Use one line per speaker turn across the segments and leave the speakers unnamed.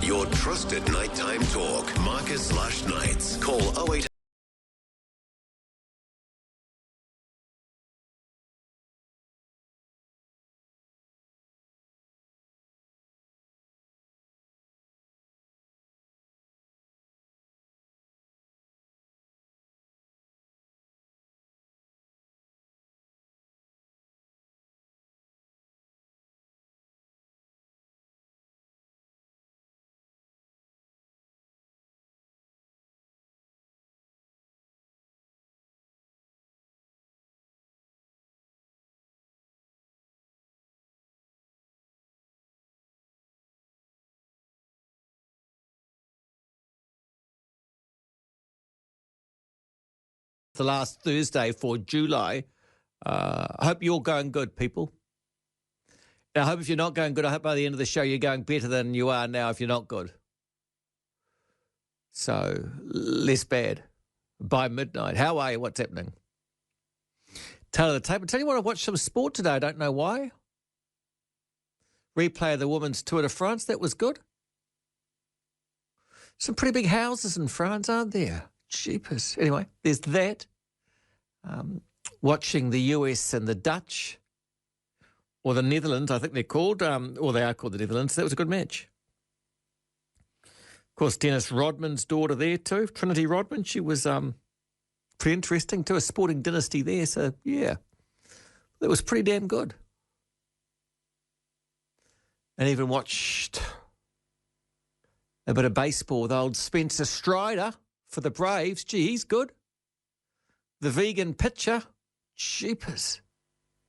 Your trusted nighttime talk. Marcus Lush Nights. Call 08.
The last Thursday for July. I hope you're going good, people. And I hope if you're not going good, I hope by the end of the show you're going better than you are now if you're not good. So, less bad by midnight. How are you? What's happening? Tail of the tape. I tell you what, I watched some sport today. I don't know why. Replay of the Women's Tour de France. That was good. Some pretty big houses in France, aren't there? Jeepers. Anyway, there's that. Watching the US and the Dutch, or the Netherlands, I think they're called, or they are called the Netherlands. That was a good match. Of course, Dennis Rodman's daughter there too, Trinity Rodman. She was pretty interesting too, a sporting dynasty there. So, yeah, that was pretty damn good. And even watched a bit of baseball with old Spencer Strider for the Braves. Gee, he's good. The vegan pitcher, jeepers.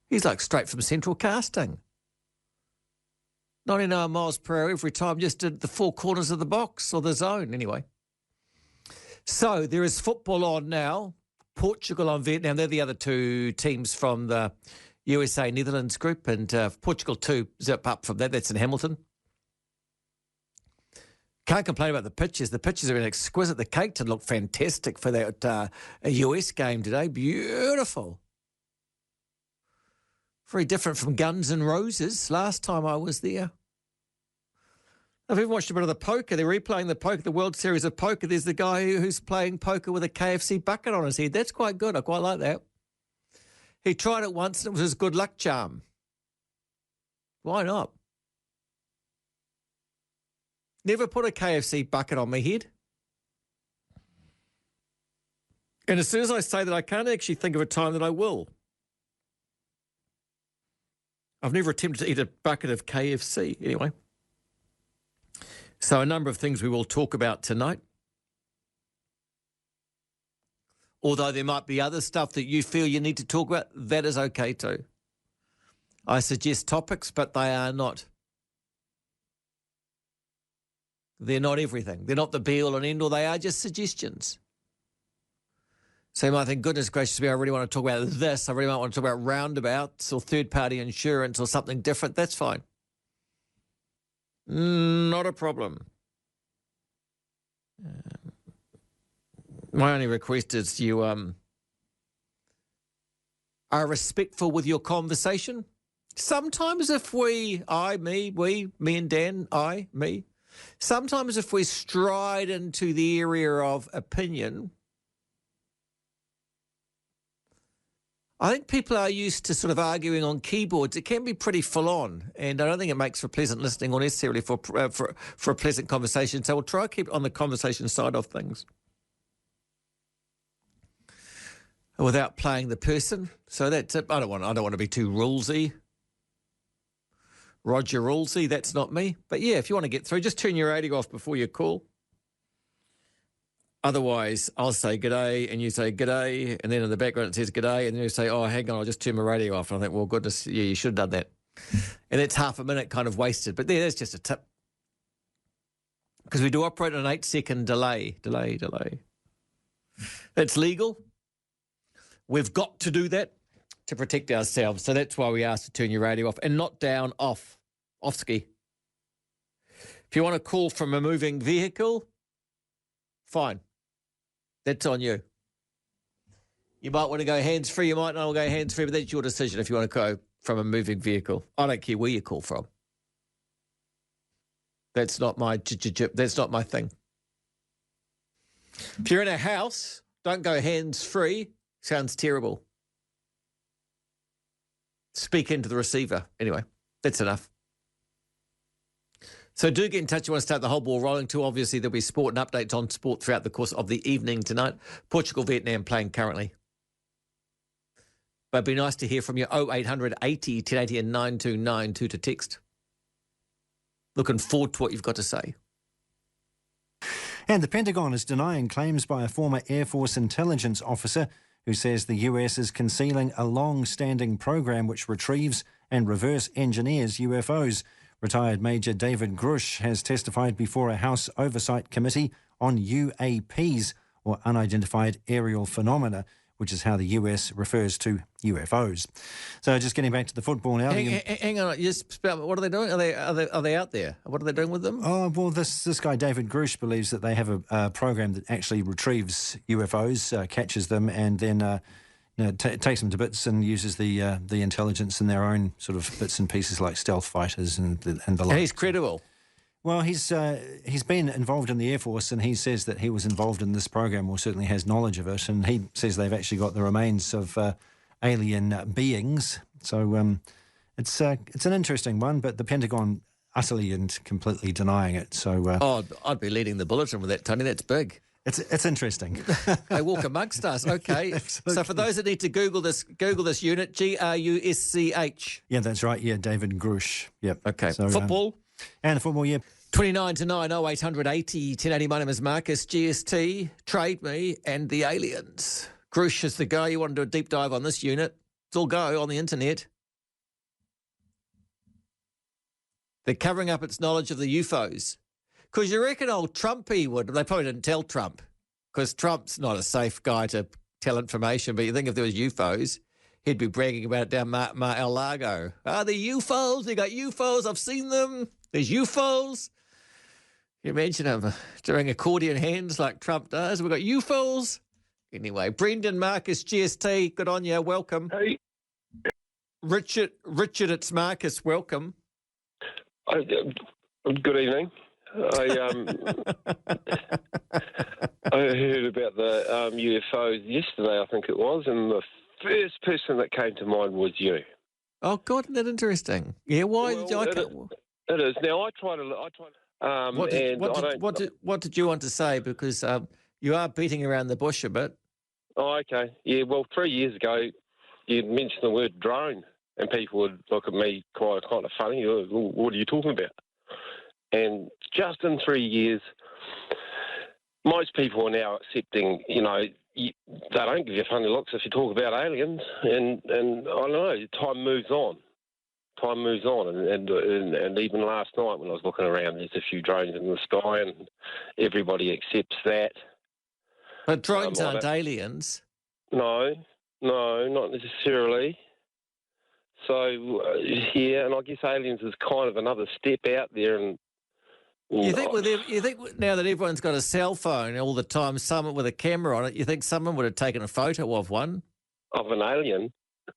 He's like straight from central casting. 99 miles per hour every time, just at the four corners of the box or the zone, anyway. So there is football on now. Portugal on Vietnam. They're the other two teams from the USA-Netherlands group, and Portugal 2 zip up from that. That's in Hamilton. Can't complain about the pitches. The pitches are exquisite. The cake looked fantastic for that US game today. Beautiful. Very different from Guns N' Roses last time I was there. I've even watched a bit of the poker. They're replaying the poker, the World Series of Poker. There's the guy who's playing poker with a KFC bucket on his head. That's quite good. I quite like that. He tried it once and it was his good luck charm. Why not? Never put a KFC bucket on my head. And as soon as I say that, I can't actually think of a time that I will. I've never attempted to eat a bucket of KFC. Anyway. So a number of things we will talk about tonight. Although there might be other stuff that you feel you need to talk about, that is okay too. I suggest topics, but they are not. They're not everything. They're not the be-all and end-all. They are just suggestions. So you might think, goodness gracious me, I really want to talk about this. I really might want to talk about roundabouts or third-party insurance or something different. That's fine. Not a problem. My only request is you are respectful with your conversation. Sometimes if me and Dan, me. Sometimes if we stride into the area of opinion, I think people are used to sort of arguing on keyboards. It can be pretty full on, and I don't think it makes for pleasant listening or necessarily for a pleasant conversation. So we'll try to keep it on the conversation side of things without playing the person. So that's it. I don't want to be too rulesy. Roger Rulesy, that's not me. But yeah, if you want to get through, just turn your radio off before you call. Otherwise, I'll say g'day and you say g'day, and then in the background it says g'day, and then you say, oh, hang on, I'll just turn my radio off. And I think, well, goodness, yeah, you should have done that. And that's half a minute kind of wasted. But there, that's just a tip. Because we do operate on an 8-second delay. That's legal. We've got to do that to protect ourselves. So that's why we ask to turn your radio off and not down, off ski. If you want to call from a moving vehicle, fine. That's on you. You might want to go hands-free, you might not want to go hands-free, but that's your decision if you want to go from a moving vehicle. I don't care where you call from. That's not my that's not my thing. If you're in a house, don't go hands-free. Sounds terrible. Speak into the receiver. Anyway, that's enough. So do get in touch. You want to start the whole ball rolling too. Obviously, there'll be sport and updates on sport throughout the course of the evening tonight. Portugal, Vietnam playing currently. But it'd be nice to hear from you. 0800 80 1080 and 9292 to text. Looking forward to what you've got to say.
And the Pentagon is denying claims by a former Air Force intelligence officer who says the US is concealing a long-standing program which retrieves and reverse engineers UFOs. Retired Major David Grush has testified before a House Oversight Committee on UAPs, or unidentified aerial phenomena, which is how the US refers to UFOs. So just getting back to the football now.
Hang on, what are they doing? Are they out there? What are they doing with them?
Oh, well, this guy, David Grush, believes that they have a program that actually retrieves UFOs, catches them, and then takes them to bits and uses the intelligence in their own sort of bits and pieces like stealth fighters and the like.
And he's credible.
Well, he's been involved in the Air Force, and he says that he was involved in this program, or certainly has knowledge of it, and he says they've actually got the remains of alien beings. So it's an interesting one, but the Pentagon utterly and completely denying it. So
I'd be leading the bulletin with that, Tony. That's big.
It's interesting.
They walk amongst us. Okay. So for those that need to Google this unit, Grusch.
Yeah, that's right. Yeah, David Grush. Yep.
Okay. So, football.
And the football, yeah.
29 to 9, 0800 80 1080. My name is Marcus. GST, Trade Me, and the aliens. Grush is the guy. You want to do a deep dive on this unit? It's all go on the internet. They're covering up its knowledge of the UFOs. Because you reckon old Trumpy would. They probably didn't tell Trump, because Trump's not a safe guy to tell information. But you think if there was UFOs, he'd be bragging about it down Mar-a-Lago. The UFOs, they got UFOs, I've seen them. There's UFOs. You mention him doing accordion hands like Trump does. We've got UFOs. Anyway, Brendan, Marcus, GST, good on you, welcome.
Hey.
Richard, it's Marcus, welcome.
Good evening. I heard about the UFOs yesterday, I think it was, and the first person that came to mind was you.
Oh, God, isn't that interesting? Yeah, why?
Well, it is. Now, I tried.
What did you want to say? Because you are beating around the bush a bit.
Oh, okay. Yeah, well, 3 years ago, you'd mentioned the word drone, and people would look at me kind of funny. What are you talking about? And just in 3 years, most people are now accepting, they don't give you funny looks if you talk about aliens. And I don't know, time moves on. And even last night when I was looking around, there's a few drones in the sky, and everybody accepts that.
But drones aren't aliens.
No, not necessarily. So, yeah, and I guess aliens is kind of another step out there. And
you think now that everyone's got a cell phone all the time, someone with a camera on it, you think someone would have taken a photo of one?
Of an alien?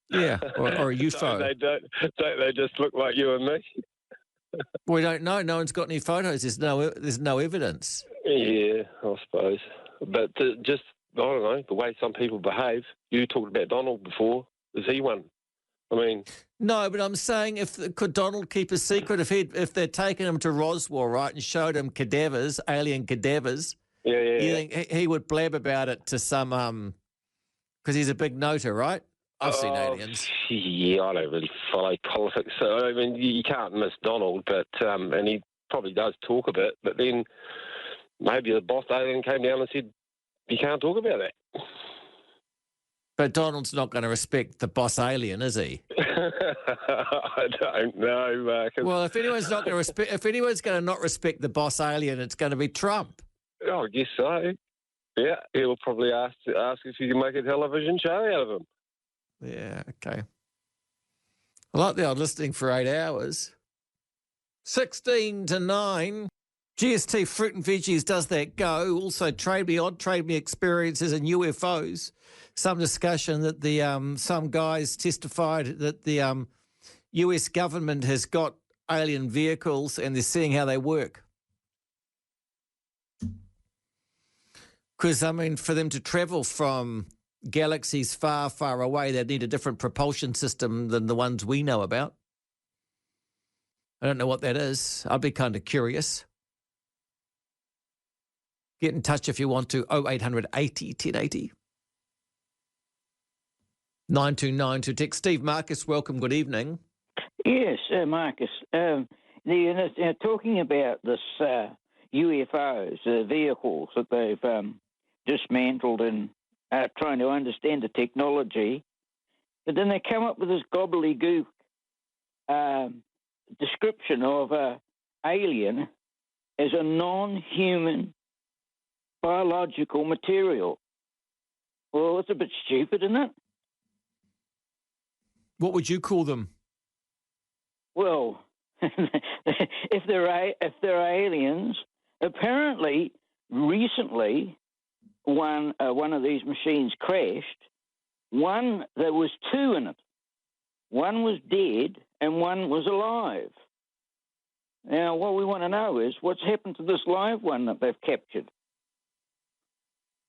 Yeah, or a UFO.
Don't they just look like you and me?
We don't know. No one's got any photos. There's no evidence.
Yeah, I suppose. But I don't know, the way some people behave. You talked about Donald before. Is he one? I mean...
No, but I'm saying could Donald keep a secret if they're taking him to Roswell, right, and showed him cadavers, alien cadavers?
Yeah.
You think he would blab about it to some because he's a big noter, right? I've seen aliens.
Yeah, I don't really follow politics, so I mean you can't miss Donald, but and he probably does talk a bit, but then maybe the boss alien came down and said you can't talk about that.
But Donald's not going to respect the boss alien, is he?
I don't know.
Well, if anyone's going to not respect the boss alien, it's going to be Trump.
Oh, I guess so. Yeah, he'll probably ask if you can make a television show out of him.
Yeah, okay. I like the old listening for 8 hours. 16 to 9. GST Fruit and Veggies does that go. Also, Trade Me experiences and UFOs. Some discussion that some guys testified that the US government has got alien vehicles and they're seeing how they work. Because, I mean, for them to travel from galaxies far, far away, they'd need a different propulsion system than the ones we know about. I don't know what that is. I'd be kind of curious. Get in touch if you want to, 0800 80 1080. 929 to text. Steve Marcus, welcome, good evening.
Yes, Marcus. Talking about this UFOs, vehicles that they've dismantled and trying to understand the technology, but then they come up with this gobbledygook description of alien as a non-human biological material. Well, it's a bit stupid, isn't it?
What would you call them?
Well, if they're aliens, apparently recently one of these machines crashed. There was two in it. One was dead and one was alive. Now, what we want to know is what's happened to this live one that they've captured.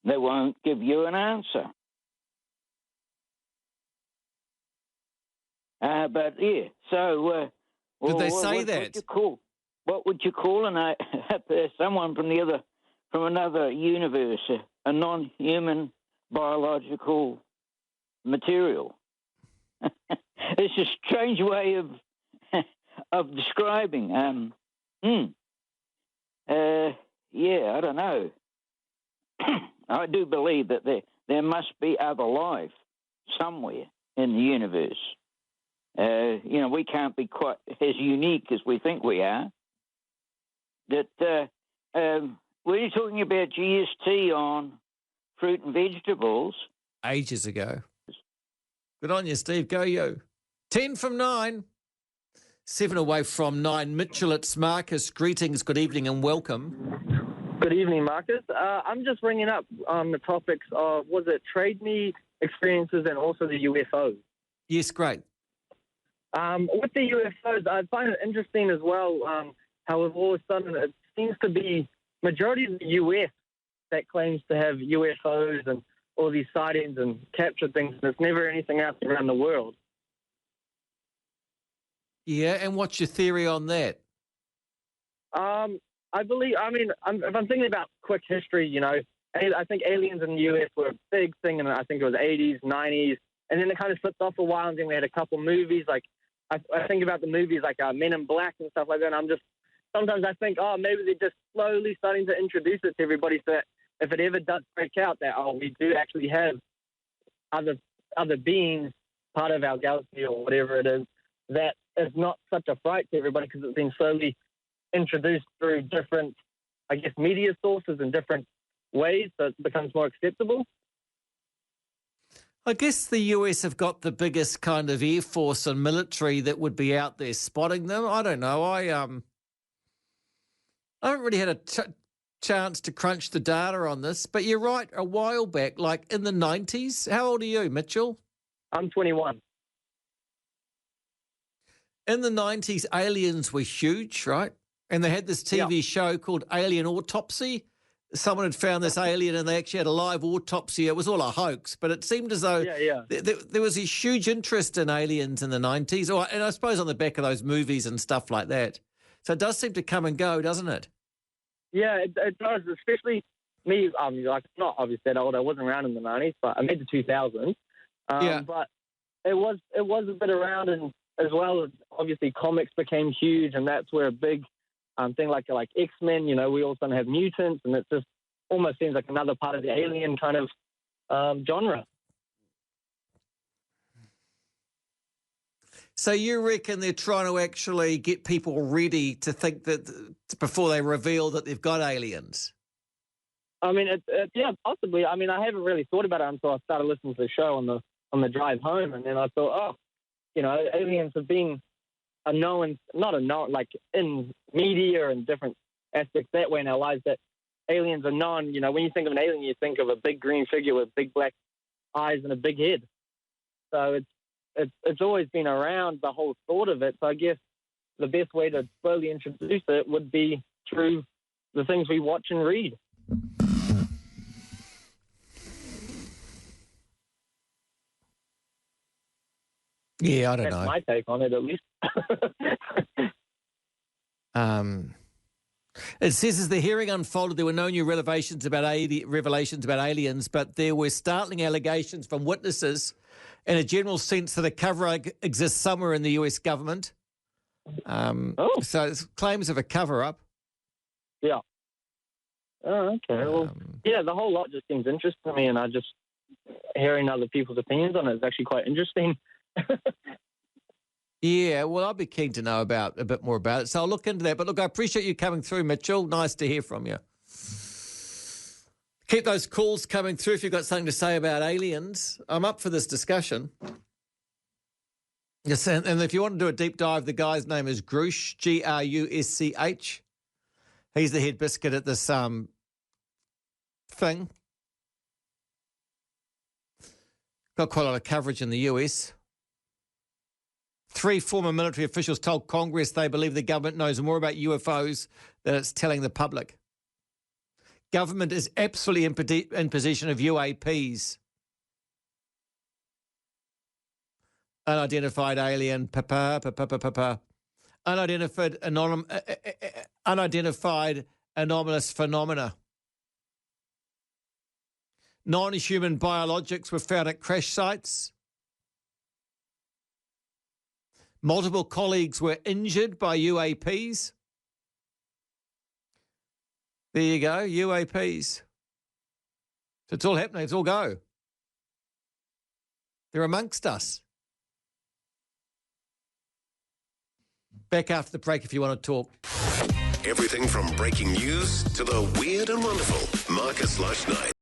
They won't give you an answer. But yeah, so
did they say that?
What would you call someone from another universe, a non-human biological material? It's a strange way of describing. Yeah, I don't know. I do believe that there must be other life somewhere in the universe. We can't be quite as unique as we think we are. Were you talking about GST on fruit and vegetables?
Ages ago. Good on you, Steve. Go you. 10 from 9. 7 away from 9. Mitchell, it's Marcus. Greetings, good evening and welcome.
Good evening, Marcus. I'm just ringing up on the topics of, was it trade me experiences and also the UFOs?
Yes, great.
With the UFOs, I find it interesting as well how all of a sudden it seems to be majority of the US that claims to have UFOs and all these sightings and capture things, and there's never anything else around the world.
Yeah, and what's your theory on that?
I believe, if I'm thinking about quick history, I think aliens in the US were a big thing in, I think it was 80s, 90s, and then it kind of slipped off a while, and then we had a couple movies, like, I think about the movies like Men in Black and stuff like that, and sometimes I think, maybe they're just slowly starting to introduce it to everybody so that if it ever does break out that, we do actually have other beings part of our galaxy or whatever it is, that is not such a fright to everybody because it's been slowly introduced through different, I guess, media sources in different ways so it becomes more acceptable.
I guess the US have got the biggest kind of air force and military that would be out there spotting them. I don't know. I haven't really had a chance to crunch the data on this, but you're right. A while back, like in the 90s. How old are you, Mitchell?
I'm 21.
In the 90s, aliens were huge, right? And they had this TV show called Alien Autopsy. Someone had found this alien and they actually had a live autopsy. It was all a hoax, but it seemed as though there was a huge interest in aliens in the 90s, and I suppose on the back of those movies and stuff like that. So it does seem to come and go, doesn't it?
Yeah, it does, especially me. I'm not obviously that old. I wasn't around in the 90s, but I made the 2000s. But it was a bit around, and as well as obviously comics became huge, and that's where a big thing like X-Men, we also have mutants, and it just almost seems like another part of the alien kind of genre.
So you reckon they're trying to actually get people ready to think that before they reveal that they've got aliens?
I mean, yeah, possibly. I mean, I haven't really thought about it until I started listening to the show on the drive home, and then I thought, aliens have been like in media and different aspects that way in our lives, that aliens are known. When you think of an alien, you think of a big green figure with big black eyes and a big head. So it's always been around, the whole thought of it. So I guess the best way to slowly introduce it would be through the things we watch and read.
Yeah, I don't
That's
know.
my take on it, at least.
It says as the hearing unfolded, there were no new revelations about aliens, but there were startling allegations from witnesses and a general sense that a cover-up exists somewhere in the US government. So it's claims of a cover-up.
Yeah. Oh, okay. Well, yeah, the whole lot just seems interesting to me, and hearing other people's opinions on it is actually quite interesting.
Yeah, well, I'd be keen to know a bit more about it. So I'll look into that. But look, I appreciate you coming through, Mitchell. Nice to hear from you. Keep those calls coming through if you've got something to say about aliens. I'm up for this discussion. Yes, and if you want to do a deep dive, the guy's name is Grusch, Grusch. He's the head biscuit at this thing. Got quite a lot of coverage in the US. 3 former military officials told Congress they believe the government knows more about UFOs than it's telling the public. Government is absolutely in possession of UAPs. Unidentified alien, unidentified anomalous phenomena. Non-human biologics were found at crash sites. Multiple colleagues were injured by UAPs. There you go, UAPs. So it's all happening, it's all go. They're amongst us. Back after the break if you want to talk.
Everything from breaking news to the weird and wonderful. Marcus Lush Nights.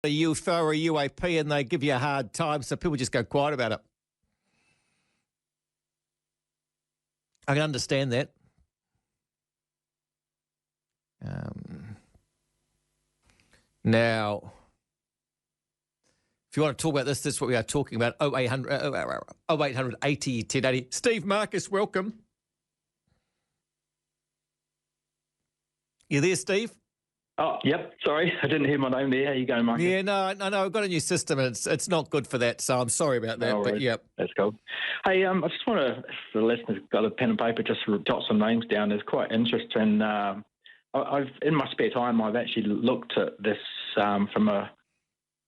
A UFO or a UAP and they give you a hard time, so people just go quiet about it. I can understand that. Now, if you want to talk about this is what we are talking about. 0800 80 1080. Steve Marcus, welcome. You there, Steve?
Oh, yep. Sorry, I didn't hear my name there. How you going, Marcus?
Yeah, no. I've got a new system and it's not good for that, so I'm sorry about that.
No worries.
But yep.
That's cool. Hey, I just want to, if the listeners got a pen and paper, just jot some names down. It's quite interesting. I've in my spare time, I've actually looked at this from a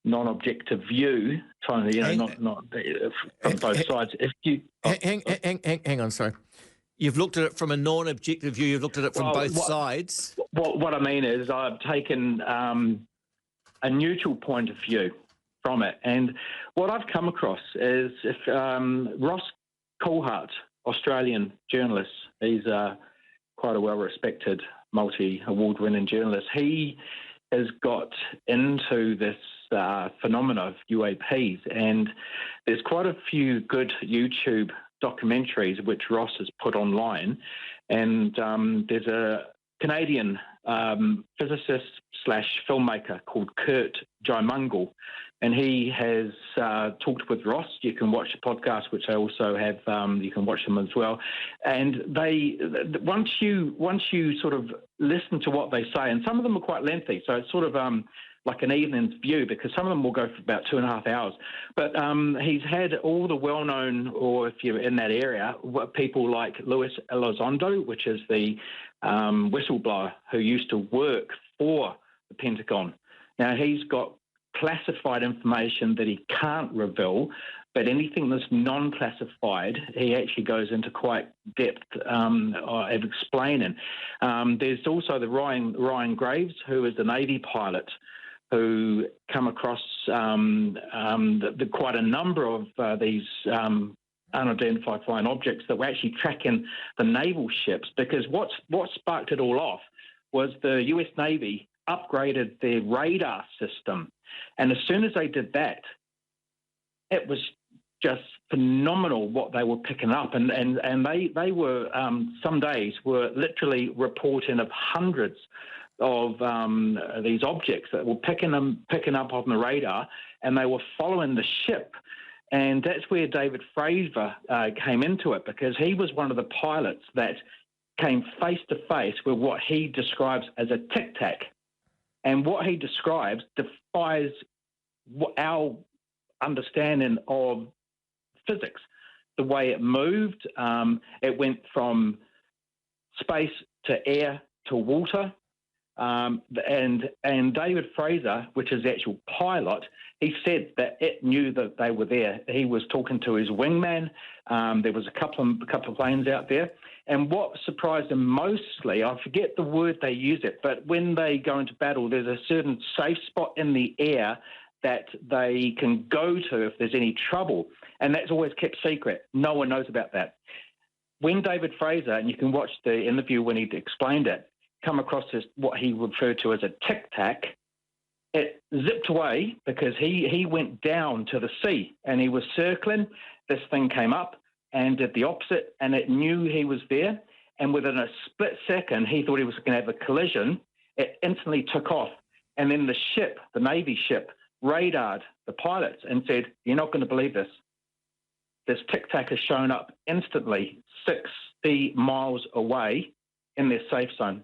non-objective view, trying to, not from both sides. If you
hang on, sorry. You've looked at it from a non-objective view. You've looked at it from both sides.
What I mean is I've taken a neutral point of view from it. And what I've come across is if Ross Coulthart, Australian journalist, he's quite a well-respected multi-award-winning journalist. He has got into this phenomena of UAPs, and there's quite a few good YouTube documentaries which Ross has put online, and there's a Canadian physicist / filmmaker called Kurt Jaimungal, and he has talked with Ross. You can watch the podcast, which I also have. You can watch them as well. And they once you sort of listen to what they say, and some of them are quite lengthy, so it's sort of like an evening's view, because some of them will go for about 2.5 hours. But he's had all the well-known, or if you're in that area, people like Luis Elizondo, which is the whistleblower who used to work for the Pentagon. Now, he's got classified information that he can't reveal, but anything that's non-classified, he actually goes into quite depth of explaining. There's also the Ryan Graves, who is the Navy pilot, who come across quite a number of these unidentified flying objects that were actually tracking the naval ships, because what sparked it all off was the US Navy upgraded their radar system. And as soon as they did that, it was just phenomenal what they were picking up. And they were, some days, were literally reporting of hundreds of these objects that were picking up on the radar, and they were following the ship. And that's where David Fraser came into it, because he was one of the pilots that came face to face with what he describes as a tic-tac. And what he describes defies our understanding of physics. The way it moved, it went from space to air to water. And David Fraser, which is the actual pilot, he said that it knew that they were there. He was talking to his wingman. There was a couple of planes out there. And what surprised him mostly, I forget the word they use it, but when they go into battle, there's a certain safe spot in the air that they can go to if there's any trouble. And that's always kept secret. No one knows about that. When David Fraser, and you can watch the interview when he explained it, come across as what he referred to as a tic-tac, it zipped away because he went down to the sea and he was circling. This thing came up and did the opposite, and it knew he was there. And within a split second, he thought he was going to have a collision. It instantly took off. And then the ship, the Navy ship, radared the pilots and said, "You're not going to believe this. This tic-tac has shown up instantly 60 miles away in their safe zone."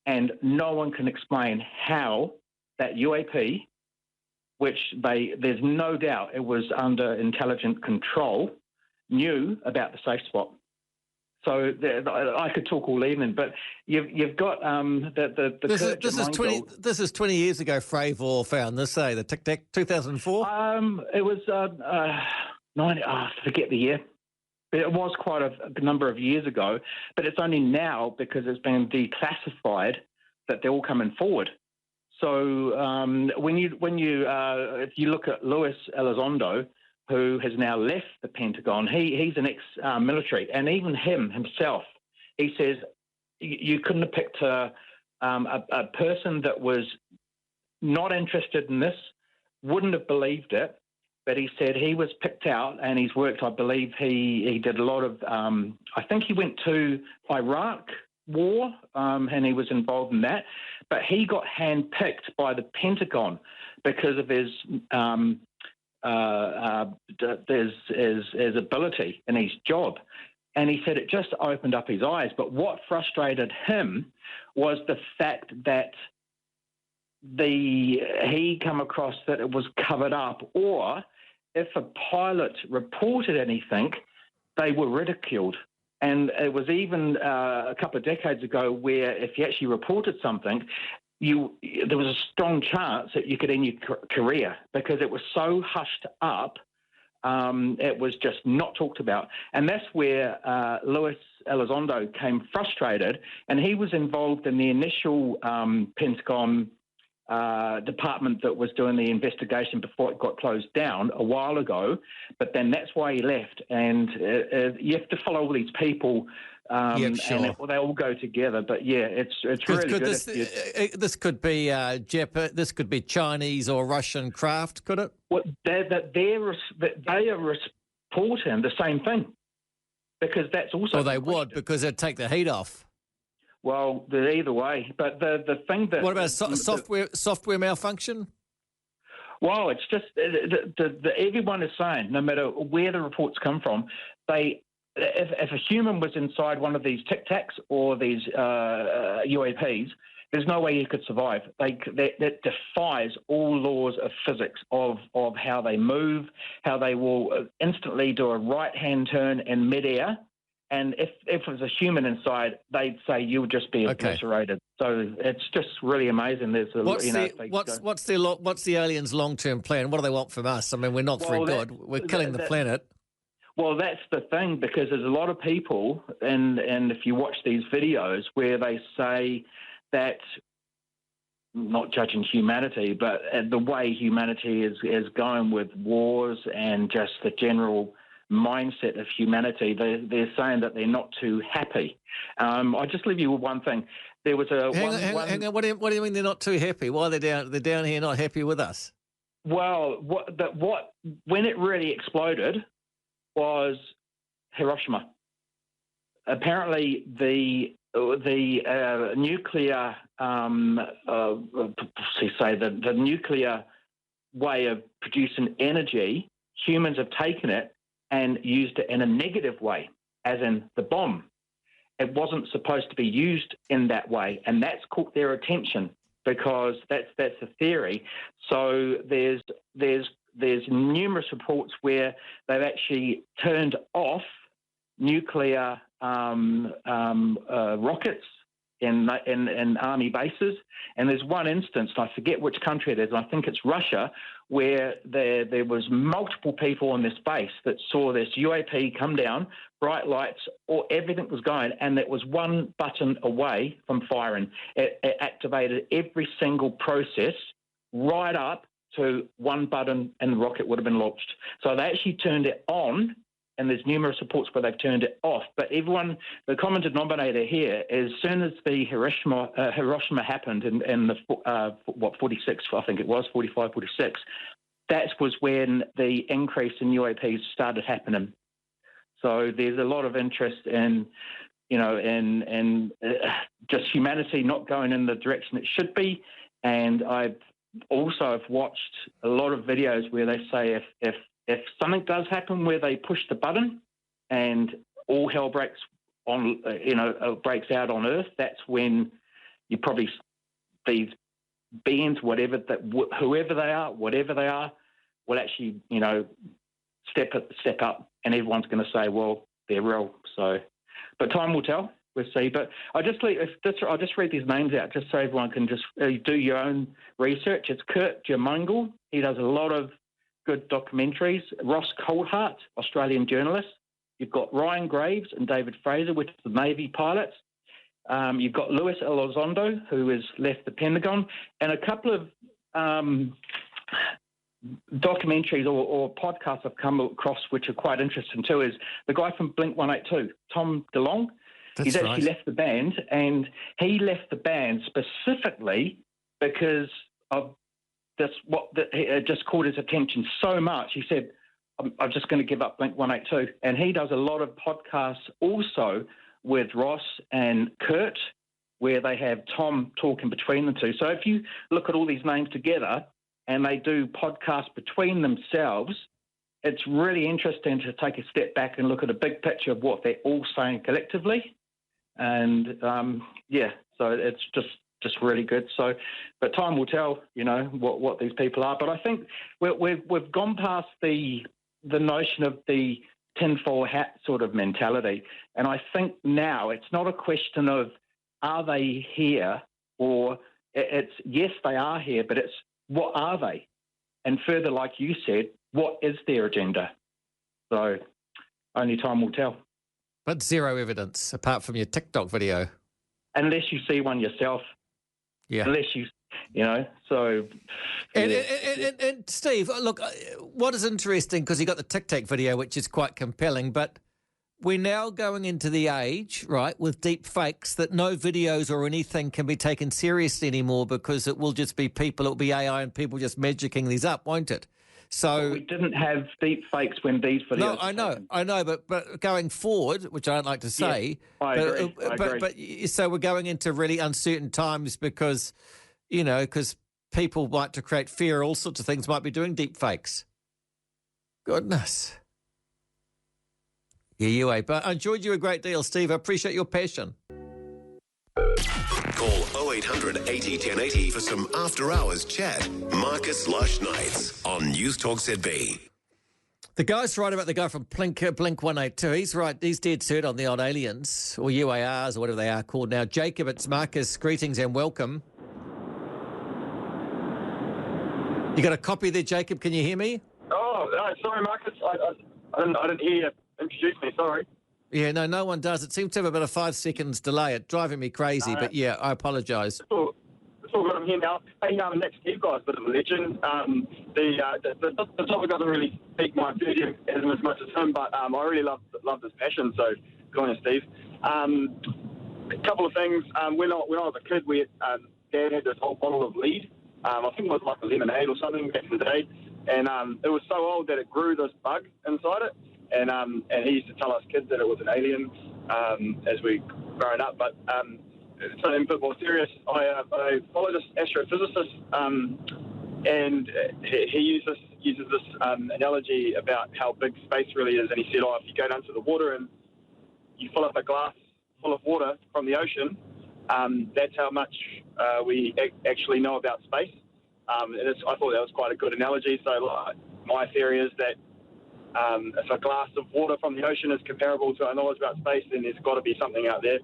And no one can explain how that UAP, which there's no doubt it was under intelligent control, knew about the safe spot. So I could talk all evening, but you've got the
this is 20 years ago. Fravor found this, the tic-tac, 2004.
It was 90. I forget the year. But it was quite a number of years ago. But it's only now, because it's been declassified, that they're all coming forward. So if you look at Luis Elizondo, who has now left the Pentagon, he's an ex-military, and even himself, he says you couldn't have picked a person that was not interested in this, wouldn't have believed it, but he said he was picked out, and he's worked, I believe he did a lot of, I think he went to Iraq war, and he was involved in that, but he got handpicked by the Pentagon because of his ability in his job. And he said it just opened up his eyes. But what frustrated him was the fact that he come across that it was covered up, or if a pilot reported anything, they were ridiculed. And it was even a couple of decades ago where if you actually reported something, there was a strong chance that you could end your career, because it was so hushed up. It was just not talked about. And that's where Luis Elizondo came frustrated, and he was involved in the initial Pentagon department that was doing the investigation before it got closed down a while ago. But then that's why he left. And you have to follow all these people. And they all go together, but yeah, it's really good.
This could be this could be Chinese or Russian craft, could it?
Well, they are reporting the same thing, because that's also.
Well, they would, because they'd take the heat off.
Well, either way, but the thing that.
What about software malfunction?
Well, it's just everyone is saying, no matter where the reports come from, if a human was inside one of these tic-tacs or these UAPs, there's no way you could survive. That defies all laws of physics of how they move, how they will instantly do a right-hand turn in midair. And if it was a human inside, they'd say you would just be obliterated. So it's just really amazing. There's
what's the aliens' long-term plan? What do they want from us? I mean, we're not very good. We're killing the planet.
Well, that's the thing, because there's a lot of people, and if you watch these videos where they say that not judging humanity, but the way humanity is going with wars and just the general mindset of humanity, they're saying that they're not too happy. I'll just leave you with one thing. There was a
hang on. What do you mean they're not too happy? Why are they down? They're down here not happy with us.
Well, when it really exploded was Hiroshima. Apparently, the nuclear, the nuclear way of producing energy, humans have taken it and used it in a negative way, as in the bomb. It wasn't supposed to be used in that way, and that's caught their attention because that's the theory. So there's numerous reports where they've actually turned off nuclear rockets in army bases, and there's one instance, I forget which country it is, I think it's Russia, where there was multiple people on this base that saw this UAP come down, bright lights, or everything was going, and it was one button away from firing. It activated every single process right up to one button, and the rocket would have been launched. So they actually turned it on, and there's numerous reports where they've turned it off. But everyone, the common denominator here is as soon as the Hiroshima happened in the 46, I think it was, 45, 46, that was when the increase in UAPs started happening. So there's a lot of interest in, just humanity not going in the direction it should be. And I've also watched a lot of videos where they say if something does happen where they push the button and all hell breaks breaks out on Earth, that's when you probably these beings, whoever they are, will actually step up, and everyone's going to say, well, they're real. So, but time will tell. We'll see. But I'll just read these names out just so everyone can just do your own research. It's Kurt Jermungle. He does a lot of good documentaries. Ross Coulthart, Australian journalist. You've got Ryan Graves and David Fraser, which is the Navy pilots. You've got Luis Elizondo, who has left the Pentagon, and a couple of documentaries or podcasts I've come across which are quite interesting too is the guy from Blink-182, Tom DeLonge. He's actually left the band, and he left the band specifically because of this. It just caught his attention so much. He said, I'm just going to give up Blink-182. And he does a lot of podcasts also with Ross and Kurt, where they have Tom talking between the two. So if you look at all these names together and they do podcasts between themselves, it's really interesting to take a step back and look at a big picture of what they're all saying collectively. And, so it's just really good. So, but time will tell, what these people are. But I think we've gone past the notion of the tinfoil hat sort of mentality. And I think now it's not a question of are they here, or it's yes, they are here, but it's what are they? And further, like you said, what is their agenda? So only time will tell.
But zero evidence apart from your TikTok video.
Unless you see one yourself.
Yeah.
Unless so.
And Steve, look, what is interesting, because you got the TikTok video, which is quite compelling, but we're now going into the age, right, with deep fakes that no videos or anything can be taken seriously anymore because it will just be people, it'll be AI and people just magicking these up, won't it? So
we didn't have deep fakes when these videos.
No, I know, but going forward, which I don't like to say,
I agree.
But so we're going into really uncertain times because people like to create fear. All sorts of things might be doing deep fakes. Goodness. Yeah, UA. But I enjoyed you a great deal, Steve. I appreciate your passion.
Call 0800 80 1080 for some after-hours chat. Marcus Lush Nights on Newstalk ZB.
The guy's right about the guy from Blink-182. He's right. He's dead cert on the old aliens, or UARs, or whatever they are called now. Jacob, it's Marcus. Greetings and welcome. You got a copy there, Jacob? Can you hear me?
Oh, sorry, Marcus. I didn't hear you introduce me. Sorry.
Yeah, no one does. It seems to have about a 5 seconds delay. It's driving me crazy, but yeah, I apologise.
It's still got him here now. Hey, next Steve guy's a bit of a legend. The topic doesn't really pique my enthusiasm as much as him, but I really love his passion. So good on you, Steve. A couple of things. When I was a kid, Dad had this whole bottle of lead. I think it was like a lemonade or something back in the day, and it was so old that it grew this bug inside it, and he used to tell us kids that it was an alien as we growing up. But something a bit more serious, I follow this astrophysicist, and he uses this analogy about how big space really is, and he said, if you go down to the water and you fill up a glass full of water from the ocean, that's how much we actually know about space. I thought that was quite a good analogy. So my theory is that if a glass of water from the ocean is comparable to our knowledge about space, then there's got to be something out there.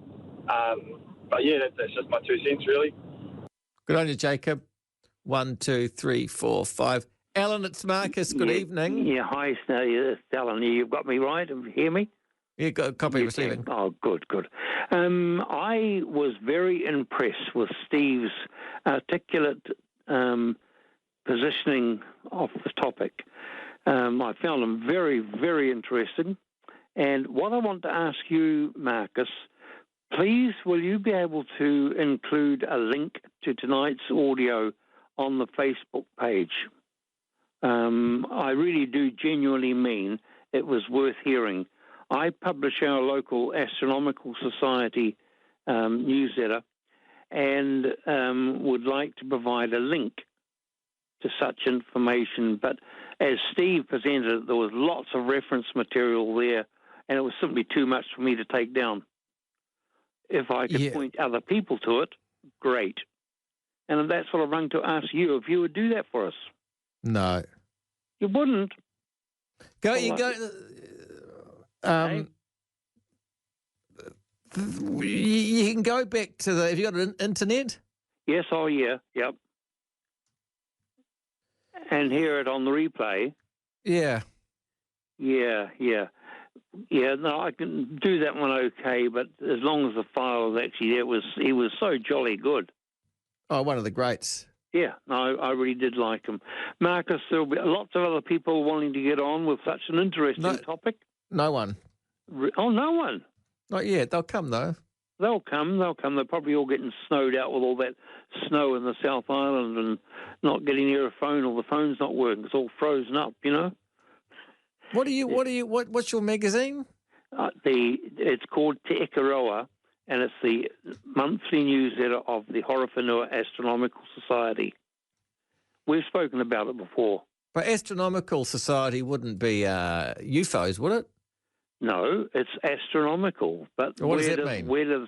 But yeah, that's just my 2 cents, really.
Good on you, Jacob. 1, 2, 3, 4, 5. Alan, it's Marcus. Good evening.
Yeah, hi, it's Alan. You've got me right. Hear me?
You got a copy receiving.
Oh, good. I was very impressed with Steve's articulate positioning of the topic. I found him very, very interesting. And what I want to ask you, Marcus, please, will you be able to include a link to tonight's audio on the Facebook page? I really do genuinely mean it was worth hearing. I publish our local Astronomical Society newsletter and would like to provide a link to such information. But as Steve presented it, there was lots of reference material there, and it was simply too much for me to take down. If I could point other people to it, great. And that's what I rang to ask you, if you would do that for us.
No.
You wouldn't?
You can go back to have you got an internet?
Yes, yep. And hear it on the replay.
Yeah.
Yeah, no, I can do that one okay, but as long as the file is actually there, he was so jolly good.
Oh, one of the greats.
Yeah, no, I really did like him. Marcus, there'll be lots of other people wanting to get on with such an interesting topic.
No one.
Oh, no one?
Not yet. They'll come, though.
They'll come. They're probably all getting snowed out with all that snow in the South Island and not getting near a phone, or the phone's not working. It's all frozen up, you know?
What's your magazine?
It's called Te Ikaroa, and it's the monthly newsletter of the Horowhenua Astronomical Society. We've spoken about it before.
But Astronomical Society wouldn't be UFOs, would it?
No, it's astronomical. But
what does that mean?
Where do the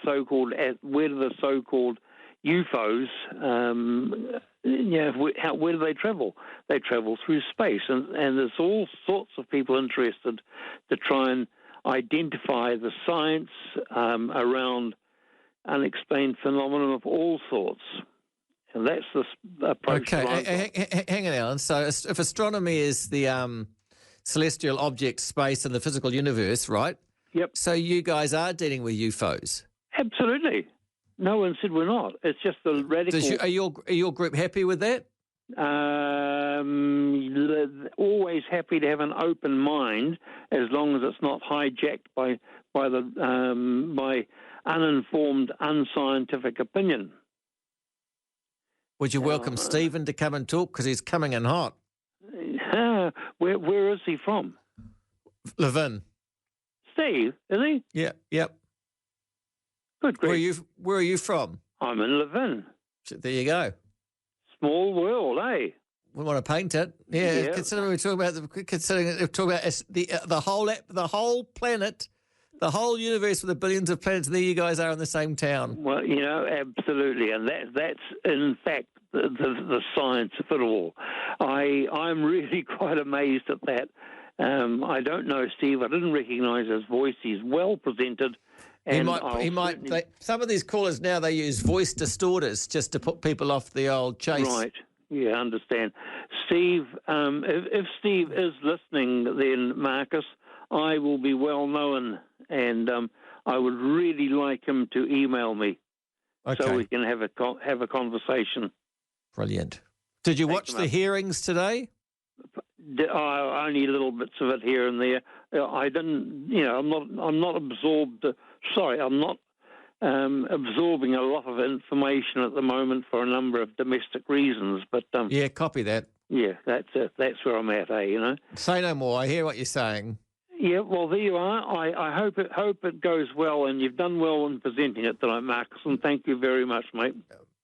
so-called UFOs? Where do they travel? They travel through space, and there's all sorts of people interested to try and identify the science around unexplained phenomena of all sorts. And that's the approach.
Okay, hang on, Alan. So if astronomy is the celestial objects, space, and the physical universe, right?
Yep.
So you guys are dealing with UFOs?
Absolutely. No one said we're not. It's just the radical...
Are your group happy with that?
Always happy to have an open mind, as long as it's not hijacked by uninformed, unscientific opinion.
Would you welcome Stephen to come and talk, because he's coming in hot?
Where is he from?
Levin.
Steve, is he?
Yeah. Yep.
Good grief.
Where are you from?
I'm in Levin.
There you go.
Small world, eh?
We want to paint it. Yeah. Considering we're talking about the whole planet, the whole universe with the billions of planets, and there you guys are in the same town.
Well, absolutely, and that's in fact the science of it all. I'm really quite amazed at that. I don't know Steve. I didn't recognise his voice. He's well presented. And some of these callers now, they use voice distorters just to put people off the old chase. Right. Yeah, I understand. Steve, if Steve is listening, then Marcus, I will be well known, and I would really like him to email me
Okay.
so we can have a conversation.
Brilliant. Did you watch the hearings today?
Only little bits of it here and there. I didn't, I'm not absorbed. Sorry, I'm not absorbing a lot of information at the moment for a number of domestic reasons. But
yeah, copy that.
Yeah, that's it. That's where I'm at.
Say no more. I hear what you're saying.
Yeah, well, there you are. I hope it goes well, and you've done well in presenting it tonight, Marcus. And thank you very much, mate.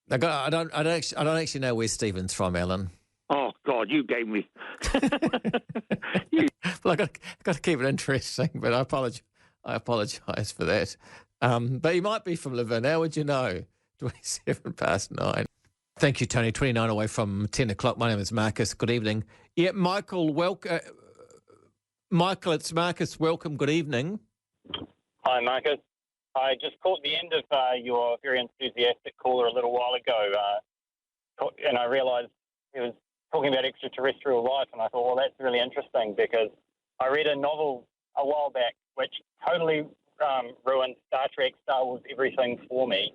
I don't actually know where Stephen's from, Alan.
Oh God, you gave me.
Well, I got to keep it interesting, but I apologise for that. But he might be from Levin. How would you know? 9:27. Thank you, Tony. 29 away from 10 o'clock. My name is Marcus. Good evening. Yeah, Michael, welcome. Michael, it's Marcus. Welcome. Good evening.
Hi, Marcus. I just caught the end of your very enthusiastic caller a little while ago, and I realised he was talking about extraterrestrial life, and I thought, well, that's really interesting because I read a novel a while back which totally ruined Star Trek, Star Wars, everything for me.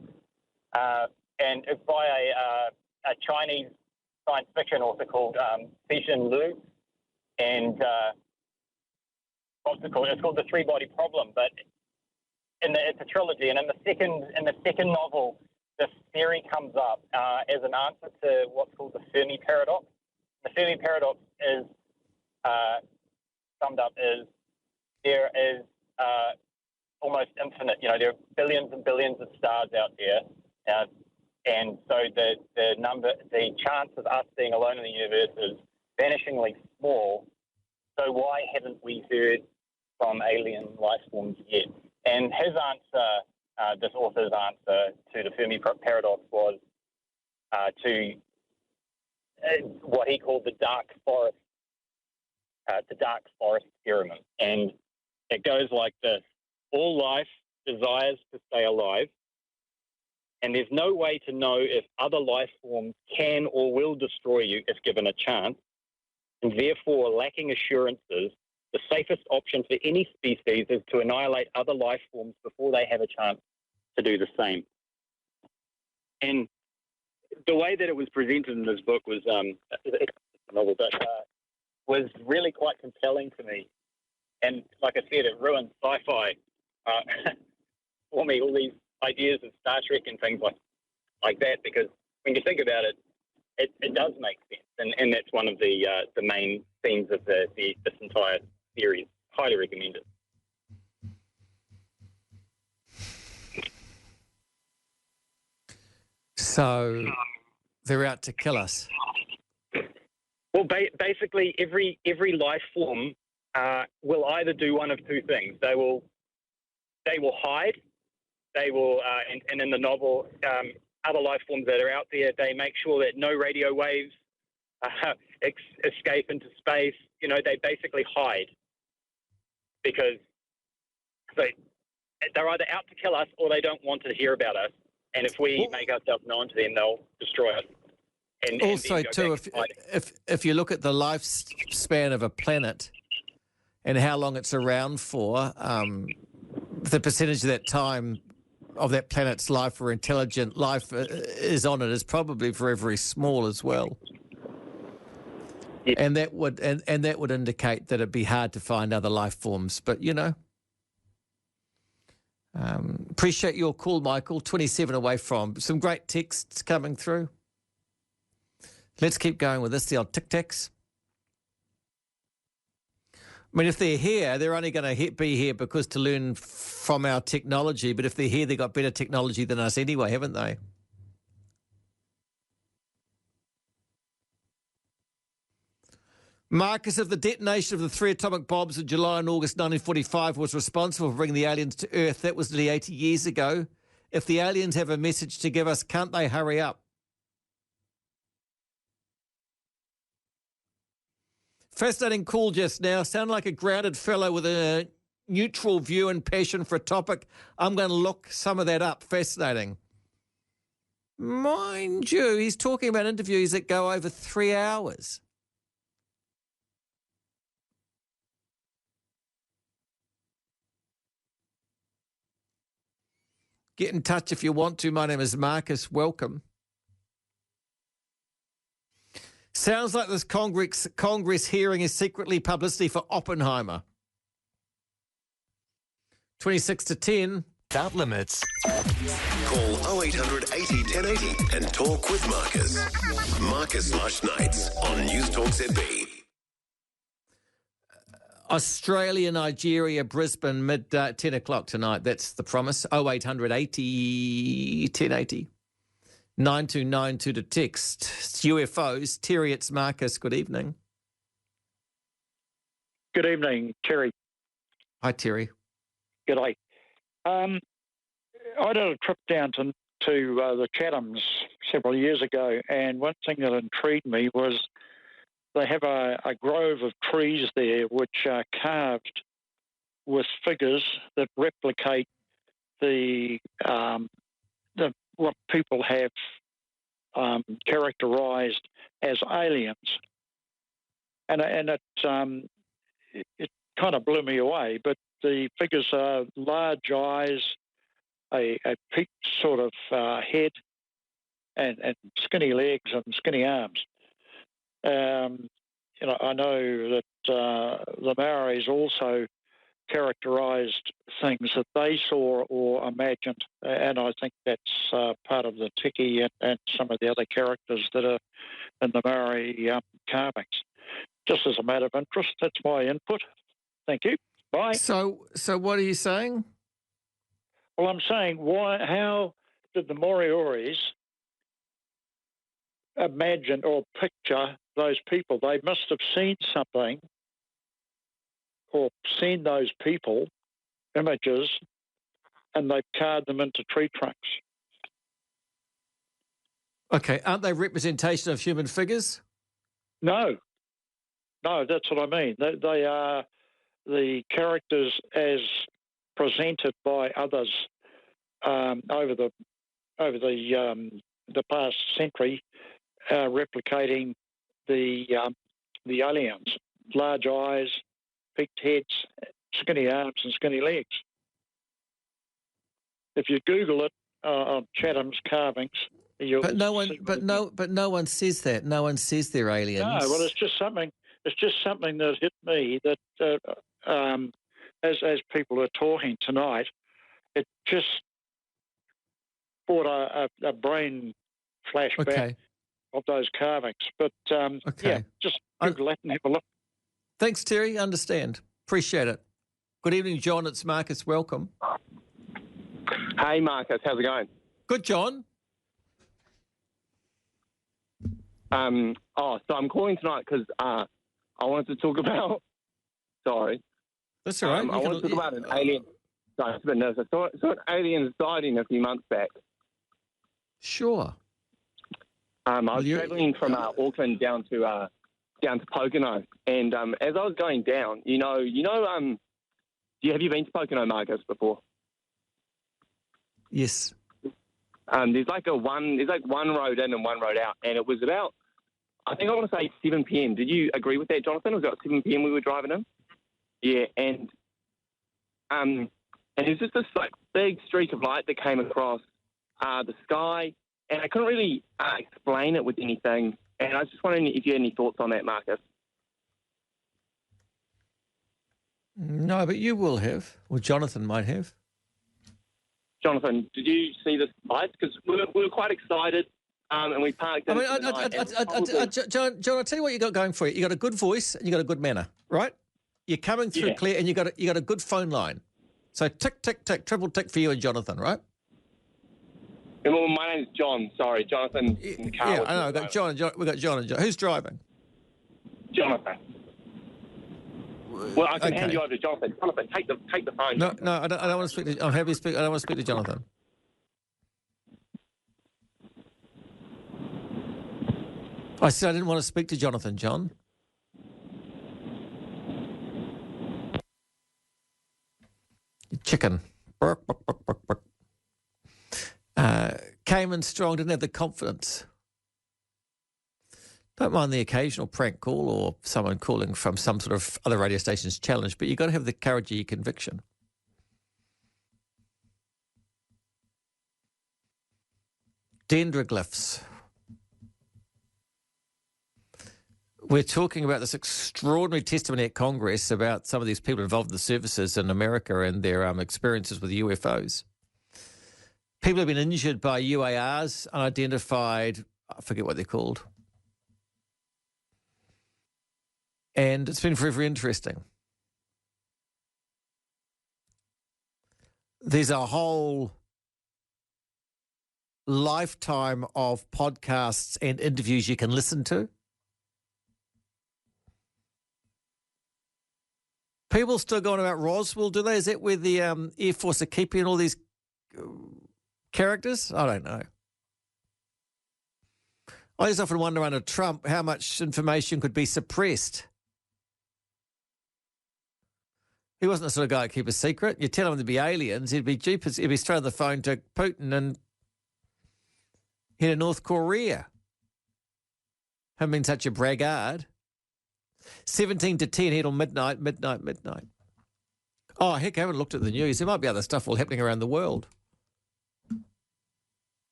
And it's by a Chinese science fiction author called Cixin Liu, and what's it called? It's called The Three-Body Problem. But it's a trilogy, and in the second novel, this theory comes up as an answer to what's called the Fermi paradox. The Fermi paradox is summed up as there is almost infinite. There are billions and billions of stars out there. And so the chance of us being alone in the universe is vanishingly small. So why haven't we heard from alien life forms yet? And his answer, this author's answer to the Fermi paradox was to what he called the dark forest experiment. And it goes like this: all life desires to stay alive, and there's no way to know if other life forms can or will destroy you if given a chance, and therefore, lacking assurances, the safest option for any species is to annihilate other life forms before they have a chance to do the same. And the way that it was presented in this book was was really quite compelling to me. And like I said, it ruined sci-fi for me, all these ideas of Star Trek and things like that, because when you think about it, it does make sense. And that's one of the main themes of this entire series. Highly recommend it.
So they're out to kill us.
Well, basically, every life form will either do one of two things. They will hide. They will, and in the novel, other life forms that are out there, they make sure that no radio waves escape into space. They basically hide because they're either out to kill us or they don't want to hear about us. And if we make ourselves known to them, they'll destroy us. And
also, too, if you look at the lifespan of a planet and how long it's around for, the percentage of that time of that planet's life or intelligent life is on it is probably very, very small as well. Yeah. And that would indicate that it'd be hard to find other life forms. But appreciate your call, Michael. 27 away from some great texts coming through. Let's keep going with this. The old tic tacs. I mean, if they're here, they're only going to be here because to learn from our technology. But if they're here, they've got better technology than us anyway, haven't they? Marcus, if the detonation of the 3 atomic bombs in July and August 1945 was responsible for bringing the aliens to Earth, that was nearly 80 years ago. If the aliens have a message to give us, can't they hurry up? Fascinating call just now. Sound like a grounded fellow with a neutral view and passion for a topic. I'm going to look some of that up. Fascinating. Mind you, he's talking about interviews that go over 3 hours. Get in touch if you want to. My name is Marcus. Welcome. Sounds like this Congress hearing is secretly publicity for Oppenheimer. 26 to 10.
Without limits. Call 0800 80 1080 and talk with Marcus. Marcus Lush Nights on Newstalk ZB.
Australia, Nigeria, Brisbane, 10 o'clock tonight. That's the promise. 0800 80 1080. 9292 to text. It's UFOs. Terry, it's Marcus. Good evening.
Good evening, Terry.
Hi, Terry.
G'day. I did a trip down to the Chathams several years ago, and one thing that intrigued me was they have a grove of trees there which are carved with figures that replicate the what people have characterised as aliens, and it kind of blew me away. But the figures are large eyes, a peaked sort of head, and skinny legs and skinny arms. I know that the Maoris also characterised things that they saw or imagined, and I think that's part of the tiki and some of the other characters that are in the Maori carvings. Just as a matter of interest, that's my input. Thank you. Bye.
So what are you saying?
Well, I'm saying how did the Morioris imagine or picture those people? They must have seen something or seen those people, images, and they've carved them into tree trunks.
Okay, aren't they representation of human figures?
No, that's what I mean. They are the characters as presented by others over the past century, replicating the aliens: large eyes, peaked heads, skinny arms, and skinny legs. If you Google it on Chatham's carvings, you'll.
But no one says that. No one says they're aliens.
No, well, it's just something that hit me that as people are talking tonight, it just brought a brain flashback of those carvings. But yeah, just Google that and have a look.
Thanks, Terry. Understand. Appreciate it. Good evening, John. It's Marcus. Welcome.
Hey, Marcus. How's it going?
Good, John.
So I'm calling tonight because I wanted to talk about. Sorry.
That's all right.
I want to talk about an alien. Sorry, it's a bit nervous. I saw an alien sighting a few months back.
Sure.
I was travelling from Auckland down to Pocono, and as I was going down, have you been to Pocono, Marcus, before?
Yes.
There's one road in and one road out, and it was about, I think I want to say 7 p.m. Did you agree with that, Jonathan? It was about 7 p.m. we were driving in. Yeah, and it was just this big streak of light that came across the sky, and I couldn't really explain it with anything. And I was just wondering if you had any thoughts on that, Marcus.
No, but you will have, or Jonathan might have.
Jonathan, did you see this light? Because we were quite excited, and we parked.
John, I'll tell you what you got going for you. You got a good voice and you got a good manner, right? You're coming through clear, and you got a good phone line. So tick, tick, tick, triple tick for you and Jonathan, right?
Well, my name's John. Sorry, Jonathan. In the car.
Yeah, I know. We've got John and John. Who's driving?
Jonathan. Well, I can hand you over to Jonathan. Jonathan, take the phone.
No, I don't want to speak to. I'm happy to speak. I don't want to speak to Jonathan. I said I didn't want to speak to Jonathan, John. You chicken. Burk, burk, burk, burk, burk. Came in strong, didn't have the confidence. Don't mind the occasional prank call or someone calling from some sort of other radio station's challenge, but you've got to have the courage of your conviction. Dendroglyphs. We're talking about this extraordinary testimony at Congress about some of these people involved in the services in America and their experiences with UFOs. People have been injured by UARs, unidentified, I forget what they're called. And it's been very, very interesting. There's a whole lifetime of podcasts and interviews you can listen to. People still going about Roswell, do they? Is that where the Air Force are keeping all these characters? I don't know. I just often wonder under Trump how much information could be suppressed. He wasn't the sort of guy to keep a secret. You tell him there'd be aliens, he'd be jeepers, he'd be straight on the phone to Putin and head to North Korea. Haven't been such a braggart. 17 to 10, head on midnight. Oh, heck, I haven't looked at the news. There might be other stuff all happening around the world.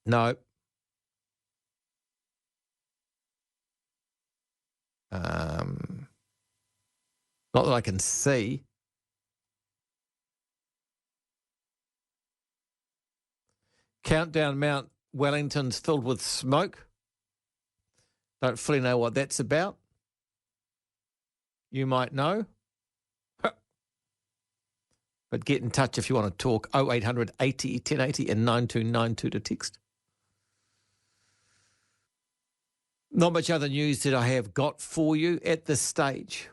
No. Not that I can see. Countdown Mount Wellington's filled with smoke. Don't fully know what that's about. You might know. But get in touch if you want to talk. 0800 80 1080 and 9292 to text. Not much other news that I have got for you at this stage.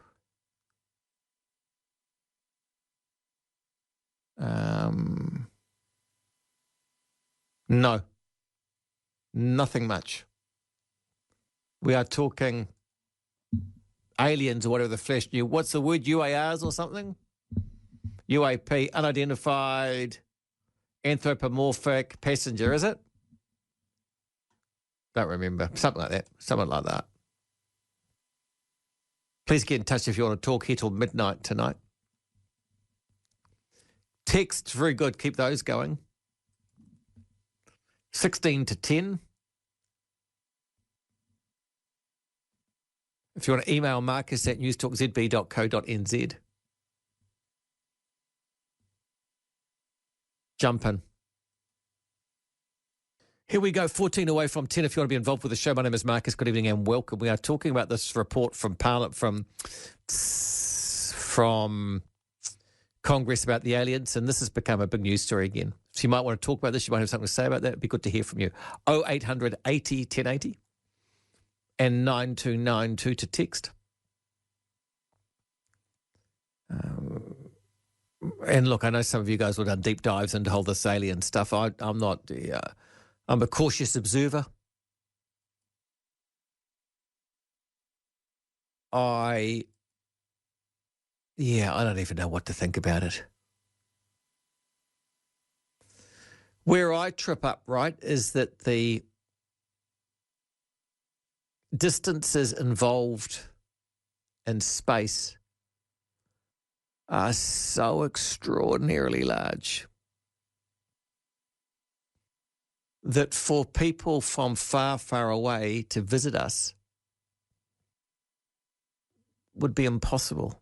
No. Nothing much. We are talking aliens or whatever the flesh knew. What's the word? UARs or something? UAP, unidentified anthropomorphic passenger, is it? Don't remember. Something like that. Please get in touch if you want to talk here till midnight tonight. Texts, very good. Keep those going. 16 to 10. If you want to email Marcus at newstalkzb.co.nz. Jump in. Here we go, 14 away from 10. If you want to be involved with the show, my name is Marcus. Good evening and welcome. We are talking about this report from Parliament, from Congress about the aliens, and this has become a big news story again. So you might want to talk about this. You might have something to say about that. It'd be good to hear from you. 0800 80 1080 and 9292 to text. And look, I know some of you guys will have done deep dives into all this alien stuff. I'm not. I'm a cautious observer. I don't even know what to think about it. Where I trip up, right, is that the distances involved in space are so extraordinarily large that for people from far, far away to visit us would be impossible.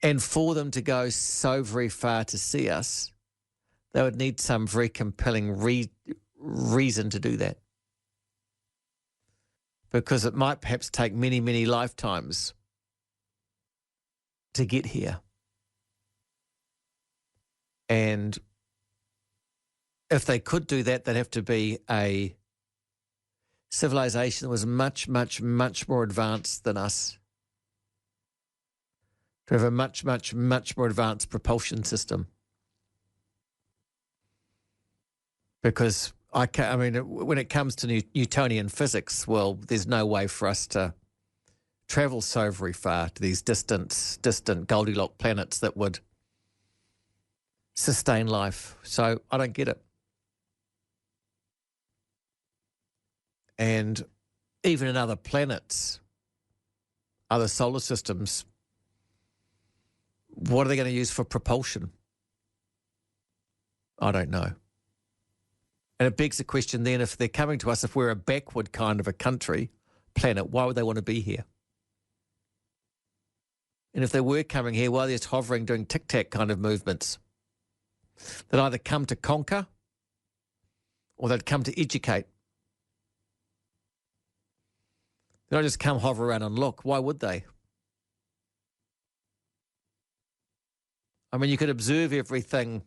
And for them to go so very far to see us, they would need some very compelling reason to do that. Because it might perhaps take many, many lifetimes to get here. And if they could do that, they'd have to be a civilization that was much, much, much more advanced than us. To have a much, much, much more advanced propulsion system. Because when it comes to Newtonian physics, well, there's no way for us to travel so very far to these distant Goldilocks planets that would sustain life. So I don't get it. And even in other planets, other solar systems, what are they going to use for propulsion? I don't know. And it begs the question then, if they're coming to us, if we're a backward kind of a country, planet, why would they want to be here? And if they were coming here, why are they just hovering, doing tic-tac kind of movements? They'd either come to conquer or they'd come to educate. They don't just come hover around and look. Why would they? I mean, you could observe everything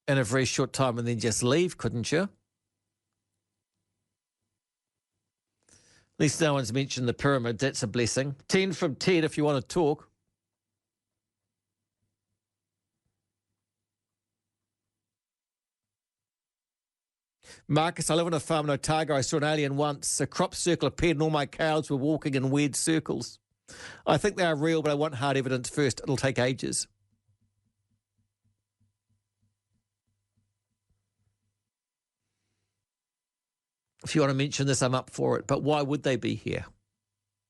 in a very short time and then just leave, couldn't you? At least no one's mentioned the pyramid. That's a blessing. 10 from Ted if you want to talk. Marcus, I live on a farm in Otago. I saw an alien once. A crop circle appeared and all my cows were walking in weird circles. I think they are real, but I want hard evidence first. It'll take ages. If you want to mention this, I'm up for it. But why would they be here?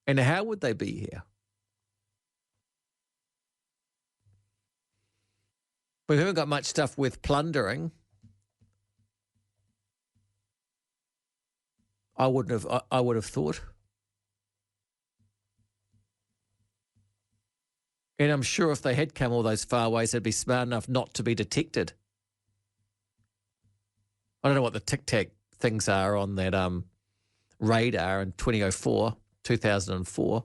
And how would they be here? We haven't got much stuff worth plundering. I would have thought. And I'm sure if they had come all those far ways, they'd be smart enough not to be detected. I don't know what the tic-tac things are on that radar in 2004.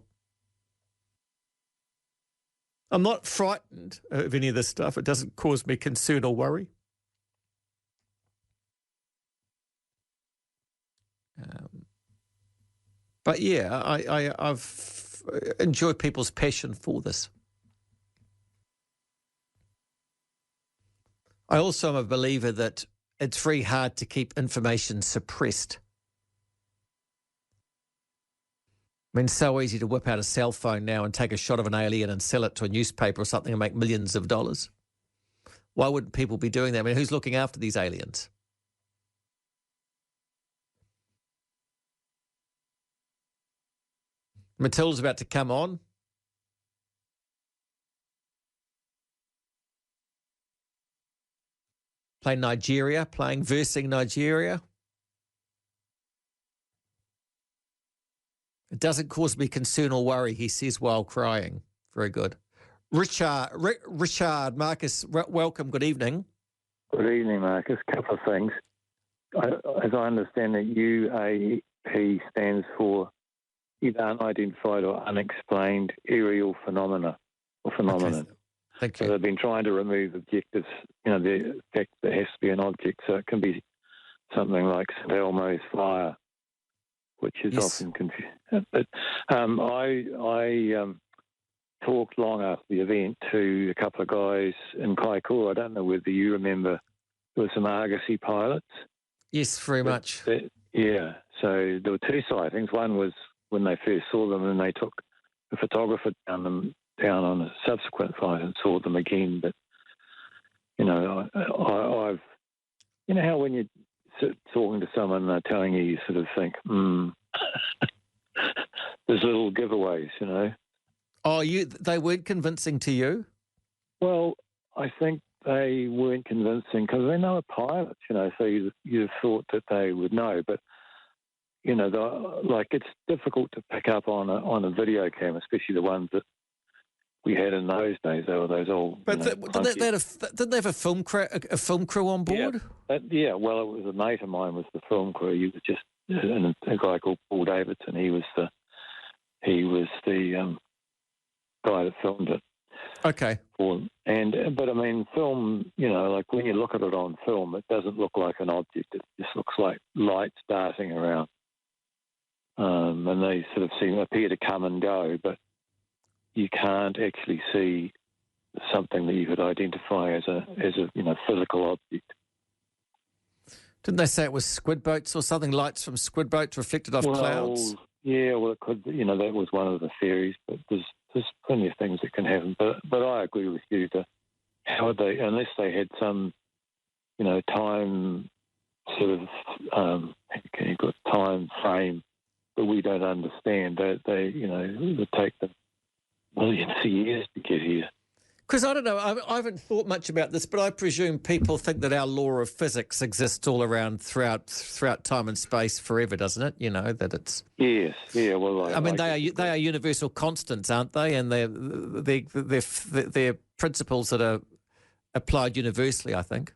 I'm not frightened of any of this stuff. It doesn't cause me concern or worry. But yeah, I've enjoyed people's passion for this. I also am a believer that it's very hard to keep information suppressed. I mean, it's so easy to whip out a cell phone now and take a shot of an alien and sell it to a newspaper or something and make millions of dollars. Why wouldn't people be doing that? I mean, who's looking after these aliens? Matilda's about to come on. Playing versing Nigeria. It doesn't cause me concern or worry, he says while crying. Very good. Richard, Marcus, welcome. Good evening.
Good evening, Marcus. A couple of things. As I understand it, UAP stands for either unidentified or unexplained aerial phenomena or phenomenon.
Okay. Thank you.
So they've been trying to remove objectives, the fact there has to be an object. So it can be something like St. Elmo's fire, which is often confused. But I talked long after the event to a couple of guys in Kaikoura. I don't know whether you remember, there were some Argosy pilots.
Yes, very much.
So there were two sightings. One was when they first saw them, and they took a photographer down on a subsequent flight and saw them again. But I've how when you're talking to someone and they're telling you, you sort of think, there's little giveaways,
Oh, they weren't convincing to you?
Well, I think they weren't convincing because they're not pilots, so you'd thought that they would know. But, it's difficult to pick up on a video camera, especially the ones that we had in those days. They were those old.
But didn't they have a film crew on board?
Yeah, well, it was a mate of mine was the film crew. He was just a guy called Paul Davidson. He was the guy that filmed it.
Okay.
But I mean, film. When you look at it on film, it doesn't look like an object. It just looks like lights darting around, and they sort of appear to come and go, but you can't actually see something that you could identify as a physical object.
Didn't they say it was squid boats or something? Lights from squid boats reflected off clouds.
Yeah, well, it could. That was one of the theories, but there's plenty of things that can happen. But I agree with you that how would they, unless they had some, time sort of time frame that we don't understand. They it would take them millions of years to get here.
Because I don't know, I haven't thought much about this, but I presume people think that our law of physics exists all around throughout time and space forever, doesn't it? You know that it's
Yes, yeah. Well,
I mean they are universal constants, aren't they? And they're principles that are applied universally, I think.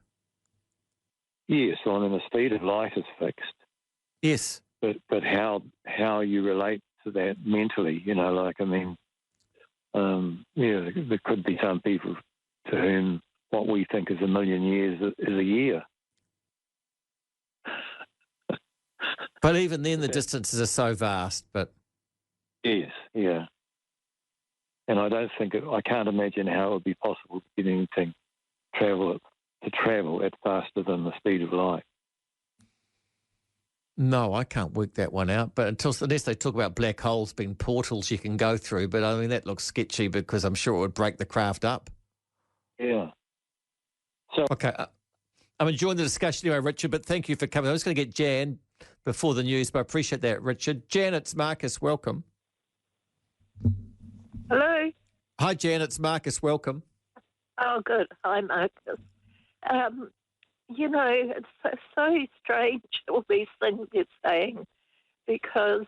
yes. Well, I mean, the speed of light is fixed.
Yes,
but how you relate to that mentally, you know, like I mean. There could be some people to whom what we think is a million years is a year.
But even then, the distances are so vast. But
yes, yeah. And I can't imagine how it would be possible to get anything to travel at faster than the speed of light.
No, I can't work that one out. But unless they talk about black holes being portals you can go through, but I mean that looks sketchy because I'm sure it would break the craft up.
Yeah. So
okay, I'm enjoying the discussion anyway, Richard. But thank you for coming. I was going to get Jan before the news, but I appreciate that, Richard. Jan, it's Marcus. Welcome.
Hello.
Hi, Jan. It's Marcus. Welcome.
Oh, good. Hi, Marcus. You know, it's so strange, all these things you're saying, because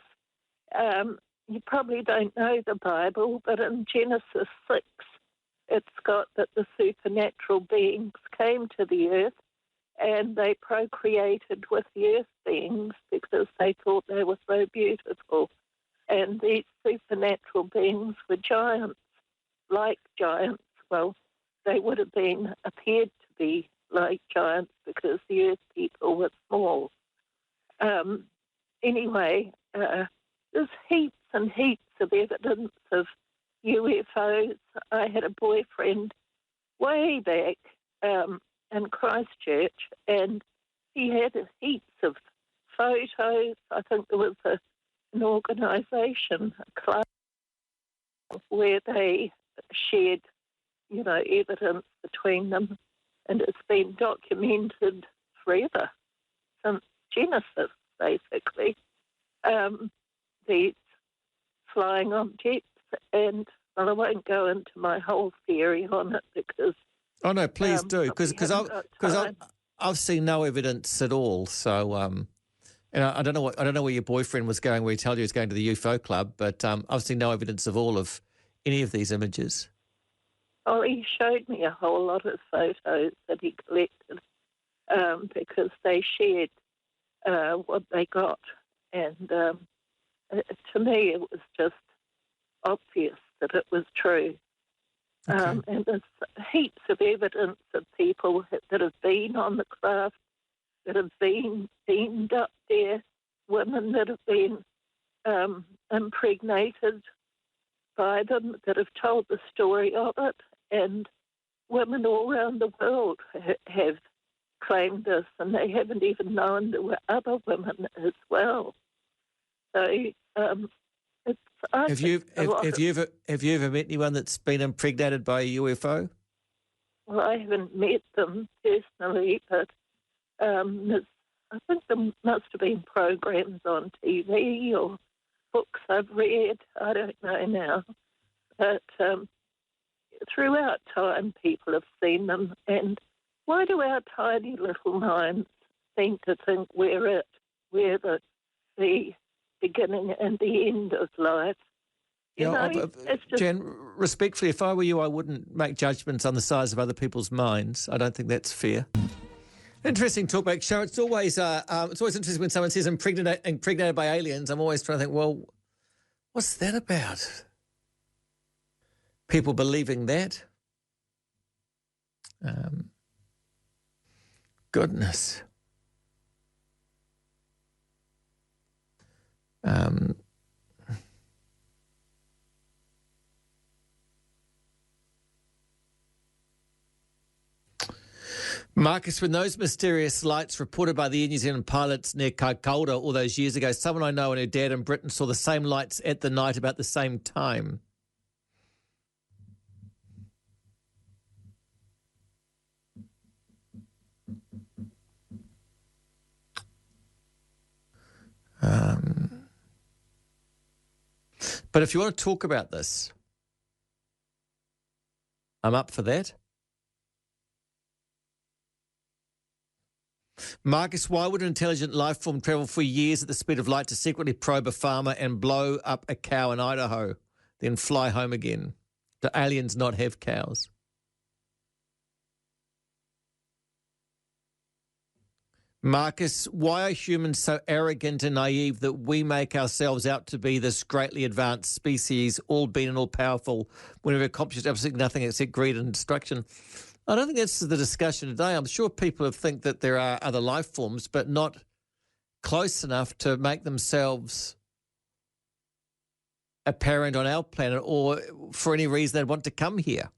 you probably don't know the Bible, but in Genesis 6, it's got that the supernatural beings came to the earth and they procreated with the earth beings because they thought they were so beautiful. And these supernatural beings were giants, like giants. Well, they would have appeared to be like giants because the earth people were small. Anyway, there's heaps and heaps of evidence of UFOs. I had a boyfriend way back in Christchurch, and he had heaps of photos. I think there was an organisation, a club, where they shared, you know, evidence between them. And it's been documented forever, since Genesis, basically, these flying objects. And, well, I won't go into my whole theory on it because...
Oh, no, please do, because I've seen no evidence at all. So, and I don't know where your boyfriend was going, where he told you he was going to the UFO club, but I've seen no evidence of any of these images.
Oh, he showed me a whole lot of photos that he collected because they shared what they got. And to me, it was just obvious that it was true. Okay. And there's heaps of evidence of people that have been on the craft, that have been beamed up there, women that have been impregnated by them, that have told the story of it. And women all around the world have claimed this, and they haven't even known there were other women as well. So it's.
Have you ever met anyone that's been impregnated by a UFO?
Well, I haven't met them personally, but I think there must have been programs on TV or books I've read. I don't know now, but. Throughout time, people have seen them, and why do our tiny little minds seem to think we're the beginning and the end of life? It's just...
Jen, respectfully, if I were you, I wouldn't make judgments on the size of other people's minds. I don't think that's fair. Interesting talkback show. It's always interesting when someone says impregnated by aliens. I'm always trying to think, well, what's that about? People believing that. Goodness. Marcus, when those mysterious lights reported by the Air New Zealand pilots near Kaikoura all those years ago, someone I know and her dad in Britain saw the same lights at the night about the same time. But if you want to talk about this, I'm up for that. Marcus, why would an intelligent life form travel for years at the speed of light to secretly probe a farmer and blow up a cow in Idaho, then fly home again? Do aliens not have cows? Marcus, why are humans so arrogant and naive that we make ourselves out to be this greatly advanced species, all being and all powerful, when we've accomplished absolutely nothing except greed and destruction? I don't think that's the discussion today. I'm sure people think that there are other life forms, but not close enough to make themselves apparent on our planet or for any reason they'd want to come here.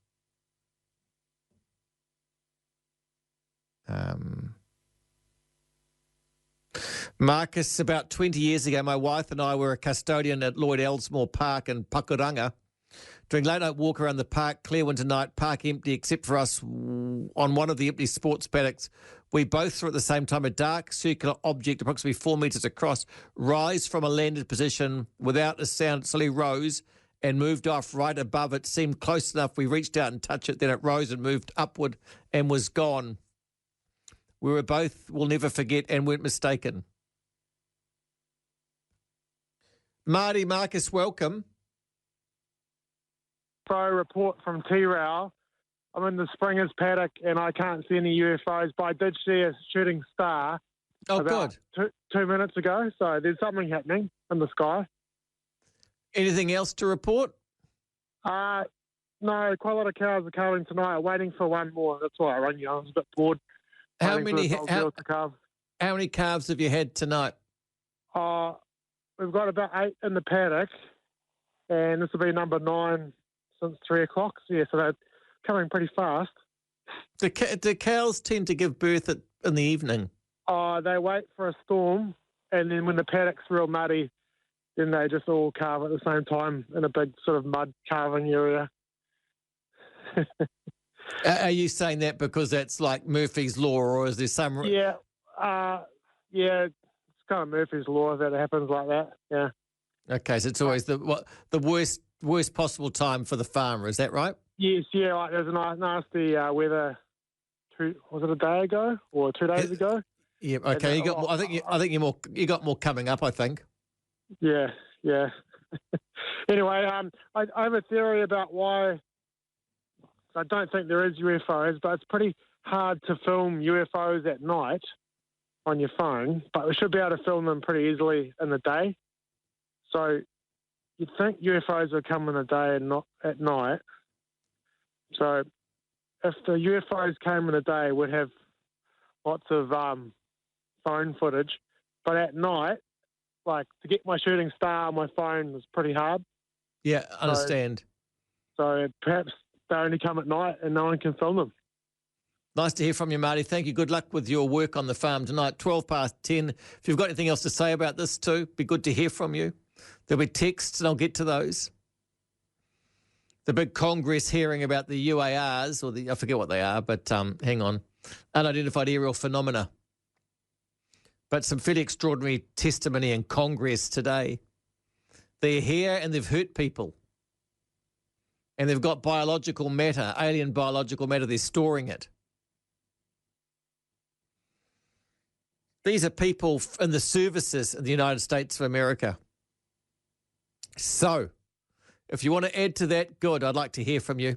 Marcus, about 20 years ago, my wife and I were a custodian at Lloyd Elsmore Park in Pakuranga. During late night walk around the park, clear winter night, park empty except for us on one of the empty sports paddocks. We both saw at the same time a dark circular object approximately 4 metres across rise from a landed position without a sound. It slowly rose and moved off right above it. Seemed close enough. We reached out and touched it. Then it rose and moved upward and was gone. We were both, we'll never forget, and weren't mistaken. Marcus, welcome.
Report from T-Rail. I'm in the Springers paddock and I can't see any UFOs, but I did see a shooting star about
good.
2 minutes ago. So there's something happening in the sky.
Anything else to report?
No, quite a lot of cows are calving tonight. Waiting for one more. That's why I rang you. I was a bit bored.
How many calves have you had tonight?
We've got about 8 in the paddock, and this will be number 9 since 3 o'clock. So, yeah, so they're coming pretty fast.
Do cows tend to give birth in the evening?
They wait for a storm, and then when the paddock's real muddy, then they just all calve at the same time in a big sort of mud calving area.
Are you saying that because that's like Murphy's Law, or is there some...
Yeah, it's kind of Murphy's Law that it happens like that, yeah.
Okay, so it's always the worst possible time for the farmer, is that right?
Yes, yeah, like there was a nasty weather, was it a day ago or 2 days ago?
Yeah, okay, you got more coming up, I think.
Yeah. Anyway, I have a theory about why I don't think there is UFOs, but it's pretty hard to film UFOs at night on your phone, but we should be able to film them pretty easily in the day. So you'd think UFOs would come in the day and not at night. So if the UFOs came in the day, we'd have lots of phone footage. But at night, like to get my shooting star on my phone was pretty hard.
Yeah, understand.
So perhaps they only come at night and no one can film them.
Nice to hear from you, Marty. Thank you. Good luck with your work on the farm tonight. 10:12. If you've got anything else to say about this too, be good to hear from you. There'll be texts and I'll get to those. The big Congress hearing about the UARs, I forget what they are, but hang on. Unidentified aerial phenomena. But some fairly extraordinary testimony in Congress today. They're here and they've hurt people. And they've got biological matter, alien biological matter. They're storing it. These are people in the services in the United States of America. So, if you want to add to that, good. I'd like to hear from you.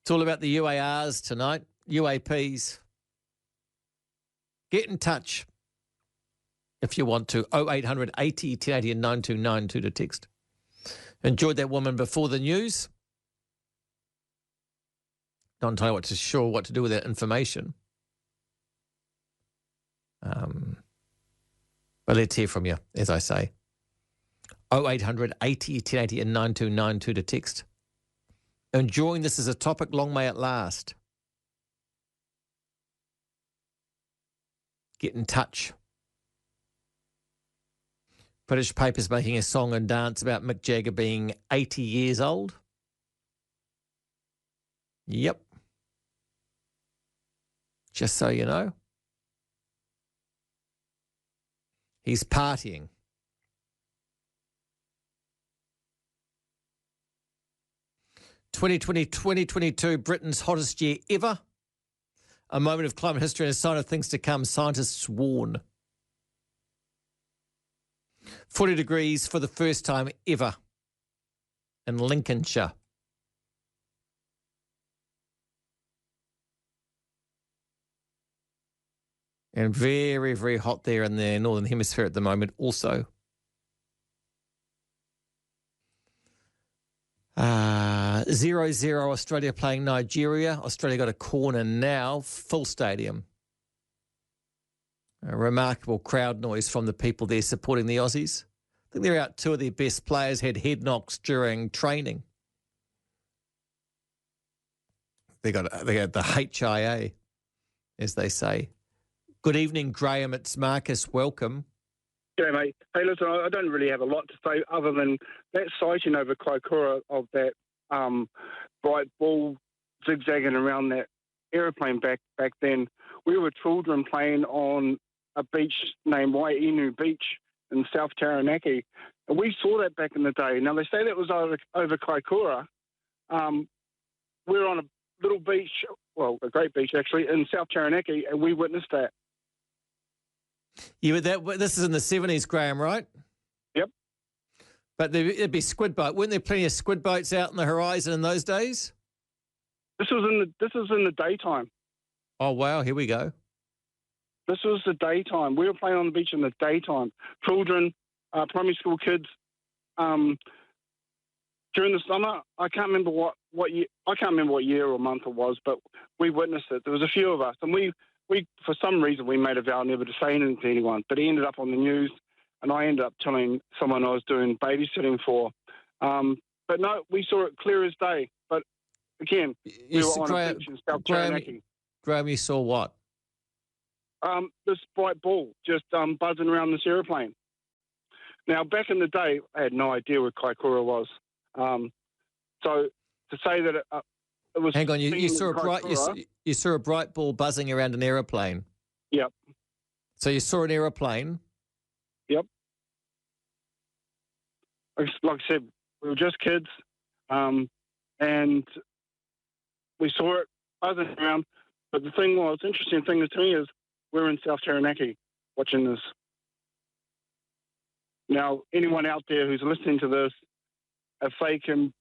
It's all about the UARs tonight, UAPs. Get in touch if you want to. 0800 80 1080 and 9292 to text. Enjoyed that woman before the news. Don't entirely what to do with that information. But let's hear from you, as I say. 0800 80 1080 and 9292 to text. Enjoying this as a topic, long may it last. Get in touch. British papers making a song and dance about Mick Jagger being 80 years old. Yep. Just so you know. He's partying. 2022, Britain's hottest year ever. A moment of climate history and a sign of things to come, scientists warn. 40 degrees for the first time ever in Lincolnshire. And very, very hot there in the Northern Hemisphere at the moment also. 0-0 Australia playing Nigeria. Australia got a corner now, full stadium. A remarkable crowd noise from the people there supporting the Aussies. I think they're out. Two of their best players had head knocks during training. They got the HIA, as they say. Good evening, Graham. It's Marcus. Welcome.
G'day, mate. Hey, listen, I don't really have a lot to say other than that sighting over Kaikoura of that bright ball zigzagging around that aeroplane back then. We were children playing on a beach named Wainu Beach in South Taranaki, and we saw that back in the day. Now, they say that was over Kaikoura. We were on a little beach, well, a great beach actually, in South Taranaki, and we witnessed that.
Yeah, but this is in the 70s, Graham, right?
Yep.
But there'd be squid boat. Weren't there plenty of squid boats out in the horizon in those days?
This was in the daytime.
Oh, wow. Here we go.
This was the daytime. We were playing on the beach in the daytime. Children, primary school kids. During the summer, I can't remember what year. I can't remember what year or month it was, but we witnessed it. There was a few of us, and we for some reason we made a vow never to say anything to anyone. But it ended up on the news, and I ended up telling someone I was doing babysitting for. But no, we saw it clear as day. But again, we were on a beach in South Taranaki.
Graham, you saw what?
This bright ball just buzzing around this aeroplane. Now, back in the day, I had no idea where Kaikoura was. So to say that it was...
Hang on, you saw a bright ball buzzing around an aeroplane?
Yep.
So you saw an aeroplane?
Yep. Like I said, we were just kids, and we saw it buzzing around. But the interesting thing to me is we're in South Taranaki watching this. Now, anyone out there who's listening to this, if they can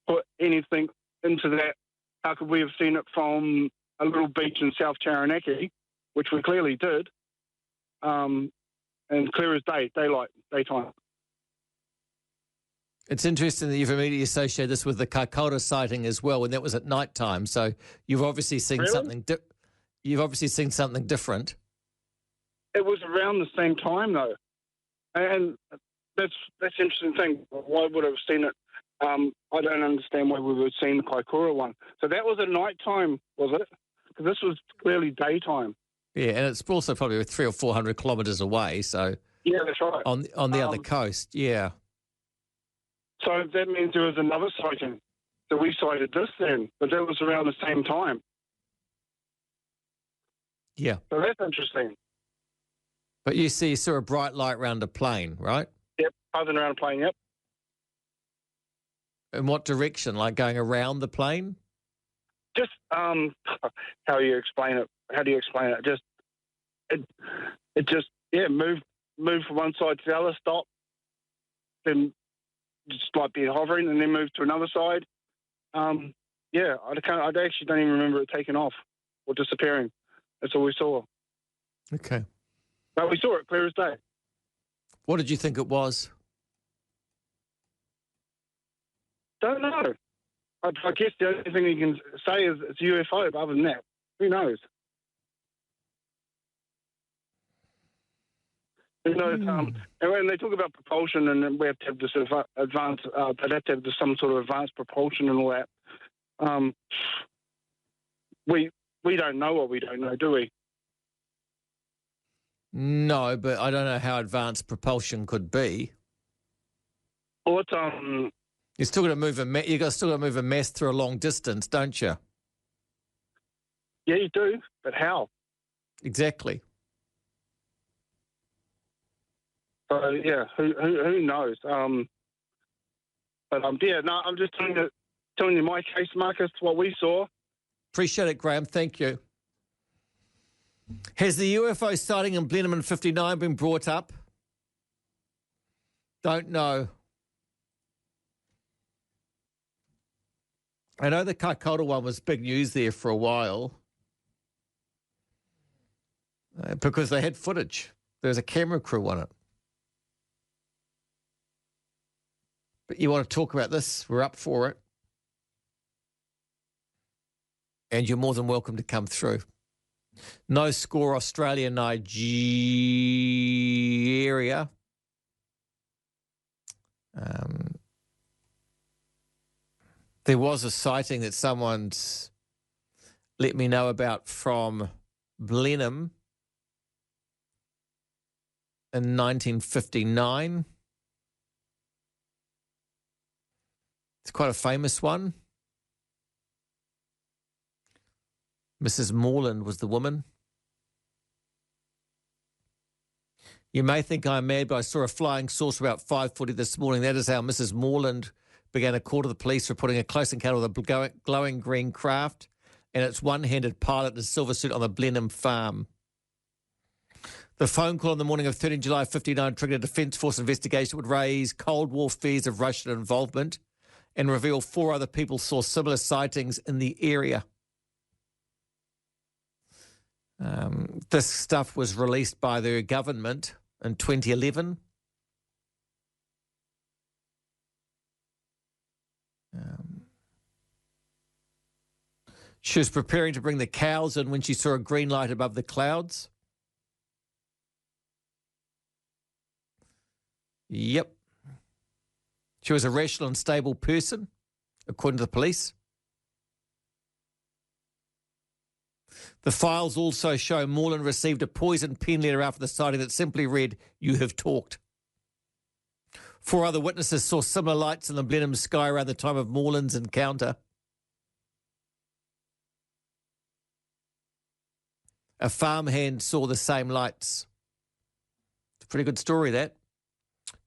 put anything into that, how could we have seen it from a little beach in South Taranaki, which we clearly did, and clear as day, daytime.
It's interesting that you've immediately associated this with the Kaikoura sighting as well, and that was at night time. So you've obviously seen something. You've obviously seen something different.
It was around the same time, though, and that's the interesting thing. Why would I have seen it? I don't understand why we would have seen the Kaikoura one. So that was at night time, was it? Because this was clearly daytime.
Yeah, and it's also probably 300 or 400 kilometres away. So
yeah, that's right.
On the other coast, yeah.
So that means there was another sighting. So we sighted this then, but that was around the same time.
Yeah.
So that's interesting.
But you saw a bright light around a plane, right?
Yep, buzzing around a plane, yep.
In what direction? Like going around the plane?
Just, how do you explain it? Just, it just, moved from one side to the other, stop, then just like be hovering, and then move to another side. I actually don't even remember it taking off or disappearing. That's all we saw.
Okay.
But we saw it clear as day.
What did you think it was?
Don't know. I guess the only thing you can say is it's a UFO, but other than that, who knows? Who knows? And when they talk about propulsion and we have to have this advanced, they'd have to have some sort of advanced propulsion and all that. We don't know what we don't know, do we?
No, but I don't know how advanced propulsion could be.
Well, it's
you're still going to move a mass through a long distance, don't you?
Yeah, you do. But how?
Exactly.
So yeah, who knows? I'm just saying that telling you my case, Marcus, what we saw.
Appreciate it, Graham. Thank you. Has the UFO sighting in Blenheim in 59 been brought up? Don't know. I know the Kaikoura one was big news there for a while because they had footage. There was a camera crew on it. But you want to talk about this? We're up for it. And you're more than welcome to come through. No score, Australia, Nigeria. There was a sighting that someone's let me know about from Blenheim in 1959. It's quite a famous one. Mrs. Morland was the woman. You may think I'm mad, but I saw a flying saucer about 5:40 this morning. That is how Mrs. Morland began a call to the police reporting a close encounter with a glowing green craft and its one-handed pilot in a silver suit on the Blenheim farm. The phone call on the morning of 13 July 59 triggered a Defence Force investigation that would raise Cold War fears of Russian involvement and reveal 4 other people saw similar sightings in the area. This stuff was released by the government in 2011. She was preparing to bring the cows in when she saw a green light above the clouds. Yep. She was a rational and stable person, according to the police. The files also show Morland received a poisoned pen letter after the sighting that simply read, "You have talked." 4 other witnesses saw similar lights in the Blenheim sky around the time of Morland's encounter. A farmhand saw the same lights. It's a pretty good story, that.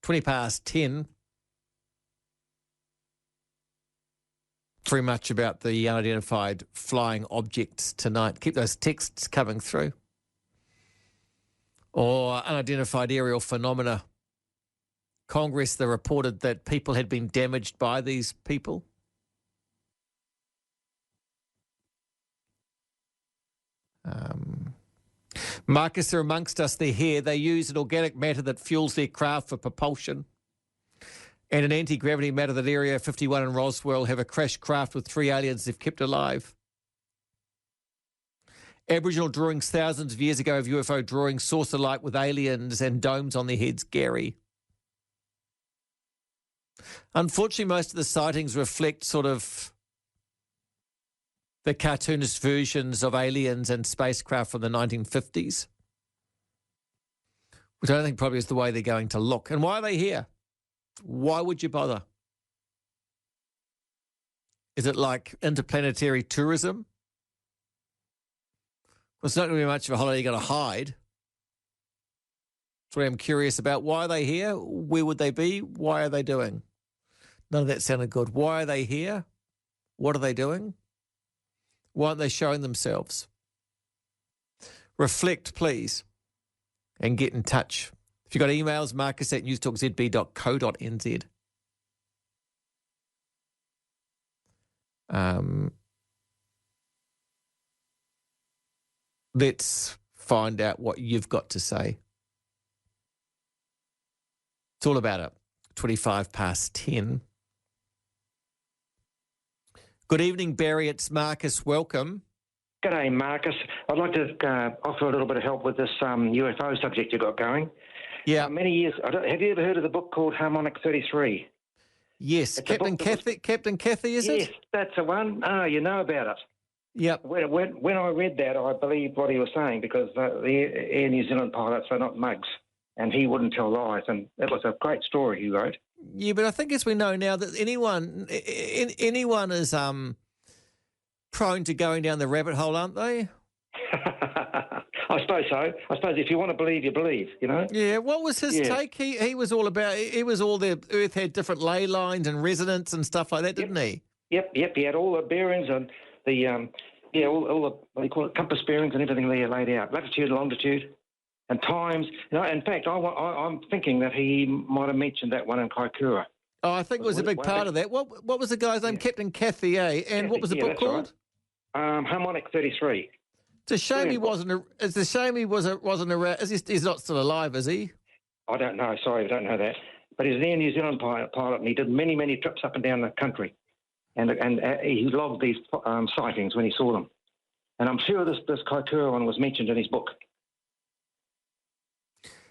20 past 10. Very much about the unidentified flying objects tonight. Keep those texts coming through. Or unidentified aerial phenomena. Congress, they reported that people had been damaged by these people. Marcus, they're amongst us, they're here. They use an organic matter that fuels their craft for propulsion and an anti-gravity matter that Area 51 in Roswell have a crashed craft with 3 aliens they've kept alive. Aboriginal drawings thousands of years ago of UFO drawings, saucer light with aliens and domes on their heads, Gary. Unfortunately, most of the sightings reflect sort of the cartoonist versions of aliens and spacecraft from the 1950s, which I don't think probably is the way they're going to look. And why are they here? Why would you bother? Is it like interplanetary tourism? Well, it's not going to be much of a holiday you're going to hide. That's what I'm curious about. Why are they here? Where would they be? Why are they doing? None of that sounded good. Why are they here? What are they doing? Why aren't they showing themselves? Reflect, please, and get in touch. If you've got emails, Marcus at newstalkzb.co.nz. Let's find out what you've got to say. It's all about it. 25 past 10. Good evening, Barry. It's Marcus. Welcome.
G'day, Marcus. I'd like to offer a little bit of help with this UFO subject you got going.
Yeah.
Many years. Have you ever heard of the book called Harmonic 33?
Yes. Captain Cathy, is it?
Yes, that's the one. Ah, you know about it.
Yep.
When I read that, I believed what he was saying because the Air New Zealand pilots are not mugs, and he wouldn't tell lies. And it was a great story he wrote.
Yeah, but I think as we know now that anyone is prone to going down the rabbit hole, aren't they?
I suppose so. I suppose if you want to believe, you believe, you know?
Yeah, what was his take? He was all about, the Earth had different ley lines and resonance and stuff like that, didn't he?
Yep. He had all the bearings and the all the what do you call it, compass bearings and everything there laid out, latitude, longitude, and times. In fact, I'm thinking that he might have mentioned that one in Kaikoura.
Oh, I think it was a big part of that. What was the guy's name? Captain Cathy, eh? And what was the book called?
Right. Harmonic 33.
It's a shame he wasn't. It's a shame he wasn't around. He's not still alive, is he?
I don't know. Sorry, I don't know that. But he's an Air New Zealand pilot, and he did many trips up and down the country, and he logged these sightings when he saw them. And I'm sure this Kaikoura one was mentioned in his book.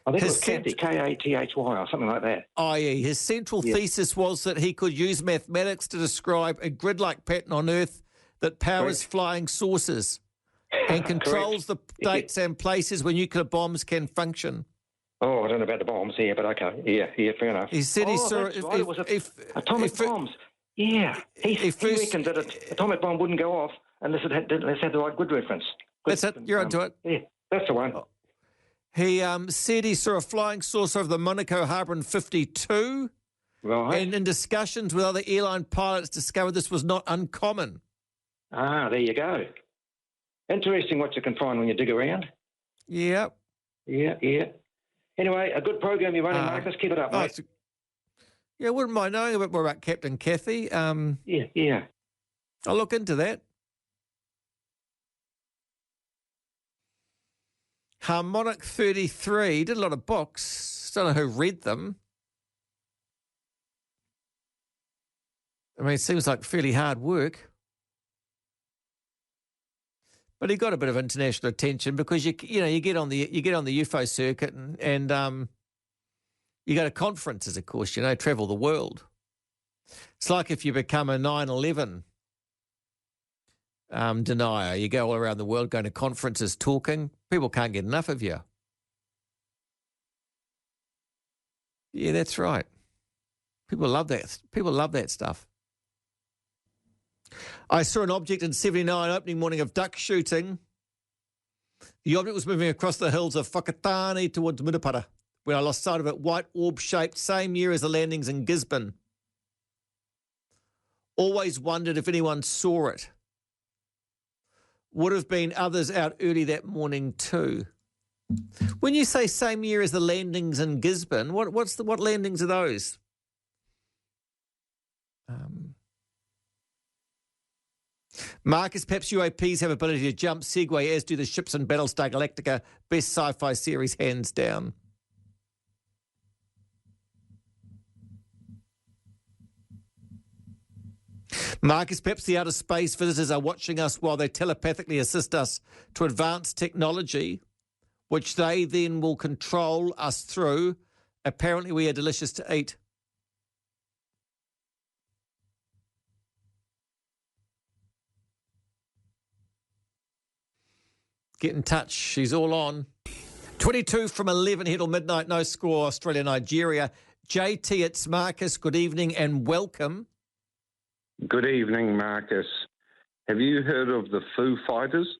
I think it was Cathy, Kathy, or something like that.
Oh, yeah. His central thesis was that he could use mathematics to describe a grid-like pattern on Earth that powers flying saucers and controls the dates and places where nuclear bombs can function.
Oh, I don't know about the bombs, but okay. Yeah, fair enough.
He said he saw
it was atomic bombs. Yeah. He reckoned that an atomic bomb wouldn't go off unless it had the right grid reference.
That's it. You're onto it.
Yeah, that's the one.
He said he saw a flying saucer of the Monaco harbour in 1952.
Right.
And in discussions with other airline pilots discovered this was not uncommon.
Ah, there you go. Interesting what you can find when you dig around.
Yep.
Yeah. Anyway, a good program you're running, Marcus. Keep it up, mate.
I wouldn't mind knowing a bit more about Captain Cathy.
Yeah.
I'll look into that. Harmonic 33, did a lot of books. Don't know who read them. I mean, it seems like fairly hard work. But he got a bit of international attention because you get on the UFO circuit and you go to conferences, of course, travel the world. It's like if you become a 9/11 denier. You go all around the world going to conferences talking. People can't get enough of you. Yeah, that's right. People love that. People love that stuff. I saw an object in 79 opening morning of duck shooting. The object was moving across the hills of Whakatane towards Murupara when I lost sight of it. White orb-shaped, same year as the landings in Gisborne. Always wondered if anyone saw it. Would have been others out early that morning too. When you say same year as the landings in Gisborne, what landings are those? Marcus, perhaps UAPs have ability to jump segue, as do the ships in Battlestar Galactica. Best sci-fi series, hands down. Marcus, perhaps the outer space visitors are watching us while they telepathically assist us to advance technology, which they then will control us through. Apparently we are delicious to eat. Get in touch. She's all on. 22 from 11 here till midnight. No score, Australia, Nigeria. JT, it's Marcus. Good evening and welcome.
Good evening, Marcus. Have you heard of the Foo Fighters?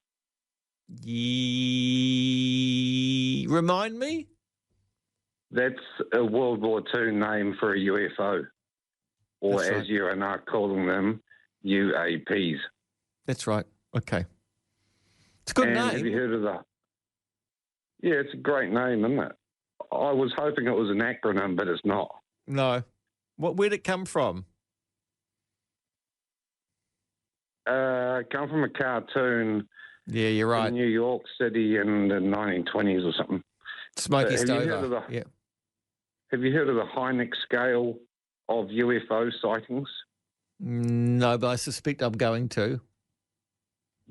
Remind me?
That's a World War II name for a UFO, or
That's
as
right.
you are now calling them, UAPs.
That's right. Okay. It's a good name.
Have you heard of the... Yeah, it's a great name, isn't it? I was hoping it was an acronym, but it's not.
No. Where'd it come from?
Come from a cartoon.
Yeah, you're right.
In New York City in the 1920s or something.
Smoky
Have you heard
Stover.
of the-
Yeah.
Have you heard of the Hynek scale of UFO sightings?
No, but I suspect I'm going to.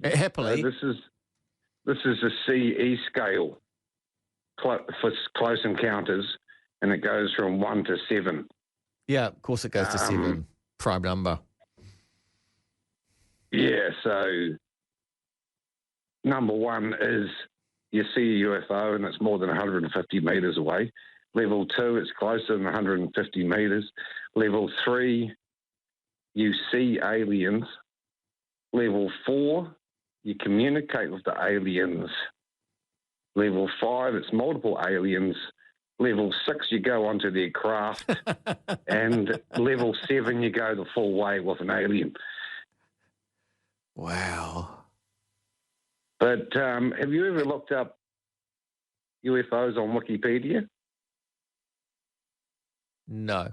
Happily.
This is the CE scale for close encounters, and it goes from 1 to 7.
Yeah, of course it goes to 7. Prime number.
Yeah, so number 1 is you see a UFO and it's more than 150 metres away. Level 2, it's closer than 150 metres. Level 3, you see aliens. Level 4, you communicate with the aliens. Level 5, it's multiple aliens. Level 6, you go onto their craft. And level 7, you go the full way with an alien.
Wow.
But have you ever looked up UFOs on Wikipedia?
No.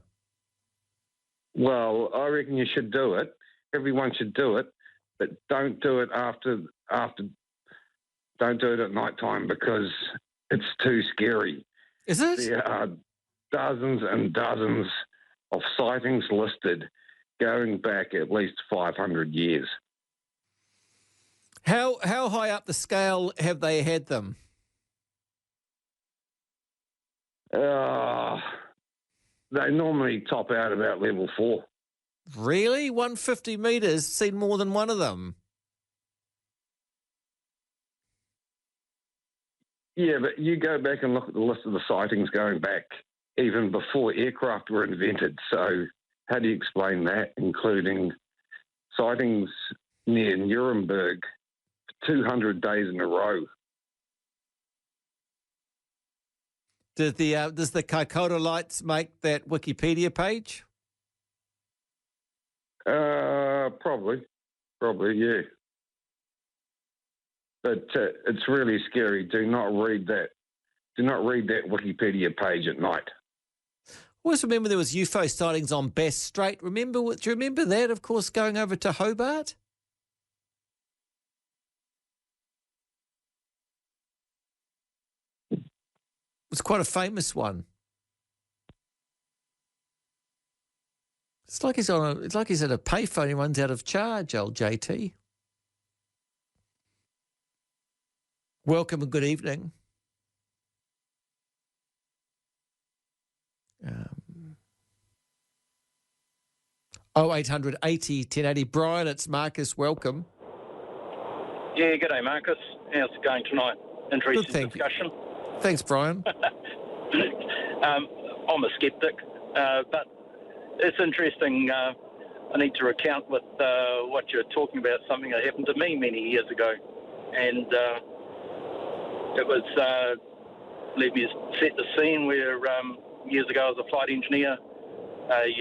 Well, I reckon you should do it. Everyone should do it, but don't do it don't do it at night time because it's too scary.
Is it?
There are dozens and dozens of sightings listed going back at least 500 years.
How high up the scale have they had them?
They normally top out about level 4.
Really? 150 metres? Seen more than one of them?
Yeah, but you go back and look at the list of the sightings going back even before aircraft were invented. So how do you explain that, including sightings near Nuremberg for 200 days in a row?
Does the Kaikoura lights make that Wikipedia page?
Probably, yeah. But it's really scary. Do not read that. Do not read that Wikipedia page at night.
Always remember there was UFO sightings on Bass Strait. Do you remember that? Of course, going over to Hobart. It was quite a famous one. It's like he's at a payphone. He runs out of charge, old JT. Welcome and good evening. 0800 80 1080. Brian, it's Marcus. Welcome.
Yeah, good day, Marcus. How's it going tonight? Interesting discussion.
Thanks, Brian.
I'm a skeptic, but it's interesting. I need to recount with what you're talking about, something that happened to me many years ago. And it was, let me set the scene where years ago I was a flight engineer, a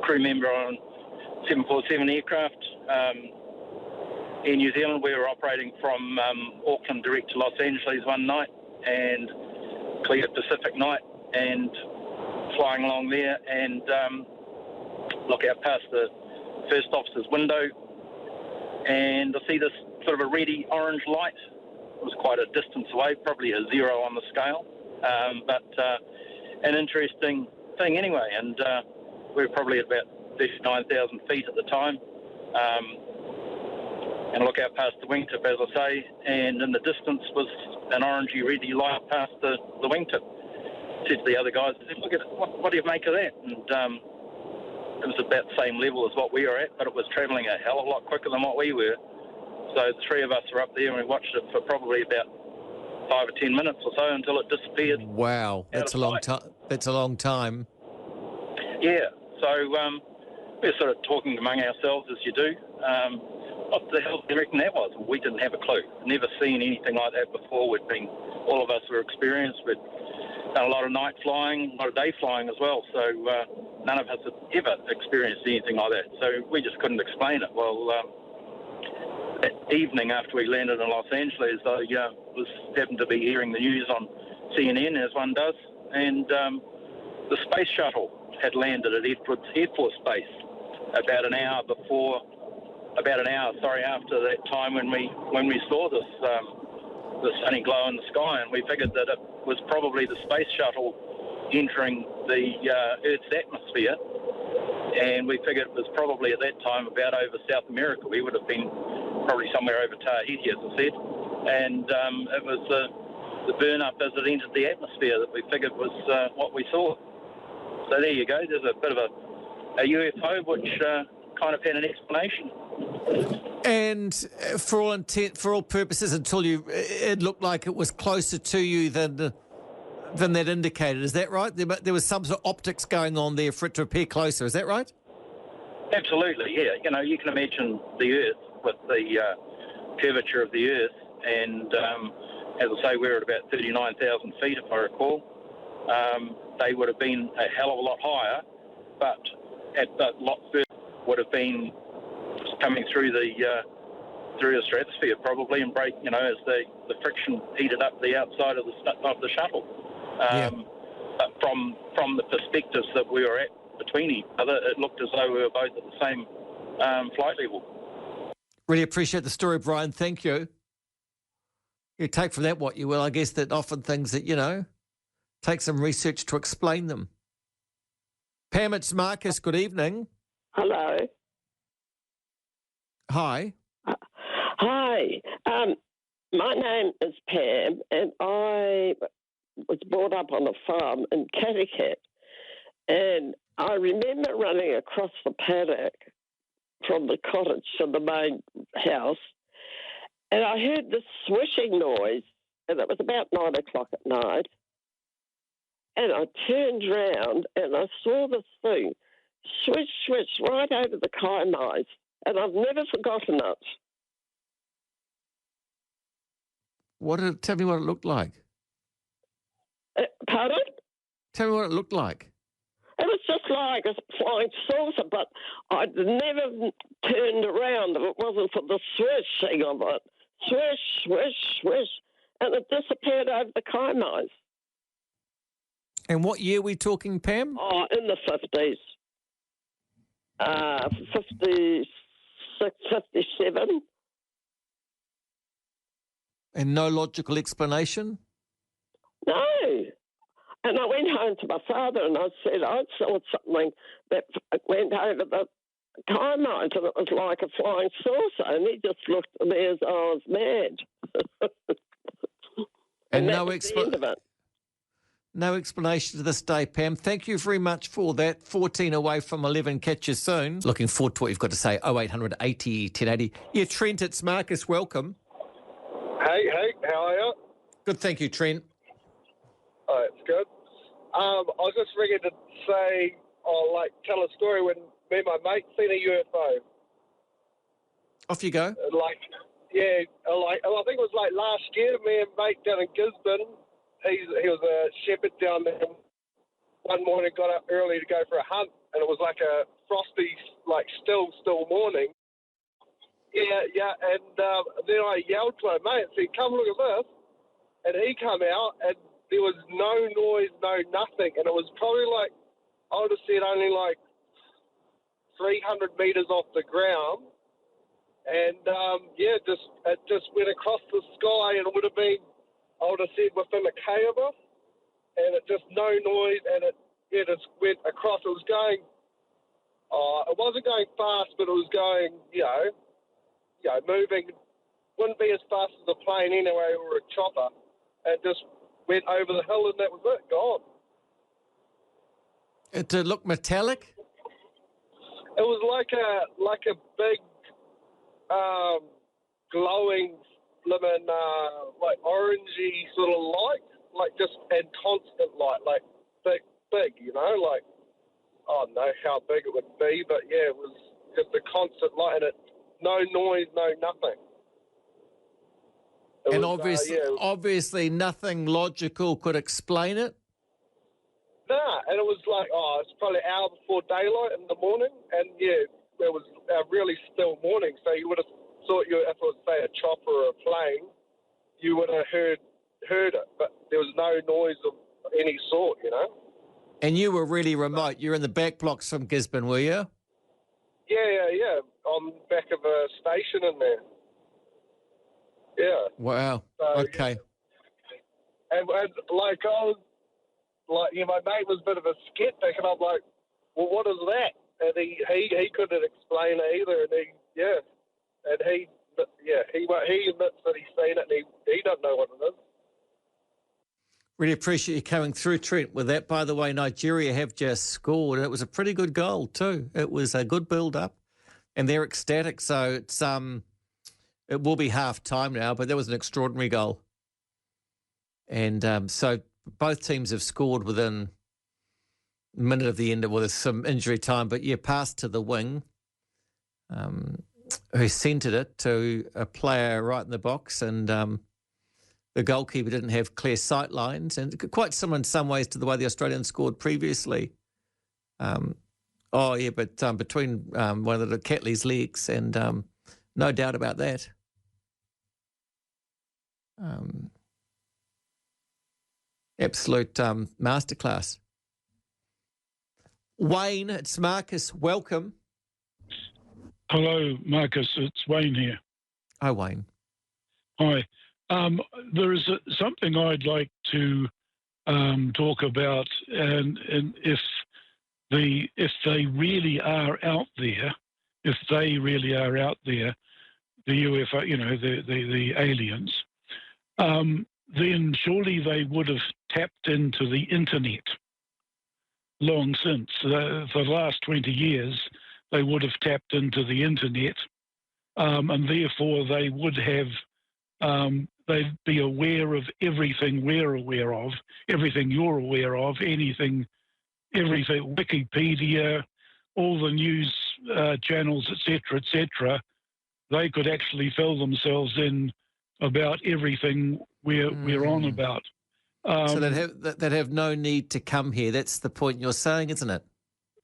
crew member on 747 aircraft. In New Zealand, we were operating from Auckland direct to Los Angeles one night and clear Pacific night and flying along there and look out past the first officer's window and I see this sort of a reddy orange light. It was quite a distance away, probably a 0 on the scale, but an interesting thing anyway. And we were probably at about 39,000 feet at the time. And I look out past the wingtip, as I say, and in the distance was an orangey, reddy light past the wingtip. I said to the other guys, I said, look at it, what do you make of that? And it was about the same level as what we were at, but it was travelling a hell of a lot quicker than what we were. So the three of us were up there and we watched it for probably about 5 or 10 minutes or so until it disappeared.
Wow, that's a long time. That's a long time.
Yeah, so we were sort of talking among ourselves as you do. What the hell do you reckon that was? We didn't have a clue. Never seen anything like that before. All of us were experienced. We'd done a lot of night flying, a lot of day flying as well. So none of us had ever experienced anything like that. So we just couldn't explain it. Well, that evening after we landed in Los Angeles, I happened to be hearing the news on CNN, as one does, and the space shuttle had landed at Edwards Air Force Base about an hour after that time when we saw this sunny glow in the sky, and we figured that it was probably the space shuttle entering the Earth's atmosphere, and we figured it was probably at that time about over South America. We would have been probably somewhere over Tahiti, as I said, and it was the burn-up as it entered the atmosphere that we figured was what we saw. So there you go. There's a bit of a UFO which kind of had an explanation.
And for all purposes, it looked like it was closer to you than that indicated. Is that right? There was some sort of optics going on there for it to appear closer. Is that right?
Absolutely, yeah. You can imagine the Earth with the curvature of the Earth, and as I say, we're at about 39,000 feet, if I recall. They would have been a hell of a lot higher, but at a lot further would have been coming through the through the stratosphere probably and break, as the friction heated up the outside of the shuttle. But from the perspectives that we were at between each other, it looked as though we were both at the same flight level.
Really appreciate the story, Brian. Thank you. You take from that what you will. I guess that often things that, take some research to explain them. Pam, it's Marcus. Good evening.
Hello.
Hi.
Hi. My name is Pam, and I was brought up on a farm in Catacat. And I remember running across the paddock from the cottage to the main house, and I heard this swishing noise, and it was about 9 o'clock at night. And I turned round, and I saw this thing swish, swish right over the kaimais, and I've never forgotten it.
Tell me what it looked like.
Pardon?
Tell me what it looked like.
It was just like a flying saucer, but I'd never turned around if it wasn't for the swishing of it. Swish, swish, swish, and it disappeared over the kaimais.
And what year are we talking, Pam?
Oh, in the 50s. 56, 57.
And no logical explanation?
No. And I went home to my father and I said, I saw something that went over the kaimais and it was like a flying saucer. And he just looked at me as I was mad.
and
that was the end of it.
No explanation to this day, Pam. Thank you very much for that. 14 away from 11. Catch you soon. Looking forward to what you've got to say. 0800 80 1080. Yeah, Trent, it's Marcus. Welcome.
Hey, how are you?
Good, thank you, Trent.
Oh, it's good. I was just ringing to say, tell a story when me and my mate seen a UFO.
Off you go.
I think it was last year, me and mate down in Gisborne. He was a shepherd down there. One morning, got up early to go for a hunt, and it was like a frosty, still morning. Yeah, and then I yelled to my mate and said, "Come look at this," and he come out, and there was no noise, no nothing, and it was probably I would have said only 300 metres off the ground, and it just went across the sky, and it would have been, I would have said, within a K of us, and it just no noise, and it just went across. It was going, it wasn't going fast, but it was going, moving. Wouldn't be as fast as a plane anyway, or a chopper, and just went over the hill, and that was it, gone.
It looked metallic?
It was like a big, glowing, orangey sort of light, and constant light, big, I don't know how big it would be, but yeah, it was just a constant light, and it, no noise, no nothing.
And obviously nothing logical could explain it?
Nah, and it was it's probably an hour before daylight in the morning, and it was a really still morning, so you would have thought if it was, say, a chopper or a plane, you would have heard it, but there was no noise of any sort,
And you were really remote. You're in the back blocks from Gisborne, were you?
Yeah. On the back of a station in there. Yeah.
Wow.
So,
okay.
Yeah. And I was my mate was a bit of a skeptic, and I'm like, well, what is that? And he couldn't explain it either, and he admits that he's seen it, and he doesn't know what it is.
Really appreciate you coming through, Trent, with that. By the way, Nigeria have just scored. It was a pretty good goal too. It was a good build-up, and they're ecstatic. So it's it will be half-time now, but that was an extraordinary goal. And so both teams have scored within a minute of the end. Well, there's some injury time, but passed to the wing, who centred it to a player right in the box, and the goalkeeper didn't have clear sight lines, and quite similar in some ways to the way the Australians scored previously. Between one of the Catley's legs, and no doubt about that. Absolute masterclass. Wayne, it's Marcus. Welcome.
Hello, Marcus. It's Wayne here.
Hi, Wayne.
Hi. There is something I'd like to talk about, and if they really are out there, the UFO, the aliens, then surely they would have tapped into the internet long since. For the last 20 years, they would have tapped into the internet, and therefore they would have, they'd be aware of everything we're aware of, everything you're aware of, everything, Wikipedia, all the news channels, etc. They could actually fill themselves in about everything we're on about.
So they'd have no need to come here. That's the point you're saying, isn't it?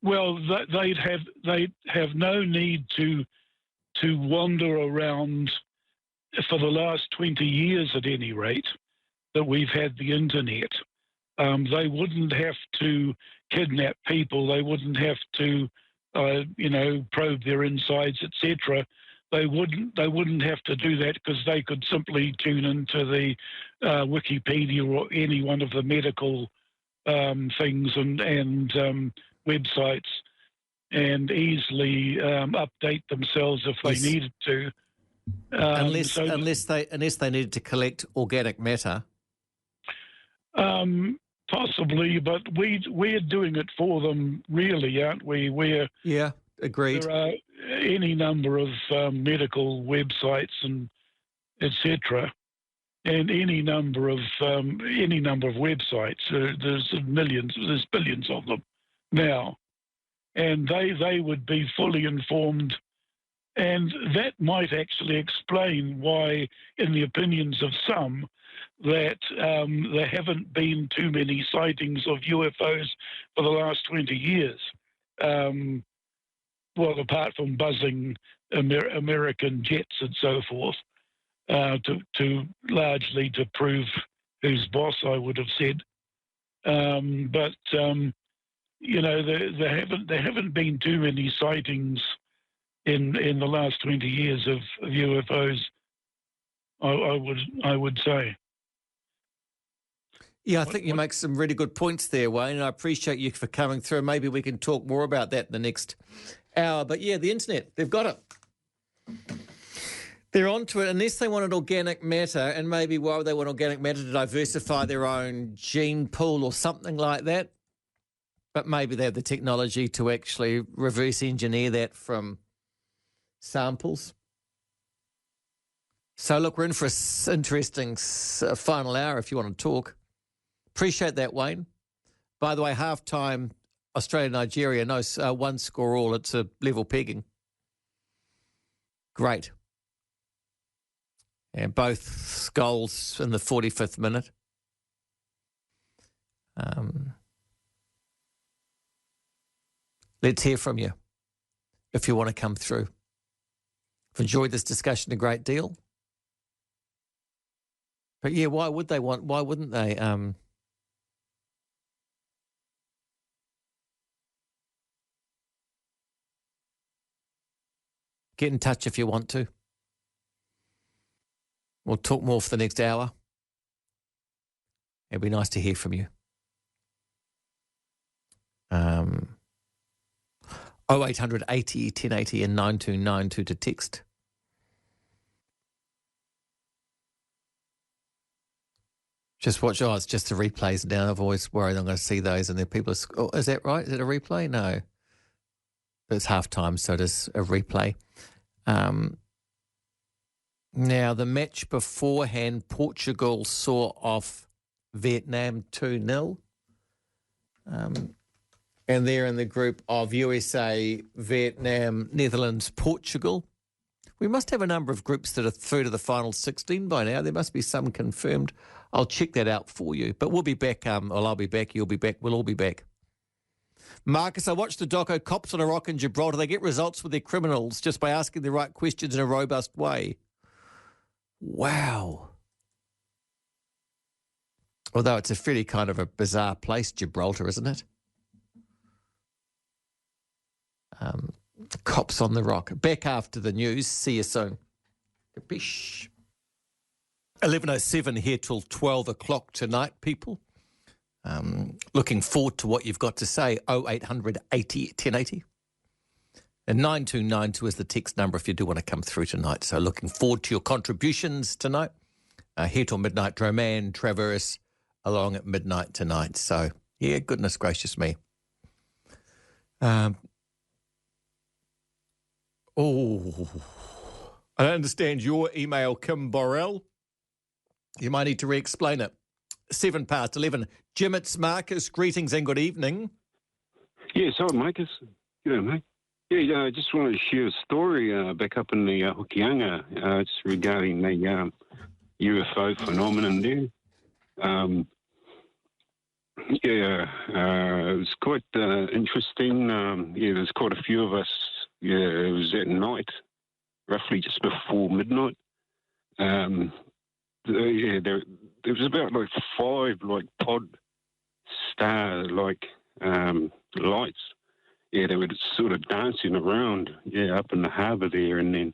Well, they'd have no need to wander around for the last 20 years, at any rate, that we've had the internet. They wouldn't have to kidnap people. They wouldn't have to, probe their insides, etc. They wouldn't have to do that because they could simply tune into the Wikipedia or any one of the medical things and websites and easily update themselves if they needed to.
Unless they needed to collect organic matter.
Possibly, but we're doing it for them, really, aren't we?
Yeah, agreed.
There are any number of medical websites and etc. and any number of websites. There's billions of them now, and they would be fully informed, and that might actually explain why, in the opinions of some, that there haven't been too many sightings of UFOs for the last 20 years. Well, apart from buzzing American jets and so forth, to largely to prove who's boss, I would have said. But there haven't been too many sightings in the last 20 years of UFOs. I would say.
Yeah, I think you make some really good points there, Wayne, and I appreciate you for coming through. Maybe we can talk more about that in the next hour. But yeah, the internet, they've got it. They're onto it, unless they wanted organic matter, and maybe why would they want organic matter? To diversify their own gene pool or something like that. But maybe they have the technology to actually reverse engineer that from samples. So look, we're in for an interesting final hour if you want to talk. Appreciate that, Wayne. By the way, halftime, Australia-Nigeria, no 1 score all. It's a level pegging. Great. And both goals in the 45th minute. Let's hear from you if you want to come through. I've enjoyed this discussion a great deal. But yeah, why wouldn't they? Get in touch if you want to. We'll talk more for the next hour. It'd be nice to hear from you. 0800 80 1080 and 9292 to text. Just watch. Oh, it's just the replays now. I've always worried I'm going to see those and then people are, oh, is that right? Is it a replay? No. But it's half time, so it is a replay. Now, the match beforehand, Portugal saw off Vietnam 2-0. And they're in the group of USA, Vietnam, Netherlands, Portugal. We must have a number of groups that are through to the final 16 by now. There must be some confirmed. I'll check that out for you. But we'll be back. I'll be back. You'll be back. We'll all be back. Marcus, I watched the doco Cops on a Rock in Gibraltar. They get results with their criminals just by asking the right questions in a robust way. Wow. Although it's a fairly kind of a bizarre place, Gibraltar, isn't it? Cops on the rock. Back after the news. See you soon. Capiche. 11:07 here till 12 o'clock tonight, people. Looking forward to what you've got to say. 0800 80 1080. And 9292 is the text number if you do want to come through tonight. So looking forward to your contributions tonight. Here till midnight, Roman Travers along at midnight tonight. So, yeah, goodness gracious me. I don't understand your email, Kim Borrell. You might need to re-explain it. 7 past 11. Jim, it's Marcus. Greetings and good evening.
Yes, hi, Marcus. G'day, mate. Yeah, I just wanted to share a story back up in the Hokianga, just regarding the UFO phenomenon there. It was quite interesting. There's quite a few of us. Yeah, it was at night, roughly just before midnight. There was about like 5 like pod star like lights. Yeah, they were sort of dancing around. Yeah, up in the harbour there, and then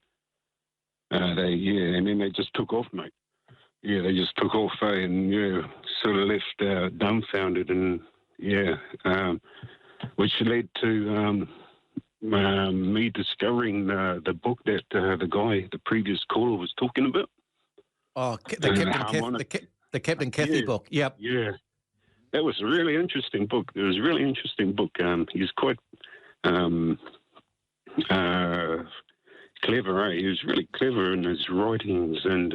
they just took off, mate. Yeah, they just took off, and sort of left dumbfounded, and which led to me discovering the book that the previous caller was talking about.
Oh, the Captain Cathy book. Yep.
Yeah, that was a really interesting book. It was a really interesting book. He's quite clever. He was really clever in his writings, and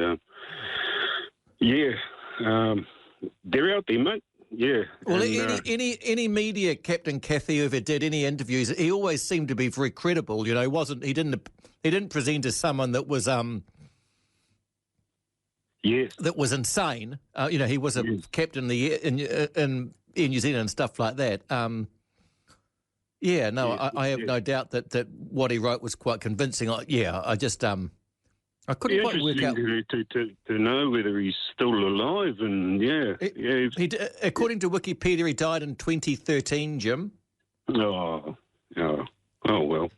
they're out there, mate. Yeah.
Well, any media Captain Cathy ever did any interviews, he always seemed to be very credible. You know, he didn't present as someone that was that was insane. He was a captain in New Zealand and stuff like that. I have no doubt that what he wrote was quite convincing. I couldn't quite work out
to know whether he's still alive, and
according to Wikipedia, he died in 2013, Jim.
Oh well.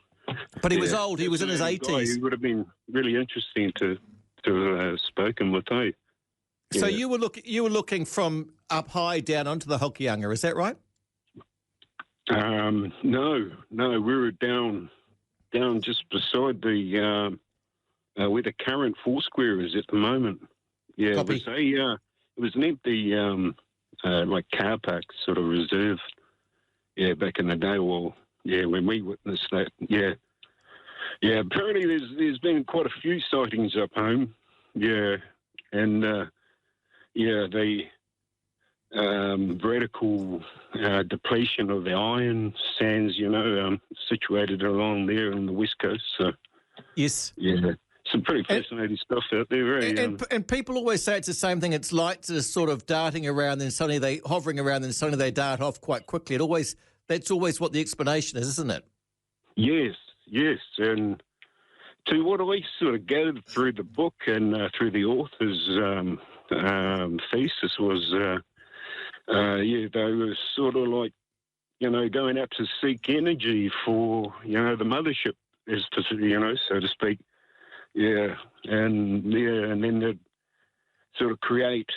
But he was old. He was in his 80s.
It would have been really interesting to have spoken with him.
So you were looking from up high down onto the Hokianga, is that right?
No, we were down just beside the where the current Foursquare is at the moment. Yeah,
Copy.
It was an empty like car park sort of reserve. Yeah, back in the day. Well, yeah, when we witnessed that. Yeah. Apparently, there's been quite a few sightings up home. Yeah, and the vertical depletion of the iron sands, situated along there on the west coast. So
yes,
yeah, some pretty fascinating stuff out there.
And people always say it's the same thing. It's lights that are sort of darting around, then suddenly they hovering around, then suddenly they dart off quite quickly. That's always what the explanation is, isn't it?
Yes, and to what I sort of gathered through the book and through the author's thesis was, they were sort of like, going out to seek energy for, the mothership, so to speak. Yeah, and then they'd sort of create,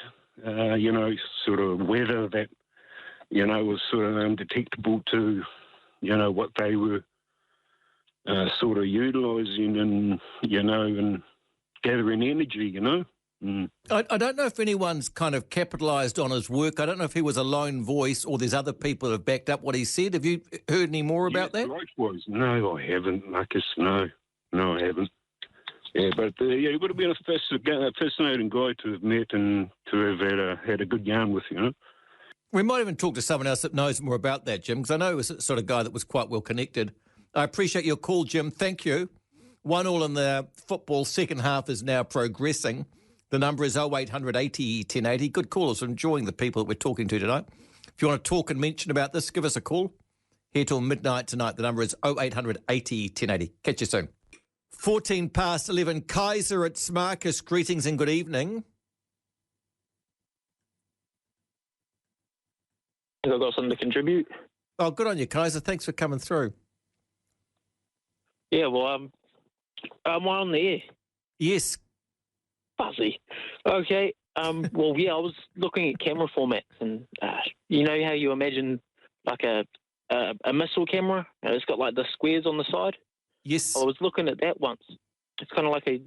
sort of weather that, was sort of undetectable to, what they were sort of utilising and, and gathering energy,
I don't know if anyone's kind of capitalised on his work. I don't know if he was a lone voice or there's other people that have backed up what he said. Have you heard any more about that?
Likewise. No, I haven't, Marcus. No, I haven't. Yeah, but he would have been a fascinating guy to have met and to have had a good yarn with,
We might even talk to someone else that knows more about that, Jim, because I know he was the sort of guy that was quite well connected. I appreciate your call, Jim. Thank you. 1-1 in the football. Second half is now progressing. The number is 0800 80 1080. Good callers. Enjoying the people that we're talking to tonight. If you want to talk and mention about this, give us a call. Here till midnight tonight. The number is 0800 80 1080. Catch you soon. 14 past 11. Kaiser, it's Marcus. Greetings and good evening.
Have I got something to contribute?
Oh, good on you, Kaiser. Thanks for coming through.
Yeah, well, am I on the air?
Yes.
Fuzzy. Okay. Well, yeah, I was looking at camera formats, and you know how you imagine like a missile camera, and it's got like the squares on the side?
Yes.
I was looking at that once. It's kind of like a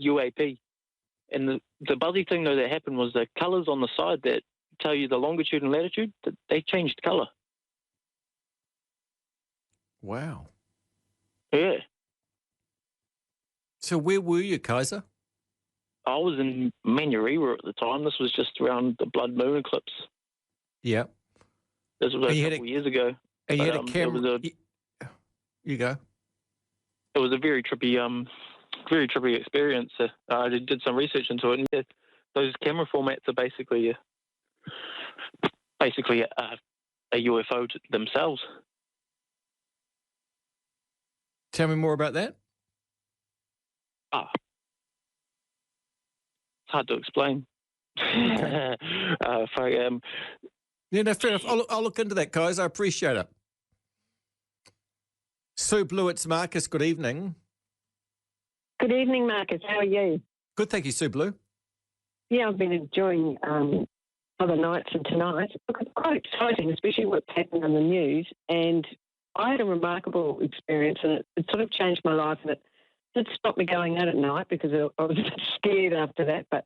UAP. And the buzzy thing, though, that happened was the colours on the side that tell you the longitude and latitude, they changed colour.
Wow.
Yeah.
So where were you, Kaiser?
I was in Manurewa at the time. This was just around the blood moon eclipse.
Yeah.
This was a couple of years ago.
And you
But,
had a camera. You go.
It was a very trippy experience. I did some research into it, and those camera formats are basically a UFO themselves.
Tell me more about that.
It's hard to explain.
Okay. Yeah, no, fair enough. I'll look into that, guys. I appreciate it. Sue Blue, it's Marcus. Good evening.
Good evening, Marcus. How are you?
Good, thank you, Sue Blue.
Yeah, I've been enjoying other nights and tonight. Look, it's quite exciting, especially what's happened on the news. And I had a remarkable experience, and it sort of changed my life. And it did stop me going out at night because I was a bit scared after that. But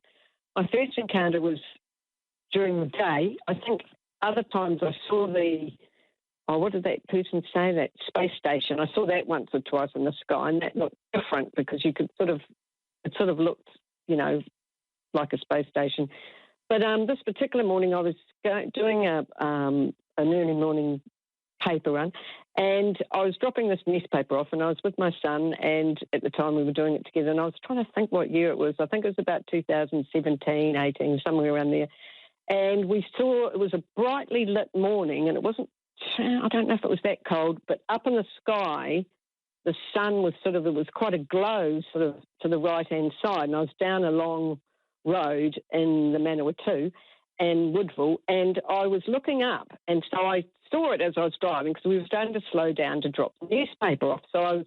my first encounter was during the day. I think other times I saw what did that person say, that space station? I saw that once or twice in the sky, and that looked different because you could it sort of looked, like a space station. But this particular morning I was doing an early morning paper run, and I was dropping this newspaper off, and I was with my son, and at the time we were doing it together, and I was trying to think what year it was. I think it was about 2017, 18, somewhere around there. And we saw it was a brightly lit morning, and it wasn't, I don't know if it was that cold, but up in the sky, the sun was it was quite a glow sort of to the right-hand side. And I was down a long road in the Manawatu and Woodville, and I was looking up. And so I saw it as I was driving because we were starting to slow down to drop the newspaper off. So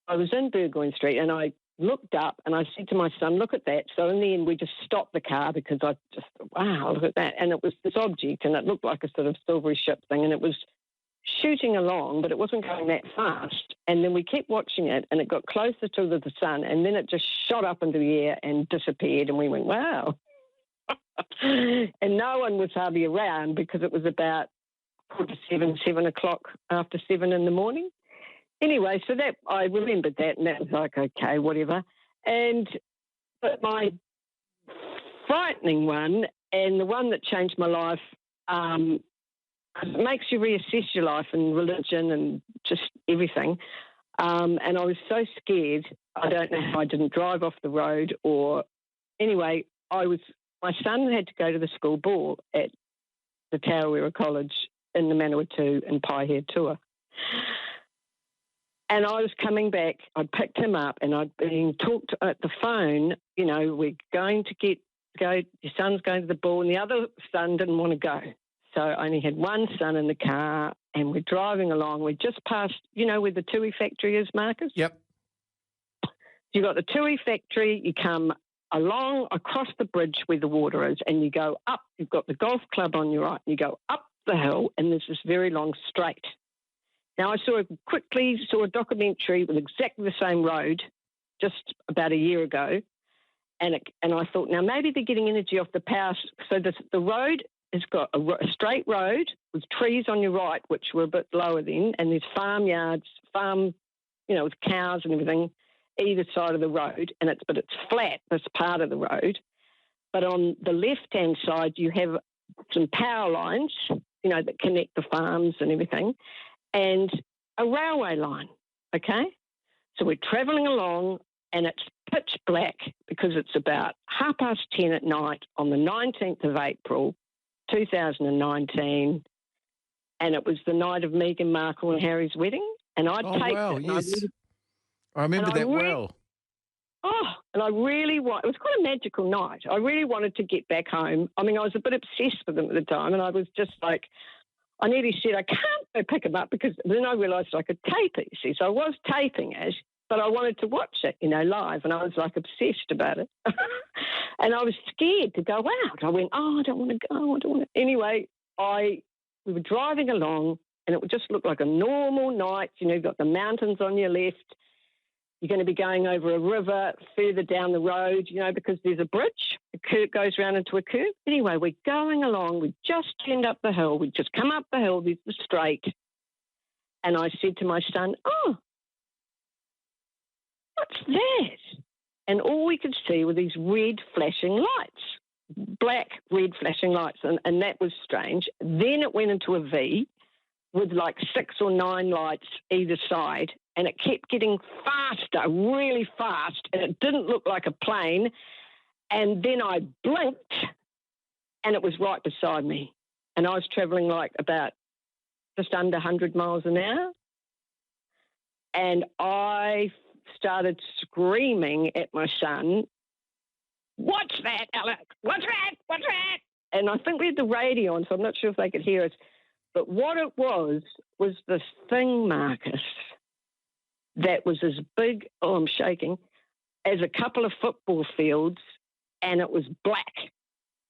I was in Burgoyne Street, and I looked up and I said to my son, look at that. So in the end, we just stopped the car because I just, wow, look at that. And it was this object, and it looked like a sort of silvery ship thing, and it was shooting along, but it wasn't going that fast. And then we kept watching it, and it got closer to the sun, and then it just shot up into the air and disappeared, and we went, wow. And no one was hardly around because it was about 7 o'clock after 7 in the morning. Anyway, so that I remembered that, and that was like, okay, whatever. But my frightening one, and the one that changed my life, it makes you reassess your life and religion and just everything. And I was so scared. I don't know how I didn't drive off the road, or anyway, my son had to go to the school ball at the Tarawera College in the Manawatu and Paihere Tour. And I was coming back, I'd picked him up, and I'd been talked at the phone, we're going to go, your son's going to the ball, and the other son didn't want to go. So I only had one son in the car, and we're driving along. We just passed, where the Tui factory is, Marcus?
Yep.
You got the Tui factory, you come along across the bridge where the water is, and you go up, you've got the golf club on your right, and you go up the hill, and there's this very long straight. Now, I quickly saw a documentary with exactly the same road just about a year ago, and I thought, now maybe they're getting energy off the power. So the road has got a straight road with trees on your right, which were a bit lower then, and there's farmyards, with cows and everything either side of the road, but it's flat, this part of the road. But on the left-hand side, you have some power lines, that connect the farms and everything, and a railway line, okay? So we're travelling along, and it's pitch black because it's about 10:30 at night on the 19th of April, 2019, and it was the night of Meghan Markle and Harry's wedding. And I'd taken
wow,
it.
yes. I remember that well.
and I really it was quite a magical night. I really wanted to get back home. I mean, I was a bit obsessed with them at the time, and I was just like, I nearly said, I can't go pick them up, because then I realised I could tape it, you see. So I was taping it, but I wanted to watch it, live, and I was like obsessed about it. And I was scared to go out. I went, I don't want to go. I don't want to. Anyway, we were driving along, and it would just look like a normal night. You've got the mountains on your left. You're going to be going over a river further down the road, because there's a bridge. A curve goes round into a curve. Anyway, we're going along. We just turned up the hill. We just come up the hill. There's the straight. And I said to my son, what's that? And all we could see were these red flashing lights, black, red flashing lights. And that was strange. Then it went into a V with like 6 or 9 lights either side. And it kept getting faster, really fast, and it didn't look like a plane. And then I blinked, and it was right beside me. And I was travelling like about just under 100 miles an hour. And I started screaming at my son, "What's that, Alex? What's that? What's that?" And I think we had the radio on, so I'm not sure if they could hear us. But what it was this thing, Marcus, that was as big, I'm shaking, as a couple of football fields, and it was black.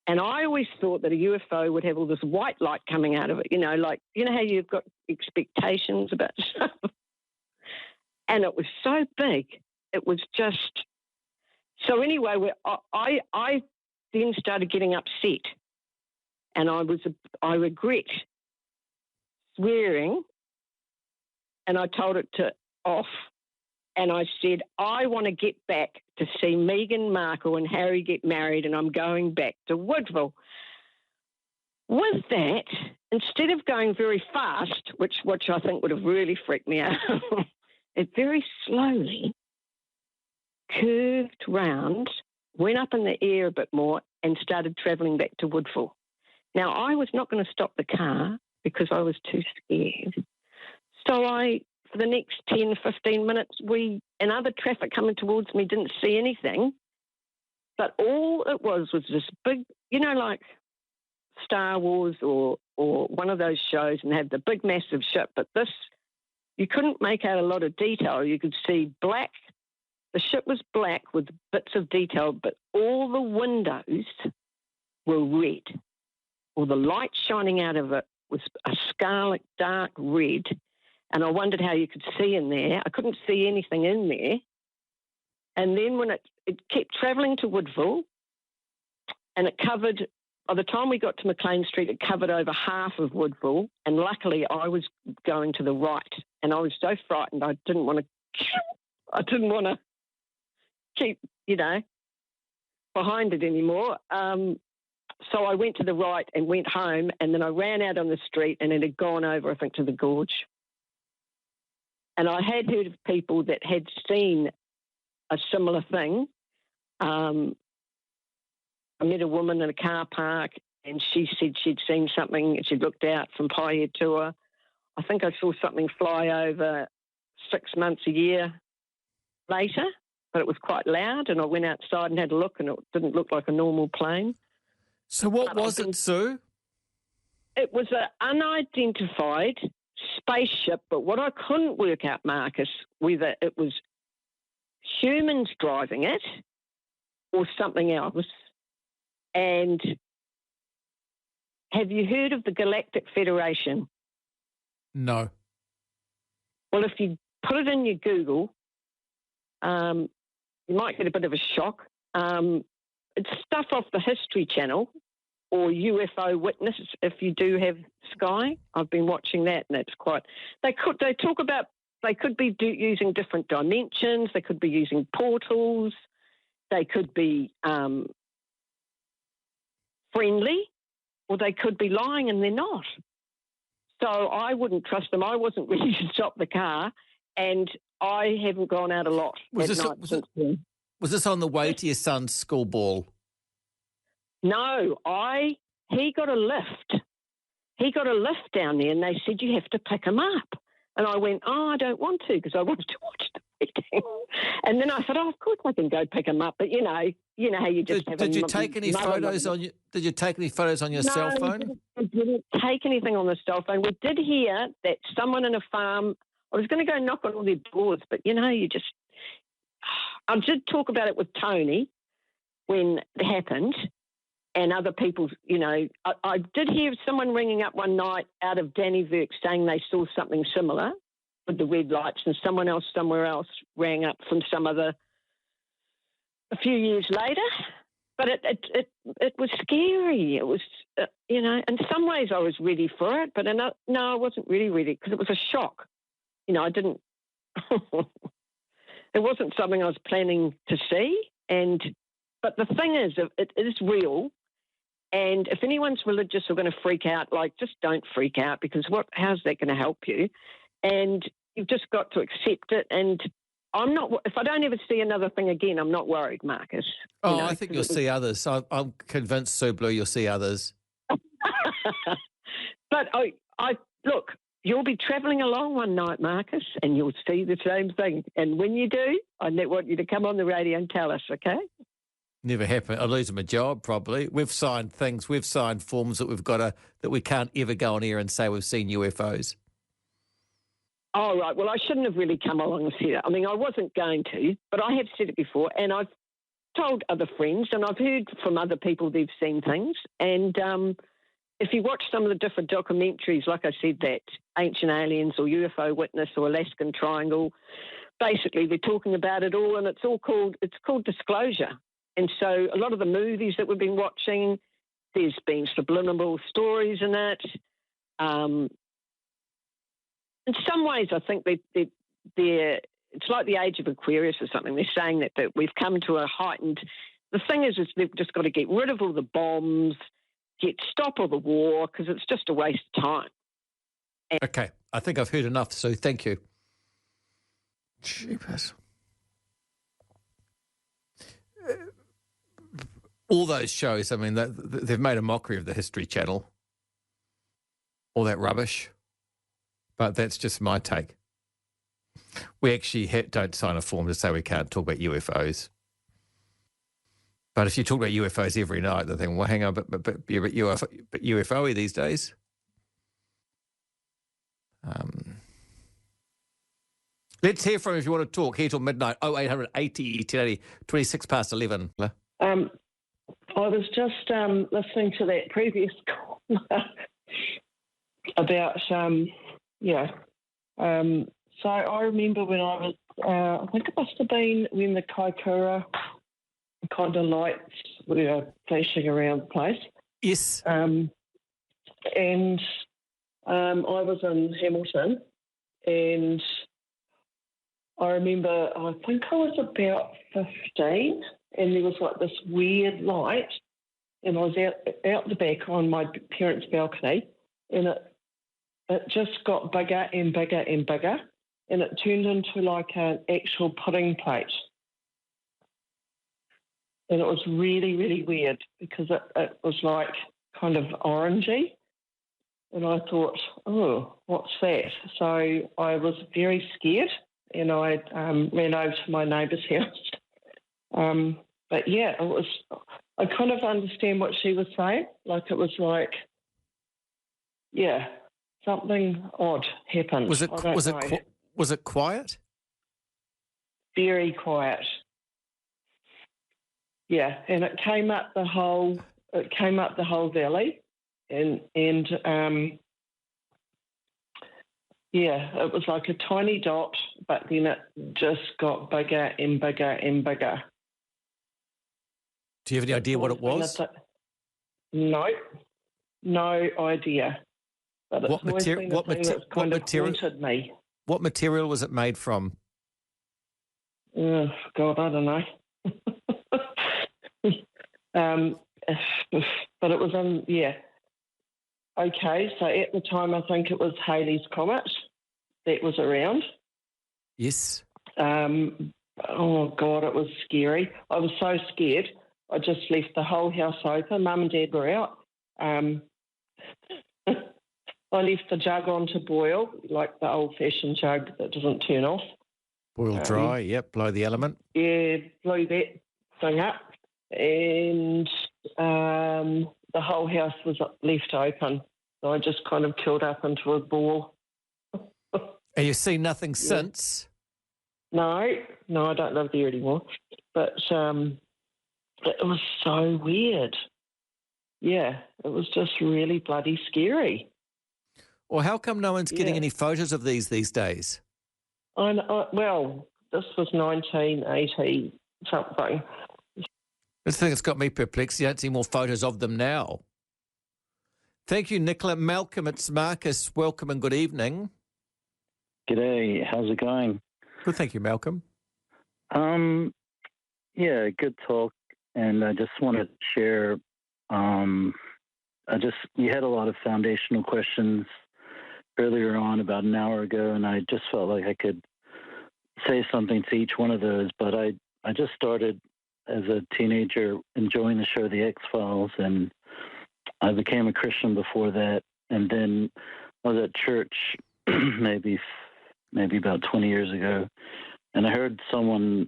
And I always thought that a UFO would have all this white light coming out of it, like, how you've got expectations about stuff. And it was so big, it was just... So anyway, I then started getting upset, and I regret swearing, and I told it to off, and I said, I want to get back to see Meghan Markle and Harry get married, and I'm going back to Woodville. With that, instead of going very fast, which I think would have really freaked me out, it very slowly curved round, went up in the air a bit more, and started travelling back to Woodville. Now, I was not going to stop the car because I was too scared. So for the next 10, 15 minutes, and other traffic coming towards me didn't see anything. But all it was this big, like Star Wars or one of those shows, and have the big, massive ship. But this, you couldn't make out a lot of detail. You could see black. The ship was black with bits of detail, but all the windows were red. All the light shining out of it was a scarlet, dark red. And I wondered how you could see in there. I couldn't see anything in there. And then when it kept travelling to Woodville, and it covered, by the time we got to McLean Street, it covered over half of Woodville. And luckily I was going to the right. And I was so frightened I didn't want to keep, behind it anymore. So I went to the right and went home, and then I ran out on the street, and it had gone over, I think, to the gorge. And I had heard of people that had seen a similar thing. I met a woman in a car park, and she said she'd seen something. She'd looked out from Paia to her. I think I saw something fly over 6 months, a year later, but it was quite loud, and I went outside and had a look, and it didn't look like a normal plane.
So what was it, Sue?
It was an unidentified spaceship, but what I couldn't work out, Marcus, whether it was humans driving it or something else. And have you heard of the Galactic Federation?
No.
Well, if you put it in your Google, you might get a bit of a shock. It's stuff off the History Channel or UFO Witness, if you do have Sky. I've been watching that, and it's quite... They talk about they could be using different dimensions. They could be using portals. They could be friendly, or they could be lying and they're not. So I wouldn't trust them. I wasn't ready to stop the car, and I haven't gone out a lot.
Was this on the way to your son's school ball?
No, he got a lift. He got a lift down there, and they said, you have to pick him up. And I went, I don't want to, because I wanted to watch the expecting. And then I thought, of course I can go pick them up. But you know how you just have.
Did you take any photos on your? Did you take any photos on your cell phone?
I didn't take anything on the cell phone. We did hear that someone in a farm. I was going to go knock on all their doors, but you just. I did talk about it with Tony when it happened, and other people. I did hear someone ringing up one night out of Dannyverk saying they saw something similar with the red lights, and someone else somewhere else rang up from a few years later. But it was scary. It was, in some ways I was ready for it, but no, I wasn't really ready because it was a shock. I didn't, it wasn't something I was planning to see. But the thing is, it is real. And if anyone's religious or going to freak out, just don't freak out, because how's that going to help you? And you've just got to accept it. And if I don't ever see another thing again, I'm not worried, Marcus.
I think you'll see others. I'm convinced, Sue Blue, you'll see others.
But look, you'll be travelling along one night, Marcus, and you'll see the same thing. And when you do, I want you to come on the radio and tell us, okay?
Never happen. I'll lose my job, probably. We've signed things. We've signed forms that we can't ever go on air and say we've seen UFOs.
Oh, right. Well, I shouldn't have really come along and said it. I mean, I wasn't going to, but I have said it before, and I've told other friends, and I've heard from other people they've seen things. And if you watch some of the different documentaries, like I said, that Ancient Aliens or UFO Witness or Alaskan Triangle, basically they're talking about it all, and it's called disclosure. And so a lot of the movies that we've been watching, there's been subliminal stories in it. In some ways, I think it's like the age of Aquarius or something. They're saying that we've come to a heightened. The thing is they've just got to get rid of all the bombs, stop all the war, because it's just a waste of time.
Okay, I think I've heard enough, Sue. Thank you. Jeepers. All those shows, I mean, they've made a mockery of the History Channel. All that rubbish. But that's just my take. We actually don't sign a form to say we can't talk about UFOs. But if you talk about UFOs every night, they think, well, hang on, but UFO these days? Let's hear from you if you want to talk. Here till midnight, 0800 80 1080, 26 past 11.
I was just listening to that previous call about, so I remember when I was, I think it must have been when the Kaikoura kind of lights were flashing around the place.
Yes.
And I was in Hamilton, and I remember, I think I was about 15, and there was like this weird light, and I was out the back on my parents' balcony, and it just got bigger and bigger and bigger, and it turned into like an actual pudding plate. And it was really, really weird because it was like kind of orangey. And I thought, oh, what's that? So I was very scared, and I ran over to my neighbour's house. But yeah, I kind of understand what she was saying. Like it was like, yeah, something odd happened.
Was it quiet?
Very quiet. Yeah, and it came up the whole valley, and it was like a tiny dot, but then it just got bigger and bigger and bigger.
Do you have any idea what it was?
No idea. But
What material? What material was it made from?
Oh God, I don't know. But it was on, yeah. Okay, so at the time I think it was Halley's Comet that was around.
Yes.
Oh God, it was scary. I was so scared. I just left the whole house open. Mum and Dad were out. I left the jug on to boil, like the old-fashioned jug that doesn't turn off.
Boil dry, yep, blow the element.
Yeah, blew that thing up, and the whole house was left open. So I just kind of curled up into a ball.
And you've seen nothing since?
No, I don't live there anymore. But it was so weird. Yeah, it was just really bloody scary.
Well, how come no one's getting any photos of these days?
Well, this was 1980 something.
That's the thing that's got me perplexed. You don't see more photos of them now. Thank you, Nicola. Malcolm, it's Marcus. Welcome and good evening.
G'day. How's it going?
Good, thank you, Malcolm.
Yeah, good talk. And I just wanted to share, you had a lot of foundational questions earlier on about an hour ago, and I just felt like I could say something to each one of those. But I just started as a teenager enjoying the show The X-Files, and I became a Christian before that. And then I was at church maybe about 20 years ago, and I heard someone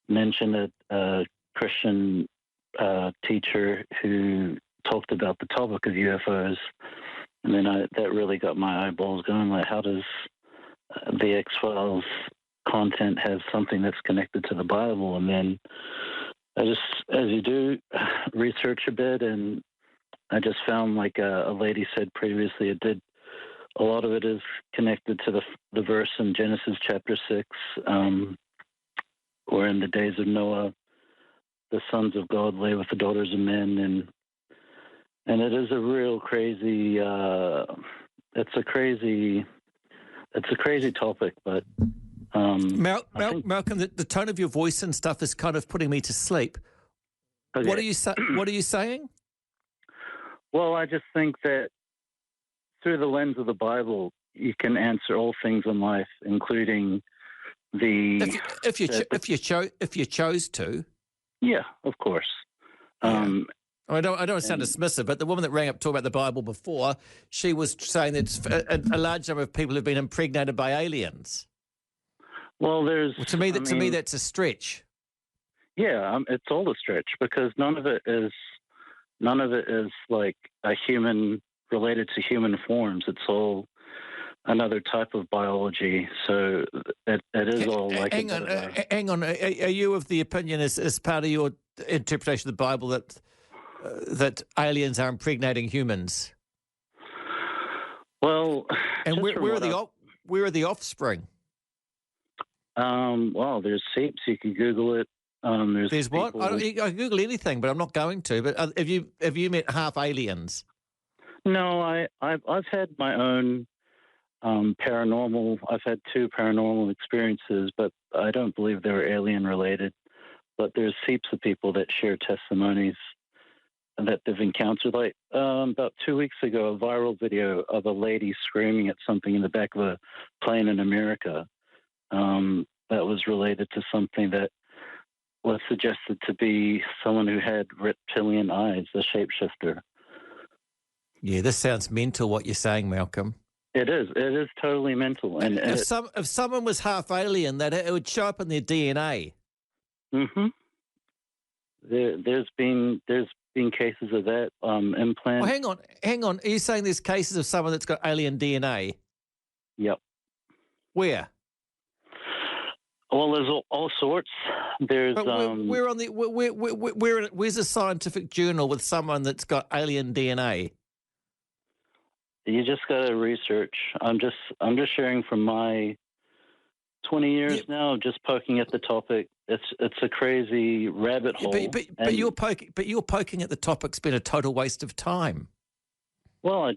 mention a Christian teacher who talked about the topic of UFOs, and then that really got my eyeballs going. Like, how does the X-Files content have something that's connected to the Bible? And then I just, as you do, research a bit, and I just found, like a lady said previously, a lot of it is connected to the verse in Genesis chapter 6, where in the days of Noah, the sons of God lay with the daughters of men, and it is a real crazy. It's a crazy topic, but
Malcolm, the tone of your voice and stuff is kind of putting me to sleep.
Okay.
What are you saying?
Well, I just think that through the lens of the Bible, you can answer all things in life, including the.
If you chose to.
Yeah, of course.
I don't sound dismissive, but the woman that rang up talking about the Bible before, she was saying that a large number of people have been impregnated by aliens.
Well,
to me that's a stretch.
Yeah, it's all a stretch, because none of it is like a human related to human forms. It's all another type of biology. So it is all like.
Hang on. Are you of the opinion, as part of your interpretation of the Bible, that aliens are impregnating humans?
Well,
and where are the offspring?
Well, there's heaps. You can Google it.
There's what? I Google anything, but I'm not going to. But have you met half aliens?
No, I've had my own paranormal. I've had 2 paranormal experiences, but I don't believe they were alien related. But there's heaps of people that share testimonies that they've encountered. Like about 2 weeks ago, a viral video of a lady screaming at something in the back of a plane in America that was related to something that was suggested to be someone who had reptilian eyes, a shapeshifter.
Yeah, this sounds mental, what you're saying, Malcolm.
It is totally mental. And
if someone was half alien, that it would show up in their DNA.
Mm-hmm. There's been cases of that implant.
Well, hang on. Are you saying there's cases of someone that's got alien DNA?
Yep.
Where?
Well, there's all sorts. There's
where's a scientific journal with someone that's got alien DNA?
You just got to research. I'm just sharing from my 20 years now of just poking at the topic. It's a crazy rabbit hole.
But you're poking at the topic's been a total waste of time.
Well, I've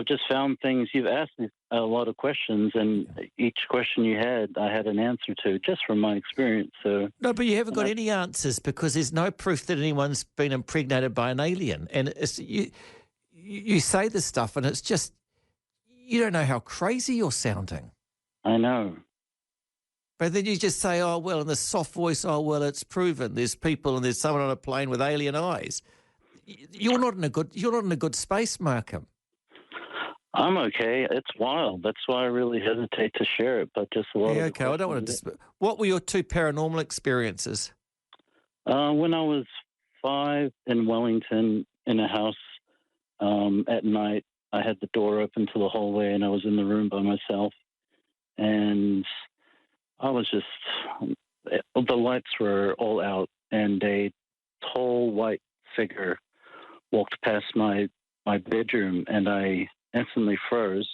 just found things. You've asked me a lot of questions, and each question you had, I had an answer to, just from my experience. So
no, but you haven't got any answers, because there's no proof that anyone's been impregnated by an alien. And you say this stuff, and it's just, you don't know how crazy you're sounding.
I know.
But then you just say, oh, well, in this soft voice, oh, well, it's proven. There's people and there's someone on a plane with alien eyes. You're not in a good space, Markham.
I'm okay. It's wild. That's why I really hesitate to share it. But just a lot of
okay. I don't want to. What were your two paranormal experiences?
When I was 5 in Wellington in a house at night, I had the door open to the hallway, and I was in the room by myself, and I was just the lights were all out, and a tall white figure walked past my bedroom, and I instantly froze,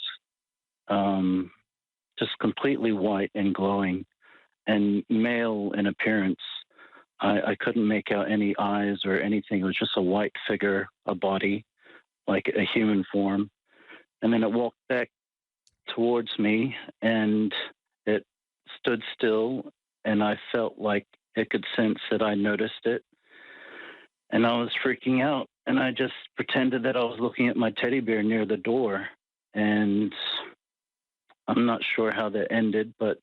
just completely white and glowing, and male in appearance. I couldn't make out any eyes or anything. It was just a white figure, a body, like a human form. And then it walked back towards me, and it stood still, and I felt like it could sense that I noticed it. And I was freaking out, and I just pretended that I was looking at my teddy bear near the door. And I'm not sure how that ended, but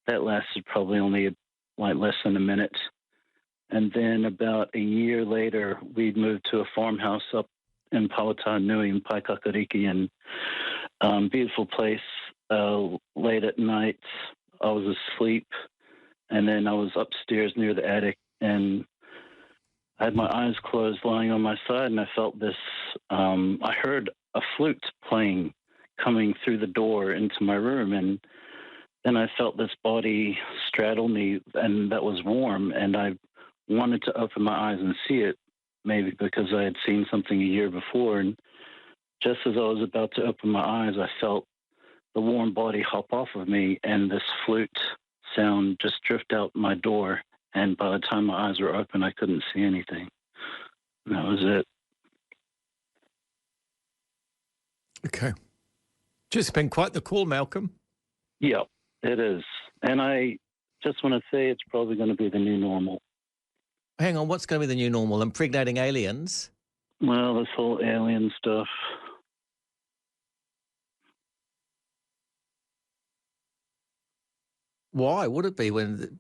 that lasted probably only like less than a minute. And then about a year later, we moved to a farmhouse up in Pauatanui in Paikakariki, and beautiful place. Late at night, I was asleep, and then I was upstairs near the attic, and I had my eyes closed, lying on my side, and I felt this. I heard a flute playing, coming through the door into my room, and then I felt this body straddle me, and that was warm, and I wanted to open my eyes and see it, maybe because I had seen something a year before. And just as I was about to open my eyes, I felt the warm body hop off of me, and this flute sound just drift out my door. And by the time my eyes were open, I couldn't see anything. And that was it.
Okay. Just been quite the call, Malcolm.
Yeah, it is. And I just want to say it's probably going to be the new normal.
Hang on, what's going to be the new normal? Impregnating aliens?
Well, this whole alien stuff.
Why would it be when...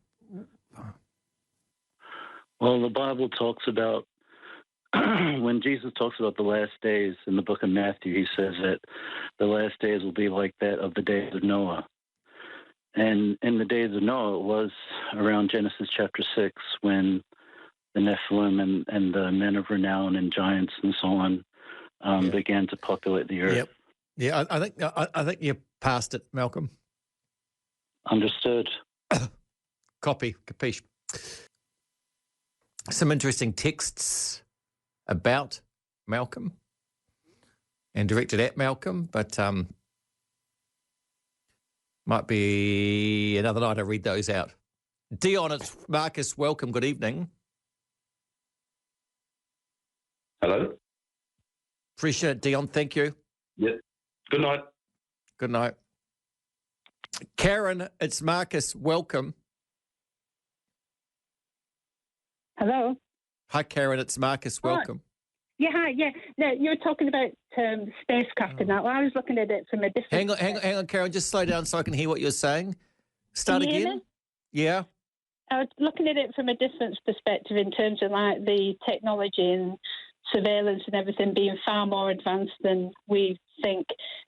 Well, the Bible talks about, when Jesus talks about the last days in the book of Matthew, he says that the last days will be like that of the days of Noah. And in the days of Noah, it was around Genesis chapter 6 when the Nephilim and the men of renown and giants and so on began to populate the earth.
Yep. Yeah, I think you're past it, Malcolm.
Understood.
Copy, capiche. Some interesting texts about Malcolm and directed at Malcolm, but might be another night I read those out. Dion, it's Marcus. Welcome. Good evening.
Hello.
Appreciate it, Dion. Thank you.
Yeah. Good night.
Good night. Karen, it's Marcus. Welcome.
Hello.
Hi, Karen. It's Marcus. Welcome.
Yeah, hi. Yeah, no, you were talking about spacecraft and that. Well, I was looking at it from a different.
Hang on, Karen. Just slow down so I can hear what you're saying. Start
Can you hear
again.
me?
Yeah.
I was looking at it from a different perspective in terms of like the technology and surveillance and everything being far more advanced than we think.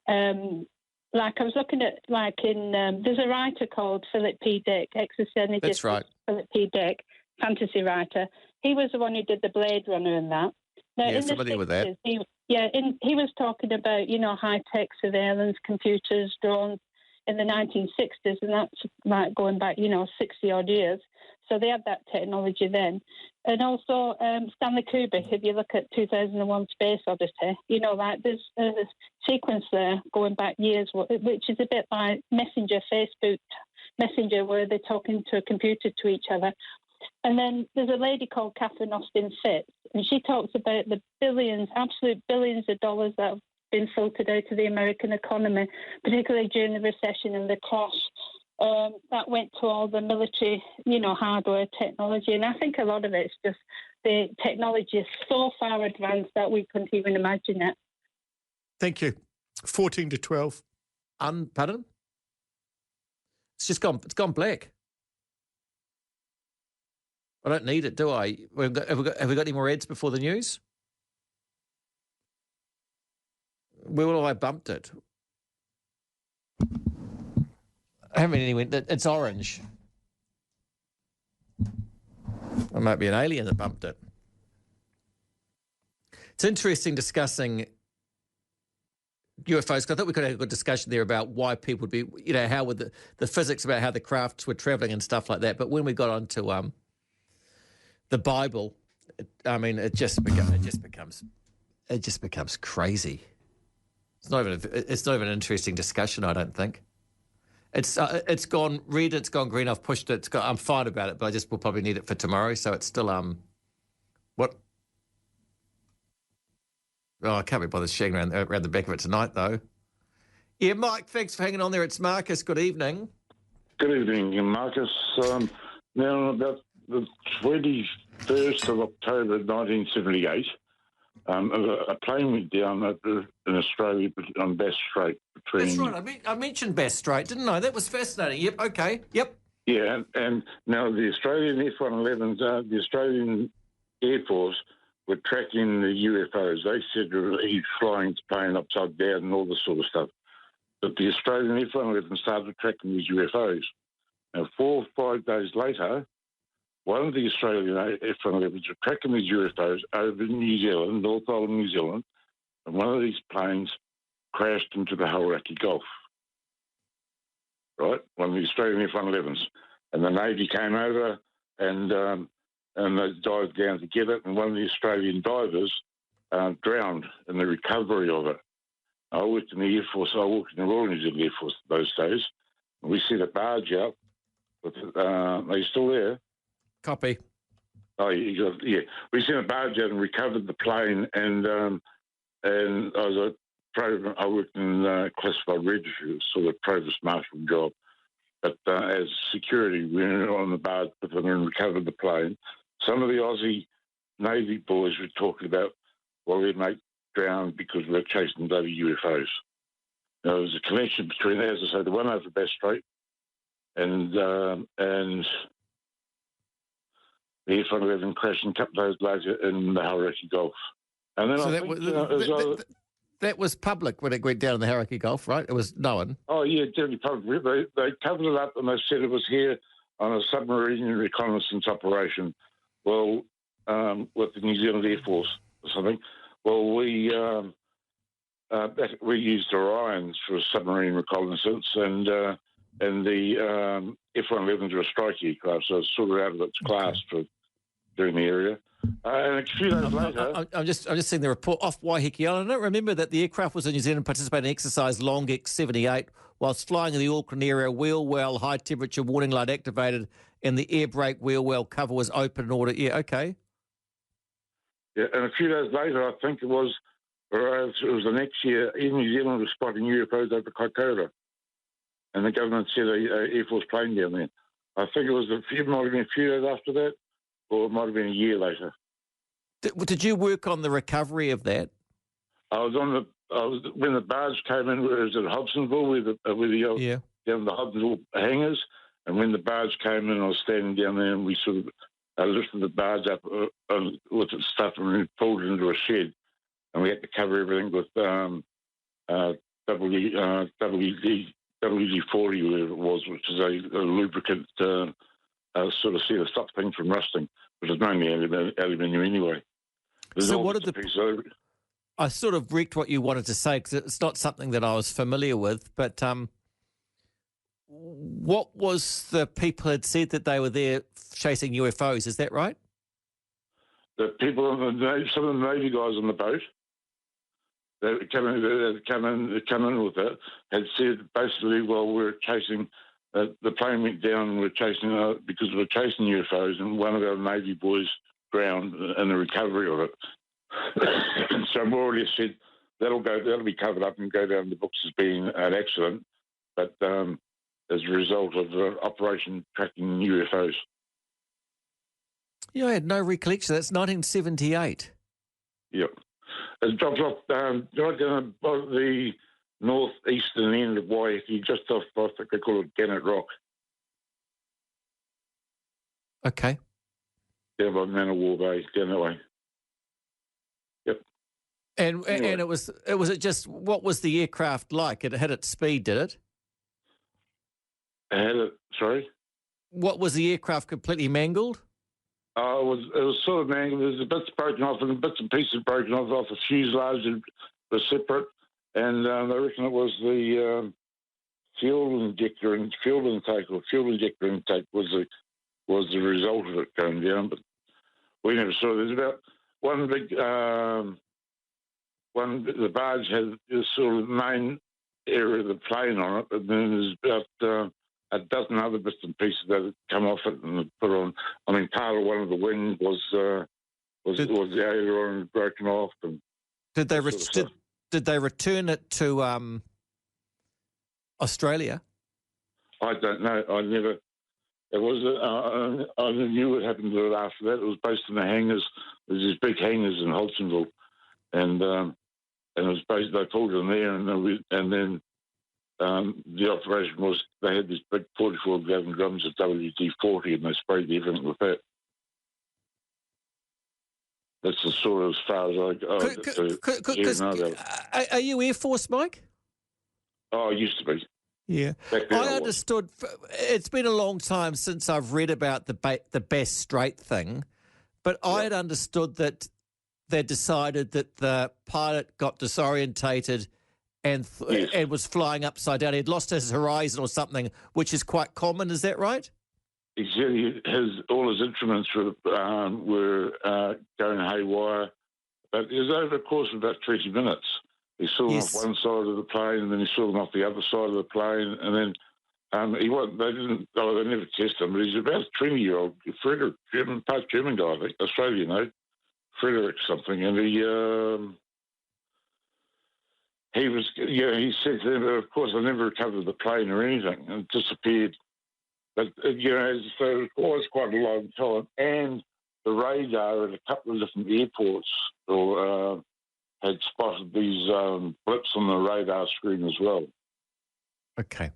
Like I was looking at, like in there's a writer called Philip P. Dick, exogenesis.
That's right.
Philip P. Dick, fantasy writer. He was the one who did the Blade Runner and that. Now,
Yeah,
in the
familiar with that.
60s, he was talking about, high-tech surveillance, computers, drones in the 1960s, and that's like going back, 60-odd years. So they had that technology then. And also Stanley Kubrick, if you look at 2001 Space Odyssey, there's a sequence there going back years, which is a bit like Facebook Messenger, where they're talking to a computer to each other. And then there's a lady called Catherine Austin Fitts, and she talks about the absolute billions of dollars that have been filtered out of the American economy, particularly during the recession and the crash. That went to all the military, hardware technology. And I think a lot of it's just the technology is so far advanced that we couldn't even imagine it.
Thank you. 14 to 12. Pardon? It's gone black. I don't need it, do I? Have we got any more ads before the news? Where will I bumped it? I haven't anyway. It's orange. It might be an alien that bumped it. It's interesting discussing UFOs. 'Cause I thought we could have a good discussion there about why people would be, how would the physics about how the crafts were traveling and stuff like that. But when we got onto the Bible, it just becomes crazy. It's not even an interesting discussion, I don't think. It's gone red, it's gone green. I've pushed it. I'm fine about it, but I just will probably need it for tomorrow. So it's still what? Oh, I can't be bothered shaking around the back of it tonight, though. Yeah, Mike, thanks for hanging on there. It's Marcus. Good evening.
Good evening, Marcus. Now, about the 21st of October 1978, a plane went down in Australia on Bass Strait.
That's right. I mentioned Bass Strait, didn't I? That was fascinating. Yep, okay. Yep.
Yeah, and now the Australian F-111s, the Australian Air Force were tracking the UFOs. They said he's flying his plane upside down and all this sort of stuff. But the Australian F-111 started tracking these UFOs. Now, 4 or 5 days later, one of the Australian F-111s were tracking these UFOs over New Zealand, North Island, New Zealand, and one of these planes crashed into the Hauraki Gulf. Right? One of the Australian F-111s. And the Navy came over and they dived down to get it, and one of the Australian divers drowned in the recovery of it. I worked in the Air Force. I worked in the Royal New Zealand Air Force those days. And we sent a barge out. Are you still there?
Copy.
Oh, yeah. We sent a barge out and recovered the plane, and I worked in classified registry. It was sort of a provost marshal job. But as security, we went on the barge with them and recovered the plane. Some of the Aussie Navy boys were talking about, well, their mate drowned because we were chasing bloody UFOs. Now, there was a connection between, as I say, the one over Bass Strait and the F-111 crashing a couple of days later in the Hauraki Gulf. And then
so that was public when it went down in the Hauraki Gulf, right? It was known.
Oh, yeah, definitely public. They covered it up and they said it was here on a submarine reconnaissance operation. Well, with the New Zealand Air Force or something. Well, we used Orions for submarine reconnaissance, and the F-111s were a strike aircraft, so it's sort of out of its class for doing the area. And a few days later,
I'm just seeing the report off Waiheke Island. I don't remember that the aircraft was in New Zealand participating in exercise Long X-78 whilst flying in the Auckland area. Wheel well, high temperature warning light activated, and the air brake wheel well cover was open in order. Yeah, okay.
Yeah, and a few days later, I think it was the next year, in New Zealand was spotting UFOs over Kaikoura. And the government said an Air Force plane down there. I think it might have been a few days after that, or it might have been a year later.
Did you work on the recovery of that?
When the barge came in, it was at Hobsonville, down the Hobsonville hangars. And when the barge came in, I was standing down there, and we sort of lifted the barge up with its stuff and we pulled it into a shed. And we had to cover everything with WD-40, whatever it was, which is a lubricant sort of to stop things from rusting, which is mainly aluminium anyway.
So what did I sort of wrecked what you wanted to say because it's not something that I was familiar with, but what was the people had said that they were there chasing UFOs? Is that right?
The people, some of the Navy guys on the boat, that come in with it, had said basically, well, we're chasing. The plane went down and we're chasing because we're chasing UFOs, and one of our Navy boys drowned in the recovery of it. So more or less said that'll be covered up and go down the books as being an accident, but as a result of Operation Tracking UFOs.
Yeah, I had no recollection. That's 1978.
Yep. It drops off right down the northeastern end of Waiheke, just off, I think they call it Gannett Rock.
Okay.
Down by Manawar Bay, down that way. Yep.
And it was just what was the aircraft like? It had its speed, did it?
had it. Sorry.
What, was the aircraft completely mangled?
Oh, it was sort of mangled. There's a bits broken off and bits and pieces broken off the fuselage and were separate. And they reckon it was the fuel injector and fuel injector was the result of it going down. But we never saw it. There's about one big the barge had this sort of main area of the plane on it, and then there's about a dozen other bits and pieces that had come off it and put on. I mean, part of one of the wings was the aileron broken off. And
did they return it to Australia?
I don't know. I never. It was. I knew what happened to it after that. It was based in the hangars. There's these big hangars in Hodgsonville, and it was based. They pulled it in there, and then the operation was they had these big 44-gallon drums of WD-40, and they sprayed everything with that. That's the sort of as far as I go.
Are you Air Force, Mike?
Oh, I used to be.
Yeah. I understood. It's been a long time since I've read about the Bass Strait thing, but I had understood that they decided that the pilot got disorientated and was flying upside down. He'd lost his horizon or something, which is quite common. Is that right?
He said all his instruments were going haywire, but it was over the course of about 20 minutes. He saw them off one side of the plane, and then he saw them off the other side of the plane, and then they never tested him, but he's about a 20-year-old, Frederick, part German guy, I think, Australian, Frederick something, and he said to them, of course, I never recovered the plane or anything, and it disappeared. But, so it was quite a long time. And the radar at a couple of different airports had spotted these blips on the radar screen as well.
Okay.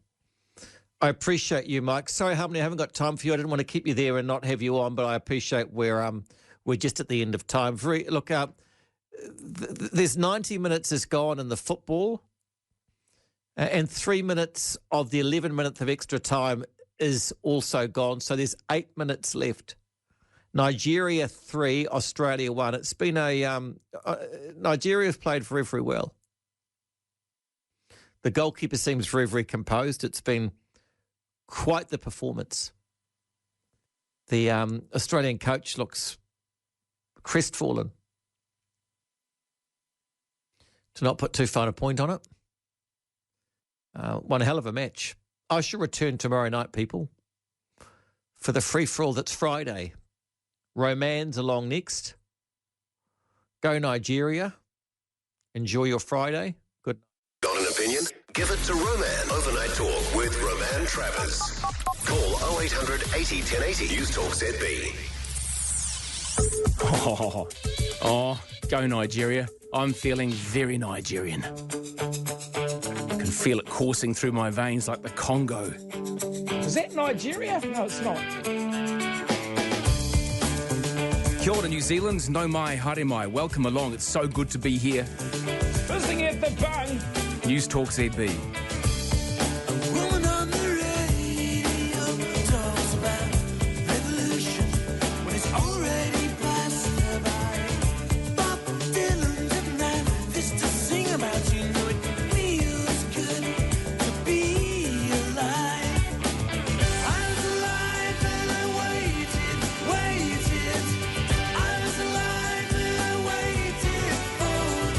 I appreciate you, Mike. Sorry, Harmony, I haven't got time for you. I didn't want to keep you there and not have you on, but I appreciate we're just at the end of time. There's 90 minutes is gone in the football, and 3 minutes of the 11 minutes of extra time is also gone. So there's 8 minutes left. Nigeria 3, Australia 1. It's been Nigeria's played very, very well. The goalkeeper seems very, very composed. It's been quite the performance. The Australian coach looks crestfallen. To not put too fine a point on it. One hell of a match. I shall return tomorrow night, people, for the free-for-all that's Friday. Roman's along next. Go Nigeria. Enjoy your Friday. Good.
Got an opinion? Give it to Roman. Overnight Talk with Roman Travers. Call 0800 80 1080. Newstalk ZB.
Oh, go Nigeria. I'm feeling very Nigerian. I can feel it coursing through my veins like the Congo.
Is that Nigeria? No, it's not.
Kia ora, New Zealand. No mai, haere mai. Welcome along. It's so good to be here.
Listening at the bung.
Newstalk ZB.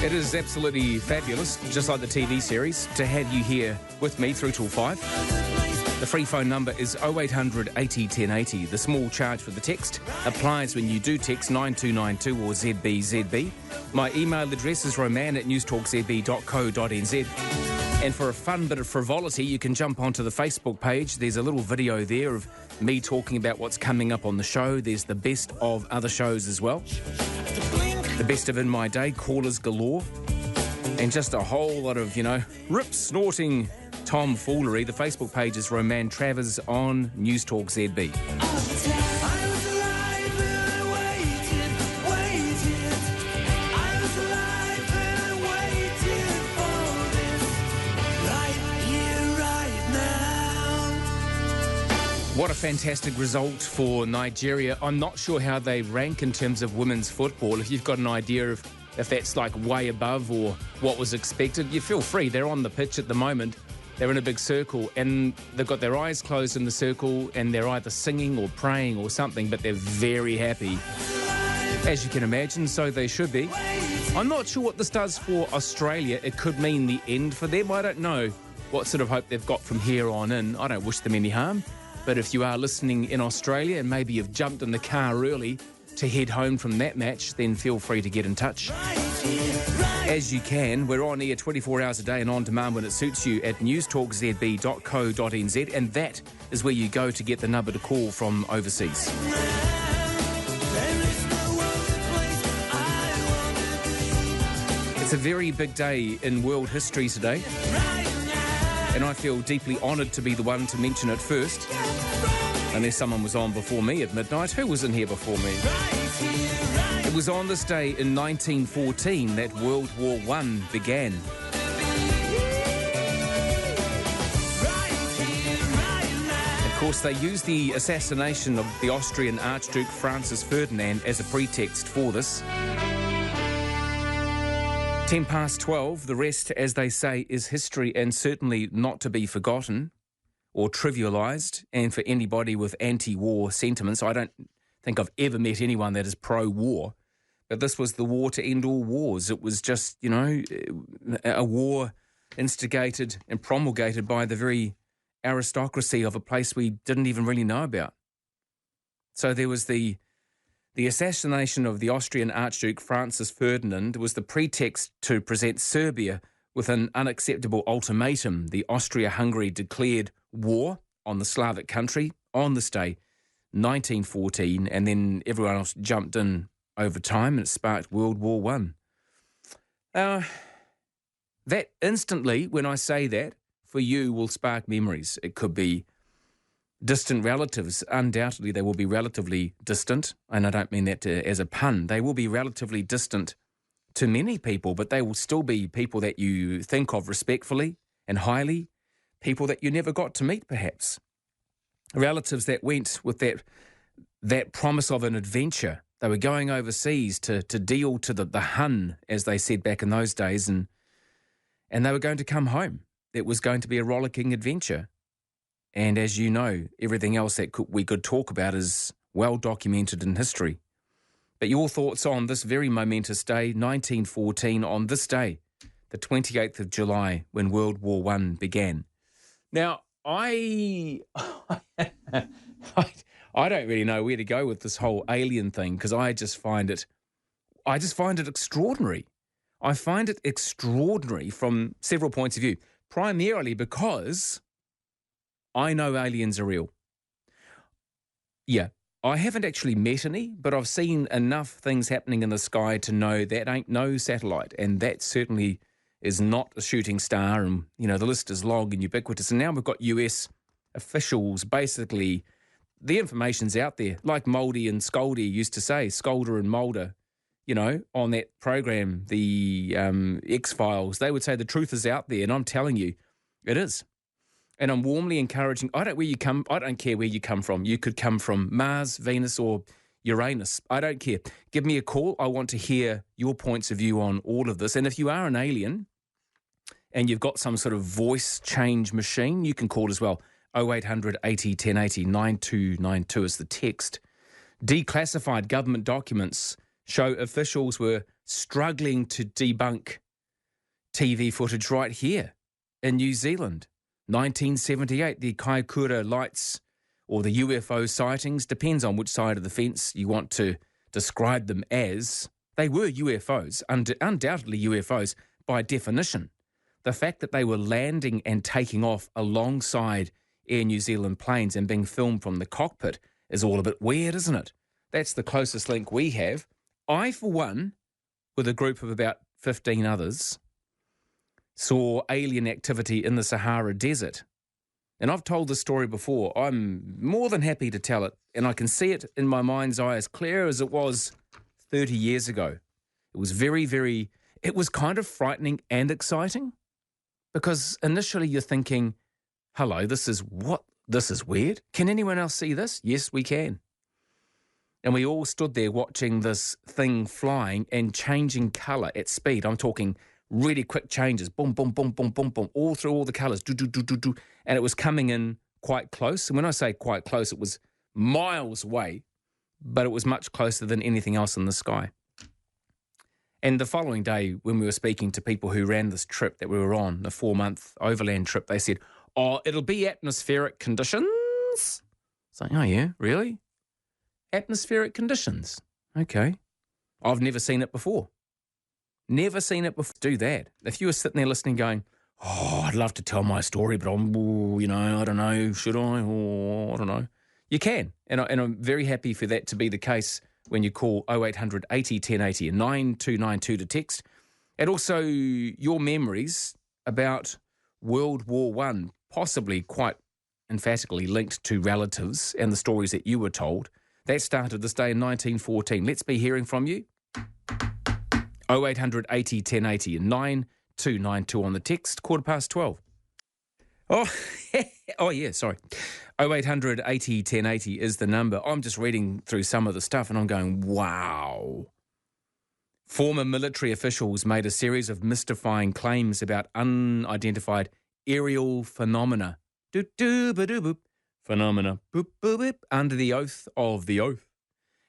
It is absolutely fabulous, just like the TV series, to have you here with me through till 5. The free phone number is 0800 80 1080. The small charge for the text applies when you do text 9292 or ZBZB. My email address is roman@newstalkzb.co.nz. And for a fun bit of frivolity, you can jump onto the Facebook page. There's a little video there of me talking about what's coming up on the show. There's the best of other shows as well. The best of In My Day, callers galore, and just a whole lot of, rip-snorting tomfoolery. The Facebook page is Roman Travers on Newstalk ZB. What a fantastic result for Nigeria. I'm not sure how they rank in terms of women's football. If you've got an idea of if that's like way above or what was expected, you feel free. They're on the pitch at the moment. They're in a big circle and they've got their eyes closed in the circle and they're either singing or praying or something, but they're very happy. As you can imagine, so they should be. I'm not sure what this does for Australia. It could mean the end for them. I don't know what sort of hope they've got from here on in. I don't wish them any harm. But if you are listening in Australia and maybe you've jumped in the car early to head home from that match, then feel free to get in touch. As you can, we're on air 24 hours a day and on demand when it suits you at newstalkzb.co.nz, and that is where you go to get the number to call from overseas. It's a very big day in world history today, and I feel deeply honoured to be the one to mention it first. Unless someone was on before me at midnight. Who was in here before me? It was on this day in 1914 that World War I began. Of course, they used the assassination of the Austrian Archduke Francis Ferdinand as a pretext for this. 12:10, the rest, as they say, is history and certainly not to be forgotten or trivialised. And for anybody with anti-war sentiments, I don't think I've ever met anyone that is pro-war, but this was the war to end all wars. It was just, you know, a war instigated and promulgated by the very aristocracy of a place we didn't even really know about. So there was the assassination of the Austrian Archduke Francis Ferdinand was the pretext to present Serbia with an unacceptable ultimatum. The Austria-Hungary declared war on the Slavic country on this day, 1914, and then everyone else jumped in over time and it sparked World War I. That instantly, when I say that, for you will spark memories. It could be distant relatives. Undoubtedly, they will be relatively distant, and I don't mean that as a pun. They will be relatively distant to many people, but they will still be people that you think of respectfully and highly, people that you never got to meet, perhaps. Relatives that went with that promise of an adventure. They were going overseas to deal to the Hun, as they said back in those days, and they were going to come home. It was going to be a rollicking adventure. And as you know, everything else that we could talk about is well documented in history. But your thoughts on this very momentous day, 1914, on this day, the 28th of July, when World War I began. Now, I don't really know where to go with this whole alien thing because I just find it extraordinary. I find it extraordinary from several points of view, primarily because I know aliens are real. Yeah, I haven't actually met any, but I've seen enough things happening in the sky to know that ain't no satellite, and that certainly is not a shooting star, and, you know, the list is long and ubiquitous. And now we've got US officials, basically, the information's out there, like Mouldy and Scoldy used to say, Scolder and Mulder, you know, on that program, the X-Files, they would say the truth is out there, and I'm telling you, it is. And I'm warmly encouraging, I don't care where you come from. You could come from Mars, Venus, or Uranus. I don't care. Give me a call. I want to hear your points of view on all of this. And if you are an alien and you've got some sort of voice change machine, you can call as well. 0800 80 1080 9292 is the text. Declassified government documents show officials were struggling to debunk TV footage right here in New Zealand. 1978, the Kaikoura lights or the UFO sightings, depends on which side of the fence you want to describe them as. They were UFOs, undoubtedly UFOs by definition. The fact that they were landing and taking off alongside Air New Zealand planes and being filmed from the cockpit is all a bit weird, isn't it? That's the closest link we have. I, for one, with a group of about 15 others, saw alien activity in the Sahara Desert. And I've told this story before. I'm more than happy to tell it, and I can see it in my mind's eye as clear as it was 30 years ago. It was it was kind of frightening and exciting because initially you're thinking, hello, this is what this is weird. Can anyone else see this? Yes, we can. And we all stood there watching this thing flying and changing colour at speed. I'm talking really quick changes. Boom, boom, boom, boom, boom, boom, all through all the colours. Do, do, do, do, do. And it was coming in quite close. And when I say quite close, it was miles away, but it was much closer than anything else in the sky. And the following day, when we were speaking to people who ran this trip that we were on, the 4-month overland trip, they said, oh, it'll be atmospheric conditions. It's like, oh, yeah, really? Atmospheric conditions. Okay. I've never seen it before. Never seen it before. Do that. If you were sitting there listening going, oh, I'd love to tell my story, but I'm, I don't know, should I? Oh, I don't know. You can. And I'm very happy for that to be the case when you call 0800 80 1080 and 9292 to text. And also your memories about World War I, possibly quite emphatically linked to relatives and the stories that you were told. That started this day in 1914. Let's be hearing from you. 0800 80 1080 and 9292 on the text, 12:15. Oh, yeah, sorry. 0800 80 1080 is the number. I'm just reading through some of the stuff and I'm going, wow. Former military officials made a series of mystifying claims about unidentified aerial phenomena. Phenomena. Boop, boop, boop, under the oath of the oath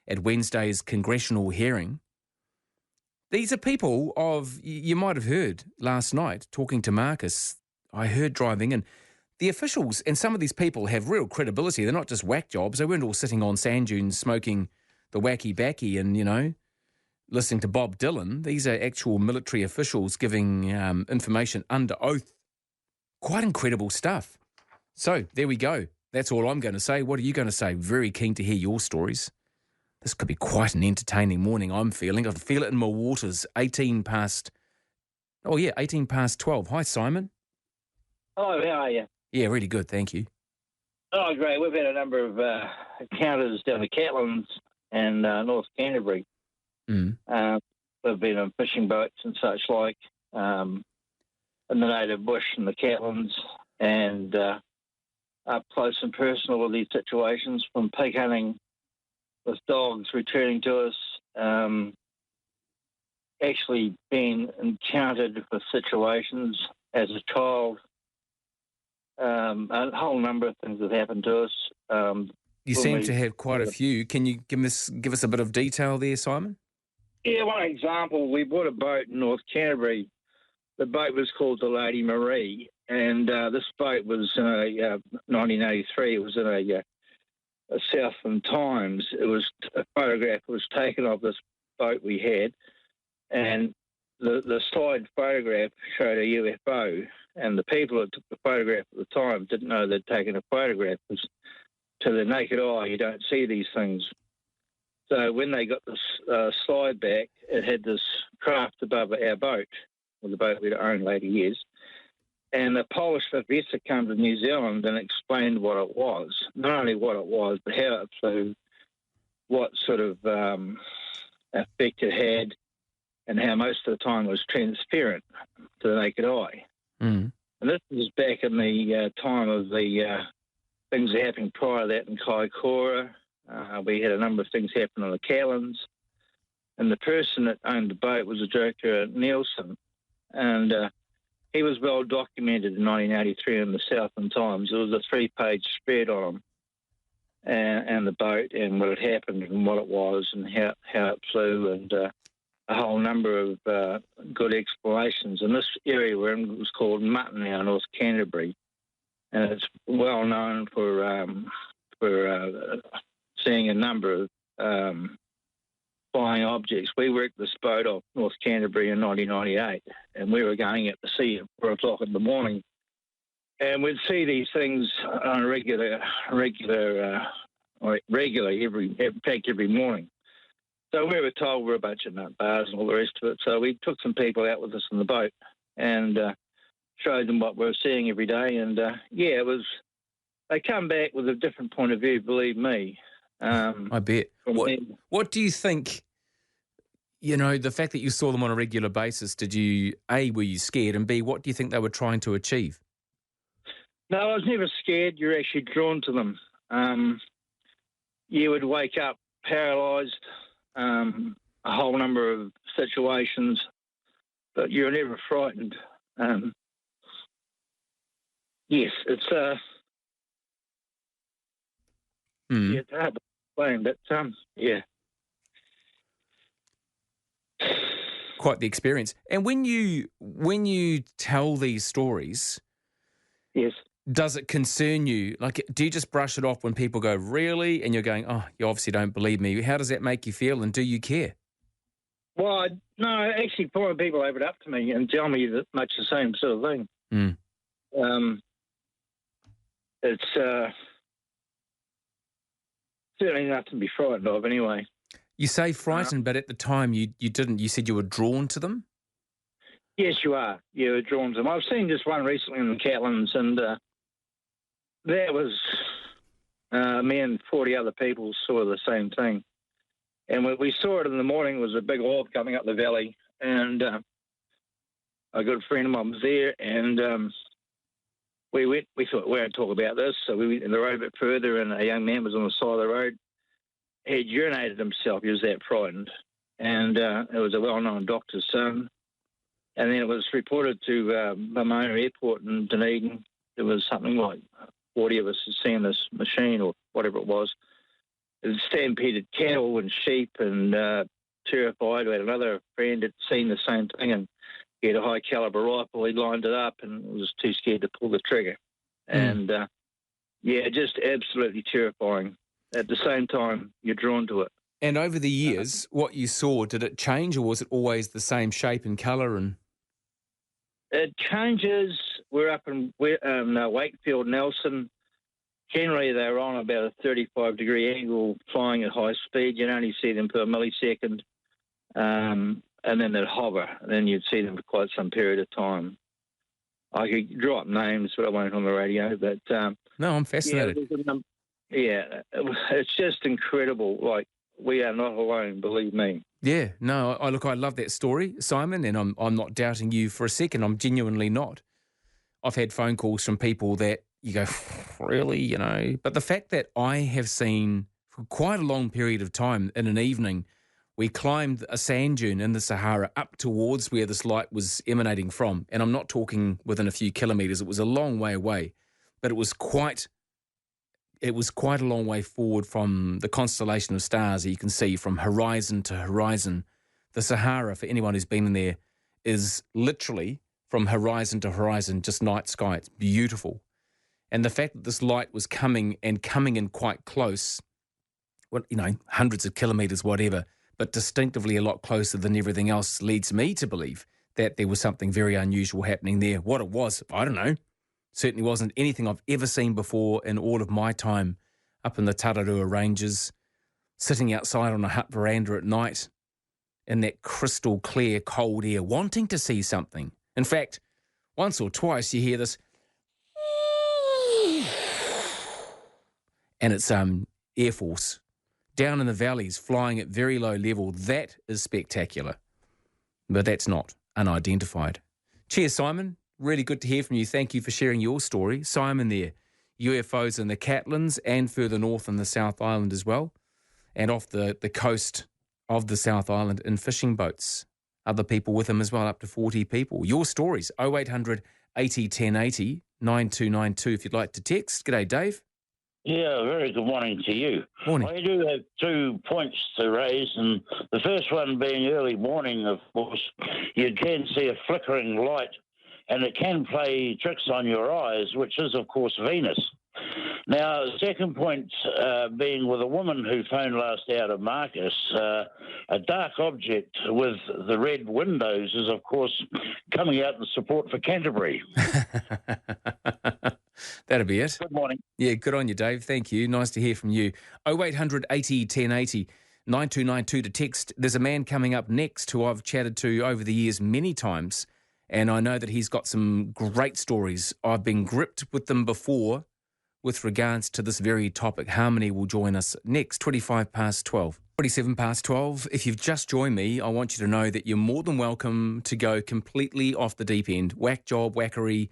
at Wednesday's congressional hearing. These are people you might have heard last night talking to Marcus. I heard driving in. The officials and some of these people have real credibility. They're not just whack jobs. They weren't all sitting on sand dunes smoking the wacky backy and, listening to Bob Dylan. These are actual military officials giving information under oath. Quite incredible stuff. So there we go. That's all I'm going to say. What are you going to say? Very keen to hear your stories. This could be quite an entertaining morning, I'm feeling. I can feel it in my waters. 18 past 12. Hi, Simon.
Hello, how are you?
Yeah, really good, thank you.
Oh, great. We've had a number of encounters down the Catlins and North Canterbury.
Mm.
We've been on fishing boats and such like in the native bush in the Catlins and up close and personal with these situations, from pig hunting with dogs returning to us, actually being encountered with situations as a child. A whole number of things have happened to us.
You seem to have quite a few. Can you give us a bit of detail there, Simon?
Yeah, one example, we bought a boat in North Canterbury. The boat was called the Lady Marie, and this boat was in 1983. It was in a Southland Times. It was a photograph was taken of this boat we had, and the slide photograph showed a UFO, and the people that took the photograph at the time didn't know they'd taken a photograph. Because to the naked eye, you don't see these things. So when they got this slide back, it had this craft above our boat, or the boat we'd owned later years. And a Polish professor came to New Zealand and explained what it was. Not only what it was, but how it flew, what sort of effect it had, and how most of the time it was transparent to the naked eye.
Mm.
And this was back in the time of the things that happened prior to that in Kaikoura. We had a number of things happen on the Callans. And the person that owned the boat was a director at Nielsen. And he was well documented in 1983 in the Southland Times. There was a 3-page spread on him and the boat and what had happened and what it was and how it flew, and a whole number of good explanations. And this area we're in was called Mutton now, North Canterbury, and it's well known for seeing a number of flying objects. We worked this boat off North Canterbury in 1998, and we were going out to sea at 4 o'clock in the morning, and we'd see these things on a regularly every morning. So we were told we're a bunch of nut bars and all the rest of it. So we took some people out with us in the boat and showed them what we were seeing every day. And it was. They come back with a different point of view, believe me.
I bet. What do you think, the fact that you saw them on a regular basis, were you scared? And B, what do you think they were trying to achieve?
No, I was never scared. You're actually drawn to them. You would wake up paralysed, a whole number of situations, but you're never frightened. Yes, it's yeah, it's hard to explain, but yeah.
Quite the experience. And when you tell these stories,
yes,
does it concern you? Like, do you just brush it off when people go, really? And you're going, oh, you obviously don't believe me. How does that make you feel? And do you care?
Well, no, actually, foreign people open up to me and tell me that much the same sort of thing. It's certainly nothing to be frightened of anyway.
You say frightened, but at the time you didn't. You said you were drawn to them?
Yes, you are. You were drawn to them. I've seen just one recently in the Catlins, and that was me and 40 other people saw the same thing. And we saw it in the morning. It was a big orb coming up the valley, and a good friend of mine was there, and we thought, we won't talk about this, so we went in the road a bit further, and a young man was on the side of the road. He had urinated himself. He was that frightened. And it was a well-known doctor's son. And then it was reported to Pomona Airport in Dunedin. There was something like 40 of us had seen this machine or whatever it was. It stampeded cattle and sheep and terrified. We had another friend that had seen the same thing, and he had a high-caliber rifle. He lined it up and was too scared to pull the trigger. And, yeah, just absolutely terrifying. At the same time, you're drawn to it.
And over the years, what you saw, did it change, or was it always the same shape and colour? And
it changes. We're up in Wakefield, Nelson. Generally, they're on about a 35-degree angle, flying at high speed. You'd only see them for a millisecond, and then they'd hover, and then you'd see them for quite some period of time. I could drop names, but I won't on the radio. But
no, I'm fascinated.
Yeah, it's just incredible. Like, we are not alone, believe me.
Yeah, no, I love that story, Simon, and I'm not doubting you for a second. I'm genuinely not. I've had phone calls from people that you go, really, you know. But the fact that I have seen for quite a long period of time in an evening, we climbed a sand dune in the Sahara up towards where this light was emanating from. And I'm not talking within a few kilometres. It was a long way away, but it was quite a long way forward from the constellation of stars that you can see from horizon to horizon. The Sahara, for anyone who's been in there, is literally from horizon to horizon, just night sky. It's beautiful. And the fact that this light was coming in quite close, hundreds of kilometres, whatever, but distinctively a lot closer than everything else, leads me to believe that there was something very unusual happening there. What it was, I don't know. Certainly wasn't anything I've ever seen before in all of my time up in the Tararua Ranges, sitting outside on a hut veranda at night in that crystal clear cold air, wanting to see something. In fact, once or twice you hear this, and it's Air Force down in the valleys flying at very low level. That is spectacular, but that's not unidentified. Cheers, Simon. Really good to hear from you. Thank you for sharing your story. Simon there, UFOs in the Catlins and further north in the South Island as well, and off the coast of the South Island in fishing boats. Other people with him as well, up to 40 people. Your stories, 0800 80 1080 9292 if you'd like to text. G'day, Dave.
Yeah, very good morning to you.
Morning.
I do have 2 points to raise, and the first one being early morning, of course. You can see a flickering light, and it can play tricks on your eyes, which is, of course, Venus. Now, the second point being with a woman who phoned last out of Marcus, a dark object with the red windows is, of course, coming out in support for Canterbury.
That'll be it.
Good morning.
Yeah, good on you, Dave. Thank you. Nice to hear from you. 0800 80 1080 9292 to text. There's a man coming up next who I've chatted to over the years many times, and I know that he's got some great stories. I've been gripped with them before with regards to this very topic. Harmony will join us next, 25 past 12. 27 past 12. If you've just joined me, I want you to know that you're more than welcome to go completely off the deep end. Whack job, whackery,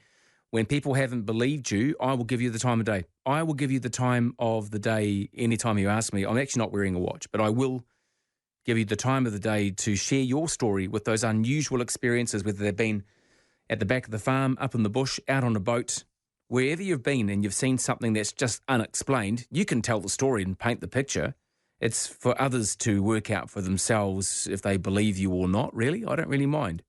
When people haven't believed you, I will give you the time of day. I will give you the time of the day anytime you ask me. I'm actually not wearing a watch, but I will give you the time of the day to share your story with those unusual experiences, whether they've been at the back of the farm, up in the bush, out on a boat, wherever you've been and you've seen something that's just unexplained. You can tell the story and paint the picture. It's for others to work out for themselves if they believe you or not, really. I don't really mind.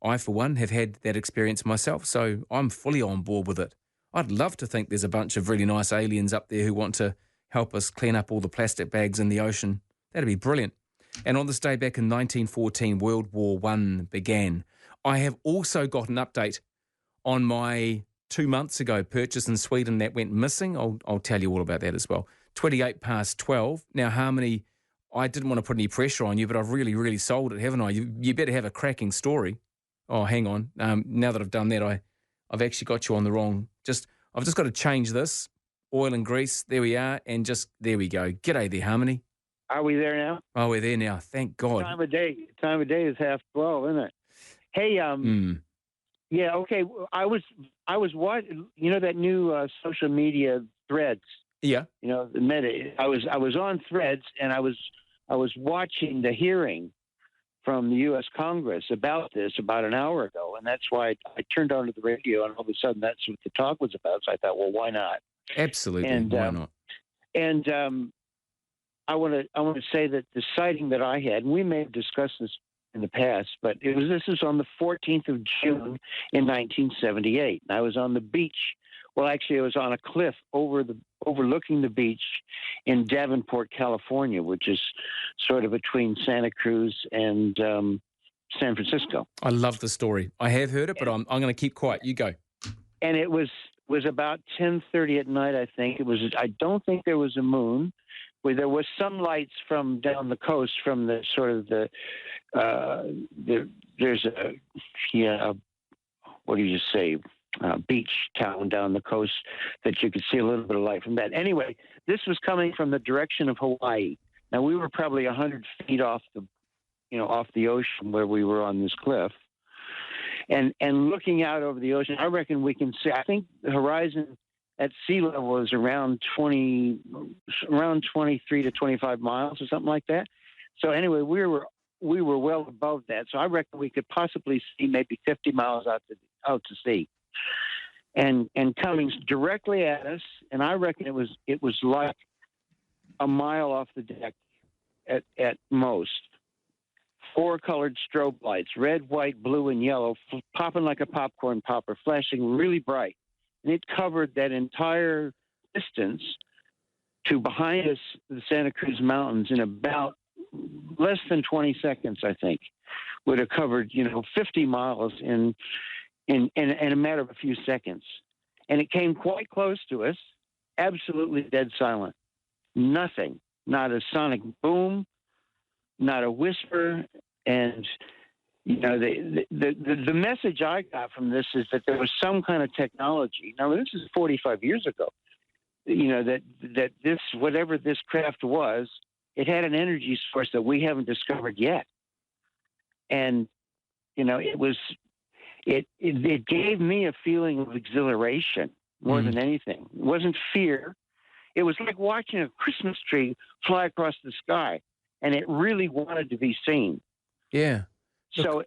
I, for one, have had that experience myself, so I'm fully on board with it. I'd love to think there's a bunch of really nice aliens up there who want to help us clean up all the plastic bags in the ocean. That'd be brilliant. And on this day back in 1914, World War I began. I have also got an update on my 2 months ago purchase in Sweden that went missing. I'll tell you all about that as well. 12:28. Now, Harmony, I didn't want to put any pressure on you, but I've really, really sold it, haven't I? You better have a cracking story. Oh, hang on. Now that I've done that, I've actually got you on the wrong. I've just got to change this. Oil and grease. There we are. And there we go. G'day there, Harmony.
Are we there now?
Oh, we're there now. Thank God.
Time of day is 12:30, isn't it? Hey, yeah, okay. I was watching. You know that new social media Threads.
Yeah.
You know the Meta. I was on Threads and I was watching the hearing from the U.S. Congress about this about an hour ago, and that's why I turned onto the radio, and all of a sudden that's what the talk was about. So I thought, well, why not?
Absolutely,
and,
why not?
And I want to say that the sighting that I had, and we may have discussed this in the past, but this was on the 14th of June in 1978. And I was on the beach. Well, actually, I was on a cliff overlooking the beach in Davenport, California, which is sort of between Santa Cruz and San Francisco.
I love the story. I have heard it, but I'm going to keep quiet. You go.
And it was about 10:30 at night, I think. I don't think there was a moon. Where there was some lights from down the coast, from the sort of there's what do you say, beach town down the coast that you could see a little bit of light from that. Anyway, this was coming from the direction of Hawaii. Now we were probably 100 feet off the ocean where we were on this cliff, and looking out over the ocean, I reckon we can see. I think the horizon at sea level is around 23 to 25 miles or something like that. So anyway, we were well above that. So I reckon we could possibly see maybe 50 miles out to sea, and coming directly at us. And I reckon it was like a mile off the deck at most. 4 colored strobe lights, red, white, blue, and yellow, popping like a popcorn popper, flashing really bright. And it covered that entire distance to behind us, the Santa Cruz Mountains, in about less than 20 seconds, I think. Would have covered, 50 miles in a matter of a few seconds. And it came quite close to us, absolutely dead silent. Nothing, not a sonic boom, not a whisper. And the message I got from this is that there was some kind of technology. Now, this is 45 years ago. That this, whatever this craft was, it had an energy source that we haven't discovered yet. And it gave me a feeling of exhilaration more than anything. It wasn't fear. It was like watching a Christmas tree fly across the sky, and it really wanted to be seen.
Yeah.
So,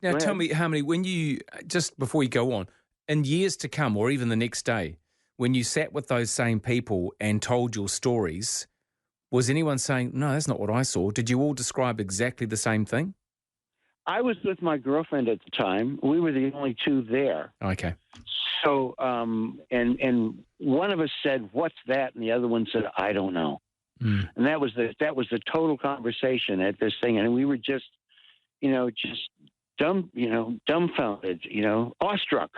now tell me, Harmony, when you, just before you go on, in years to come, or even the next day, when you sat with those same people and told your stories, was anyone saying, no, that's not what I saw? Did you all describe exactly the same thing?
I was with my girlfriend at the time. We were the only two there.
Okay.
So, and one of us said, "What's that?" And the other one said, "I don't know." And that was the total conversation at this thing, and we were just dumbfounded, awestruck,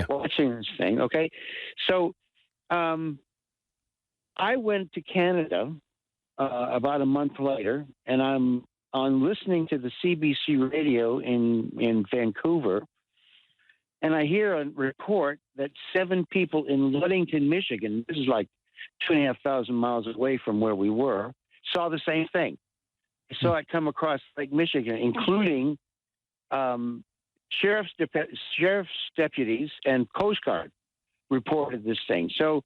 watching this thing. Okay, so I went to Canada about a month later, and I'm listening to the CBC radio in Vancouver, and I hear a report that 7 people in Ludington, Michigan, this is like 2,500 miles away from where we were, saw the same thing. I saw it come across Lake Michigan, including sheriff's deputies and Coast Guard reported this thing. So,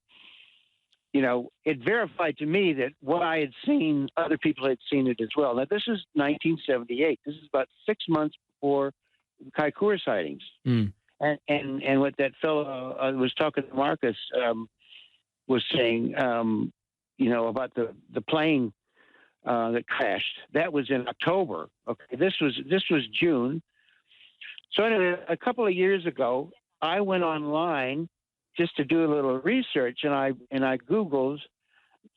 it verified to me that what I had seen, other people had seen it as well. Now, this is 1978. This is about 6 months before the Kaikoura sightings.
Mm.
And what that fellow was talking to Marcus was saying, about the plane that crashed. That was in October. Okay, this was June. So anyway, a couple of years ago, I went online just to do a little research, and I Googled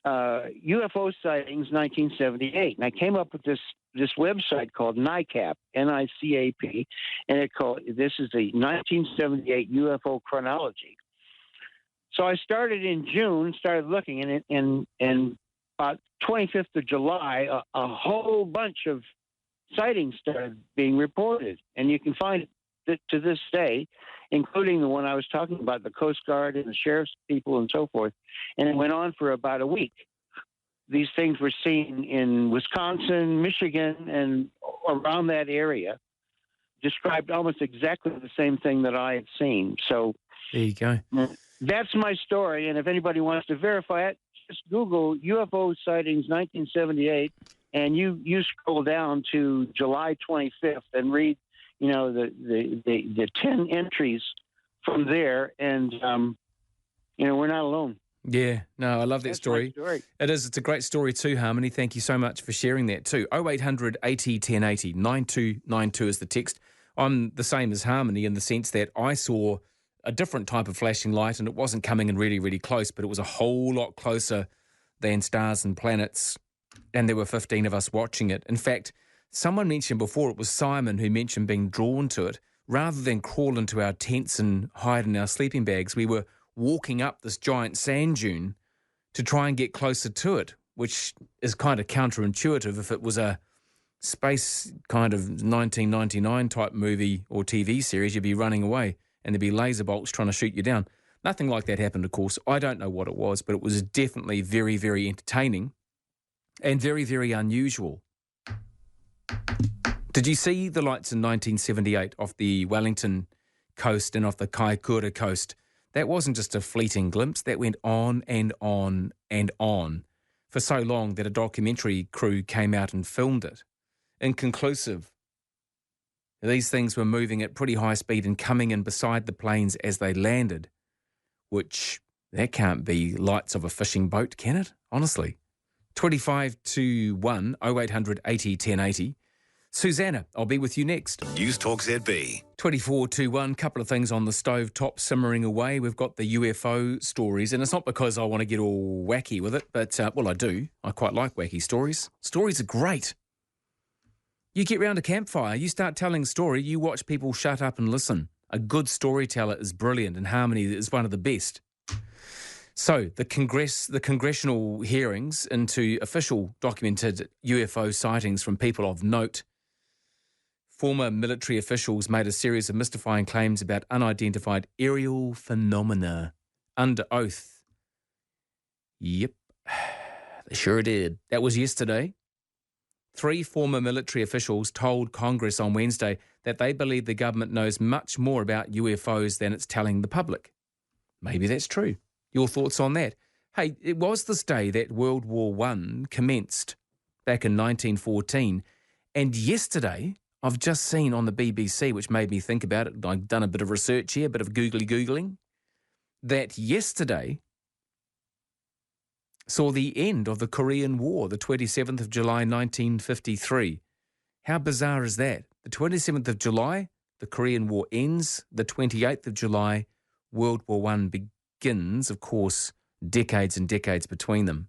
UFO sightings 1978, and I came up with this website called NICAP, NICAP, and this is the 1978 UFO chronology. So I started in June, started looking, and about 25th of July, a whole bunch of sightings started being reported, and you can find it to this day, including the one I was talking about, the Coast Guard and the sheriff's people and so forth. And it went on for about a week. These things were seen in Wisconsin, Michigan, and around that area, described almost exactly the same thing that I had seen. So
there you go.
That's my story. And if anybody wants to verify it, just Google UFO sightings 1978, and you scroll down to July 25th and read, the 10 entries from there, and we're not alone.
Yeah, no, I love that story.
My story.
It is. It's a great story too, Harmony. Thank you so much for sharing that too. 0800 80 1080 9292 is the text. I'm the same as Harmony in the sense that I saw a different type of flashing light, and it wasn't coming in really, really close, but it was a whole lot closer than stars and planets, and there were 15 of us watching it. In fact, someone mentioned before, it was Simon who mentioned being drawn to it. Rather than crawl into our tents and hide in our sleeping bags, we were walking up this giant sand dune to try and get closer to it, which is kind of counterintuitive. If it was a space kind of 1999 type movie or TV series, you'd be running away and there'd be laser bolts trying to shoot you down. Nothing like that happened, of course. I don't know what it was, but it was definitely very, very entertaining and very, very unusual. Did you see the lights in 1978 off the Wellington coast and off the Kaikoura coast? That wasn't just a fleeting glimpse. That went on and on and on for so long that a documentary crew came out and filmed it. Inconclusive. These things were moving at pretty high speed and coming in beside the planes as they landed, which that can't be lights of a fishing boat, can it? Honestly. 25 to 1, 0800 80 1080. Susanna, I'll be with you next.
Newstalk ZB.
24 to 1, couple of things on the stove top simmering away. We've got the UFO stories, and it's not because I want to get all wacky with it, but, well, I do. I quite like wacky stories. Stories are great. You get round a campfire, you start telling a story, you watch people shut up and listen. A good storyteller is brilliant, and Harmony is one of the best. So, the congressional hearings into official documented UFO sightings from people of note. Former military officials made a series of mystifying claims about unidentified aerial phenomena under oath. Yep, they sure did. That was yesterday. 3 former military officials told Congress on Wednesday that they believe the government knows much more about UFOs than it's telling the public. Maybe that's true. Your thoughts on that? Hey, it was this day that World War I commenced back in 1914, and yesterday I've just seen on the BBC, which made me think about it, I've done a bit of research here, a bit of Googling, that yesterday saw the end of the Korean War, the 27th of July 1953. How bizarre is that? The 27th of July, the Korean War ends. The 28th of July, World War I begins. Of course, decades and decades between them.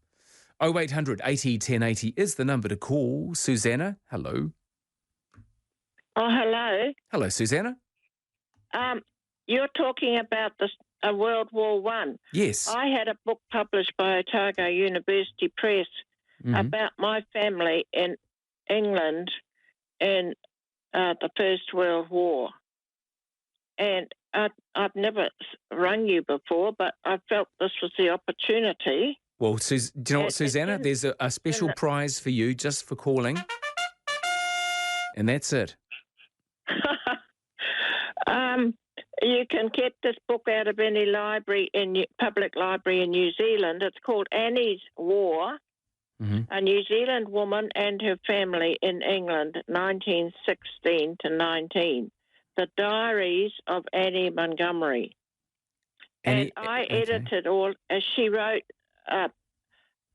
0800 80 1080 is the number to call. Susanna, hello.
Oh, hello.
Hello, Susanna.
You're talking about World War One.
Yes.
I had a book published by Otago University Press about my family in England in the First World War. And I've never rung you before, but I felt this was the opportunity.
Well, do you know what, Susanna? There's a special prize for you just for calling. And that's it.
You can get this book out of any library, public library in New Zealand. It's called Annie's War, a New Zealand woman and her family in England, 1916 to 19. The Diaries of Annie Montgomery. And I edited all, as she wrote a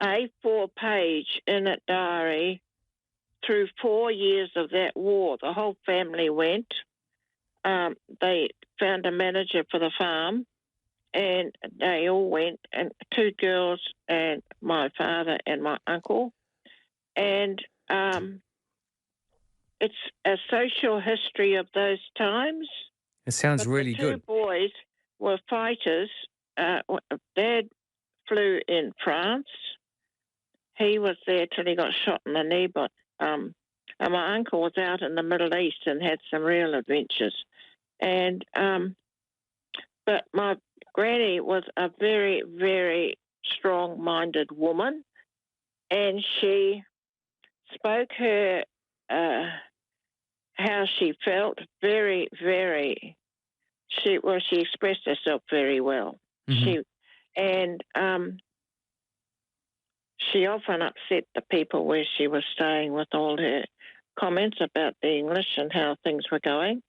A4 page in a diary through 4 years of that war. The whole family went. They found a manager for the farm, and they all went, and 2 girls and my father and my uncle. And it's a social history of those times.
It sounds really good.
The 2 boys were fighters. Dad flew in France. He was there till he got shot in the knee, but and my uncle was out in the Middle East and had some real adventures. And but my granny was a very, very strong-minded woman, and she spoke her how she felt very, very. She expressed herself very well. She often upset the people where she was staying with all her comments about the English and how things were going.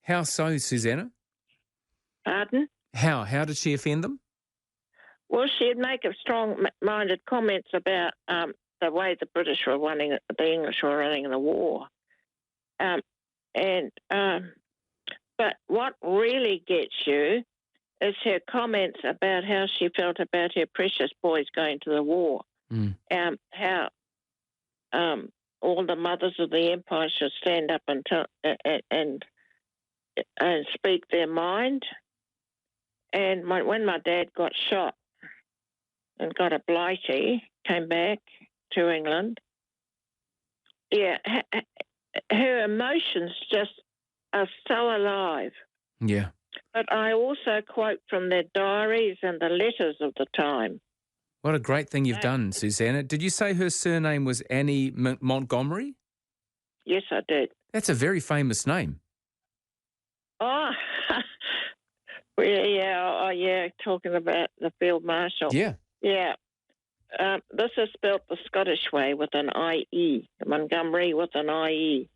How so, Susanna?
Pardon?
How did she offend them?
Well, she'd make a strong-minded comments about the way the British were running, the English were running the war. But what really gets you is her comments about how she felt about her precious boys going to the war. How all the mothers of the empire should stand up and speak their mind. And when my dad got shot and got a blighty, came back to England, her emotions just are so alive.
Yeah.
But I also quote from their diaries and the letters of the time.
What a great thing you've done, Susanna. Did you say her surname was Annie Montgomery?
Yes, I did.
That's a very famous name.
Oh, talking about the Field Marshal.
Yeah.
Yeah. This is spelled the Scottish way with an I-E, Montgomery with an I-E.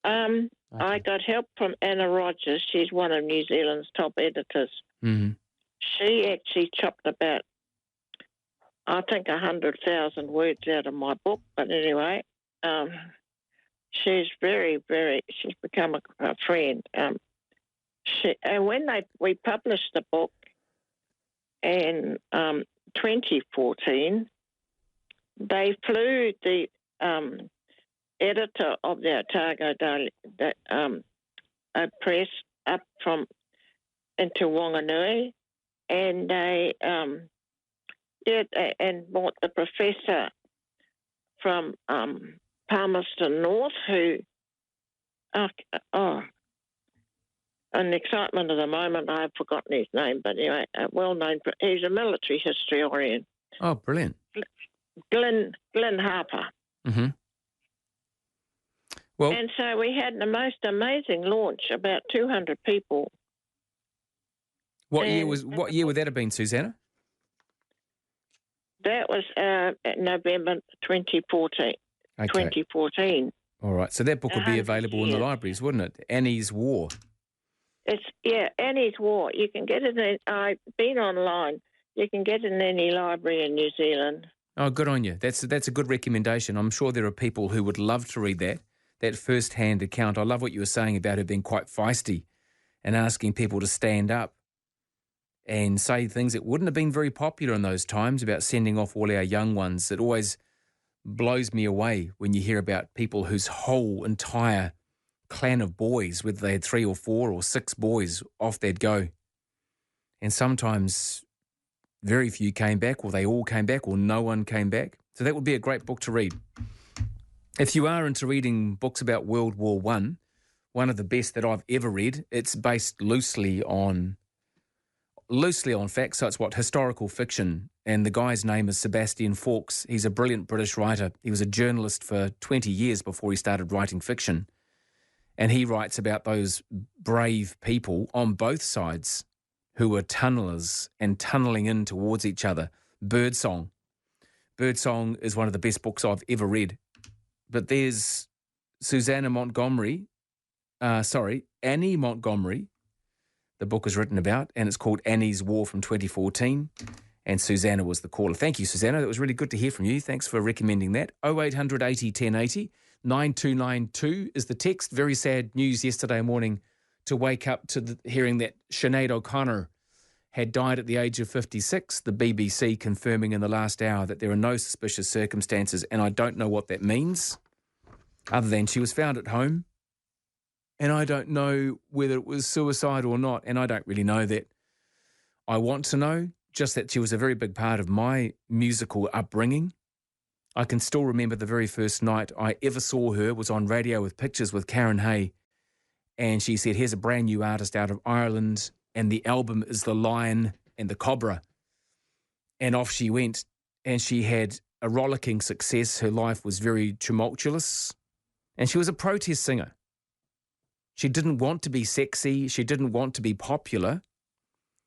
I got help from Anna Rogers. She's one of New Zealand's top editors. She actually chopped about, I think, 100,000 words out of my book. But anyway, she's very, very, she's become a friend. And when we published the book in 2014, they flew the editor of the Otago Daily Press up into Wanganui, and they and brought the professor from Palmerston North, who in the excitement of the moment, I've forgotten his name, but anyway, well-known. He's a military historian.
Oh, brilliant.
Glenn Harper.
Well,
and so we had the most amazing launch, about 200 people.
What year would that have been, Susanna?
That was November 2014.
Okay.
2014.
All right. So that book would be available in the libraries, wouldn't it? Annie's War.
Annie's War. You can get it I've been online. You can get it in any library in New Zealand.
Oh, good on you. That's a good recommendation. I'm sure there are people who would love to read that first-hand account. I love what you were saying about her being quite feisty and asking people to stand up and say things that wouldn't have been very popular in those times about sending off all our young ones. It always blows me away when you hear about people whose whole entire clan of boys, whether they had 3 or 4 or 6 boys, off they'd go. And sometimes very few came back, or they all came back, or no one came back. So that would be a great book to read. If you are into reading books about World War I, one of the best that I've ever read, it's based loosely on facts, so it's historical fiction. And the guy's name is Sebastian Faulks. He's a brilliant British writer. He was a journalist for 20 years before he started writing fiction. And he writes about those brave people on both sides who were tunnelers and tunneling in towards each other. Birdsong. Birdsong is one of the best books I've ever read. But there's Annie Montgomery. The book is written about, and it's called Annie's War from 2014. And Susanna was the caller. Thank you, Susanna. That was really good to hear from you. Thanks for recommending that. 0800 80 1080. 9292 is the text. Very sad news yesterday morning to wake up to hearing that Sinead O'Connor had died at the age of 56. The BBC confirming in the last hour that there are no suspicious circumstances, and I don't know what that means, other than she was found at home. And I don't know whether it was suicide or not, and I don't really know that. I want to know, just that she was a very big part of my musical upbringing. I can still remember the very first night I ever saw her was on Radio with Pictures with Karen Hay, and she said, here's a brand new artist out of Ireland, and the album is The Lion and the Cobra. And off she went, and she had a rollicking success. Her life was very tumultuous, and she was a protest singer. She didn't want to be sexy. She didn't want to be popular.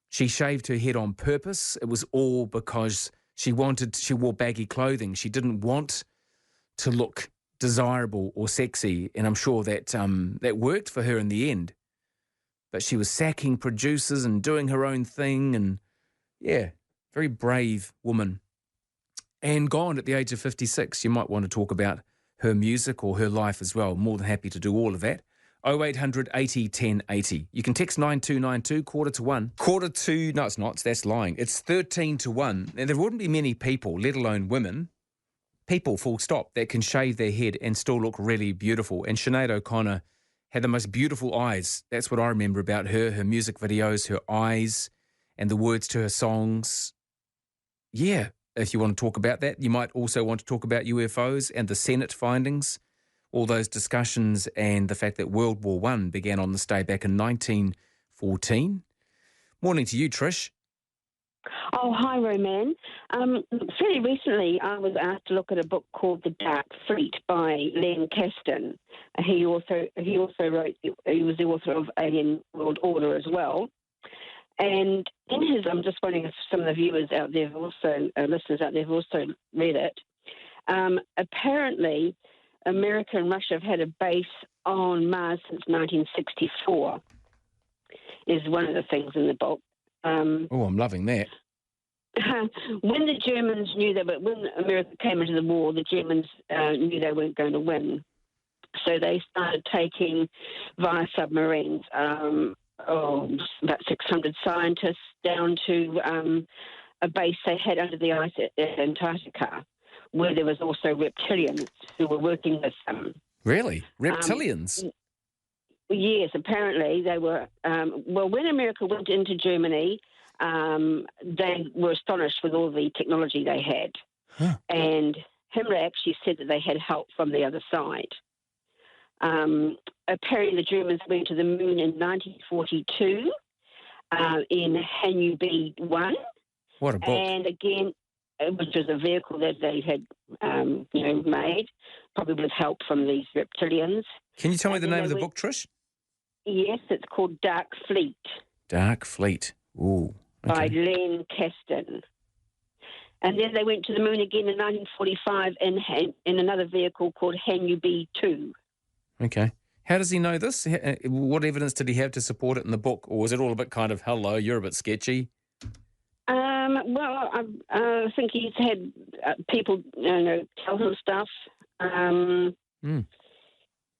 She shaved her head on purpose. It was all because she wore baggy clothing. She didn't want to look desirable or sexy, and I'm sure that that worked for her in the end. But she was sacking producers and doing her own thing, and yeah, very brave woman. And gone at the age of 56. You might want to talk about her music or her life as well. More than happy to do all of that. 0800 80 1080. You can text 9292, 1:45. No, it's not. That's lying. It's 13 to 1. And there wouldn't be many people, let alone women, people full stop, that can shave their head and still look really beautiful. And Sinead O'Connor had the most beautiful eyes. That's what I remember about her music videos, her eyes, and the words to her songs. Yeah, if you want to talk about that, you might also want to talk about UFOs and the Senate findings. All those discussions and the fact that World War I began on this day back in 1914. Morning to you, Trish.
Oh, hi, Roman. Fairly recently, I was asked to look at a book called The Dark Fleet by Len Kasten. He also wrote. He was the author of Alien World Order as well. And in his, I'm just wondering if some of the viewers out there have also, listeners out there have also read it. Apparently, America and Russia have had a base on Mars since 1964, is one of the things in the book.
I'm loving that.
When the Germans knew that, but when America came into the war, the Germans knew they weren't going to win. So they started taking, via submarines, about 600 scientists down to a base they had under the ice at Antarctica, where there was also reptilians who were working with them.
Really? Reptilians?
Yes, apparently they were. When America went into Germany, they were astonished with all the technology they had. Huh. And Himmler actually said that they had help from the other side. Apparently the Germans went to the moon in 1942 in HANU-B1.
What a book.
And again, which was a vehicle that they had, made, probably with help from these reptilians.
Can you tell me the name of the book, Trish?
Yes, it's called Dark Fleet.
Dark Fleet. Ooh. Okay.
By Len Kasten. And then they went to the moon again in 1945 in another vehicle called HANU-B2.
Okay. How does he know this? What evidence did he have to support it in the book? Or was it all a bit kind of, hello, you're a bit sketchy?
I think he's had people, tell him stuff.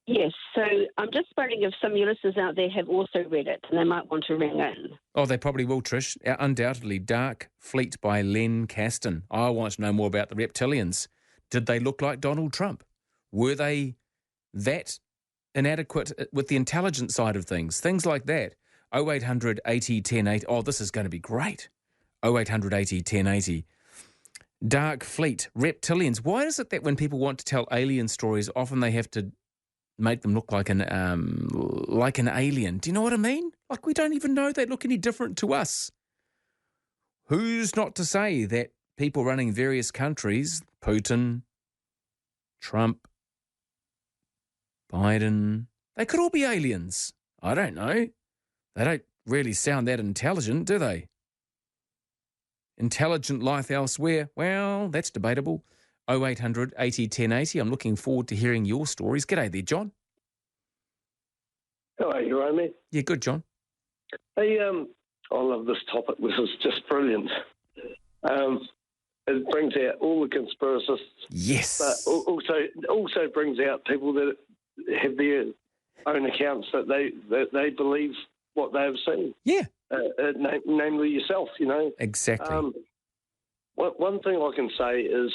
Yes, so I'm just wondering if some of your listeners out there have also read it and they might want to ring in.
Oh, they probably will, Trish. Undoubtedly. Dark Fleet by Len Kasten. I want to know more about the reptilians. Did they look like Donald Trump? Were they that inadequate with the intelligence side of things? Things like that. 0800 80 1080. Oh, this is going to be great. 0800 80 1080. Dark Fleet, reptilians. Why is it that when people want to tell alien stories, often they have to make them look like an alien? Do you know what I mean? Like we don't even know they look any different to us. Who's not to say that people running various countries, Putin, Trump, Biden, They could all be aliens. I don't know. They don't really sound that intelligent, do they? Intelligent life elsewhere? Well, that's debatable. 0800 80 1080. I'm looking forward to hearing your stories. G'day there, John.
How are you, Romy?
Yeah, good, John.
Hey, I love this topic. This is just brilliant. It brings out all the conspiracists.
Yes.
But also brings out people that have their own accounts that they believe what they have seen.
Yeah.
Namely yourself, you know.
Exactly.
One thing I can say is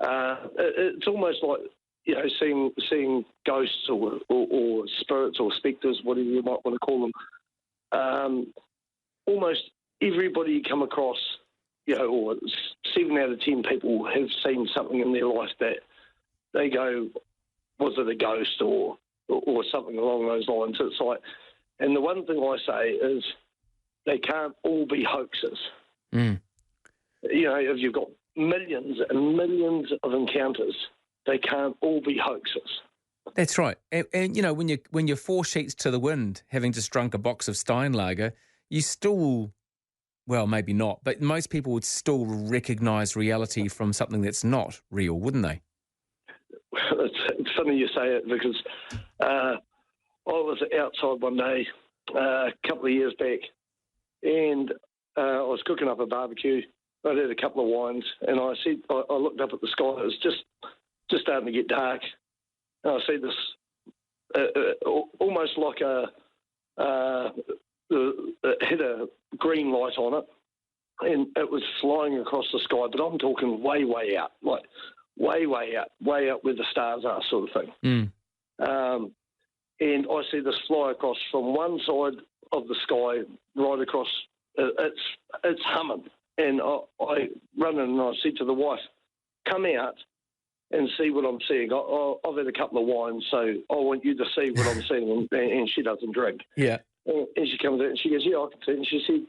it's almost like, you know, seeing ghosts or spirits or spectres, whatever you might want to call them. Almost everybody you come across, you know, or 7 out of 10 people have seen something in their life that they go, was it a ghost or something along those lines? It's like, and the one thing I say is they can't all be hoaxes.
Mm.
You know, if you've got millions and millions of encounters, they can't all be hoaxes.
That's right. And you know, when you're 4 sheets to the wind, having just drunk a box of Steinlager, you still, well, maybe not, but most people would still recognise reality from something that's not real, wouldn't they?
It's funny you say it because I was outside one day a couple of years back, and I was cooking up a barbecue. I had a couple of wines, and I looked up at the sky. It was just starting to get dark, and I see this almost like it had a green light on it, and it was flying across the sky. But I'm talking way, way out, like way out where the stars are, sort of thing.
Mm.
And I see this fly across from one side of the sky right across. It's humming, and I run in and I said to the wife, "Come out and see what I'm seeing. I've had a couple of wines, so I want you to see what I'm seeing." And she doesn't drink.
Yeah.
And she comes out and she goes, "Yeah, I can see it." And she said,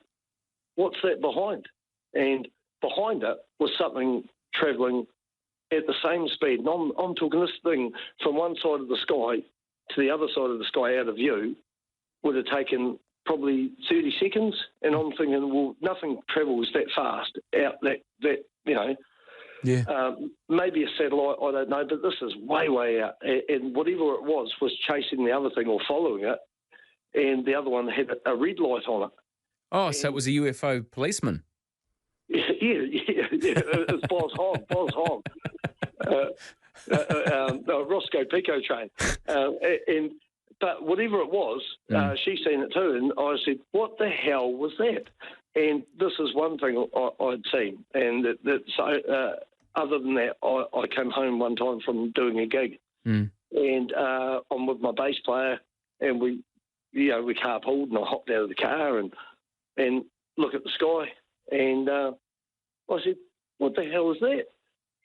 "What's that behind?" And behind it was something travelling at the same speed. And I'm talking this thing from one side of the sky to the other side of the sky out of view would have taken probably 30 seconds. And I'm thinking, well, nothing travels that fast out that you know.
Yeah.
Maybe a satellite, I don't know, but this is way, way out. And whatever it was chasing the other thing or following it, and the other one had a red light on it.
Oh, so it was a UFO policeman.
Yeah. It's Boz Hogg. Roscoe Pico train. But whatever it was, she's seen it too, and I said, "What the hell was that?" And this is one thing I'd seen, and other than that, I came home one time from doing a gig, and I'm with my bass player, and we carpooled, and I hopped out of the car and look at the sky, and I said, "What the hell is that?"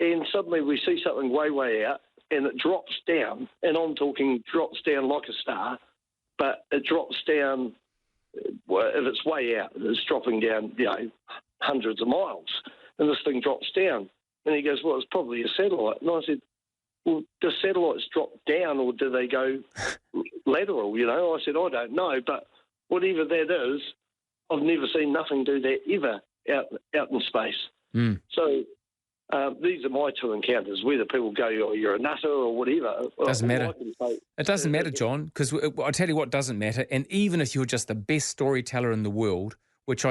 And suddenly we see something way, way out, and it drops down, and I'm talking drops down like a star, but it drops down, if it's way out, it's dropping down, you know, hundreds of miles, and this thing drops down. And he goes, "Well, it's probably a satellite." And I said, "Well, do satellites drop down or do they go lateral, you know?" I said, "I don't know, but whatever that is, I've never seen nothing do that ever out in space."
Mm.
So these are my 2 encounters. Whether people go, "Oh, you're a nutter," or whatever.
Doesn't matter. It doesn't matter, John, because I tell you what doesn't matter. And even if you're just the best storyteller in the world, which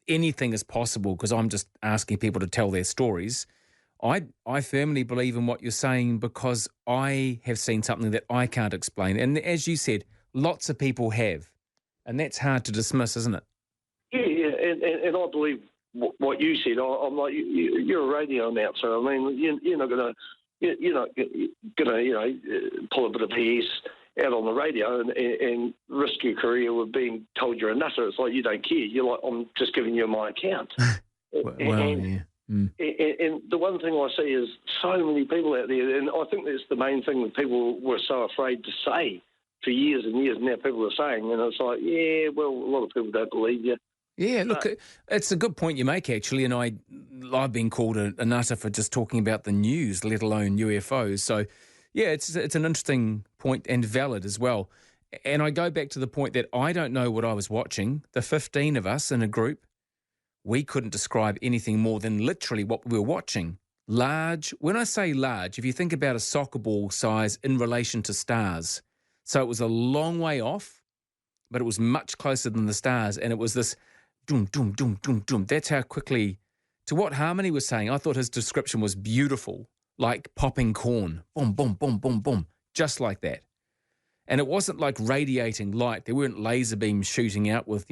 anything is possible because I'm just asking people to tell their stories. I firmly believe in what you're saying because I have seen something that I can't explain. And as you said, lots of people have. And that's hard to dismiss, isn't it?
Yeah, and I believe what you said. I'm like, you're a radio announcer. I mean, you're not going to pull a bit of BS out on the radio and risk your career with being told you're a nutter. It's like you don't care. You're like, I'm just giving you my account.
Yeah. Mm.
And the one thing I see is so many people out there, and I think that's the main thing that people were so afraid to say for years and years. Now people are saying, and it's like, yeah, well, a lot of people don't believe you.
Yeah, look, it's a good point you make, actually, and I've been called a nutter for just talking about the news, let alone UFOs. So, Yeah, it's an interesting point and valid as well. And I go back to the point that I don't know what I was watching. The 15 of us in a group, we couldn't describe anything more than literally what we were watching. Large, when I say large, if you think about a soccer ball size in relation to stars. So it was a long way off, but it was much closer than the stars. And it was this doom, doom, doom, doom, doom. That's how quickly, to what Harmony was saying, I thought his description was beautiful, like popping corn. Boom, boom, boom, boom, boom. Just like that. And it wasn't like radiating light. There weren't laser beams shooting out with,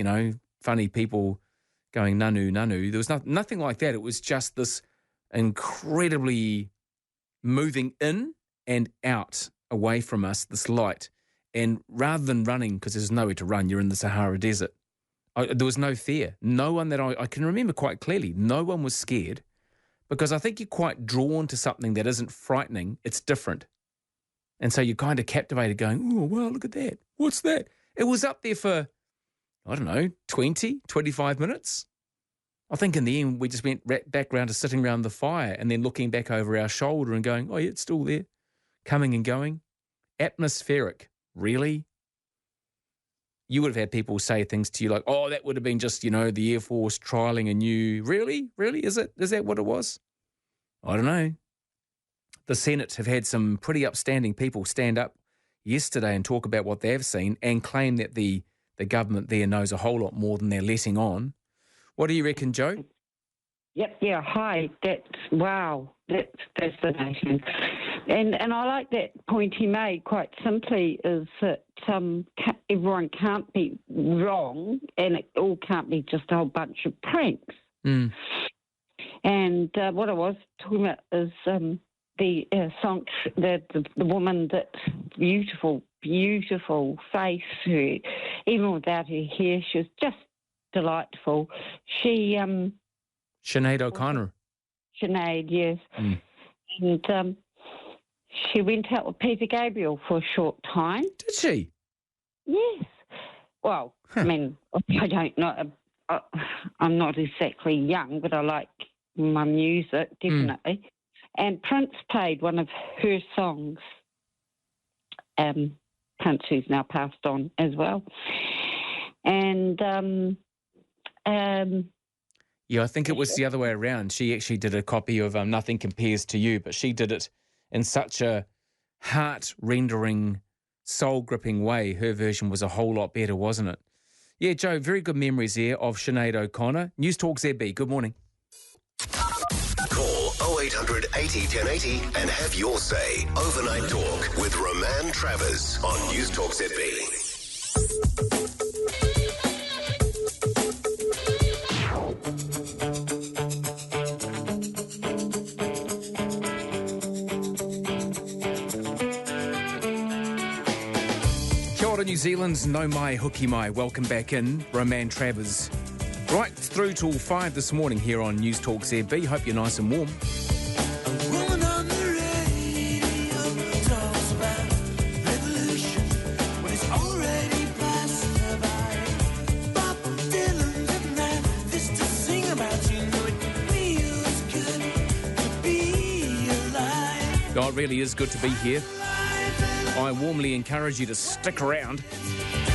funny people going nanu, nanu. There was nothing like that. It was just this incredibly moving in and out away from us, this light. And rather than running, because there's nowhere to run, you're in the Sahara Desert, there was no fear. No one that I can remember quite clearly, no one was scared, because I think you're quite drawn to something that isn't frightening. It's different. And so you're kind of captivated going, oh, wow, look at that. What's that? It was up there for, 20, 25 minutes. I think in the end, we just went back round to sitting around the fire and then looking back over our shoulder and going, oh, yeah, it's still there, coming and going. Atmospheric. Really? You would have had people say things to you like, oh, that would have been just, the Air Force trialling a new... Really? Really? Is that what it was? I don't know. The Senate have had some pretty upstanding people stand up yesterday and talk about what they've seen and claim that the government there knows a whole lot more than they're letting on. What do you reckon, Joe?
Yep, yeah, hi. That's fascinating. And I like that point he made quite simply is that everyone can't be wrong and it all can't be just a whole bunch of pranks.
Mm.
And what I was talking about is the song, the woman, that beautiful face, who even without her hair, she was just delightful. She
Sinead O'Connor.
Sinead, yes. Mm. And she went out with Peter Gabriel for a short time.
Did she?
Yes. Well, I mean, I don't know. I'm not exactly young, but I like my music, definitely. Mm. And Prince played one of her songs. Prince, who's now passed on as well. And
yeah, I think it was the other way around. She actually did a copy of Nothing Compares to You, but she did it in such a heart-rendering, soul-gripping way. Her version was a whole lot better, wasn't it? Yeah, Joe, very good memories there of Sinead O'Connor. Newstalk ZB, good morning.
Call 0800 80 1080 and have your say. Overnight Talk with Roman Travers on Newstalk ZB.
New Zealand's No Mai Hoki Mai. Welcome back in, Roman Travers. Right through till 5 this morning here on Newstalk ZB. Hope you're nice and warm. Oh, it really is good to be here. I warmly encourage you to stick around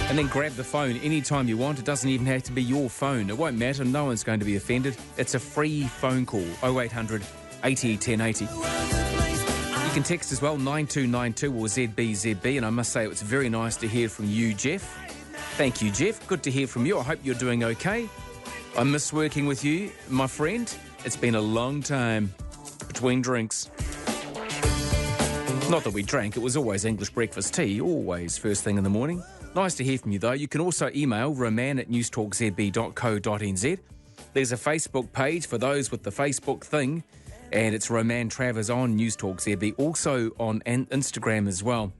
and then grab the phone anytime you want. It doesn't even have to be your phone. It won't matter. No one's going to be offended. It's a free phone call, 0800 80 1080. You can text as well, 9292 or ZBZB. And I must say, it's very nice to hear from you, Jeff. Thank you, Jeff. Good to hear from you. I hope you're doing okay. I miss working with you, my friend. It's been a long time between drinks. Not that we drank, it was always English breakfast tea, always first thing in the morning. Nice to hear from you, though. You can also email roman@newstalkzb.co.nz. There's a Facebook page for those with the Facebook thing, and it's Roman Travers on Newstalk ZB, also on Instagram as well.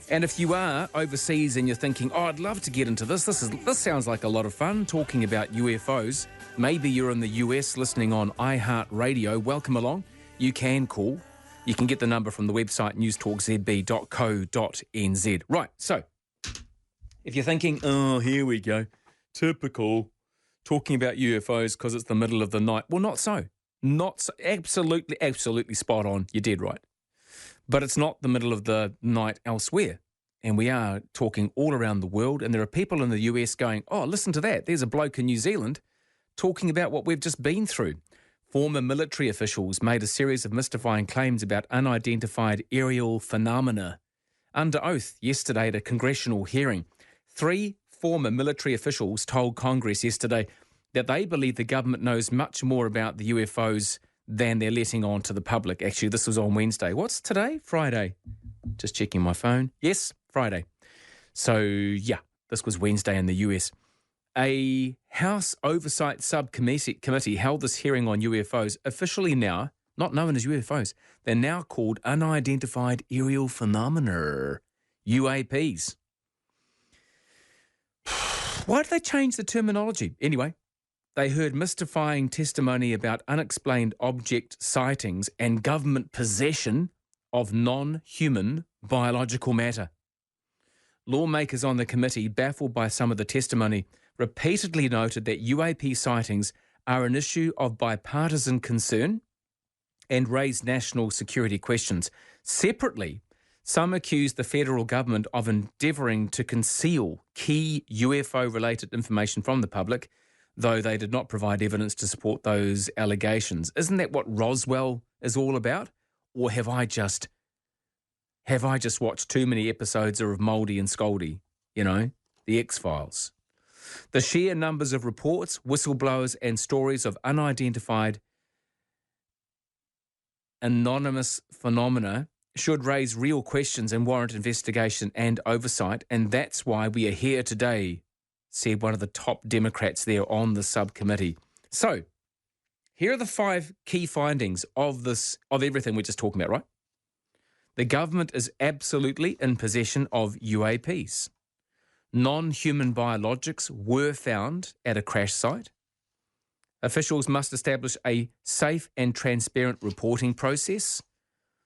And if you are overseas and you're thinking, oh, I'd love to get into this sounds like a lot of fun, talking about UFOs. Maybe you're in the US listening on iHeartRadio. Welcome along. You can call. You can get the number from the website newstalkzb.co.nz. Right, so if you're thinking, oh, here we go, typical, talking about UFOs because it's the middle of the night. Well, not so. Not so. Absolutely spot on. You did right. But it's not the middle of the night elsewhere. And we are talking all around the world. And there are people in the US going, oh, listen to that. There's a bloke in New Zealand talking about what we've just been through. Former military officials made a series of mystifying claims about unidentified aerial phenomena under oath yesterday at a congressional hearing. 3 former military officials told Congress yesterday that they believe the government knows much more about the UFOs than they're letting on to the public. Actually, this was on Wednesday. What's today? Friday. Just checking my phone. Yes, Friday. So, yeah, this was Wednesday in the US. A House Oversight Subcommittee held this hearing on UFOs, officially now, not known as UFOs. They're now called Unidentified Aerial Phenomena, UAPs. Why did they change the terminology? Anyway, they heard mystifying testimony about unexplained object sightings and government possession of non-human biological matter. Lawmakers on the committee, baffled by some of the testimony, repeatedly noted that UAP sightings are an issue of bipartisan concern and raise national security questions. Separately, some accused the federal government of endeavouring to conceal key UFO-related information from the public, though they did not provide evidence to support those allegations. Isn't that what Roswell is all about? Or have I just watched too many episodes of Mouldy and Scully, the X-Files? The sheer numbers of reports, whistleblowers and stories of unidentified anonymous phenomena should raise real questions and warrant investigation and oversight, and that's why we are here today, said one of the top Democrats there on the subcommittee. So, here are the 5 key findings of everything we're just talking about, right? The government is absolutely in possession of UAPs. Non-human biologics were found at a crash site. Officials must establish a safe and transparent reporting process.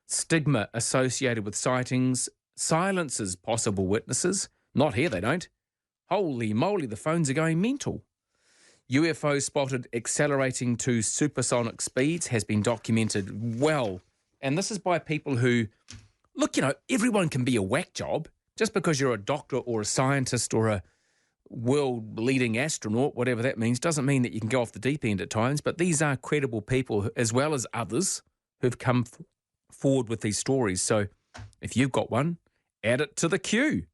Stigma associated with sightings silences possible witnesses. Not here, they don't. Holy moly, the phones are going mental. UFOs spotted accelerating to supersonic speeds has been documented well. And this is by people who, look, everyone can be a whack job. Just because you're a doctor or a scientist or a world-leading astronaut, whatever that means, doesn't mean that you can go off the deep end at times. But these are credible people, as well as others, who've come forward with these stories. So if you've got one, add it to the queue.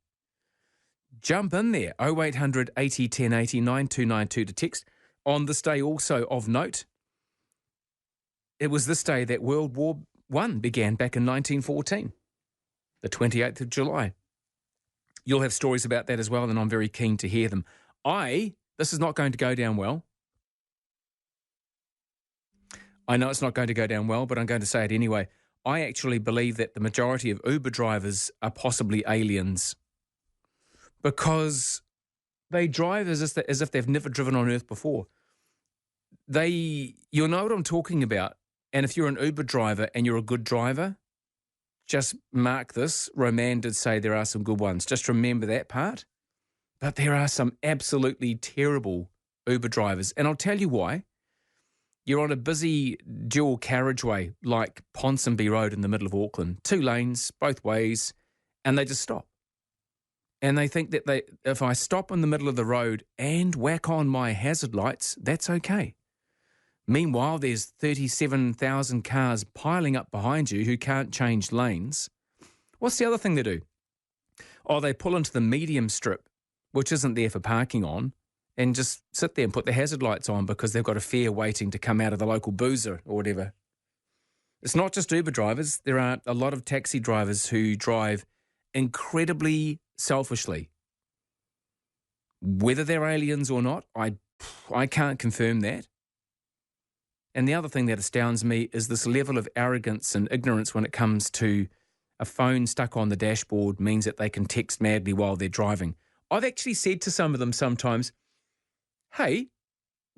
Jump in there, 0800 80 1080 9292 to text. On this day also of note, it was this day that World War I began back in 1914, the 28th of July. You'll have stories about that as well, and I'm very keen to hear them. This is not going to go down well. I know it's not going to go down well, but I'm going to say it anyway. I actually believe that the majority of Uber drivers are possibly aliens because they drive as if they've never driven on Earth before. You'll know what I'm talking about. And if you're an Uber driver and you're a good driver, just mark this. Roman did say there are some good ones. Just remember that part. But there are some absolutely terrible Uber drivers. And I'll tell you why. You're on a busy dual carriageway like Ponsonby Road in the middle of Auckland. 2 lanes, both ways, and they just stop. And they think that if I stop in the middle of the road and whack on my hazard lights, that's okay. Meanwhile, there's 37,000 cars piling up behind you who can't change lanes. What's the other thing they do? They pull into the medium strip, which isn't there for parking on, and just sit there and put the hazard lights on because they've got a fare waiting to come out of the local boozer or whatever. It's not just Uber drivers. There are a lot of taxi drivers who drive incredibly selfishly. Whether they're aliens or not, I can't confirm that. And the other thing that astounds me is this level of arrogance and ignorance when it comes to a phone stuck on the dashboard means that they can text madly while they're driving. I've actually said to some of them sometimes, hey,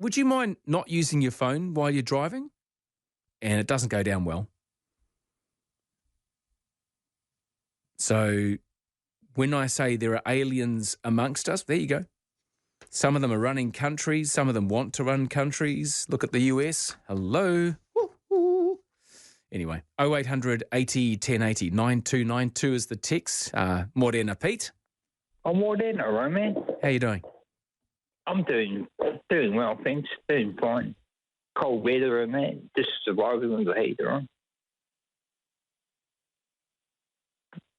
would you mind not using your phone while you're driving? And it doesn't go down well. So when I say there are aliens amongst us, there you go. Some of them are running countries. Some of them want to run countries. Look at the US. Hello. Woo-hoo. Anyway, 0800 80 1080 9292 is the text. Morena, Pete.
I'm Morena, Roman.
How you doing?
I'm doing well, thanks. Doing fine. Cold weather and that. Just surviving with the heater on.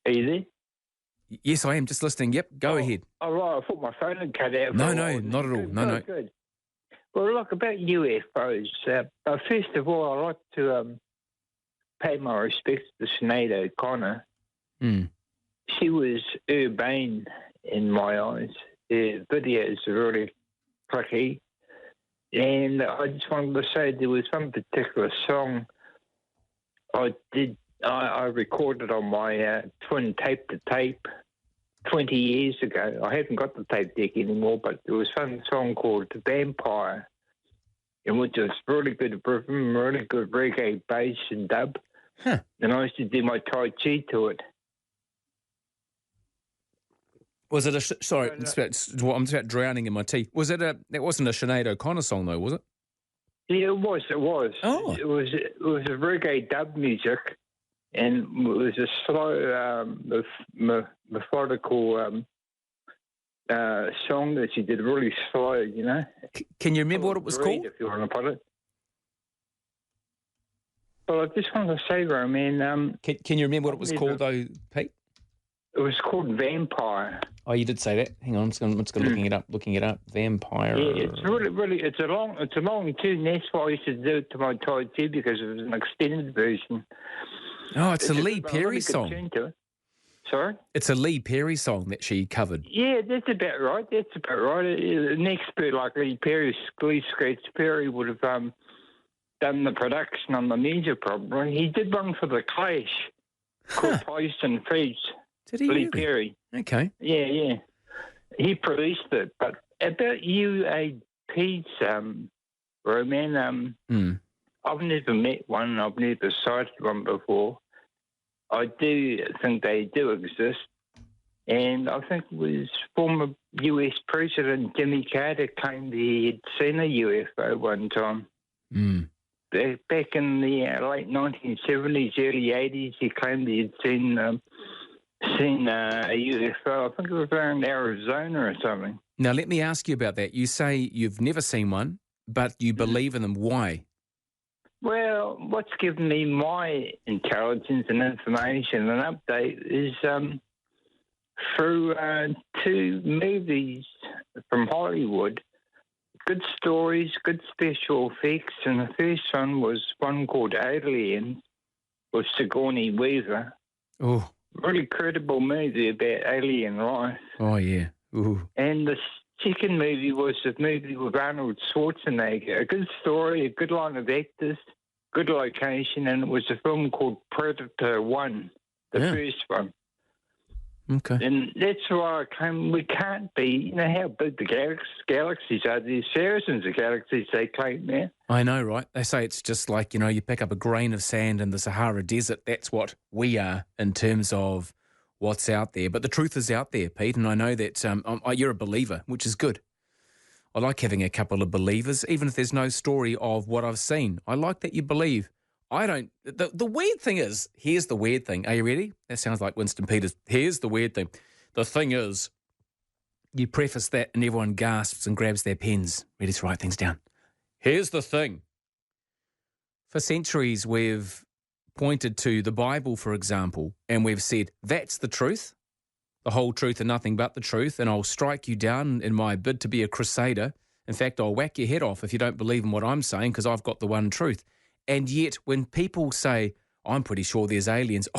Are you there?
Yes, I am. Just listening. Yep, go ahead.
Oh, right. I thought my phone had cut out.
No, not at all. No.
Good. Well, look, about UFOs. First of all, I'd like to pay my respects to Sinead O'Connor.
Mm.
She was urbane in my eyes. The videos are really clicky. And I just wanted to say there was one particular song I recorded on my twin tape-to-tape 20 years ago. I haven't got the tape deck anymore, but there was one song called Vampire, in which was really good rhythm, really good reggae bass and dub.
Huh.
And I used to do my Tai Chi to it.
Was it sorry, I'm just about drowning in my tea. That wasn't a Sinead O'Connor song though, was it?
Yeah, it was.
Oh.
It was a reggae dub music, and it was a slow, methodical song that she did really slow, you know.
Can you remember what it was called?
If you want to put it. Well, I just wanted to say, Roman...
Can you remember what it was called, though, Pete?
It was called Vampire.
Oh, you did say that. Hang on, I'm just looking it up. Vampire.
Yeah, it's really, it's a long tune. That's why I used to do it to my Tai Chi, because it was an extended version.
Oh, it's a Lee Perry song.
Tune to it. Sorry?
It's a Lee Perry song that she covered.
Yeah, that's about right. An expert like Lee Scratch Perry would have done the production on the music probably. He did one for the Clash called Poison Feeds.
Did he?
Lee Perry.
Okay.
Yeah. He produced it. But about UAPs, Roman, I've never met one. I've never sighted one before. I do think they do exist. And I think it was former US President Jimmy Carter claimed he had seen a UFO one time.
Mm.
Back in the late 1970s, early 80s, he claimed he had seen a UFO. I think it was around Arizona or something.
Now, let me ask you about that. You say you've never seen one, but you believe in them. Why?
Well, what's given me my intelligence and information and update is through two movies from Hollywood. Good stories, good special effects, and the first one was one called Alien with Sigourney Weaver.
Oh.
Really credible movie about alien life.
Oh, yeah. Ooh.
And the second movie was a movie with Arnold Schwarzenegger. A good story, a good line of actors, good location, and it was a film called Predator 1, the first one.
Okay.
And that's why we can't be, you know how big the galaxies are. There's thousands of galaxies they claim now.
I know, right? They say it's just like, you pick up a grain of sand in the Sahara Desert. That's what we are in terms of what's out there. But the truth is out there, Pete, and I know that you're a believer, which is good. I like having a couple of believers, even if there's no story of what I've seen. I like that you believe. I don't. The weird thing is, here's the weird thing. Are you ready? That sounds like Winston Peters. Here's the weird thing. The thing is, you preface that and everyone gasps and grabs their pens, ready to write things down. Here's the thing. For centuries, we've pointed to the Bible, for example, and we've said, that's the truth, the whole truth and nothing but the truth, and I'll strike you down in my bid to be a crusader. In fact, I'll whack your head off if you don't believe in what I'm saying because I've got the one truth. And yet, when people say, I'm pretty sure there's aliens,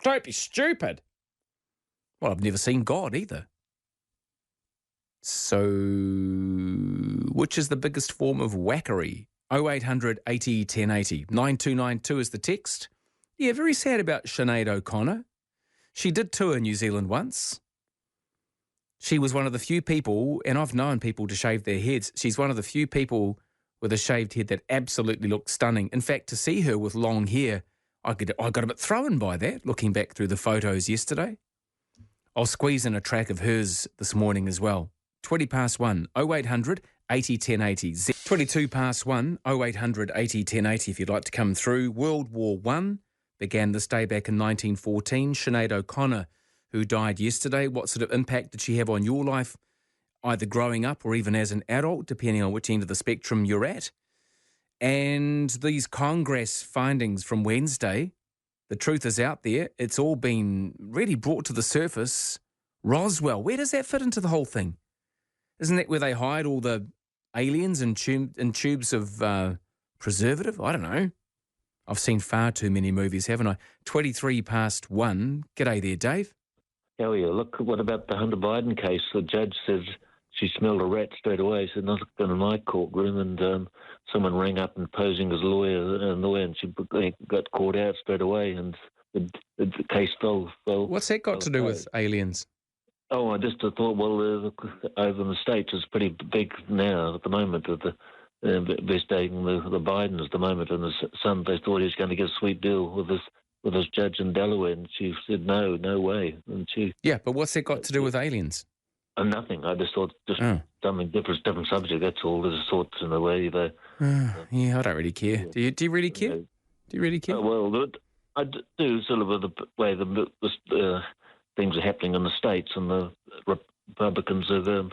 don't be stupid. Well, I've never seen God either. So, which is the biggest form of whackery? 0800 80 1080. 9292 is the text. Yeah, very sad about Sinead O'Connor. She did tour New Zealand once. She was one of the few people, and I've known people to shave their heads, she's one of the few people with a shaved head that absolutely looked stunning. In fact, to see her with long hair, I got a bit thrown by that, looking back through the photos yesterday. I'll squeeze in a track of hers this morning as well. 1, 0800 80 1080. 22 past 1, 0800 80 1080 if you'd like to come through. World War I began this day back in 1914. Sinead O'Connor, who died yesterday, what sort of impact did she have on your life, either growing up or even as an adult, depending on which end of the spectrum you're at? And these Congress findings from Wednesday, the truth is out there. It's all been really brought to the surface. Roswell, where does that fit into the whole thing? Isn't that where they hide all the aliens in tubes of preservative? I don't know. I've seen far too many movies, haven't I? 23 past 1. G'day there, Dave.
Oh, yeah. Look, what about the Hunter Biden case? The judge says she smelled a rat straight away. She said, not in my courtroom. And someone rang up and posing as a lawyer, and she got caught out straight away. And the case fell.
What's that got to do with aliens?
Oh, I just thought, well, over in the States, it's pretty big now at the moment with the investigating the Bidens at the moment, and the son, they thought he was going to get a sweet deal with this judge in Delaware, and she said no way. And she
but what's that got to do with aliens?
Nothing. I just thought something different subject. That's all. I just thought in a way that.
Yeah, I don't really care. Do you really care? Do you really care?
Well, I do sort of with the way the things are happening in the States, and the Republicans are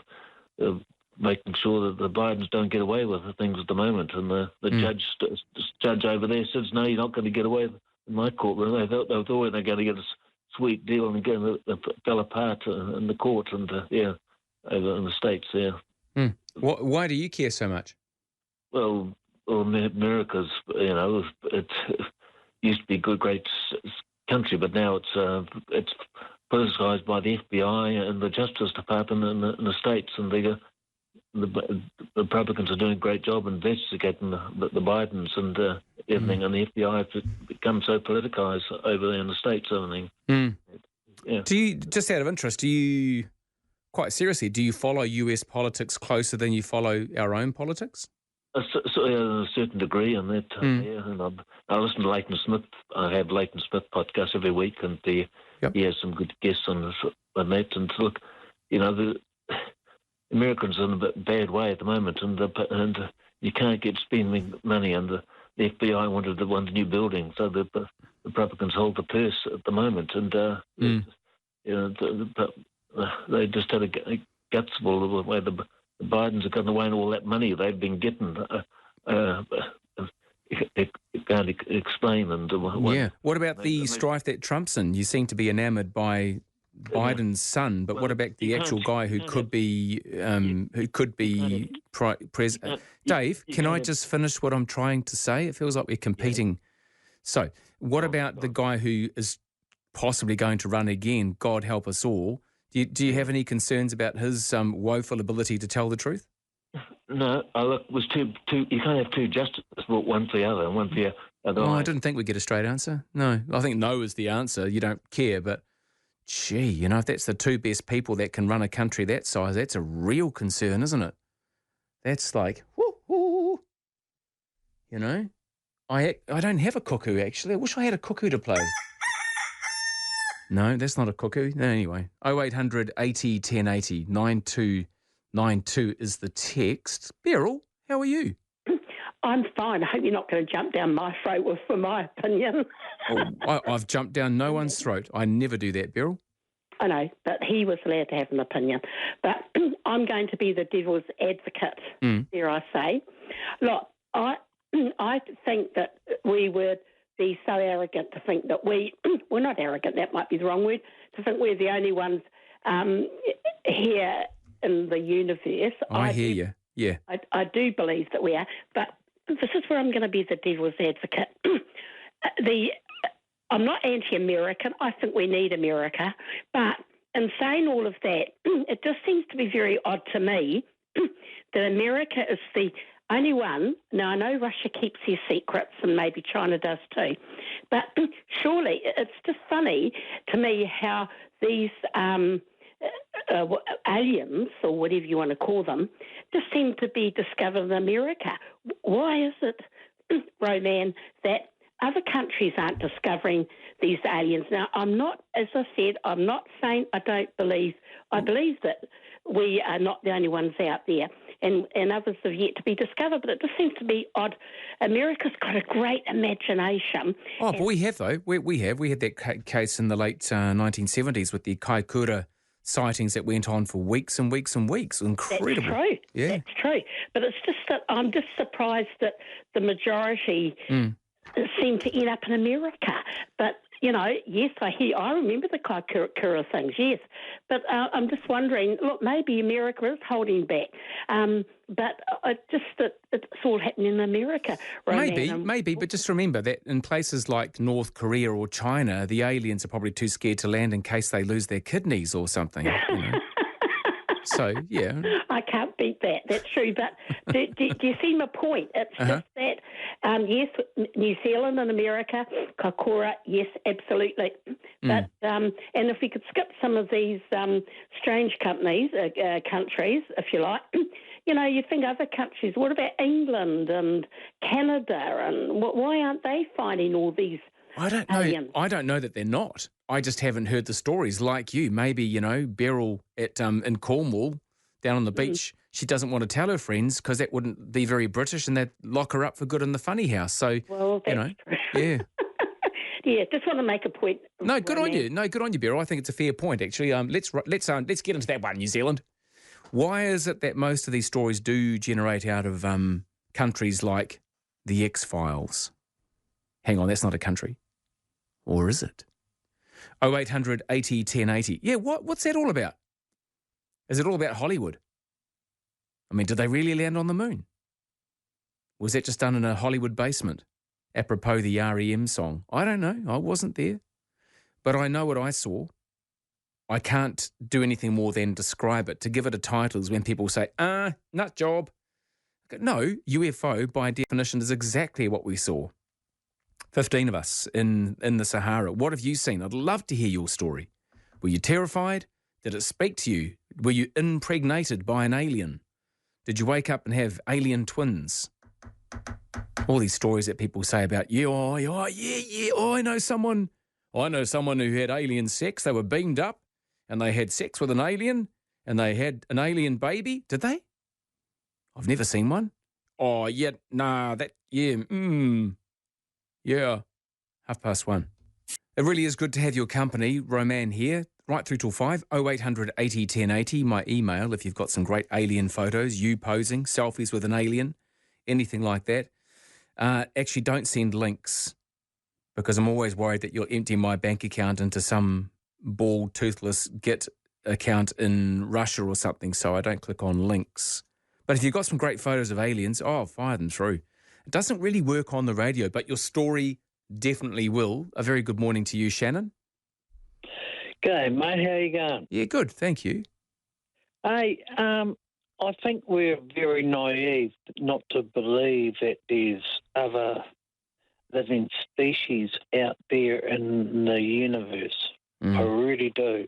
making sure that the Bidens don't get away with the things at the moment. And the judge over there says, no, you're not going to get away in my courtroom. They thought they were going to get a sweet deal, and again, it fell apart in the court, and over in the States there.
Why do you care so much?
Well, America's, it used to be a great country, but now it's politicized by the FBI and the Justice Department in the States, and the Republicans are doing a great job investigating the Bidens and everything, and the FBI has become so politicized over there in the States and everything. Yeah.
Do you, just out of interest, quite seriously, do you follow US politics closer than you follow our own politics?
A certain degree, and that, and I listen to Leighton Smith. I have Leighton Smith podcast every week, and he has some good guests on that. And look, the Americans are in a bad way at the moment, and you can't get spending money, and the FBI wanted a new building, so the Republicans hold the purse at the moment, and they just had a guts full of the way the Bidens have gotten away and all that money they've been getting. It can't explain. And
what about the strife that Trump's in? You seem to be enamoured by Biden's son, but what about the actual guy who could be president? Dave, can I just finish what I'm trying to say? It feels like we're competing. So, what about the guy who is possibly going to run again? God help us all. Do you have any concerns about his woeful ability to tell the truth?
No, it was too. You can't have two justices, one for the other and one for the other.
Oh, I didn't think we'd get a straight answer. No, I think no is the answer. You don't care, but gee, if that's the two best people that can run a country that size, that's a real concern, isn't it? That's like, woo-hoo. I don't have a cuckoo, actually. I wish I had a cuckoo to play. No, that's not a cuckoo. No, anyway, 0800 80 1080 9292 is the text. Beryl, how are you?
I'm fine. I hope you're not going to jump down my throat for my opinion.
I've jumped down no one's throat. I never do that, Beryl.
I know, but he was allowed to have an opinion. But I'm going to be the devil's advocate, dare I say. Look, I think that we would be so arrogant to think that we're not arrogant, that might be the wrong word, to think we're the only ones here in the universe.
I hear you, yeah.
I do believe that we are, but this is where I'm going to be the devil's advocate. I'm not anti-American. I think we need America. But in saying all of that, it just seems to be very odd to me that America is the only one. Now, I know Russia keeps their secrets and maybe China does too, but surely it's just funny to me how these aliens, or whatever you want to call them, just seem to be discovered in America. Why is it, Roman, that other countries aren't discovering these aliens? Now, I'm not, as I said, I'm not saying I don't believe. I believe that we are not the only ones out there.
and others have yet to be discovered. But it just seems to be odd. America's got a great imagination.
Oh, but we have, though. We had that case in the late 1970s with the Kaikoura sightings that went on for weeks and weeks and weeks. Incredible.
That's true.
Yeah.
That's true. But it's just that I'm just surprised that the majority seem to end up in America. But, you know, yes, I remember the Kaikoura things, yes. But I'm just wondering, look, maybe America is holding back. But it's all happening in America.
Maybe, but just remember that in places like North Korea or China, the aliens are probably too scared to land in case they lose their kidneys or something. You know? So, yeah.
I can't beat that. That's true. But do you see my point? It's just that, yes, New Zealand and America, Kaikoura, yes, absolutely. But and if we could skip some of these strange countries, if you like, you know, you think other countries, what about England and Canada? And why aren't they finding all these aliens?
I don't know that they're not. I just haven't heard the stories like you. Maybe, you know, Beryl in Cornwall, down on the beach, she doesn't want to tell her friends because that wouldn't be very British and they'd lock her up for good in the funny house. So,
well,
you know, yeah.
Yeah, just want to make a point.
No, good on you. No, good on you, Beryl. I think it's a fair point, actually. Let's get into that one, New Zealand. Why is it that most of these stories do generate out of countries like the X-Files? Hang on, that's not a country. Or is it? 0800 80 1080. Yeah, what's that all about? Is it all about Hollywood? I mean, did they really land on the moon? Was that just done in a Hollywood basement? Apropos the REM song. I don't know. I wasn't there. But I know what I saw. I can't do anything more than describe it. To give it a title is when people say, nut job. No, UFO by definition is exactly what we saw. 15 of us in the Sahara. What have you seen? I'd love to hear your story. Were you terrified? Did it speak to you? Were you impregnated by an alien? Did you wake up and have alien twins? All these stories that people say about you. I know someone who had alien sex. They were beamed up and they had sex with an alien and they had an alien baby. Did they? I've never seen one. Oh, yeah, nah, yeah, 1:30. It really is good to have your company. Roman here, right through till 5, 0800 80 1080. My email, if you've got some great alien photos, you posing, selfies with an alien, anything like that. Actually, don't send links because I'm always worried that you'll empty my bank account into some bald, toothless Git account in Russia or something, so I don't click on links. But if you've got some great photos of aliens, fire them through. It doesn't really work on the radio, but your story definitely will. A very good morning to you, Shannon.
G'day, mate. How you going?
Yeah, good. Thank you.
Hey, I think we're very naive not to believe that there's other living species out there in the universe. I really do.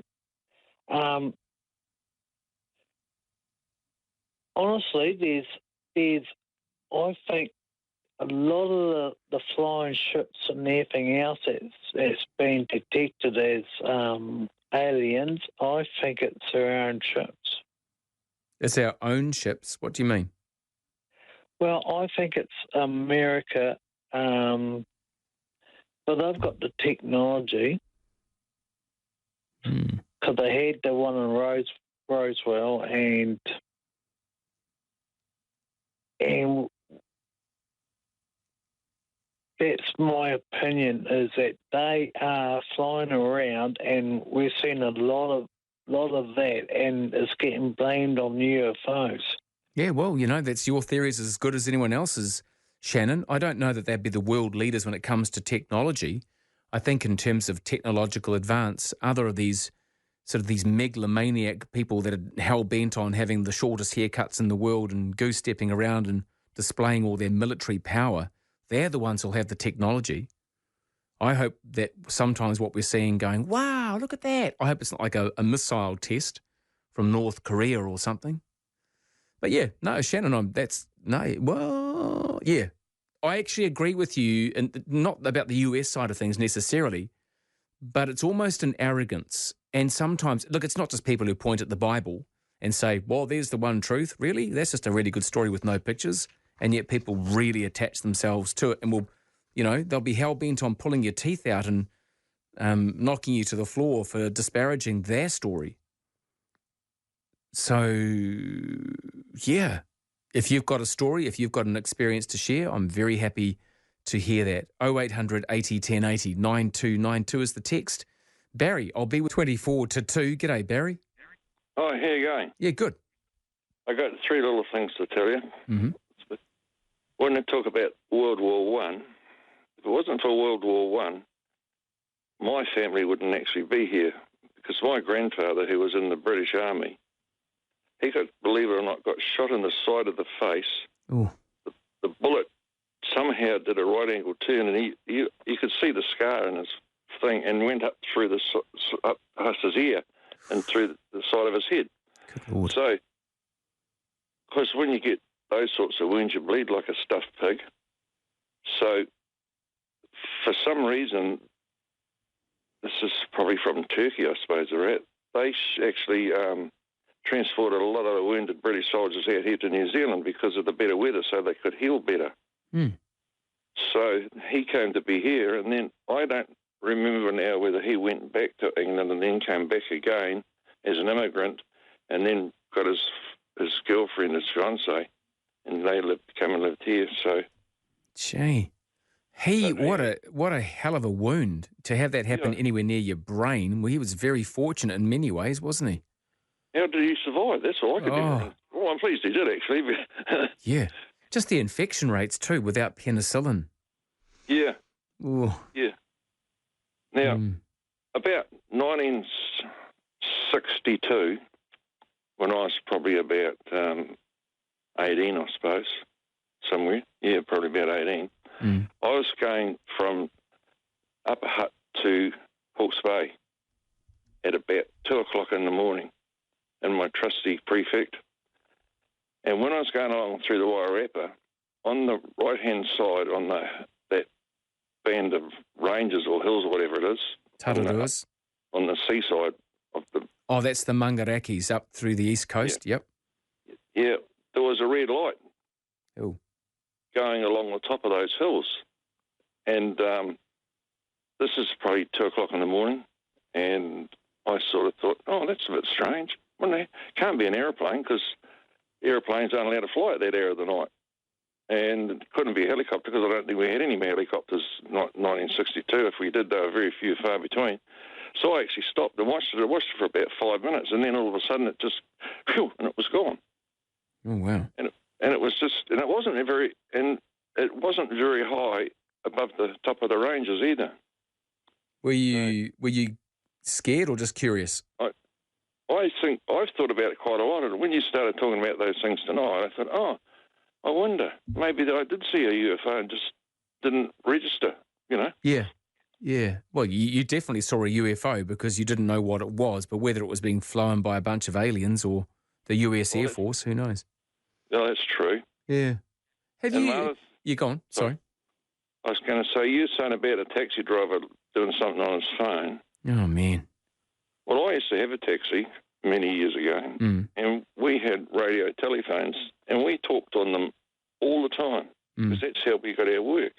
Honestly, there's I think a lot of the flying ships and everything else that's been detected as aliens, I think it's their own ships.
It's our own ships? What do you mean?
Well, I think it's America, but they've got the technology because they had the one in Roswell and that's my opinion, is that they are flying around and we're seeing a lot of that and it's getting blamed on UFOs.
Yeah, well, you know, that's your theory is as good as anyone else's, Shannon. I don't know that they'd be the world leaders when it comes to technology. I think in terms of technological advance, other of these sort of these megalomaniac people that are hell-bent on having the shortest haircuts in the world and goose-stepping around and displaying all their military power, they're the ones who'll have the technology. I hope that sometimes what we're seeing going, wow, look at that. I hope it's not like a missile test from North Korea or something. But yeah, no, Shannon, yeah. I actually agree with you, and not about the US side of things necessarily, but it's almost an arrogance. And sometimes, look, it's not just people who point at the Bible and say, well, there's the one truth. Really? That's just a really good story with no pictures. And yet people really attach themselves to it and will, they'll be hell-bent on pulling your teeth out and knocking you to the floor for disparaging their story. So, yeah, if you've got a story, if you've got an experience to share, I'm very happy to hear that. 0800 80 1080 9292 is the text. Barry, I'll be with 24 to 2. G'day, Barry.
Oh, how you going?
Yeah, good.
I got 3 little things to tell you.
Mm-hmm.
When they talk about World War One, if it wasn't for World War One, my family wouldn't actually be here because my grandfather, who was in the British Army, he got, believe it or not, got shot in the side of the face.
Ooh.
The bullet somehow did a right angle turn, and you could see the scar in his thing, and went up through up past his ear and through the side of his head. So, because when you get those sorts of wounds, you bleed like a stuffed pig. So, for some reason, this is probably from Turkey, I suppose they're at, they actually transported a lot of the wounded British soldiers out here to New Zealand because of the better weather, so they could heal better.
Mm.
So he came to be here, and then I don't remember now whether he went back to England and then came back again as an immigrant, and then got his girlfriend, his fiancée, and they came and lived here. So,
gee, what a hell of a wound to have that happen anywhere near your brain. Well, he was very fortunate in many ways, wasn't he?
How did he survive? That's all I could do. Well, I'm pleased he did, actually.
Yeah. Just the infection rates, too, without penicillin.
Yeah.
Ooh.
Yeah. Now, about 1962, when I was probably about 18, I suppose, somewhere. Yeah, probably about 18. I was going from Upper Hutt to Hawke's Bay at about 2 o'clock in the morning in my trusty prefect. And when I was going along through the Wairarapa, on the right-hand side, on that band of ranges or hills or whatever it is,
Tararuas.
On the seaside of the...
Oh, that's the Mangarakis up through the east coast, yep.
Yeah, there was a red light going along the top of those hills. And this is probably 2 o'clock in the morning, and I sort of thought, oh, that's a bit strange. Well, it can't be an aeroplane because aeroplanes aren't allowed to fly at that hour of the night. And it couldn't be a helicopter because I don't think we had any helicopters in 1962. If we did, there were very few far between. So I actually stopped and watched it. I watched it for about 5 minutes, and then all of a sudden it just, phew, and it was gone.
Oh, wow.
And it was just, and it wasn't very high above the top of the ranges either.
Were you scared or just curious?
I think I've thought about it quite a lot. And when you started talking about those things tonight, I thought, I wonder, maybe that I did see a UFO and just didn't register,
Yeah. Well, you definitely saw a UFO because you didn't know what it was, but whether it was being flown by a bunch of aliens or the US Air Force, who knows?
No, that's true.
Yeah. You gone? Sorry.
I was going to say, you were saying about a taxi driver doing something on his phone.
Oh, man.
Well, I used to have a taxi many years ago, and we had radio telephones, and we talked on them all the time because that's how we got our work.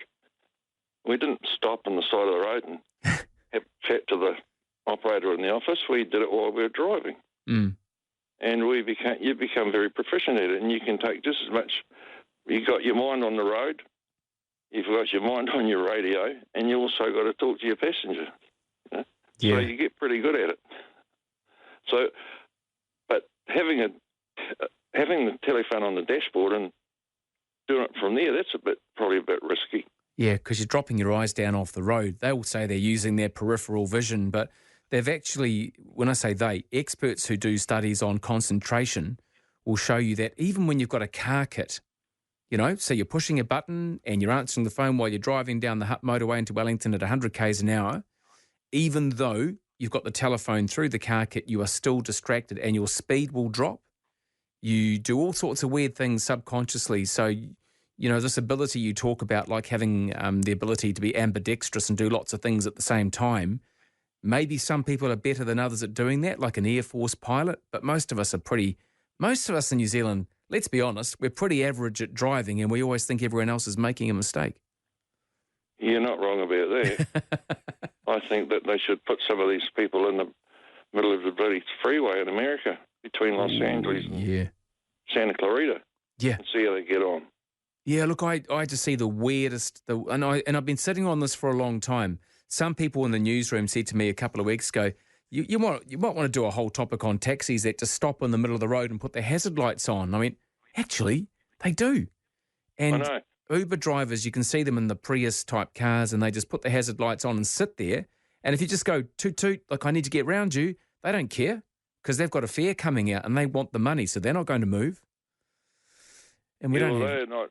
We didn't stop on the side of the road and have chat to the operator in the office. We did it while we were driving. And you become very proficient at it, and you can take just as much. You got your mind on the road, you've got your mind on your radio, and you also got to talk to your passenger. So you get pretty good at it. So, but having the telephone on the dashboard and doing it from there, that's probably a bit risky.
Yeah, because you're dropping your eyes down off the road. They will say they're using their peripheral vision, but they've actually, when I say they, experts who do studies on concentration will show you that even when you've got a car kit, so you're pushing a button and you're answering the phone while you're driving down the Hutt motorway into Wellington at 100 k's an hour, even though you've got the telephone through the car kit, you are still distracted and your speed will drop. You do all sorts of weird things subconsciously. So, this ability you talk about, like having the ability to be ambidextrous and do lots of things at the same time, maybe some people are better than others at doing that, like an Air Force pilot, but most of us are pretty Most of us in New Zealand, let's be honest, we're pretty average at driving and we always think everyone else is making a mistake.
You're not wrong about that. I think that they should put some of these people in the middle of the bloody freeway in America between Los Angeles and Santa Clarita.
Yeah.
And see how they get on.
Yeah, look, I just see the weirdest, and I've been sitting on this for a long time. Some people in the newsroom said to me a couple of weeks ago, you might want to do a whole topic on taxis that just stop in the middle of the road and put their hazard lights on. I mean, actually, they do. And
I know.
Uber drivers, you can see them in the Prius-type cars, and they just put the hazard lights on and sit there. And if you just go, toot, toot, like, I need to get round you, they don't care because they've got a fare coming out and they want the money, so they're not going to move. And
they're not.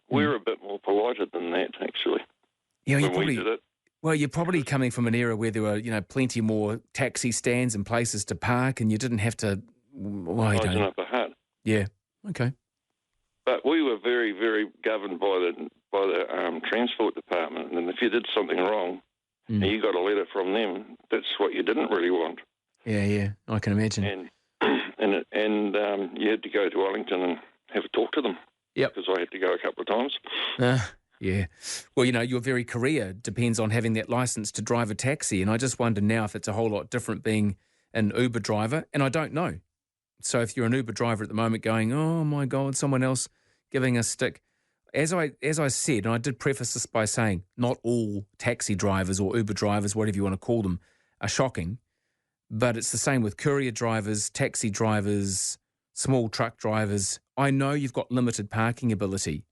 We're a bit more politer than that, actually.
Yeah,
You're
probably coming from an era where there were, plenty more taxi stands and places to park, and you didn't have to. Well, I don't.
Up a hut.
Yeah. Okay.
But we were very, very governed by the transport department, and if you did something wrong, and you got a letter from them, that's what you didn't really want.
Yeah, I can imagine.
And you had to go to Wellington and have a talk to them.
Yep.
Because I had to go a couple of times.
Yeah. Well, your very career depends on having that license to drive a taxi, and I just wonder now if it's a whole lot different being an Uber driver, and I don't know. So if you're an Uber driver at the moment going, oh, my God, someone else giving a stick. As I said, and I did preface this by saying not all taxi drivers or Uber drivers, whatever you want to call them, are shocking, but it's the same with courier drivers, taxi drivers, small truck drivers. I know you've got limited parking ability,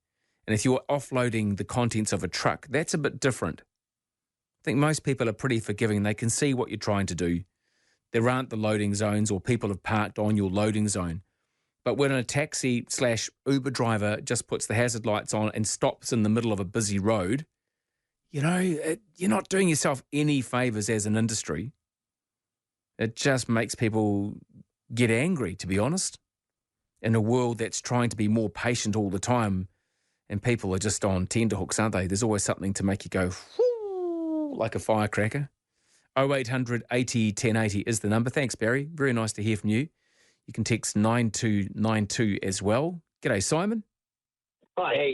and if you're offloading the contents of a truck, that's a bit different. I think most people are pretty forgiving. They can see what you're trying to do. There aren't the loading zones or people have parked on your loading zone. But when a taxi/Uber driver just puts the hazard lights on and stops in the middle of a busy road, you're not doing yourself any favours as an industry. It just makes people get angry, to be honest, in a world that's trying to be more patient all the time, and people are just on tenterhooks, aren't they? There's always something to make you go, whoo, like a firecracker. 0800 80 1080 is the number. Thanks, Barry. Very nice to hear from you. You can text 9292 as well. G'day, Simon.
Hi, how you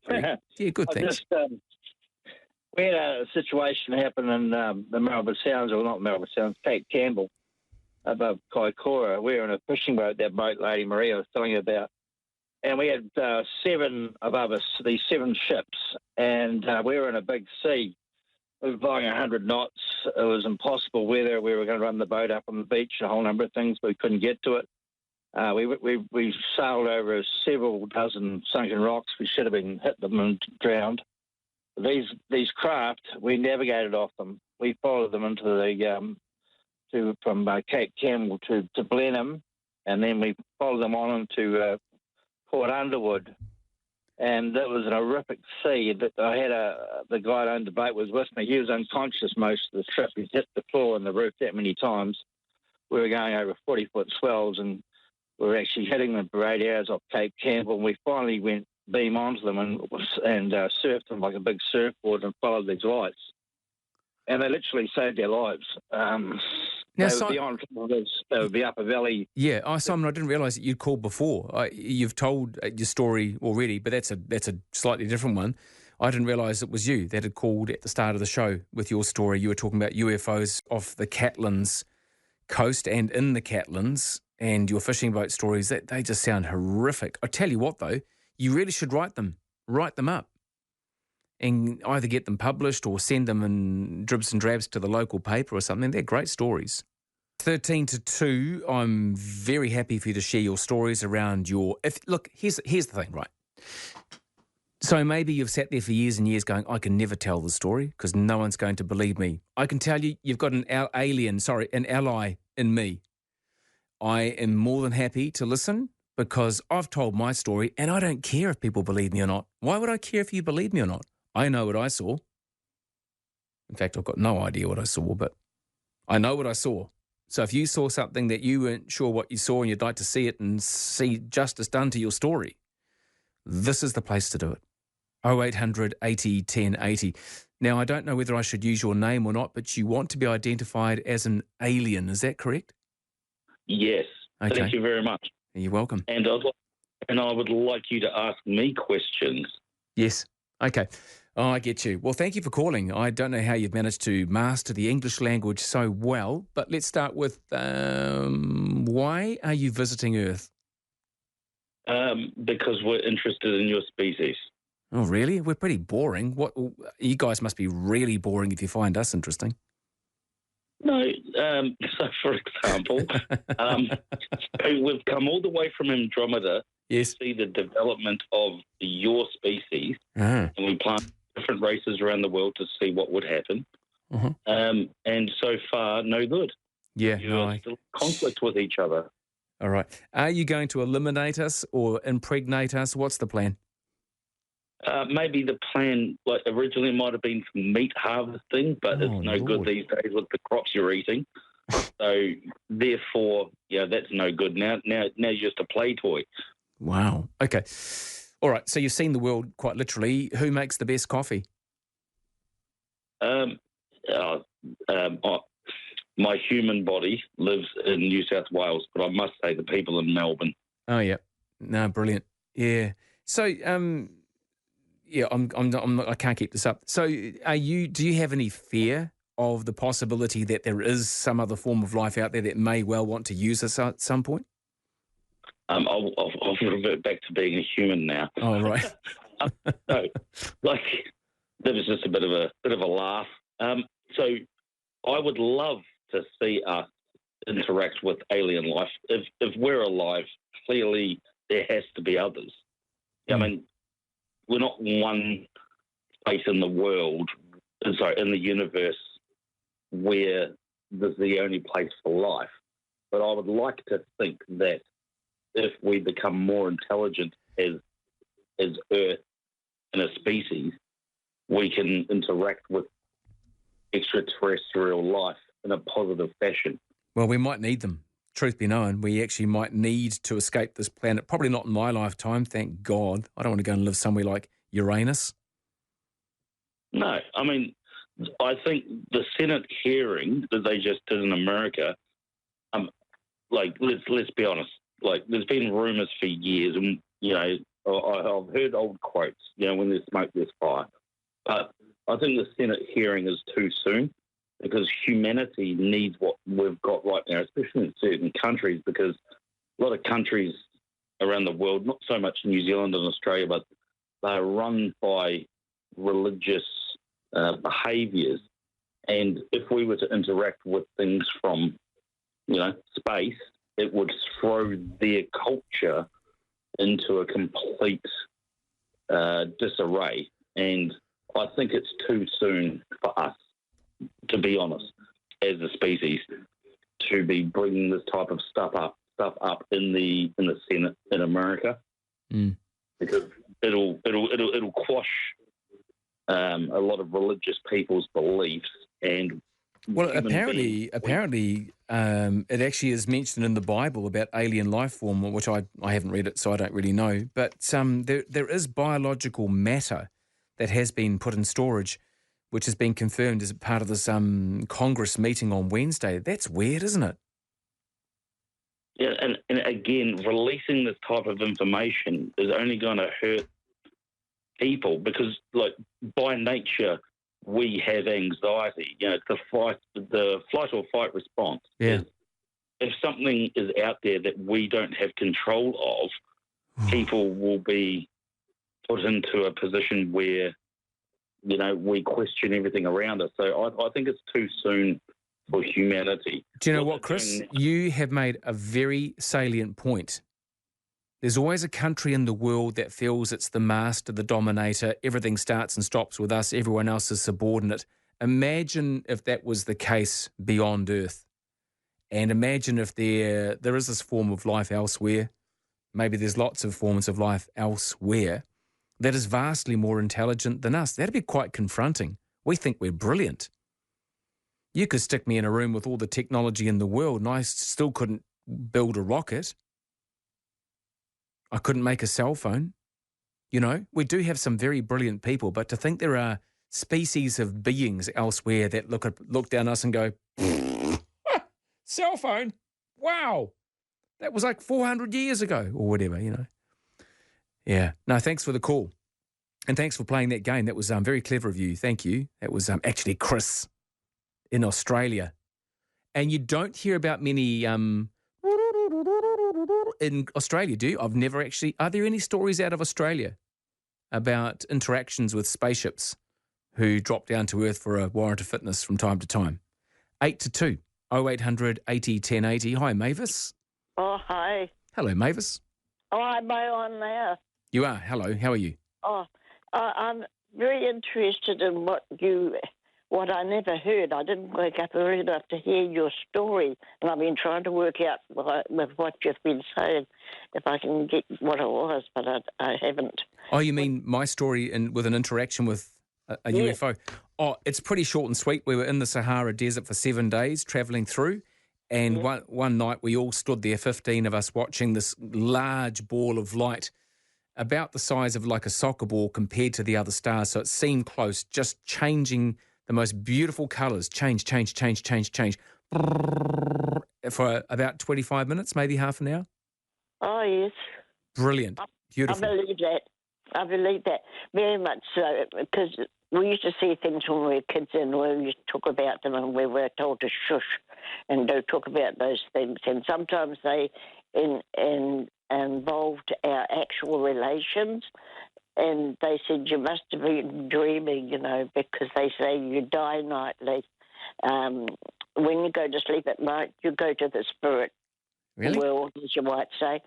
going?
Yeah, good, thanks.
We had a situation happen in the Melbourne Sounds, or not Melbourne Sounds, Cape Campbell, above Kaikoura. We were in a fishing boat, that boat Lady Maria was telling you about. And we had 7 above us, these 7 ships, and we were in a big sea. We were flying 100 knots. It was impossible weather. We were going to run the boat up on the beach, a whole number of things, but we couldn't get to it. We sailed over several dozen sunken rocks. We should have hit them and drowned. These craft, we navigated off them. We followed them into from Cape Campbell to Blenheim, and then we followed them on into Port Underwood. And that was an horrific sea. I had the guy that owned the boat was with me. He was unconscious most of the trip. He hit the floor and the roof that many times. We were going over 40-foot swells, and we were actually hitting the radios off Cape Campbell. And we finally went beam onto them and surfed them like a big surfboard and followed these lights. And they literally saved their lives. They would be up a valley.
Yeah, Simon, I didn't realise that you'd called before. You've told your story already, but that's a slightly different one. I didn't realise it was you that had called at the start of the show with your story. You were talking about UFOs off the Catlins coast and in the Catlins, and your fishing boat stories. They just sound horrific. I tell you what, though, you really should write them up, and either get them published or send them in dribs and drabs to the local paper or something. They're great stories. 13 to 2, I'm very happy for you to share your stories around here's the thing, right? So maybe you've sat there for years and years going, I can never tell the story because no one's going to believe me. I can tell you, you've got an ally in me. I am more than happy to listen because I've told my story and I don't care if people believe me or not. Why would I care if you believe me or not? I know what I saw. In fact, I've got no idea what I saw, but I know what I saw. So if you saw something that you weren't sure what you saw and you'd like to see it and see justice done to your story, this is the place to do it. 0800 80 1080. Now, I don't know whether I should use your name or not, but you want to be identified as an alien. Is that correct?
Yes.
Okay.
Thank you very much.
You're welcome.
And I would like you to ask me questions.
Yes. Okay. Oh, I get you. Well, thank you for calling. I don't know how you've managed to master the English language so well, but let's start with why are you visiting Earth?
Because we're interested in your species.
Oh, really? We're pretty boring. What? You guys must be really boring if you find us interesting.
No. So, for example, so we've come all the way from Andromeda to see the development of your species, and we plant different races around the world to see what would happen. And so far, no good.
Yeah,
You're still in conflict with each other.
All right. Are you going to eliminate us or impregnate us? What's the plan?
Maybe the plan, like originally, might have been for meat harvesting, but it's no good these days with the crops you're eating. So therefore, that's no good. Now you're just a play toy.
Wow. Okay. All right. So you've seen the world quite literally. Who makes the best coffee?
My human body lives in New South Wales, but I must say the people in Melbourne.
Oh yeah. No, brilliant. Yeah. So yeah, I'm not, I can't keep this up. So do you have any fear of the possibility that there is some other form of life out there that may well want to use us at some point?
I'll revert back to being a human now.
Oh, right.
No, like that was just a bit of a laugh. So I would love to see us interact with alien life. If we're alive, clearly there has to be others. I mean, we're not one place in the world, in the universe, where there's the only place for life. But I would like to think that if we become more intelligent as Earth and a species, we can interact with extraterrestrial life in a positive fashion.
Well, we might need them. Truth be known, we actually might need to escape this planet. Probably not in my lifetime, thank God. I don't want to go and live somewhere like Uranus.
No, I mean, I think the Senate hearing that they just did in America, let's be honest, there's been rumours for years, and, I've heard old quotes, when there's smoke, there's fire. But I think the Senate hearing is too soon, because humanity needs what we've got right now, especially in certain countries, because a lot of countries around the world, not so much New Zealand and Australia, but they're run by religious behaviours. And if we were to interact with things from, space, it would throw their culture into a complete disarray. And I think it's too soon for us, to be honest, as a species, to be bringing this type of stuff up in the Senate in America, because it'll quash a lot of religious people's beliefs. And
well, apparently, it actually is mentioned in the Bible about alien life form, which I haven't read it, so I don't really know. But there is biological matter that has been put in storage, which has been confirmed as part of this Congress meeting on Wednesday. That's weird, isn't it?
Yeah, and again, releasing this type of information is only going to hurt people because, by nature, we have anxiety. It's the flight or fight response.
Yeah.
If something is out there that we don't have control of, people will be put into a position where we question everything around us. So I think it's too soon for humanity.
Do you know what, Chris? You have made a very salient point. There's always a country in the world that feels it's the master, the dominator. Everything starts and stops with us. Everyone else is subordinate. Imagine if that was the case beyond Earth. And imagine if there is this form of life elsewhere. Maybe there's lots of forms of life elsewhere that is vastly more intelligent than us. That'd be quite confronting. We think we're brilliant. You could stick me in a room with all the technology in the world and I still couldn't build a rocket. I couldn't make a cell phone. We do have some very brilliant people, but to think there are species of beings elsewhere that look down us and go, cell phone? Wow. That was like 400 years ago or whatever, you know. Yeah. No, thanks for the call. And thanks for playing that game. That was very clever of you. Thank you. That was actually Chris in Australia. And you don't hear about many in Australia, do you? I've never actually... Are there any stories out of Australia about interactions with spaceships who drop down to Earth for a warrant of fitness from time to time? 8 to 2, 0800 80 1080. Hi, Mavis.
Oh, hi.
Hello, Mavis.
Oh, am I on now?
You are. Hello. How are you?
Oh, I'm very interested in what I never heard. I didn't wake up early enough to hear your story, and I've been trying to work out with what you've been saying if I can get what it was, but I haven't.
Oh, you mean my story with an interaction with a UFO? Oh, it's pretty short and sweet. We were in the Sahara Desert for 7 days, travelling through, and one night we all stood there, 15 of us, watching this large ball of light about the size of like a soccer ball compared to the other stars. So it seemed close, just changing the most beautiful colours, change, for about 25 minutes, maybe half an hour.
Oh, yes.
Brilliant. Beautiful.
I believe that. I believe that very much so, because we used to see things when we were kids and we used to talk about them and we were told to shush and don't talk about those things. And sometimes they involved our actual relations. And they said, you must have been dreaming, you know, because they say you die nightly. When you go to sleep at night, you go to the spirit world, as you might say.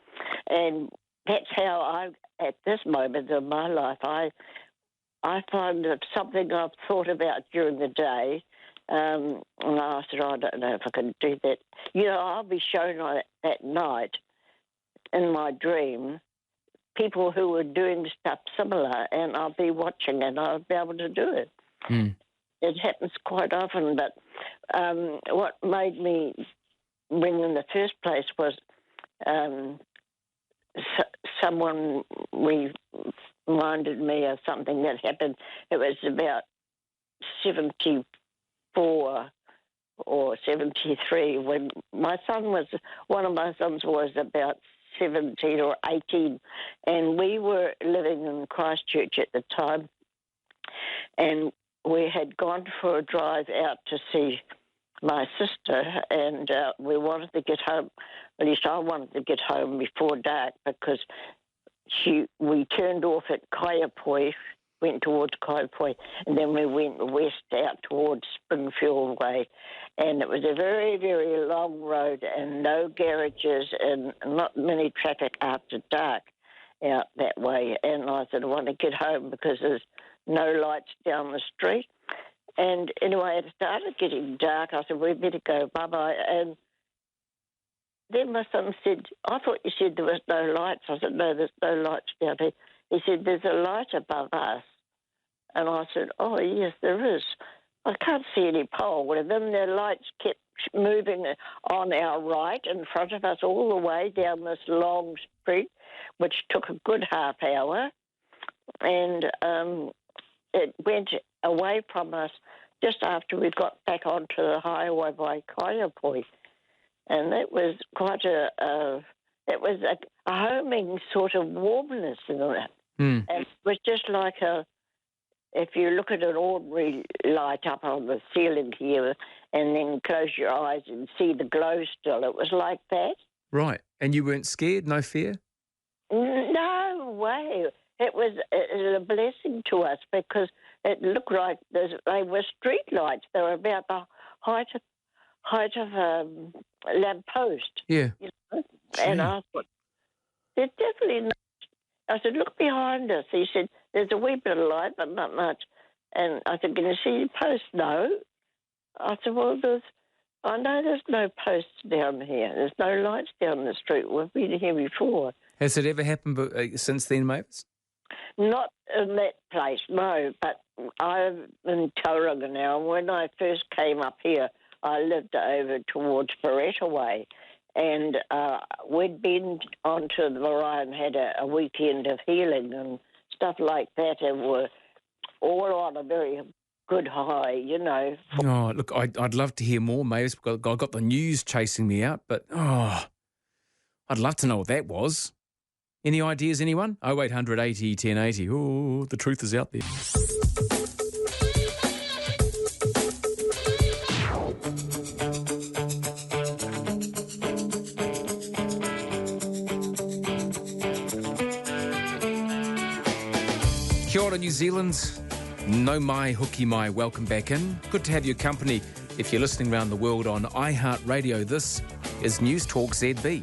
And that's how at this moment in my life, I find that something I've thought about during the day, and I said, I don't know if I can do that. You know, I'll be shown at night in my dream people who are doing stuff similar, and I'll be watching and I'll be able to do it. It happens quite often, but what made me ring in the first place was someone reminded me of something that happened. It was about 74 or 73 when one of my sons was about 17 or 18, and we were living in Christchurch at the time, and we had gone for a drive out to see my sister, and we wanted to get home, at least I wanted to get home before dark, because we turned off at Kaiapoi, went towards Kaiapoi, and then we went west out towards Springfield Way. And it was a very, very long road and no garages and not many traffic after dark out that way. And I said, I want to get home because there's no lights down the street. And anyway, it started getting dark. I said, we better go, bye-bye. And then my son said, I thought you said there was no lights. I said, no, there's no lights down here. He said, there's a light above us. And I said, oh, yes, there is. I can't see any pole. And then the lights kept moving on our right in front of us all the way down this long street, which took a good half hour. And it went away from us just after we got back onto the highway by Kaiapoi. And it was quite a homing sort of warmness in it. And it was just like if you look at an ordinary light up on the ceiling here and then close your eyes and see the glow still, it was like that.
Right. And you weren't scared? No fear?
No way. It was a blessing to us because it looked like they were street lights. They were about the height of a lamppost.
Yeah.
You know? And I thought, they're definitely not. I said, look behind us. He said, there's a wee bit of light, but not much. And I said, can you see your post? No. I said, well, I know there's no posts down here. There's no lights down the street. We've been here before.
Has it ever happened since then, Mavis?
Not in that place, no. But I'm in Tauranga now. When I first came up here, I lived over towards Beretta Way. And we'd been onto the Marae and had a weekend of healing and stuff like that, and were all on a very good high, you know.
Oh, look, I'd love to hear more, Mavis, because I got the news chasing me out, but, I I'd love to know what that was. Any ideas, anyone? 0800 80 1080. Oh, the truth is out there. Kia ora, New Zealand. No mai, hooky mai. Welcome back in. Good to have your company if you're listening around the world on iHeartRadio. This is Newstalk ZB.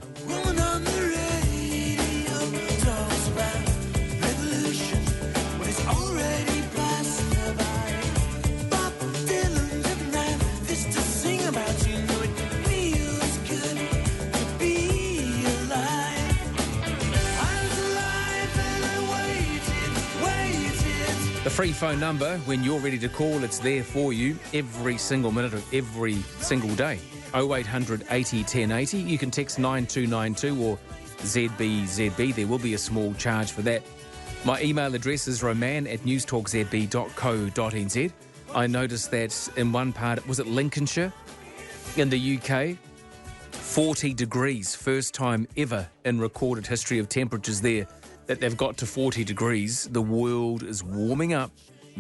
The free phone number, when you're ready to call, it's there for you every single minute of every single day. 0800 80 1080. You can text 9292 or ZBZB. There will be a small charge for that. My email address is roman@newstalkzb.co.nz. I noticed that in one part, was it Lincolnshire in the UK? 40 degrees, first time ever in recorded history of temperatures there that they've got to 40 degrees. The world is warming up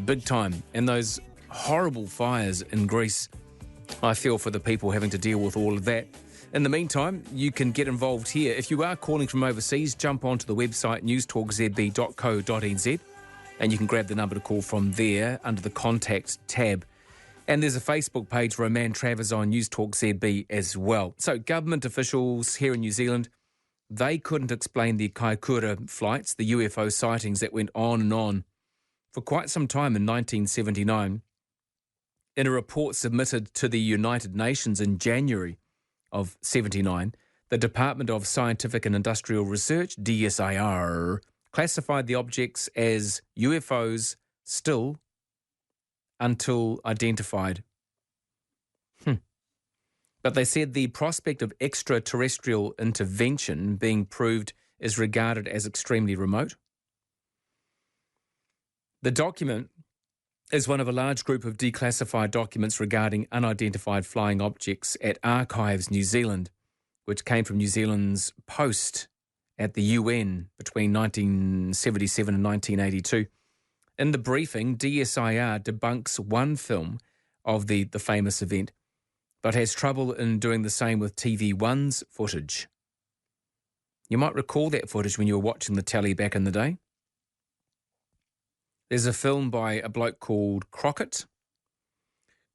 big time. And those horrible fires in Greece, I feel for the people having to deal with all of that. In the meantime, you can get involved here. If you are calling from overseas, jump onto the website newstalkzb.co.nz and you can grab the number to call from there under the Contact tab. And there's a Facebook page, Roman Travers, on Newstalk ZB as well. So government officials here in New Zealand, they couldn't explain the Kaikoura flights, the UFO sightings that went on and on for quite some time in 1979. In a report submitted to the United Nations in January of 79, the Department of Scientific and Industrial Research, DSIR, classified the objects as UFOs still until identified. But they said the prospect of extraterrestrial intervention being proved is regarded as extremely remote. The document is one of a large group of declassified documents regarding unidentified flying objects at Archives New Zealand, which came from New Zealand's post at the UN between 1977 and 1982. In the briefing, DSIR debunks one film of the famous event, but has trouble in doing the same with TV1's footage. You might recall that footage when you were watching the telly back in the day. There's a film by a bloke called Crockett.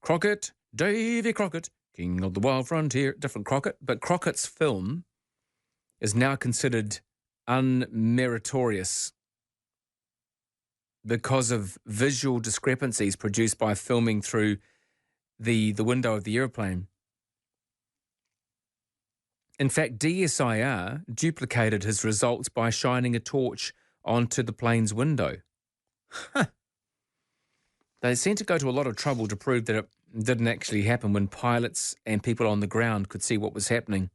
Crockett, Davy Crockett, King of the Wild Frontier. Different Crockett, but Crockett's film is now considered unmeritorious because of visual discrepancies produced by filming through the window of the aeroplane. In fact, DSIR duplicated his results by shining a torch onto the plane's window. They seem to go to a lot of trouble to prove that it didn't actually happen when pilots and people on the ground could see what was happening.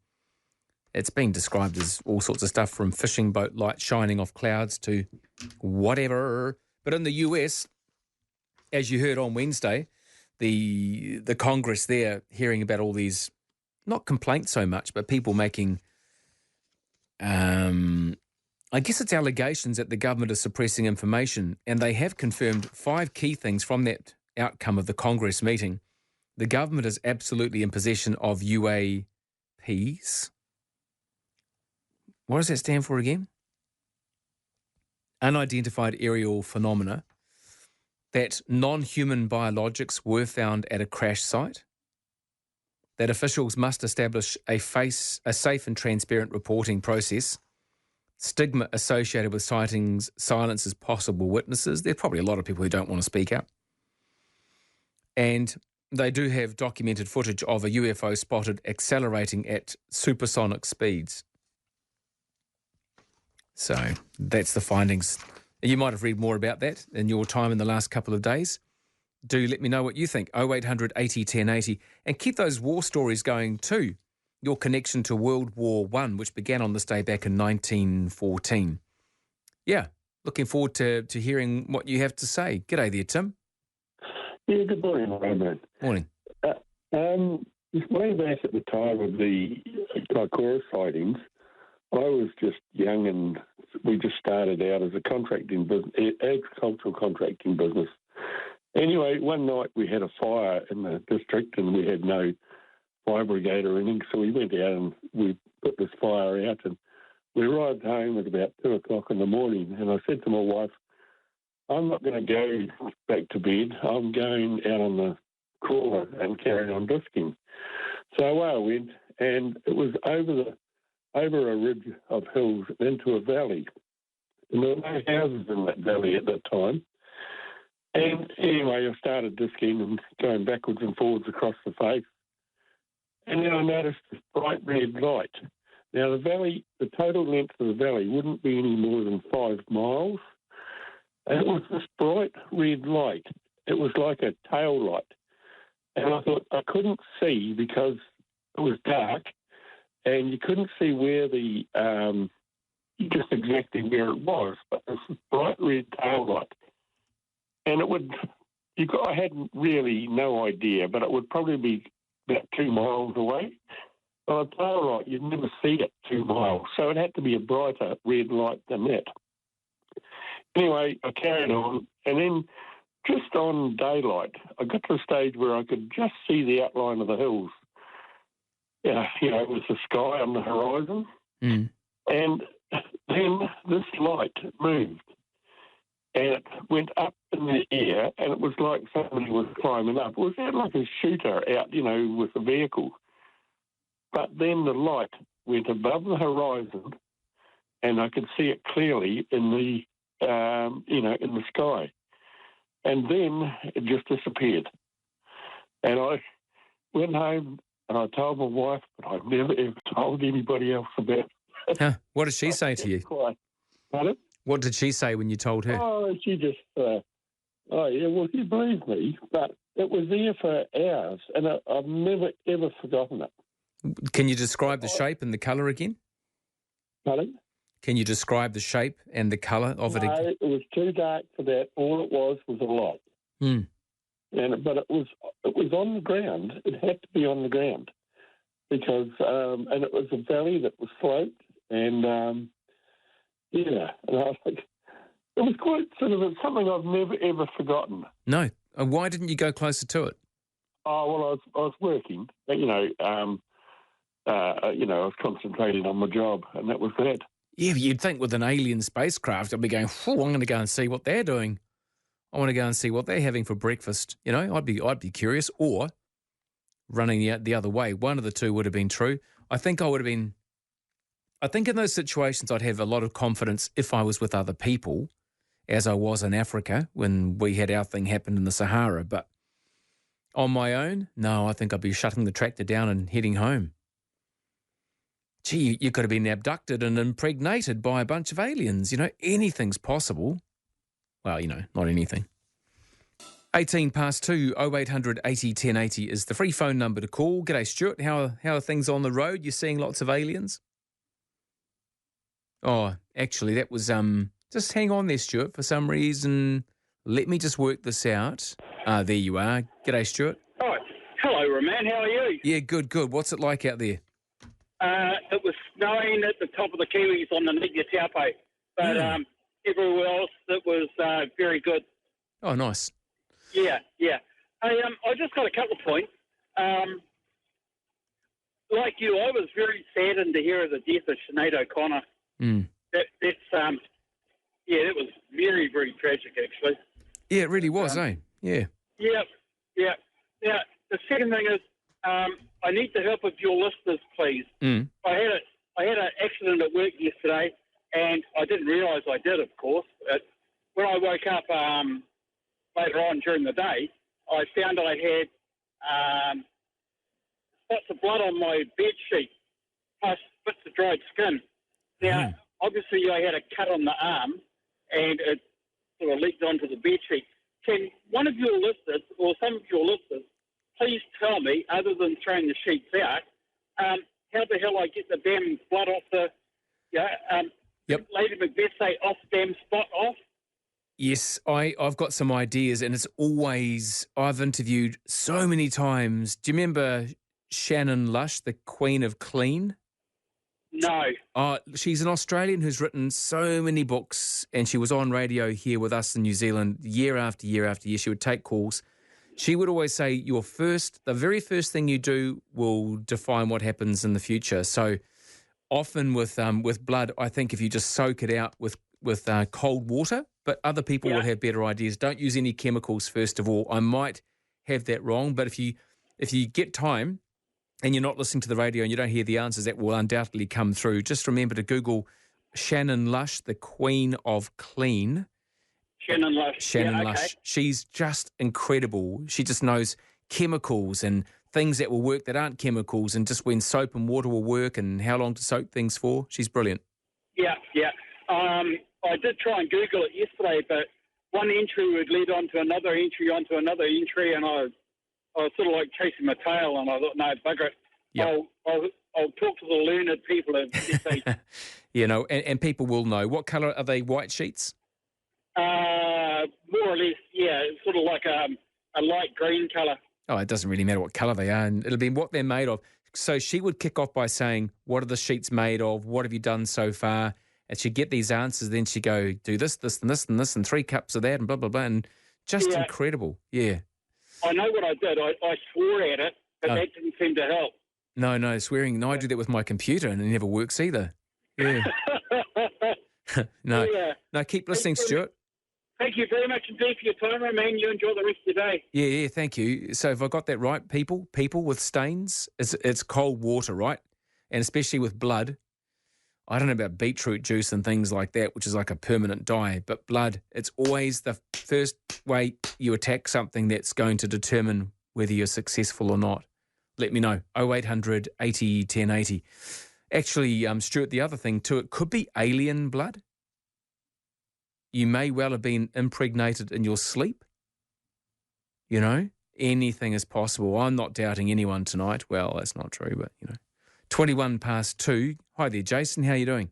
It's been described as all sorts of stuff from fishing boat lights shining off clouds to whatever. But in the US, as you heard on Wednesday, the Congress there hearing about all these, not complaints so much, but people making, I guess it's allegations that the government is suppressing information, and they have confirmed 5 key things from that outcome of the Congress meeting. The government is absolutely in possession of UAPs. What does that stand for again? Unidentified aerial phenomena. That non-human biologics were found at a crash site, that officials must establish a safe and transparent reporting process, stigma associated with sightings silences possible witnesses. There are probably a lot of people who don't want to speak out. And they do have documented footage of a UFO spotted accelerating at supersonic speeds. So that's the findings. You might have read more about that in your time in the last couple of days. Do let me know what you think. 0800 80 1080. And keep those war stories going too. Your connection to World War I, which began on this day back in 1914. Yeah, looking forward to hearing what you have to say. G'day there, Tim.
Yeah, good morning, Roman.
Morning.
Way back at the time of the Kaikoura sightings, I was just young, and we just started out as a contracting business, agricultural contracting business. Anyway, one night we had a fire in the district, and we had no fire brigade or anything, so we went out and we put this fire out, and we arrived home at about 2 o'clock in the morning, and I said to my wife, I'm not going to go back to bed. I'm going out on the crawler and carry on disking. So away I went, and it was over a ridge of hills into a valley. And there were no houses in that valley at that time. And anyway, I started disking and going backwards and forwards across the face. And then I noticed this bright red light. Now, the valley, the total length of the valley wouldn't be any more than 5 miles. And it was this bright red light. It was like a tail light. And I thought I couldn't see because it was dark, and you couldn't see where the just exactly where it was. But this bright red tail light, and I had really no idea, but it would probably be about 2 miles away. But a tail light, you'd never see it 2 miles, so it had to be a brighter red light than that. Anyway, I carried on, and then just on daylight, I got to a stage where I could just see the outline of the hills. With the sky on the horizon.
Mm.
And then this light moved, and it went up in the air, and it was like somebody was climbing up. It was like a shooter out, with a vehicle. But then the light went above the horizon, and I could see it clearly in the in the sky. And then it just disappeared. And I went home and I told my wife, but I've never ever told anybody else about it.
Huh. What did she say to you?
Pardon?
What did she say when you told her?
Oh, she just, she believed me, but it was there for hours, and I've never, ever forgotten it.
Can you describe the shape and the colour again?
Pardon?
Can you describe the shape and the colour of it again?
No, it was too dark for that. All it was a light.
Hmm.
But it was on the ground. It had to be on the ground because and it was a valley that was sloped, and and I was like, it was quite sort of something I've never ever forgotten.
No, why didn't you go closer to it?
Oh well, I was working, but, I was concentrating on my job, and that was that.
Yeah, but you'd think with an alien spacecraft, I'd be going, I'm going to go and see what they're doing. I want to go and see what they're having for breakfast. I'd be curious, or running the other way. One of the two would have been true. I think in those situations I'd have a lot of confidence if I was with other people, as I was in Africa when we had our thing happen in the Sahara. But on my own, no, I think I'd be shutting the tractor down and heading home. Gee, you could have been abducted and impregnated by a bunch of aliens. Anything's possible. Well, not anything. 18 past 2, 0800 80 1080 is the free phone number to call. G'day, Stuart. How are things on the road? You seeing lots of aliens? Oh, actually, that was, just hang on there, Stuart, for some reason. Let me just work this out. There you are. G'day, Stuart.
Oh, hello, Roman. How are you?
Yeah, good. What's it like out there?
It was snowing at the top of the Kiwis on the Niga Taupo, but everywhere else it was very good.
Oh, nice.
Yeah. I just got a couple of points. Like you, I was very saddened to hear of the death of Sinead O'Connor.
Mm.
It was very, very tragic, actually.
Yeah, it really was, eh? Yeah.
Yeah. Now, the second thing is, I need the help of your listeners, please.
Mm.
I had an accident at work yesterday, and I didn't realise I did, of course. But when I woke up later on during the day, I found I had spots of blood on my bed sheet, plus bits of dried skin. Now, obviously, I had a cut on the arm, and it sort of leaked onto the bed sheet. Can one of your listeners, or some of your listeners, please tell me, other than throwing the sheets out, how the hell I get the damn blood off the, Lady Macbeth say off damn spot off?
Yes, I've got some ideas, and it's always, I've interviewed so many times. Do you remember Shannon Lush, the Queen of Clean?
No.
She's an Australian who's written so many books, and she was on radio here with us in New Zealand year after year after year. She would take calls. She would always say, the very first thing you do will define what happens in the future. So often with blood, I think if you just soak it out with cold water, but other people will have better ideas. Don't use any chemicals, first of all. I might have that wrong, but if you get time and you're not listening to the radio and you don't hear the answers, that will undoubtedly come through. Just remember to Google Shannon Lush, the Queen of Clean.
Shannon Lush.
Shannon Lush. She's just incredible. She just knows chemicals and things that will work that aren't chemicals, and just when soap and water will work and how long to soak things for. She's brilliant.
Yeah. I did try and Google it yesterday, but one entry would lead on to another entry, and I was sort of like chasing my tail, and I thought, no, bugger it. Yep. I'll talk to the learned people if they...
and people will know. What colour are they, white sheets?
More or less, yeah. It's sort of like a light green colour.
Oh, it doesn't really matter what colour they are, and it'll be what they're made of. So she would kick off by saying, what are the sheets made of? What have you done so far? And she'd get these answers, then she'd go, do this, this, and this, and this, and 3 cups of that, and blah, blah, blah. And just incredible. Yeah.
I know what I did. I swore at it, but that didn't seem to help.
No, swearing. No, I do that with my computer, and it never works either. Yeah. No, keep listening, Stuart.
Thank you very much indeed for your time, man. You enjoy the rest of your day.
Yeah, thank you. So if I got that right, people with stains, it's cold water, right? And especially with blood. I don't know about beetroot juice and things like that, which is like a permanent dye, but blood, it's always the first way you attack something that's going to determine whether you're successful or not. Let me know. 0800 80 1080. Actually, Stuart, the other thing too, it could be alien blood. You may well have been impregnated in your sleep. Anything is possible. I'm not doubting anyone tonight. Well, that's not true, but 21 past 2. Hi there, Jason. How are you doing?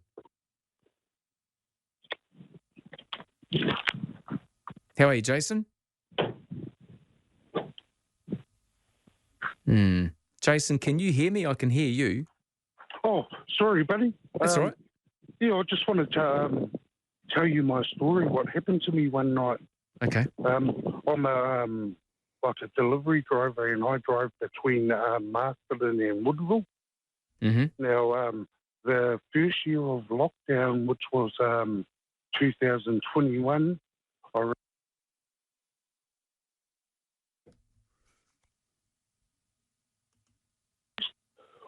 How are you, Jason? Jason, can you hear me? I can hear you.
Oh, sorry, buddy.
That's all right.
Yeah, I just wanted to tell you my story, what happened to me one night.
Okay.
I'm like a delivery driver, and I drive between Masterton and Woodville.
Mm-hmm.
Now, the first year of lockdown, which was 2021,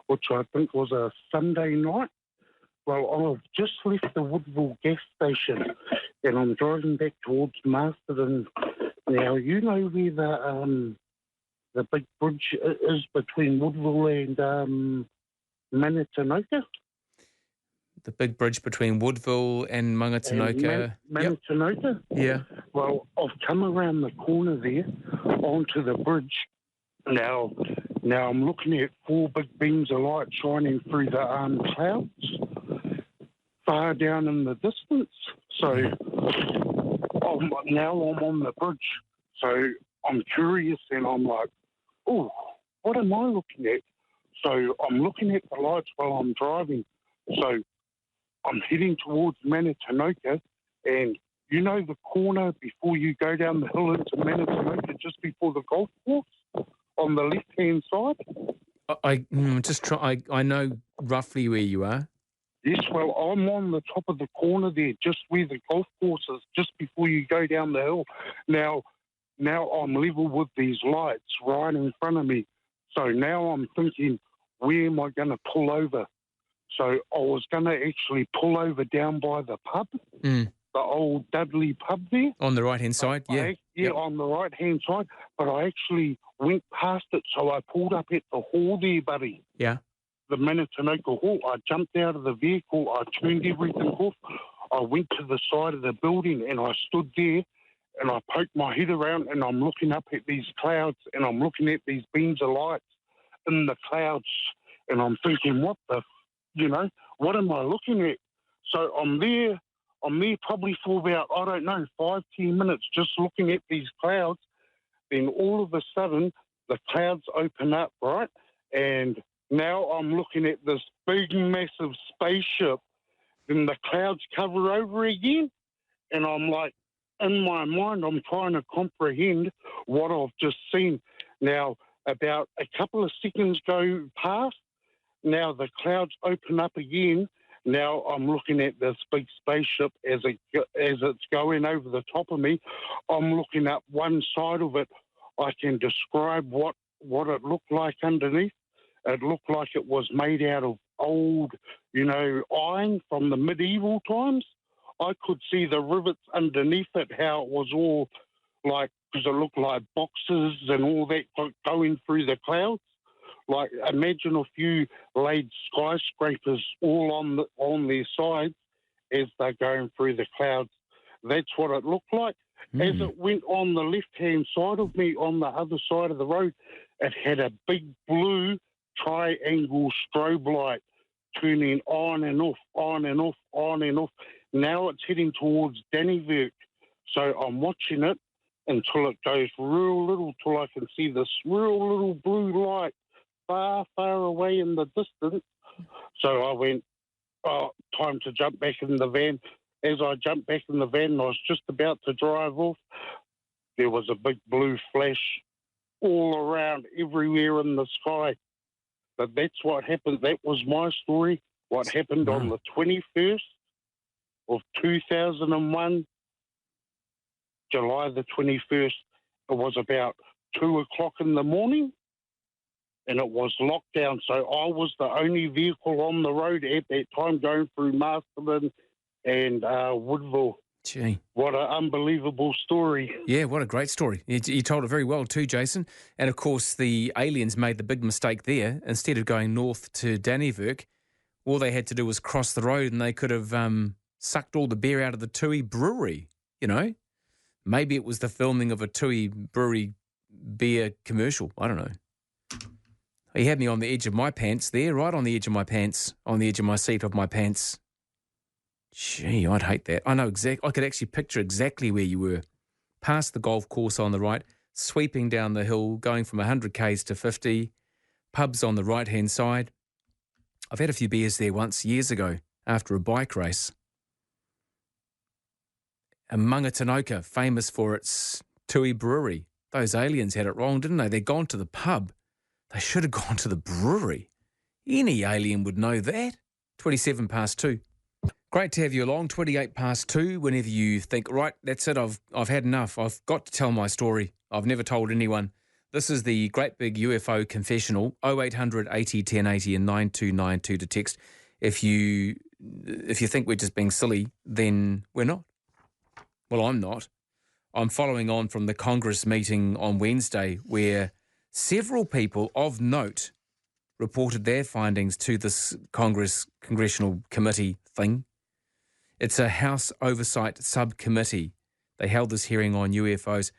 which I think was a Sunday night. Well, I've just left the Woodville gas station, and I'm driving back towards Masterton. Now, you know where the big bridge is between Woodville and Manatinoka?
The big bridge between Woodville and Mangatinoka.
Manatinoka?
Yep. Yeah.
Well, I've come around the corner there onto the bridge. Now I'm looking at 4 big beams of light shining through the clouds far down in the distance. So now I'm on the bridge. So I'm curious, and I'm like, oh, what am I looking at? So I'm looking at the lights while I'm driving. So I'm heading towards Manatinoka, and you know the corner before you go down the hill into Manatinoka, just before the golf course on the left-hand side?
I know roughly where you are.
Yes, well, I'm on the top of the corner there, just where the golf course is, just before you go down the hill. Now I'm level with these lights right in front of me. So now I'm thinking, where am I going to pull over? So I was going to actually pull over down by the pub, the old Dudley pub there.
On the right-hand side, yeah.
Yep. On the right-hand side. But I actually went past it, so I pulled up at the hall there, buddy.
Yeah.
The Manatinoka Hall. I jumped out of the vehicle. I turned everything off. I went to the side of the building, and I stood there, and I poked my head around, and I'm looking up at these clouds, and I'm looking at these beams of lights in the clouds, and I'm thinking, what am I looking at? So I'm there probably for about, 5-10 minutes just looking at these clouds. Then all of a sudden, the clouds open up, right? And Now I'm looking at this big, massive spaceship, and the clouds cover over again, and I'm like, in my mind, I'm trying to comprehend what I've just seen. Now, about a couple of seconds go past, now the clouds open up again. Now I'm looking at this big spaceship as it's going over the top of me. I'm looking up one side of it. I can describe what it looked like underneath. It looked like it was made out of old, iron from the medieval times. I could see the rivets underneath it, how it was all like, because it looked like boxes and all that going through the clouds. Like, imagine if you laid skyscrapers all on their sides as they're going through the clouds. That's what it looked like. As it went on the left-hand side of me, on the other side of the road, it had a big blue triangle strobe light turning on and off, on and off, on and off. Now it's heading towards Dannyburg. So I'm watching it until it goes real little, till I can see this real little blue light far, far away in the distance. So I went, time to jump back in the van. As I jumped back in the van and I was just about to drive off, there was a big blue flash all around, everywhere in the sky. But that's what happened. That was my story. What happened on the 21st of 2001, July the 21st. It was about 2 o'clock in the morning, and it was lockdown. So I was the only vehicle on the road at that time going through Masterton and Woodville.
Gee.
What an unbelievable story.
Yeah, what a great story. You told it very well too, Jason. And, of course, the aliens made the big mistake there. Instead of going north to Dannyburg, all they had to do was cross the road and they could have sucked all the beer out of the Tui Brewery, Maybe it was the filming of a Tui Brewery beer commercial. I don't know. He had me on the edge of my pants there, right on the edge of my pants, on the edge of my seat of my pants. Gee, I'd hate that. I know exactly. I could actually picture exactly where you were. Past the golf course on the right, sweeping down the hill, going from 100 k's to 50, pubs on the right-hand side. I've had a few beers there once, years ago, after a bike race. And Mangatanoka, famous for its Tui Brewery. Those aliens had it wrong, didn't they? They'd gone to the pub. They should have gone to the brewery. Any alien would know that. 27 past 2. Great to have you along, 28 past 2, whenever you think, right, that's it, I've had enough. I've got to tell my story. I've never told anyone. This is the Great Big UFO Confessional, 0800 80 1080 and 9292 to text. If you think we're just being silly, then we're not. Well, I'm not. I'm following on from the Congress meeting on Wednesday where several people of note reported their findings to this Congressional committee thing. It's a House Oversight Subcommittee. They held this hearing on UFOs.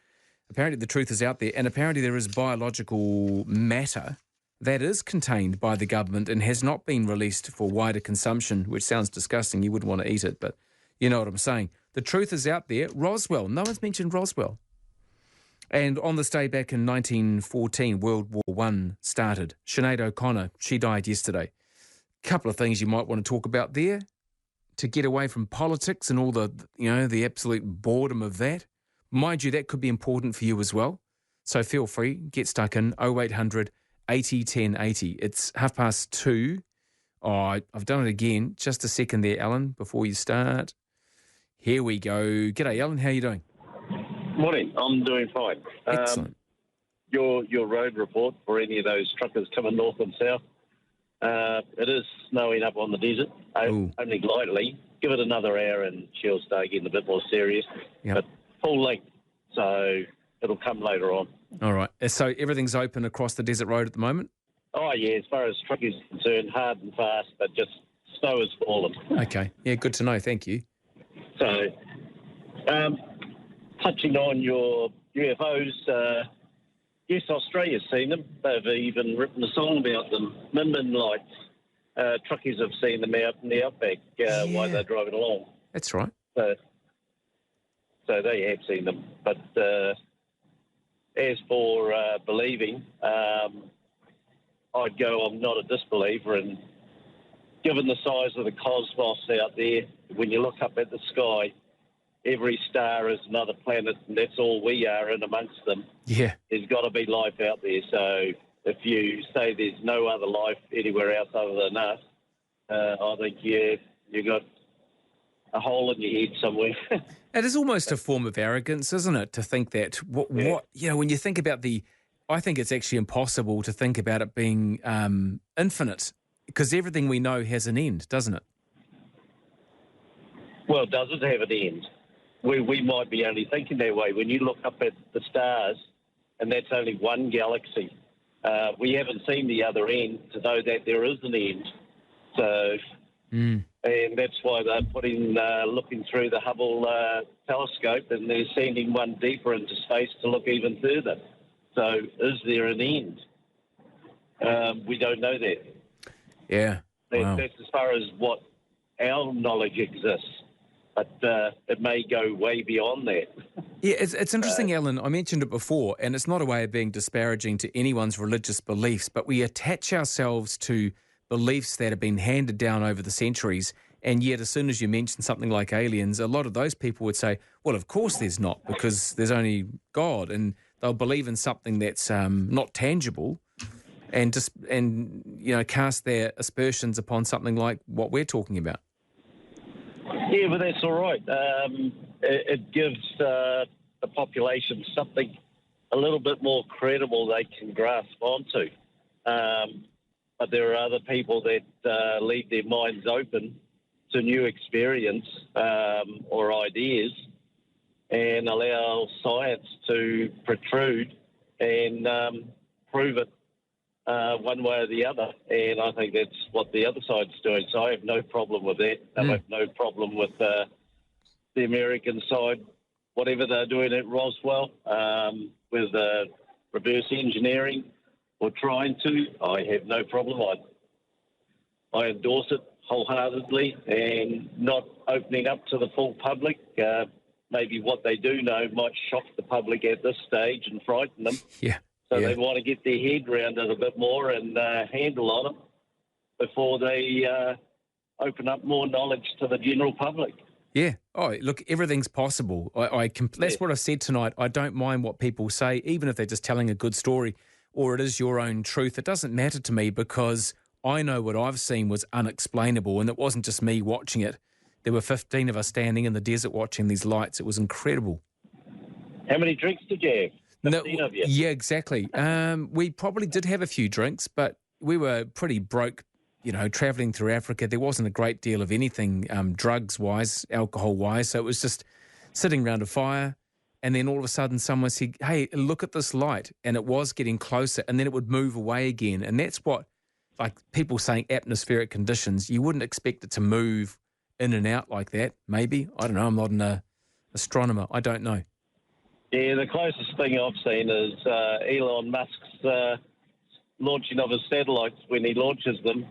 Apparently the truth is out there, and apparently there is biological matter that is contained by the government and has not been released for wider consumption, which sounds disgusting. You wouldn't want to eat it, but you know what I'm saying. The truth is out there. Roswell. No one's mentioned Roswell. And on this day back in 1914, World War I started. Sinead O'Connor, she died yesterday. A couple of things you might want to talk about there to get away from politics and all the absolute boredom of that. Mind you, that could be important for you as well. So feel free, get stuck in 0800 80 1080. It's 2:30. Oh, I've done it again. Just a second there, Alan, before you start. Here we go. G'day, Alan. How are you doing?
Morning. I'm doing fine.
Excellent.
Your road report for any of those truckers coming north and south. It is snowing up on the desert, only lightly. Give it another hour and she'll start getting a bit more serious.
Yep.
But full length, so it'll come later on.
All right. So everything's open across the desert road at the moment?
Oh, yeah, as far as trucking is concerned, hard and fast, but just snow has fallen.
Okay. Yeah, good to know. Thank you.
So, touching on your UFOs, yes, Australia's seen them. They've even written a song about them. Min lights. Truckies have seen them out in the outback while they're driving along.
That's right.
So they have seen them. But as for believing, I'd go, I'm not a disbeliever. And given the size of the cosmos out there, when you look up at the sky, every star is another planet, and that's all we are in amongst them.
Yeah.
There's got to be life out there. So if you say there's no other life anywhere else other than us, I think you got a hole in your head somewhere.
It is almost a form of arrogance, isn't it, to think that what when you think about I think it's actually impossible to think about it being infinite, because everything we know has an end, doesn't it?
Well, does it have an end? We might be only thinking that way. When you look up at the stars, and that's only one galaxy, we haven't seen the other end to know that there is an end. So, and that's why they're looking through the Hubble telescope, and they're sending one deeper into space to look even further. So, is there an end? We don't know that.
Yeah. Wow.
That's as far as what our knowledge exists. But it may go way beyond that.
Yeah, it's interesting, Alan. I mentioned it before, and it's not a way of being disparaging to anyone's religious beliefs, but we attach ourselves to beliefs that have been handed down over the centuries, and yet as soon as you mention something like aliens, a lot of those people would say, well, of course there's not, because there's only God, and they'll believe in something that's not tangible, and cast their aspersions upon something like what we're talking about.
Yeah, but that's all right. It gives the population something a little bit more credible they can grasp onto. But there are other people that leave their minds open to new experience or ideas and allow science to protrude and prove it one way or the other. And I think that's what the other side's doing. So I have no problem with that. I have no problem with the American side, whatever they're doing at Roswell with reverse engineering or trying to. I have no problem. I endorse it wholeheartedly, and not opening up to the full public. Maybe what they do know might shock the public at this stage and frighten them.
Yeah.
So they want to get their head around it a bit more and handle on it before they open up more knowledge to the general public.
Yeah. Oh, look, everything's possible. That's what I said tonight. I don't mind what people say, even if they're just telling a good story or it is your own truth. It doesn't matter to me, because I know what I've seen was unexplainable, and it wasn't just me watching it. There were 15 of us standing in the desert watching these lights. It was incredible.
How many drinks did you have? 15 of you?
Yeah, exactly. We probably did have a few drinks, but we were pretty broke, travelling through Africa. There wasn't a great deal of anything drugs-wise, alcohol-wise, so it was just sitting around a fire, and then all of a sudden someone said, hey, look at this light, and it was getting closer, and then it would move away again, and that's what, like people saying atmospheric conditions, you wouldn't expect it to move in and out like that, maybe. I don't know, I'm not an astronomer, I don't know.
Yeah, the closest thing I've seen is Elon Musk's launching of his satellites. When he launches them,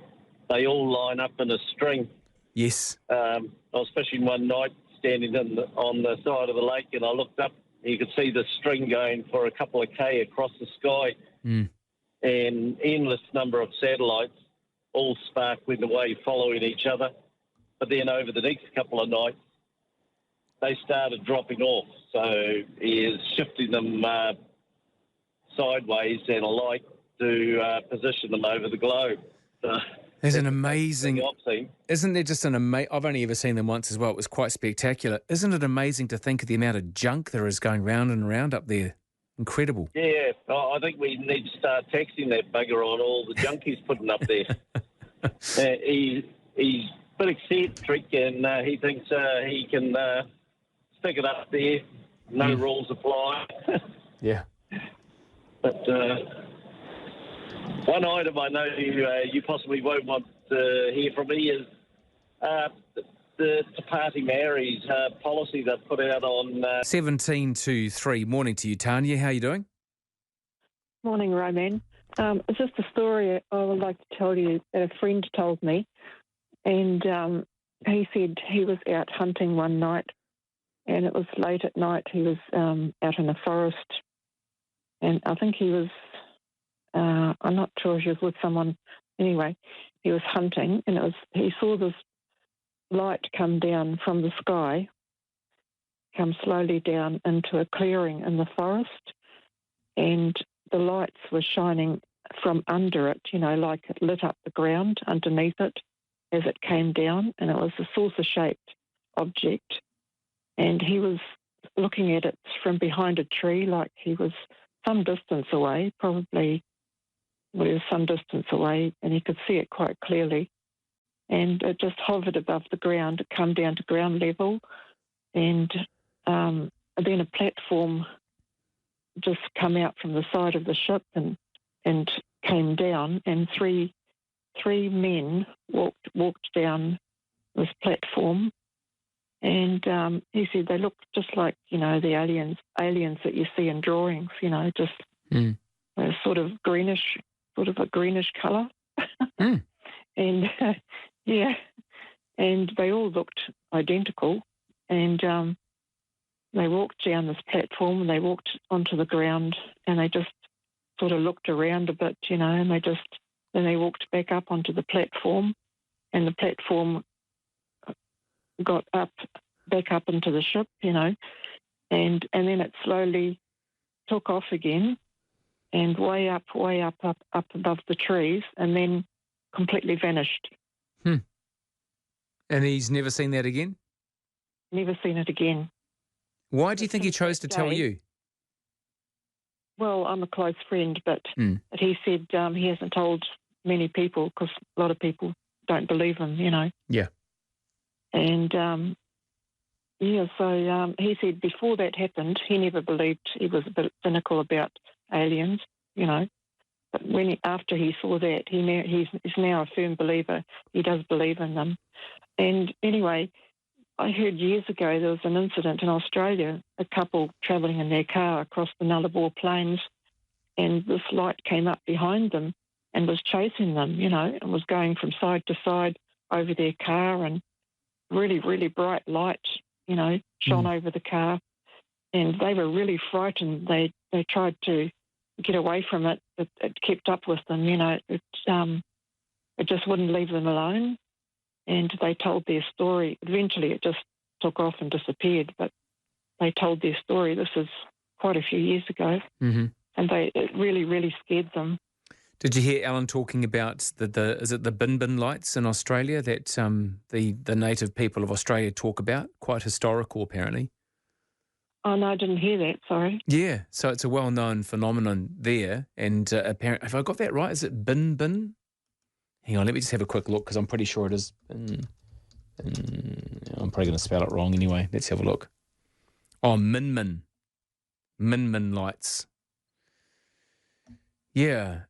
they all line up in a string.
Yes.
I was fishing one night, standing on the side of the lake, and I looked up. You could see the string going for a couple of K across the sky, and endless number of satellites, all sparkling away, following each other. But then over the next couple of nights, they started dropping off. So he is shifting them sideways and alike to position them over the globe.
There's an amazing... Isn't there just an amazing... I've only ever seen them once as well. It was quite spectacular. Isn't it amazing to think of the amount of junk there is going round and around up there? Incredible.
Yeah, I think we need to start taxing that bugger on all the junk he's putting up there. He's a bit eccentric, and he thinks he can stick it up there. No rules apply.
Yeah.
But one item I know you possibly won't want to hear from me is the Te Pāti Maoris policy they've put out on...
17 to 3. Morning to you, Tanya. How are you doing?
Morning, Roman. It's just a story I would like to tell you that a friend told me. And he said he was out hunting one night, and it was late at night. He was out in the forest, and I think he was I'm not sure if he was with someone. Anyway, he was hunting, and he saw this light come down from the sky, come slowly down into a clearing in the forest, and the lights were shining from under it, like it lit up the ground underneath it as it came down, and it was a saucer-shaped object. And he was looking at it from behind a tree, like he was some distance away, probably some distance away, and he could see it quite clearly. And it just hovered above the ground. It came down to ground level, and then a platform just come out from the side of the ship and came down, and three men walked down this platform, and he said they looked just like the aliens that you see in drawings, just a sort of a greenish colour, and yeah, and they all looked identical, and they walked down this platform and they walked onto the ground, and they just sort of looked around a bit, and then they walked back up onto the platform, and the platform got back up into the ship, and then it slowly took off again, and way up above the trees, and then completely vanished.
And he's never seen that again?
Never seen it again.
Why do you think he chose to tell you?
Well, I'm a close friend, but he said he hasn't told many people because a lot of people don't believe him,
Yeah.
And, so he said before that happened, he never believed. He was a bit cynical about aliens, But after he saw that, he's now a firm believer. He does believe in them. And anyway, I heard years ago there was an incident in Australia, a couple travelling in their car across the Nullarbor Plains, and this light came up behind them and was chasing them, and was going from side to side over their car, and really, really bright light, shone over the car, and they were really frightened. They tried to get away from it, but it kept up with them, it just wouldn't leave them alone. And they told their story. Eventually it just took off and disappeared, but they told their story. This is quite a few years ago.
Mm-hmm.
And it really, really scared them.
Did you hear Alan talking about is it the bin lights in Australia that the native people of Australia talk about? Quite historical, apparently.
Oh, no, I didn't hear that, sorry.
Yeah, so it's a well-known phenomenon there. And apparently, have I got that right? Is it bin? Hang on, let me just have a quick look because I'm pretty sure it is. I'm probably going to spell it wrong anyway. Let's have a look. Oh, min lights. Yeah.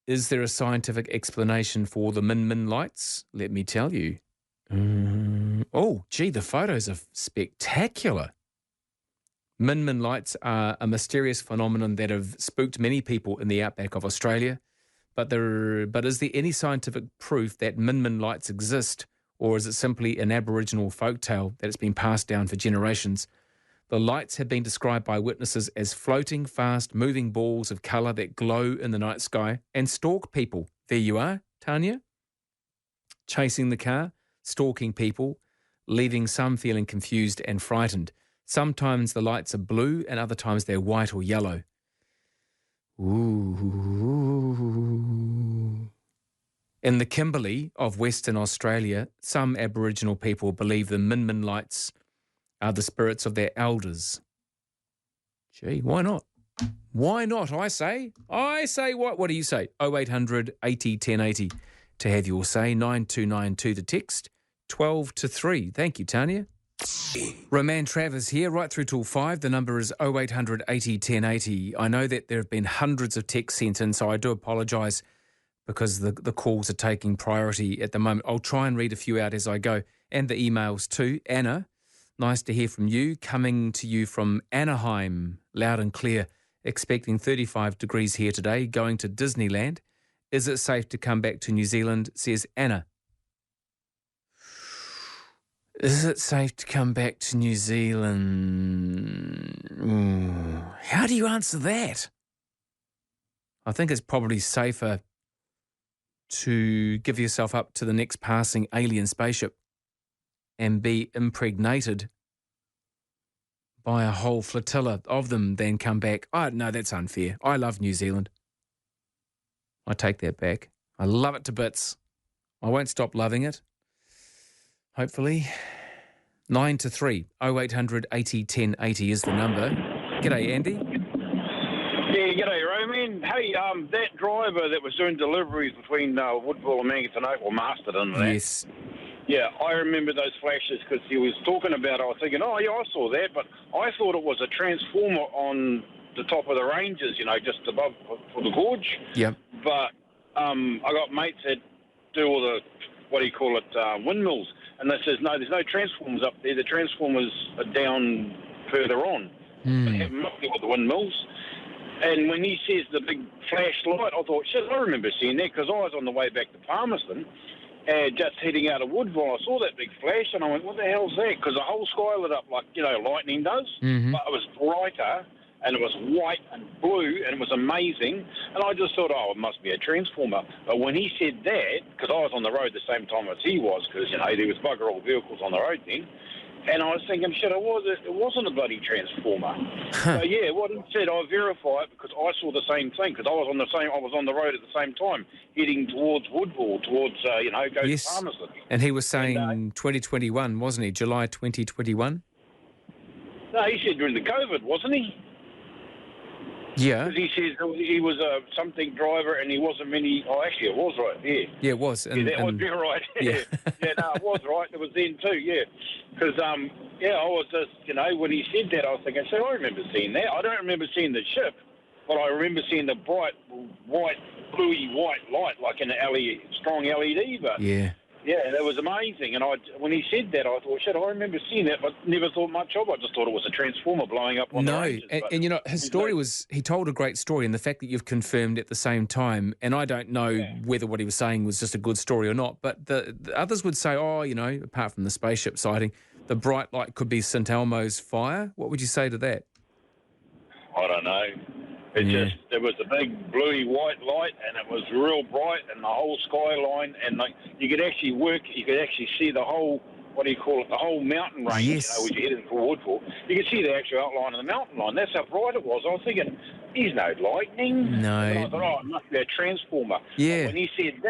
Is there a scientific explanation for the min lights? Let me tell you. Oh, gee, the photos are spectacular. Min lights are a mysterious phenomenon that have spooked many people in the outback of Australia. But is there any scientific proof that min lights exist, or is it simply an Aboriginal folktale that has been passed down for generations? The lights have been described by witnesses as floating, fast-moving balls of colour that glow in the night sky and stalk people. There you are, Tanya. Chasing the car, stalking people, leaving some feeling confused and frightened. Sometimes the lights are blue and other times they're white or yellow. Ooh. In the Kimberley of Western Australia, some Aboriginal people believe the min lights are the spirits of their elders. Gee, why not? Why not, I say? I say what? What do you say? 0800 80 1080 to have your say. 9292 the text. 12 to 3. Thank you, Tanya. Roman Travers here, right through till 5. The number is 0800 80 1080. I know that there have been hundreds of texts sent in, so I do apologise because the calls are taking priority at the moment. I'll try and read a few out as I go. And the emails too. Anna, nice to hear from you. Coming to you from Anaheim, loud and clear. Expecting 35 degrees here today. Going to Disneyland. Is it safe to come back to New Zealand, says Anna. Is it safe to come back to New Zealand? How do you answer that? I think it's probably safer to give yourself up to the next passing alien spaceship and be impregnated by a whole flotilla of them than come back. Oh, no, that's unfair. I love New Zealand. I take that back. I love it to bits. I won't stop loving it. Hopefully. 9 to 3. 0800 80 10 80 is the number. G'day, Andy.
Yeah, g'day, Roman. Hey, that driver that was doing deliveries between Woodville and Mangatanok, or Masterton and that.
Yes.
Yeah, I remember those flashes because he was talking about it. I was thinking, oh, yeah, I saw that, but I thought it was a transformer on the top of the ranges, just above for the gorge.
Yep.
But I got mates that do all the, windmills. And they says, no, there's no transformers up there. The transformers are down further on. They have them up there with the windmills. And when he says the big flashlight, I thought, shit, I remember seeing that because I was on the way back to Palmerston and just heading out of Woodville. I saw that big flash and I went, what the hell's that? Because the whole sky lit up like, lightning does.
Mm-hmm.
But it was brighter and it was white and blue and it was amazing. And I just thought, oh, it must be a transformer. But when he said that, because I was on the road the same time as he was, because, there was bugger all vehicles on the road then, and I was thinking, shit, it wasn't a bloody transformer. So, yeah, what he said, I verify it because I saw the same thing, because I was on the road at the same time, heading towards Woodville, towards, go to Palmerston.
And he was saying 2021, wasn't he? July 2021?
No, he said during the COVID, wasn't he?
Yeah.
Because he says he was a something driver and he wasn't many... Oh, actually, it was right, yeah.
Yeah, it was.
And, that was right. Yeah. Yeah, no, it was right. It was then too, yeah. Because, I was just, when he said that, I was thinking, I remember seeing that. I don't remember seeing the ship, but I remember seeing the bright, bluey white light, like in an strong LED. But yeah, that was amazing. And when he said that, I thought, shit, I remember seeing that, but never thought much of it. I just thought it was a transformer blowing up on the ranges.
And his story he told a great story, and the fact that you've confirmed at the same time, and I don't know whether what he was saying was just a good story or not, but the others would say, apart from the spaceship sighting, the bright light could be St. Elmo's fire. What would you say to that?
I don't know. There was a big bluey white light and it was real bright and the whole skyline and you could actually see the whole, the whole mountain range,
yes.
As you're heading for Woodville. You could see the actual outline of the mountain line. That's how bright it was. I was thinking, there's no lightning.
No.
And I thought, it must be a transformer.
Yeah.
But when he said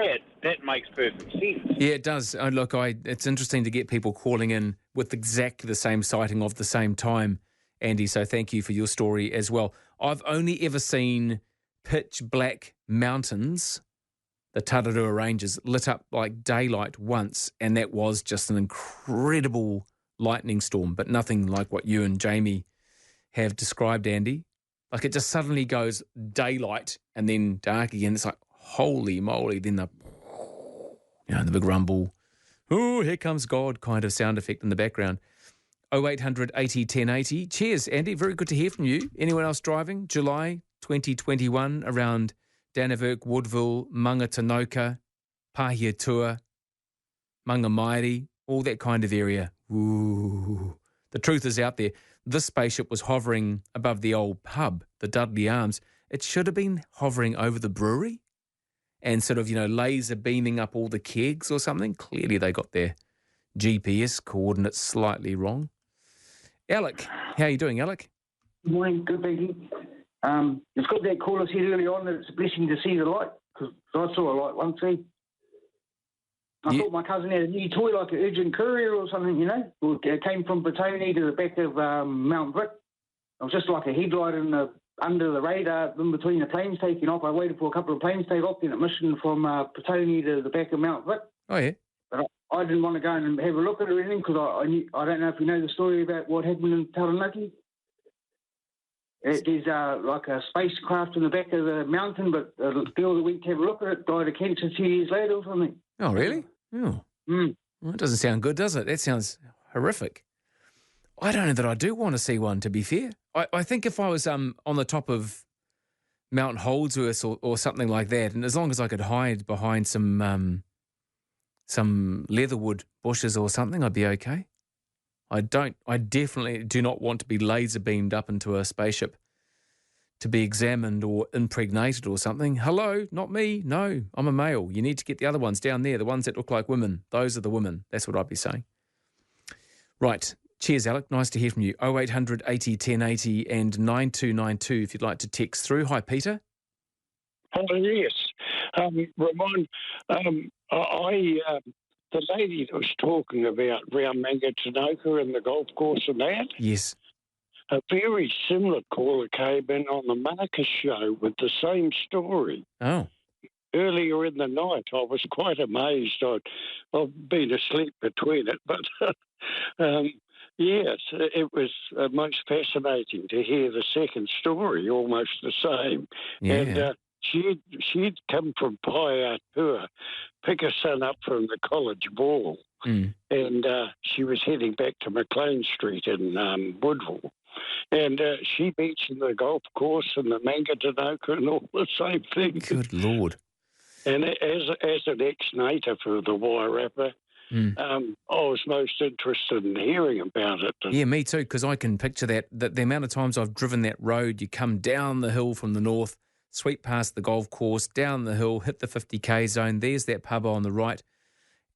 that makes perfect sense.
Yeah, it does. It's interesting to get people calling in with exactly the same sighting of the same time, Andy, so thank you for your story as well. I've only ever seen pitch black mountains, the Tararua Ranges, lit up like daylight once, and that was just an incredible lightning storm, but nothing like what you and Jamie have described, Andy. Like it just suddenly goes daylight and then dark again. It's like, holy moly, then the big rumble, oh, here comes God kind of sound effect in the background. 0800 80 10 80. Cheers, Andy. Very good to hear from you. Anyone else driving? July 2021 around Dannevirke, Woodville, Mangatanoka, Pahiatua, Mangamairi, all that kind of area. Ooh. The truth is out there. This spaceship was hovering above the old pub, the Dudley Arms. It should have been hovering over the brewery and sort of, laser beaming up all the kegs or something. Clearly they got their GPS coordinates slightly wrong. Alec, how are you doing, Alec?
Good morning, good evening. It's got that caller said early on that it's a blessing to see the light, because I saw a light once, I thought my cousin had a new toy, like an urgent courier or something, It came from Petone to the back of Mount Vic. It was just like a headlight under the radar in between the planes taking off. I waited for a couple of planes to take off, then it mission from Petone to the back of Mount Vic.
Oh, yeah.
But I didn't want to go and have a look at it or anything because I don't know if you know the story about what happened in Taranaki. There's like a spacecraft in the back of the mountain, but the girl that went to have a look at it died of cancer 2 years later or something.
Oh, really? Oh. Well, that doesn't sound good, does it? That sounds horrific. I don't know that I do want to see one, to be fair. I think if I was on the top of Mount Holdsworth or something like that, and as long as I could hide behind some leatherwood bushes or something, I'd be okay. I definitely do not want to be laser beamed up into a spaceship to be examined or impregnated or something. Hello, not me. No, I'm a male. You need to get the other ones down there, the ones that look like women. Those are the women. That's what I'd be saying. Right. Cheers, Alec. Nice to hear from you. 0800 80 1080 and 9292 if you'd like to text through. Hi, Peter.
Oh, yes. Ramon, the lady that was talking about round Mangatinoka and the golf course and that.
Yes.
A very similar caller came in on the Marcus show with the same story.
Oh.
Earlier in the night, I was quite amazed. I've been asleep between it, but yes, it was most fascinating to hear the second story, almost the same.
Yeah.
And she'd come from Paiatua, pick her son up from the college ball, and she was heading back to McLean Street in Woodville. And she mentioned the golf course and the Mangatinoka and all the same thing.
Good Lord.
And as an ex-native of the Wairarapa, I was most interested in hearing about it.
Yeah, me too, because I can picture that the amount of times I've driven that road, you come down the hill from the north, sweep past the golf course, down the hill, hit the 50k zone, there's that pub on the right.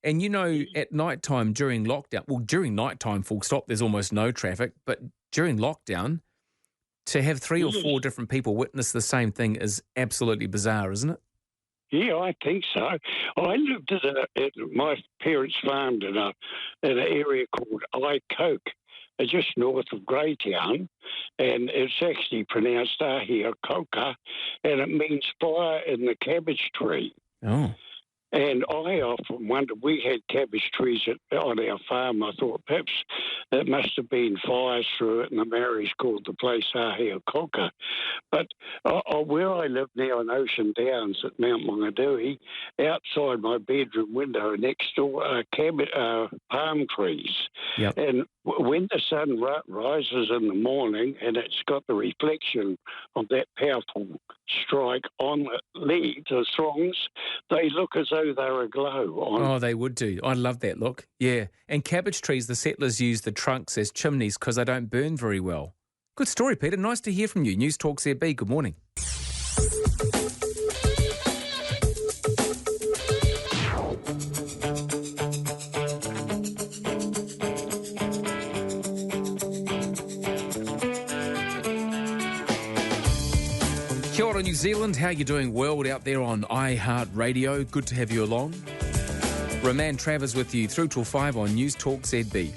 And, you know, at night time during lockdown, well, during night time, full stop, there's almost no traffic, but during lockdown, to have 3 or 4 different people witness the same thing is absolutely bizarre, isn't it?
Yeah, I think so. I lived at my parents' farm in an area called Icoke, just north of Greytown, and it's actually pronounced Ahiokoka, and it means fire in the cabbage tree.
Oh.
And I often wondered, we had cabbage trees on our farm. I thought perhaps it must have been fires through it, and the Maoris called the place Ahiokoka. But where I live now in Ocean Downs at Mount Wangadui, outside my bedroom window next door are palm trees.
Yep.
And when the sun rises in the morning and it's got the reflection of that powerful strike on the leaves, the throngs, they look as though they're aglow.
Oh, they would do. I love that look. Yeah. And cabbage trees, the settlers use the trunks as chimneys because they don't burn very well. Good story, Peter. Nice to hear from you. Newstalk ZB, good morning. Kia ora, New Zealand. How are you doing, world, out there on iHeartRadio? Good to have you along. Roman Travers with you through till 5 on Newstalk ZB.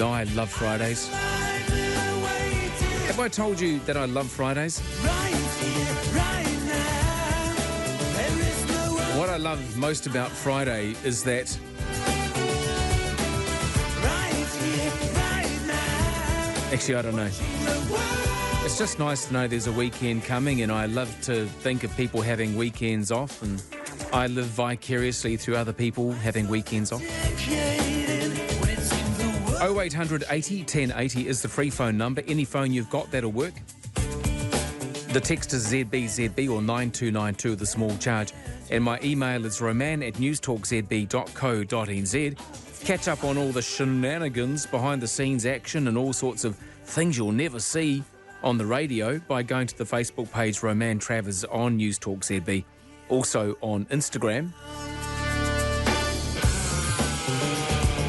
I love Fridays. Have I told you that I love Fridays? What I love most about Friday is that actually, I don't know. It's just nice to know there's a weekend coming, and I love to think of people having weekends off, and I live vicariously through other people having weekends off. 0800 80 1080 is the free phone number. Any phone you've got, that'll work. The text is ZBZB or 9292, the small charge. And my email is roman@newstalkzb.co.nz. Catch up on all the shenanigans, behind the scenes action and all sorts of things you'll never see on the radio by going to the Facebook page Roman Travers on Newstalk ZB. Also on Instagram.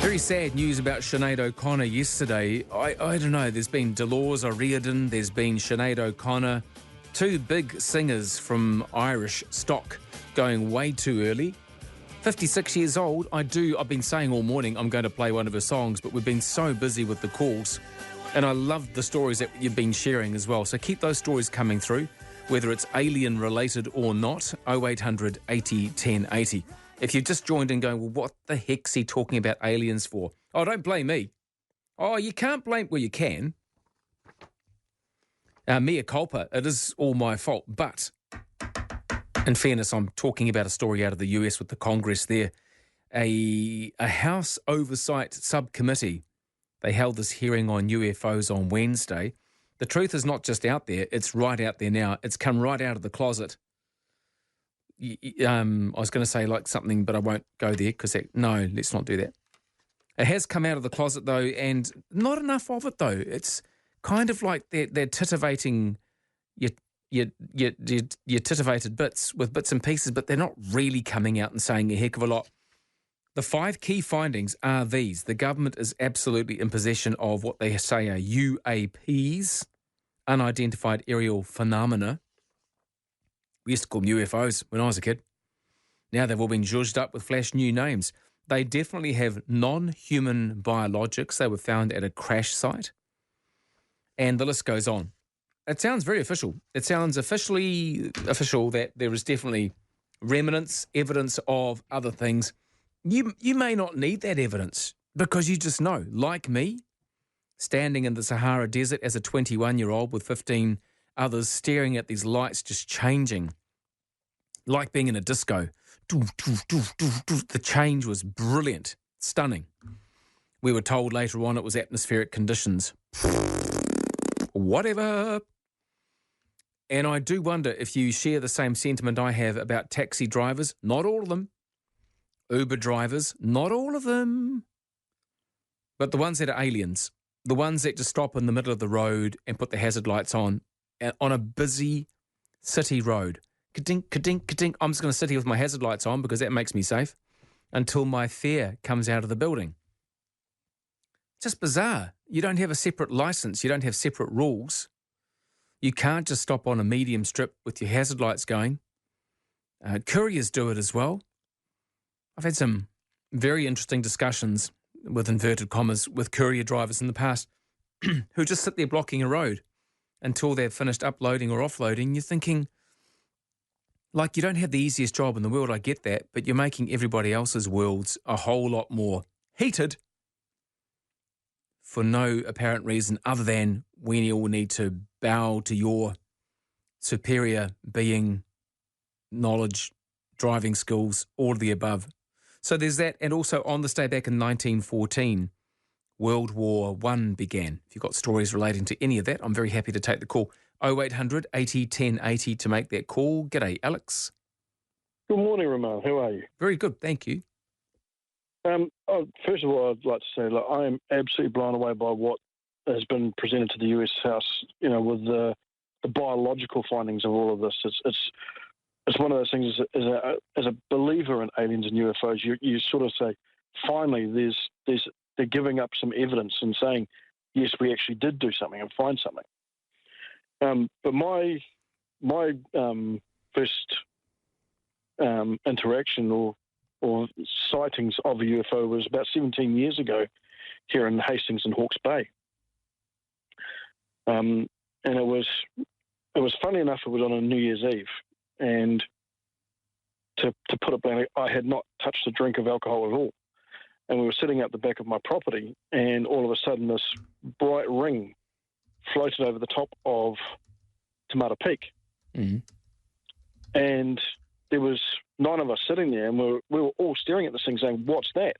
Very sad news about Sinead O'Connor yesterday. I don't know, there's been Dolores O'Riordan, there's been Sinead O'Connor, 2 big singers from Irish stock going way too early. 56 years old. I've been saying all morning I'm going to play one of her songs, but we've been so busy with the calls, and I love the stories that you've been sharing as well. So keep those stories coming through, whether it's alien related or not. 0800 80 1080. If you've just joined in going, well, what the heck's he talking about aliens for? Oh, don't blame me. Oh, you can't blame... Well, you can. Mea culpa. It is all my fault. But, in fairness, I'm talking about a story out of the US with the Congress there. a House Oversight Subcommittee. They held this hearing on UFOs on Wednesday. The truth is not just out there, it's right out there now. It's come right out of the closet. I was going to say like something, but I won't go there because no, let's not do that. It has come out of the closet though, and not enough of it though. It's kind of like they're titivating your titivated bits with bits and pieces, but they're not really coming out and saying a heck of a lot. The 5 key findings are these. The government is absolutely in possession of what they say are UAPs, unidentified aerial phenomena. We used to call them UFOs when I was a kid. Now they've all been zhuzhed up with flash new names. They definitely have non-human biologics. They were found at a crash site. And the list goes on. It sounds very official. It sounds officially official that there is definitely remnants, evidence of other things. You may not need that evidence because you just know, like me, standing in the Sahara Desert as a 21-year-old with 15 others staring at these lights just changing, like being in a disco. The change was brilliant, stunning. We were told later on it was atmospheric conditions. Whatever. And I do wonder if you share the same sentiment I have about taxi drivers, not all of them. Uber drivers, not all of them. But the ones that are aliens, the ones that just stop in the middle of the road and put the hazard lights on a busy city road. Ka-dink, ka-dink, ka-dink. I'm just going to sit here with my hazard lights on because that makes me safe until my fare comes out of the building. Just bizarre. You don't have a separate license. You don't have separate rules. You can't just stop on a medium strip with your hazard lights going. Couriers do it as well. I've had some very interesting discussions, with inverted commas, with courier drivers in the past who just sit there blocking a road until they've finished uploading or offloading. You're thinking, like, you don't have the easiest job in the world, I get that, but you're making everybody else's worlds a whole lot more heated for no apparent reason other than we all need to bow to your superior being, knowledge, driving skills, all of the above. So there's that. And also on this day back in 1914, World War I began. If you've got stories relating to any of that, I'm very happy to take the call. 0800 80 10 80 to make that call. G'day, Alex.
Good morning, Roman. How are you?
Very good, thank you.
First of all, I'd like to say, I am absolutely blown away by what has been presented to the US House, with the biological findings of all of this. It's one of those things, as a believer in aliens and UFOs, you sort of say, finally, they're giving up some evidence and saying, yes, we actually did do something and find something. But my first interaction or sightings of a UFO was about 17 years ago here in Hastings and Hawke's Bay. And it was funny enough, it was on a New Year's Eve. And to put it bluntly, I had not touched a drink of alcohol at all. And we were sitting out the back of my property, and all of a sudden this bright ring floated over the top of Tomato Peak. Mm-hmm. And there was 9 of us sitting there, and we were all staring at this thing saying, what's that?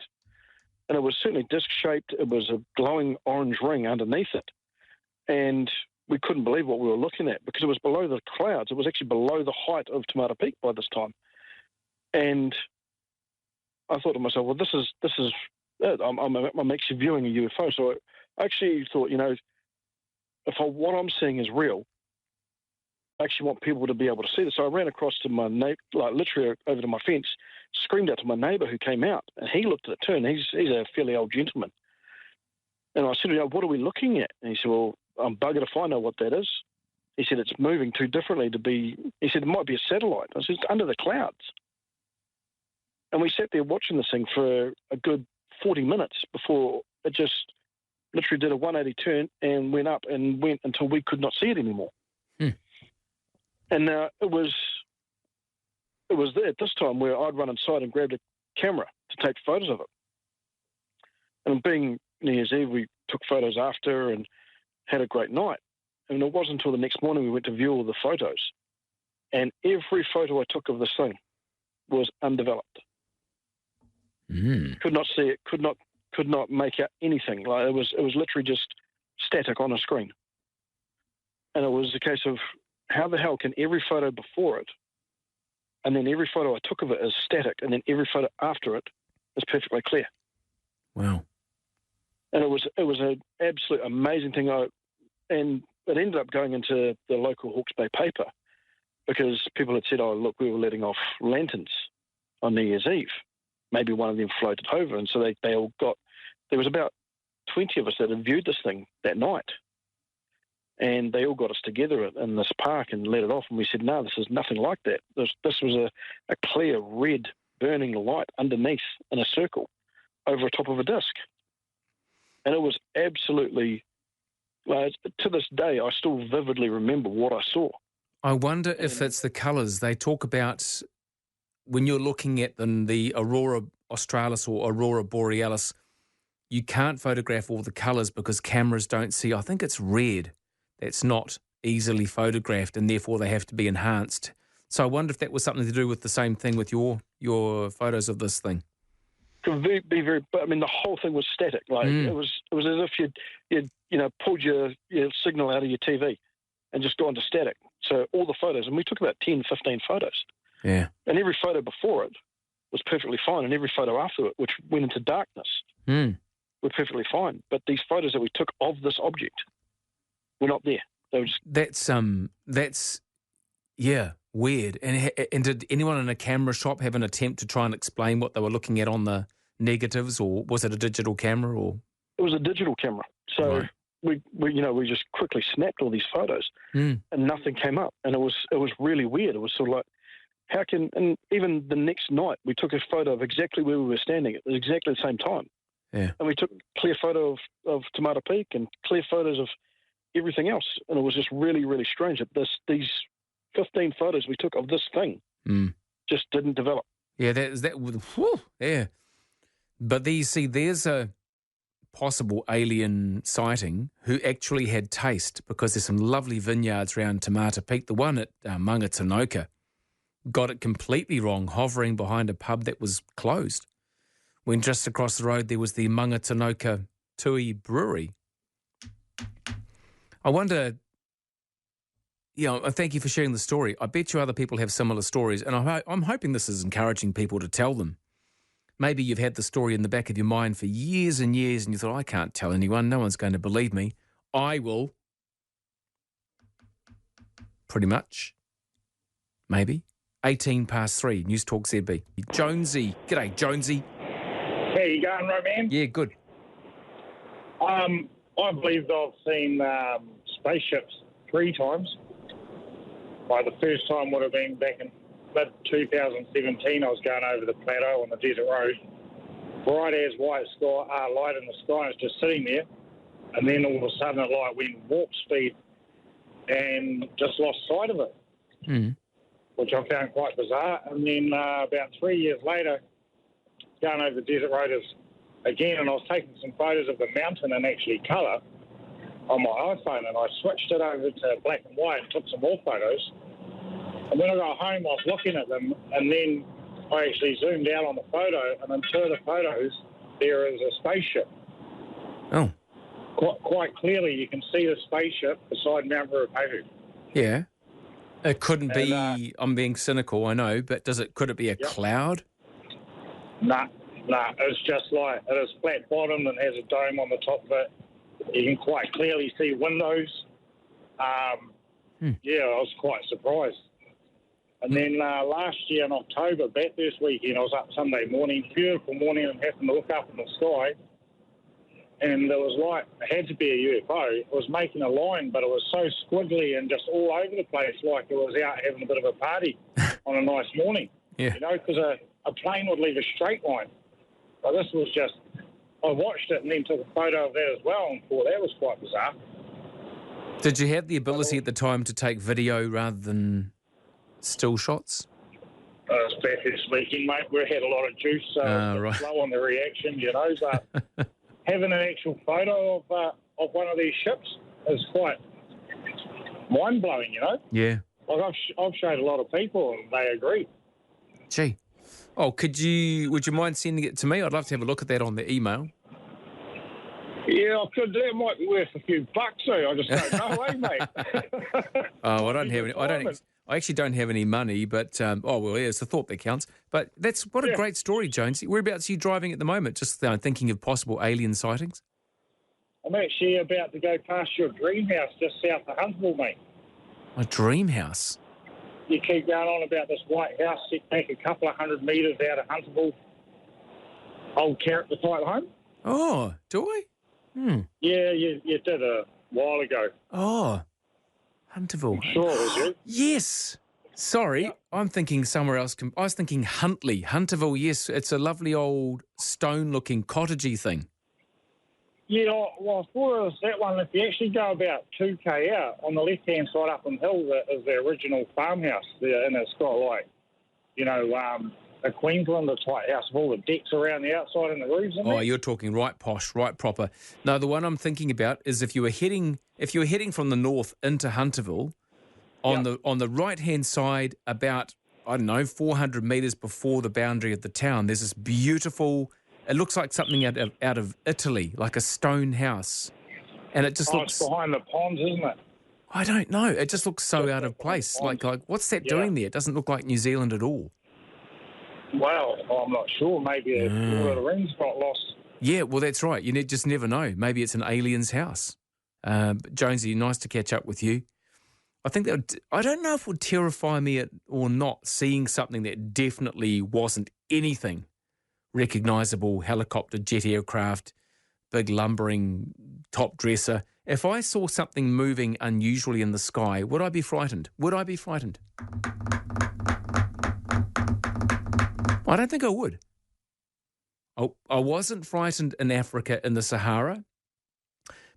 And it was certainly disc-shaped. It was a glowing orange ring underneath it. And we couldn't believe what we were looking at because it was below the clouds. It was actually below the height of Tomato Peak by this time. And I thought to myself, well, this is I'm actually viewing a UFO. So I actually thought, if what I'm seeing is real, I actually want people to be able to see this. So I ran across to my neighbor, literally over to my fence, screamed out to my neighbour who came out, and he looked at it too, and he's a fairly old gentleman. And I said, what are we looking at? And he said, well, I'm buggered if I know what that is. He said, it's moving too differently to be... He said, it might be a satellite. I said, it's under the clouds. And we sat there watching this thing for a good 40 minutes before it just literally did a 180 turn and went up and went until we could not see it anymore. And it was there at this time where I'd run inside and grabbed a camera to take photos of it. And being New Year's Eve, we took photos after and had a great night. And it wasn't until the next morning we went to view all the photos. And every photo I took of this thing was undeveloped. Could not see it. Could not make out anything. Like it was literally just static on a screen. And it was a case of how the hell can every photo before it, and then every photo I took of it is static, and then every photo after it is perfectly clear.
Wow.
And it was an absolute amazing thing. And it ended up going into the local Hawke's Bay paper because people had said, oh, look, we were letting off lanterns on New Year's Eve. Maybe one of them floated over. And so they all got, there was about 20 of us that had viewed this thing that night. And they all got us together in this park and let it off. And we said, no, this is nothing like that. This was a clear red burning light underneath in a circle over the top of a disc. And it was absolutely, to this day, I still vividly remember what I saw.
I wonder if it's the colours. They talk about when you're looking at the Aurora Australis or Aurora Borealis, you can't photograph all the colours because cameras don't see. I think it's red that's not easily photographed, and therefore they have to be enhanced. So I wonder if that was something to do with the same thing with your photos of this thing.
Could be very, but I mean, the whole thing was static. Like it was as if you'd pulled your signal out of your TV and just gone to static. So all the photos, and we took about 10, 15 photos.
Yeah.
And every photo before it was perfectly fine, and every photo after it, which went into darkness, were perfectly fine. But these photos that we took of this object were not there. They were just...
That's weird. And did anyone in a camera shop have an attempt to try and explain what they were looking at on the negatives, or was it a digital camera? Or
it was a digital camera. So we just quickly snapped all these photos, and nothing came up. And it was really weird. It was sort of like, how can? And even the next night, we took a photo of exactly where we were standing at exactly the same time.
Yeah.
And we took a clear photo of Tomato Peak and clear photos of everything else. And it was just really, really strange that these 15 photos we took of this thing just didn't develop.
Yeah, yeah. But there's a possible alien sighting who actually had taste, because there's some lovely vineyards around Tomato Peak. The one at Mangatonoka got it completely wrong, hovering behind a pub that was closed, when just across the road there was the Mangatonoka Tui Brewery. I wonder... thank you for sharing the story. I bet you other people have similar stories, and I'm hoping this is encouraging people to tell them. Maybe you've had the story in the back of your mind for years and years, and you thought, I can't tell anyone. No one's going to believe me. I will. Pretty much. Maybe. 3:18, Newstalk ZB. Jonesy. G'day, Jonesy.
How you going, Roman?
Yeah, good.
I believe I've seen spaceships 3 times. The first time would have been back in mid-2017. I was going over the plateau on the desert road. Bright as white sky, light in the sky, is just sitting there. And then all of a sudden it went warp speed and just lost sight of it, which I found quite bizarre. And then about 3 years later, going over the desert road again, and I was taking some photos of the mountain in actually colour on my iPhone, and I switched it over to black and white and took some more photos. And when I got home, I was looking at them, and then I actually zoomed out on the photo, and in 2 of the photos, there is a spaceship.
Oh.
Quite clearly, you can see the spaceship beside Mount Ruapehu.
Yeah. It couldn't be, I'm being cynical, I know, but could it be a cloud?
Nah, it's just like, it is flat bottom and has a dome on the top of it. You can quite clearly see windows. Yeah, I was quite surprised. And then last year in October, Bathurst weekend, I was up Sunday morning, beautiful morning, and happened to look up in the sky, and there was it had to be a UFO. It was making a line, but it was so squiggly and just all over the place, like it was out having a bit of a party on a nice morning.
Yeah.
Because a plane would leave a straight line. But this was just... I watched it and then took a photo of that as well, and thought that was quite bizarre.
Did you have the ability at the time to take video rather than still shots?
It was Bathurst weekend, mate. We had a lot of juice, so
right.
slow on the reaction, but having an actual photo of one of these ships is quite mind-blowing,
Yeah.
Like I've showed a lot of people and they agree.
Gee. Oh, would you mind sending it to me? I'd love to have a look at that on the email.
Yeah, I could. That might be worth a few bucks, eh? I just don't know, mate?
Oh, I don't have any. I actually don't have any money, but it's the thought that counts. But what a great story, Jonesy. Whereabouts are you driving at the moment? Just thinking of possible alien sightings.
I'm actually about to go past your dream house just south of Huntsville, mate.
My dream house.
You keep going on about this white house set back a couple of 100 metres out of Huntsville, old character type home.
Oh, do I?
Yeah, you did a while ago.
Oh, Hunterville.
I'm sure it was you.
Yes. Sorry, I'm thinking somewhere else. I was thinking Huntley. Hunterville, yes. It's a lovely old stone-looking cottagey thing.
Yeah, well, I thought it was that one. If you actually go about 2k out, on the left-hand side up on the hill is the original farmhouse there, and it's got a Queenslander type house with all the decks around the outside and the roofs in there.
Oh, you're talking right posh, right proper. No, the one I'm thinking about is if you were heading from the north into Hunterville, on the right-hand side, about 400 metres before the boundary of the town, there's this beautiful. It looks like something out of Italy, like a stone house, and it just looks.
It's behind the ponds, isn't it?
I don't know. It just looks so out of place. Like what's that doing there? It doesn't look like New Zealand at all.
Well, I'm not sure. Maybe Lord of the Rings got lost.
Yeah, well, that's right. You just never know. Maybe it's an alien's house. Jonesy, nice to catch up with you. I think I don't know if it would terrify me or not, seeing something that definitely wasn't anything recognisable, helicopter, jet aircraft, big lumbering top dresser. If I saw something moving unusually in the sky, would I be frightened? I don't think I would. I wasn't frightened in Africa in the Sahara,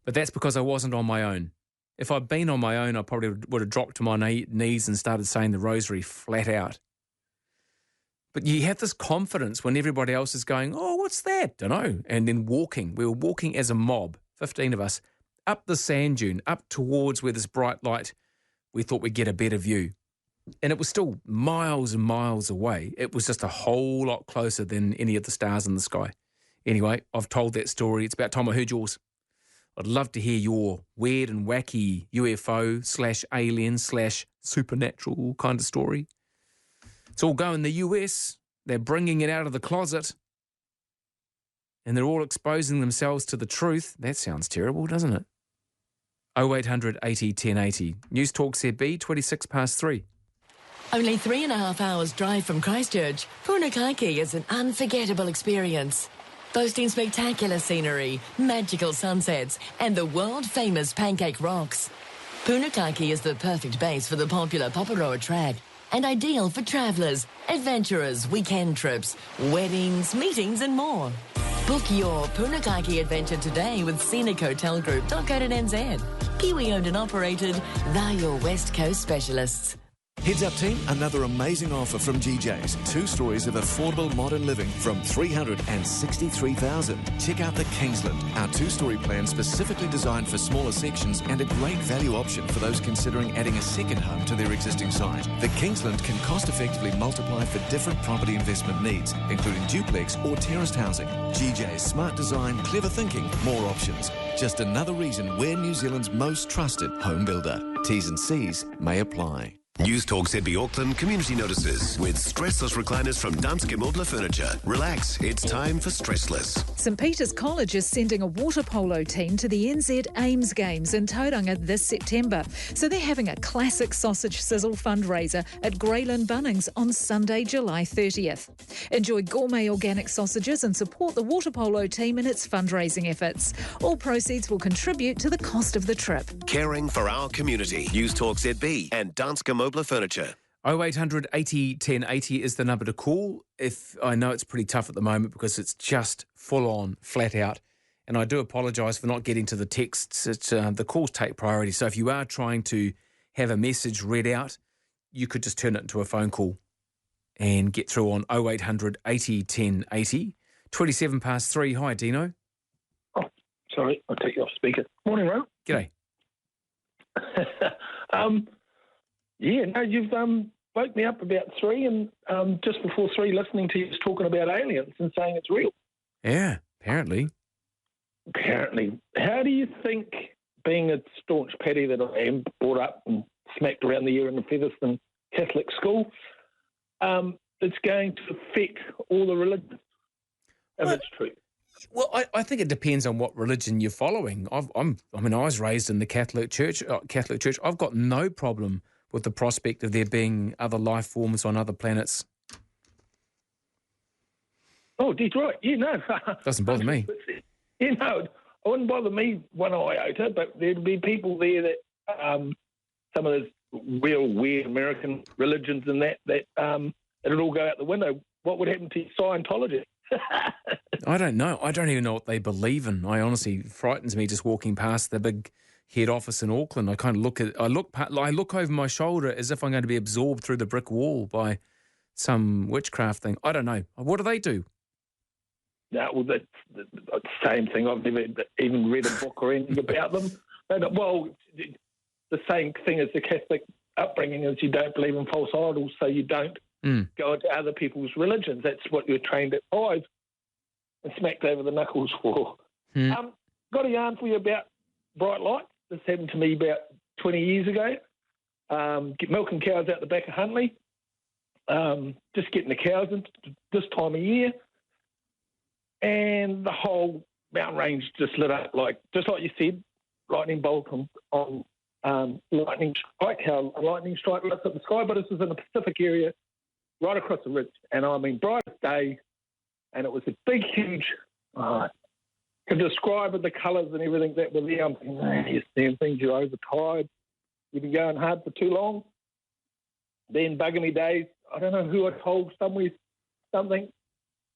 but that's because I wasn't on my own. If I'd been on my own, I probably would have dropped to my knees and started saying the rosary flat out. But you have this confidence when everybody else is going, oh, what's that? Don't know. And then walking. We were walking as a mob, 15 of us, up the sand dune, up towards where this bright light, we thought we'd get a better view. And it was still miles and miles away. It was just a whole lot closer than any of the stars in the sky. Anyway, I've told that story. It's about time I heard yours. I'd love to hear your weird and wacky UFO/alien/supernatural kind of story. It's all going the US. They're bringing it out of the closet. And they're all exposing themselves to the truth. That sounds terrible, doesn't it? 0800 80 1080. Newstalk ZB, 26 past 3.
Only 3.5 hours drive from Christchurch, Punakaiki is an unforgettable experience. Boasting spectacular scenery, magical sunsets, and the world-famous Pancake Rocks. Punakaiki is the perfect base for the popular Paparoa track and ideal for travellers, adventurers, weekend trips, weddings, meetings, and more. Book your Punakaiki adventure today with scenichotelgroup.co.nz. Kiwi-owned and operated, they're your West Coast specialists.
Heads up team, another amazing offer from GJ's. 2 stories of affordable modern living from $363,000. Check out the Kingsland, our 2-story plan specifically designed for smaller sections and a great value option for those considering adding a second home to their existing site. The Kingsland can cost effectively multiply for different property investment needs, including duplex or terraced housing. GJ's smart design, clever thinking, more options. Just another reason we're New Zealand's most trusted home builder. T's and C's may apply.
Newstalk ZB Auckland community notices with stressless recliners from Danske Mobler Furniture. Relax, it's time for Stressless.
St Peter's College is sending a water polo team to the NZ Ames Games in Tauranga this September. So they're having a classic sausage sizzle fundraiser at Greyland Bunnings on Sunday, July 30th. Enjoy gourmet organic sausages and support the water polo team in its fundraising efforts. All proceeds will contribute to the cost of the trip.
Caring for our community. Newstalk ZB and Danske Mobler Furniture.
0800 80 1080 is the number to call. If I know it's pretty tough at the moment because it's just full on, flat out. And I do apologise for not getting to the texts. The calls take priority. So if you are trying to have a message read out, you could just turn it into a phone call and get through on 0800 80 1080. 27 past 3. Hi, Dino.
Oh, sorry. I'll take you off speaker. Morning, Ro.
G'day.
Yeah, no, you've
woke me up about 3, and just before 3, listening to you talking about aliens and saying it's real.
Yeah, apparently.
Apparently. How do you think, being a staunch Paddy that I am, brought up and smacked around the ear in the Featherston Catholic school, it's going to affect all the religions, if it's true?
Well, I think it depends on what religion you're following. I was raised in the Catholic Church. I've got no problem with the prospect of there being other life forms on other planets.
Oh, Detroit,
Doesn't bother me.
It wouldn't bother me one iota, but there'd be people there that some of those real weird American religions and that it'd all go out the window. What would happen to Scientology?
I don't know. I don't even know what they believe in. I honestly, frightens me just walking past the big head office in Auckland. I kind of look over my shoulder as if I'm going to be absorbed through the brick wall by some witchcraft thing. I don't know. What do they do?
No, well, that's the same thing. I've never even read a book or anything about them. Well, the same thing as the Catholic upbringing is you don't believe in false idols, so you don't go into other people's religions. That's what you're trained at 5 and smacked over the knuckles for. Got a yarn for you about bright lights. This happened to me about 20 years ago. Milking cows out the back of Huntley. Just getting the cows in this time of year. And the whole mountain range just lit up, just like you said, lightning bolt on lightning strike, how a lightning strike lights up the sky. But this was in the Pacific area, right across the ridge. And I mean, brightest day, and it was a big, huge, to describe it, the colours and everything that were there. I'm thinking, you're seeing things, you're overtired, you've been going hard for too long. Then bugger me days, I don't know who I told something.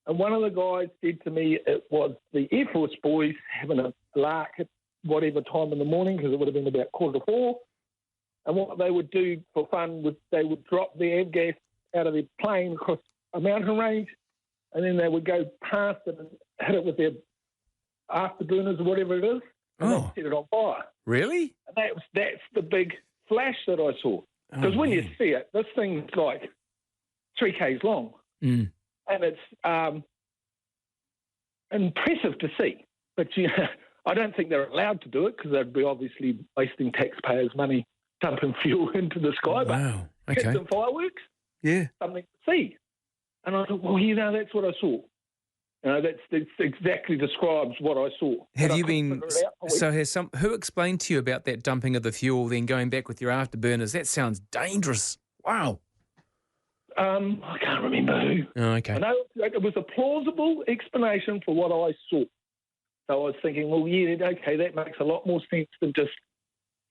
And one of the guys said to me it was the Air Force boys having a lark at whatever time in the morning, because it would have been about 3:45. And what they would do for fun was they would drop their avgas out of their plane across a mountain range, and then they would go past it and hit it with their afterburners or whatever it is, and they'd set it on fire.
Really?
And that's the big flash that I saw. Because when you see it, this thing's like 3 k's long. And it's impressive to see. But I don't think they're allowed to do it, because they'd be obviously wasting taxpayers' money dumping fuel into the sky.
Wow.
But
Okay.
some fireworks, something to see. And I thought, well, that's what I saw. That exactly describes what I saw.
Have you been? So who explained to you about that dumping of the fuel, then going back with your afterburners? That sounds dangerous. Wow.
I can't remember who.
Oh, okay.
I know it was a plausible explanation for what I saw. So I was thinking, well, okay, that makes a lot more sense than just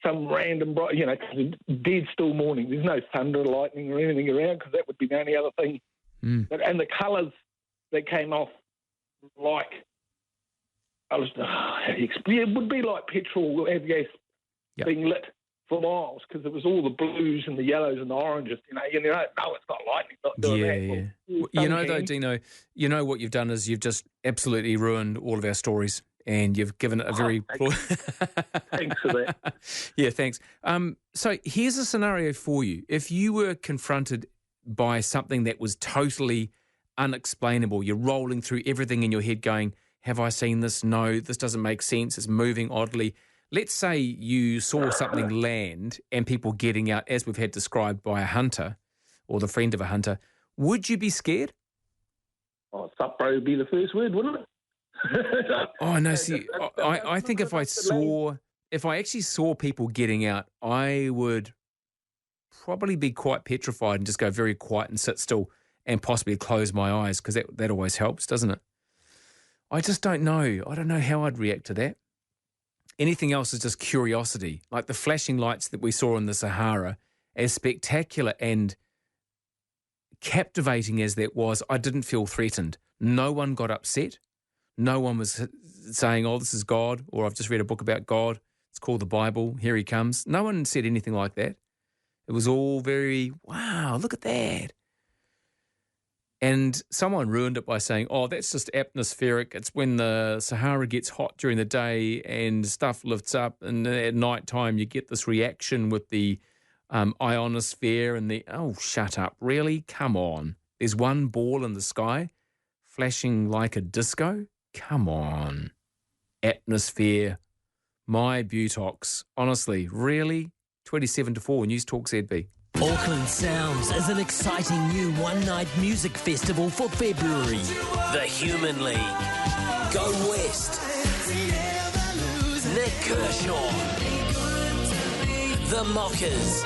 some random bright, because it's dead still morning. There's no thunder, lightning, or anything around, because that would be the only other thing. And the colours that came off, it would be like petrol avgas being lit for miles, because it was all the blues and the yellows and the oranges. No, it's not lightning, not doing that. Well,
though, Dino, what you've done is you've just absolutely ruined all of our stories, and you've given it a very...
Thanks for that.
Yeah, thanks. So here's a scenario for you. If you were confronted by something that was totally unexplainable, you're rolling through everything in your head going, have I seen this? No, this doesn't make sense. It's moving oddly. Let's say you saw something land and people getting out, as we've had described by a hunter or the friend of a hunter. Would you be scared?
Oh, sup, bro, would be the first word, wouldn't it?
Oh, no, see, I think if I actually saw people getting out, I would probably be quite petrified and just go very quiet and sit still and possibly close my eyes, because that always helps, doesn't it? I just don't know. I don't know how I'd react to that. Anything else is just curiosity, like the flashing lights that we saw in the Sahara. As spectacular and captivating as that was, I didn't feel threatened. No one got upset. No one was saying, oh, this is God, or I've just read a book about God. It's called the Bible. Here he comes. No one said anything like that. It was all very, wow, look at that. And someone ruined it by saying, oh, that's just atmospheric. It's when the Sahara gets hot during the day and stuff lifts up, and at night time you get this reaction with the ionosphere and the... Oh, shut up. Really? Come on. There's one ball in the sky flashing like a disco? Come on. Atmosphere. My butox. Honestly, really? 27-4, Newstalk ZB.
Auckland Sounds is an exciting new one-night music festival for February. The Human League. Go West. Nick Kershaw. The Mockers.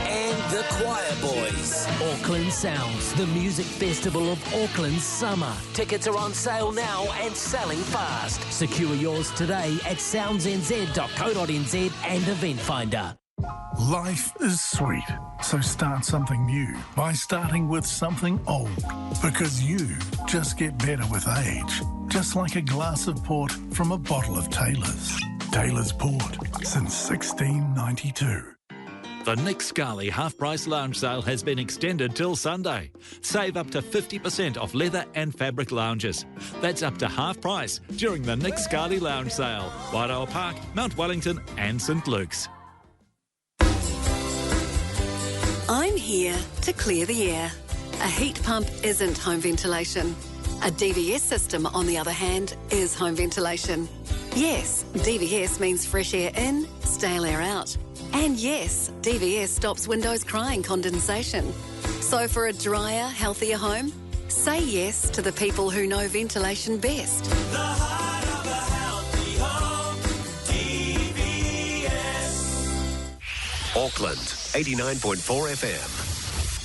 And the Choir Boys. Auckland Sounds, the music festival of Auckland's summer. Tickets are on sale now and selling fast. Secure yours today at soundsnz.co.nz and Event Finder.
Life is sweet, so start something new by starting with something old. Because you just get better with age. Just like a glass of port from a bottle of Taylor's. Taylor's Port, since 1692.
The Nick Scarley half-price lounge sale has been extended till Sunday. Save up to 50% off leather and fabric lounges. That's up to half price during the Nick Scarley lounge sale. Wairoa Park, Mount Wellington and St Luke's.
I'm here to clear the air. A heat pump isn't home ventilation. A DVS system, on the other hand, is home ventilation. Yes, DVS means fresh air in, stale air out. And yes, DVS stops windows crying condensation. So for a drier, healthier home, say yes to the people who know ventilation best.
The heart of a healthy home, DVS.
Auckland, 89.4 FM.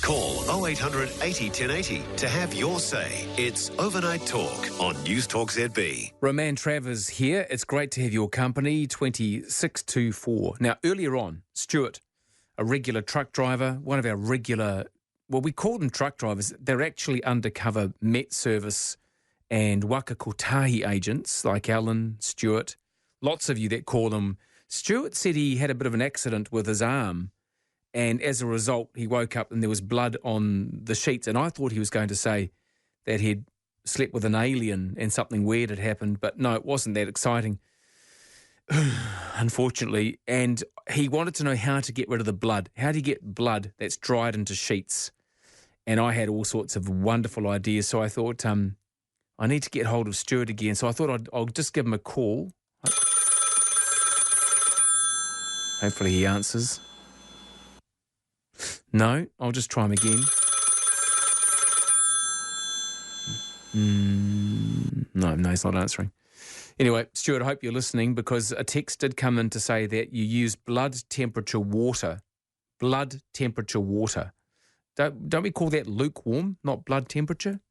Call 0800 80 1080 to have your say. It's Overnight Talk on Newstalk ZB.
Roman Travers here. It's great to have your company, 2624. Now, earlier on, Stuart, a regular truck driver, one of our regular, well, we call them truck drivers. They're actually undercover Met Service and Waka Kotahi agents like Alan, Stuart, lots of you that call them. Stuart said he had a bit of an accident with his arm, and as a result, he woke up and there was blood on the sheets. And I thought he was going to say that he'd slept with an alien and something weird had happened. But no, it wasn't that exciting, unfortunately. And he wanted to know how to get rid of the blood. How do you get blood that's dried into sheets? And I had all sorts of wonderful ideas. So I thought, I need to get hold of Stuart again. So I thought I'll just give him a call. Hopefully he answers. No, I'll just try him again. No, he's not answering. Anyway, Stuart, I hope you're listening, because a text did come in to say that you use blood temperature water. Blood temperature water. Don't we call that lukewarm, not blood temperature?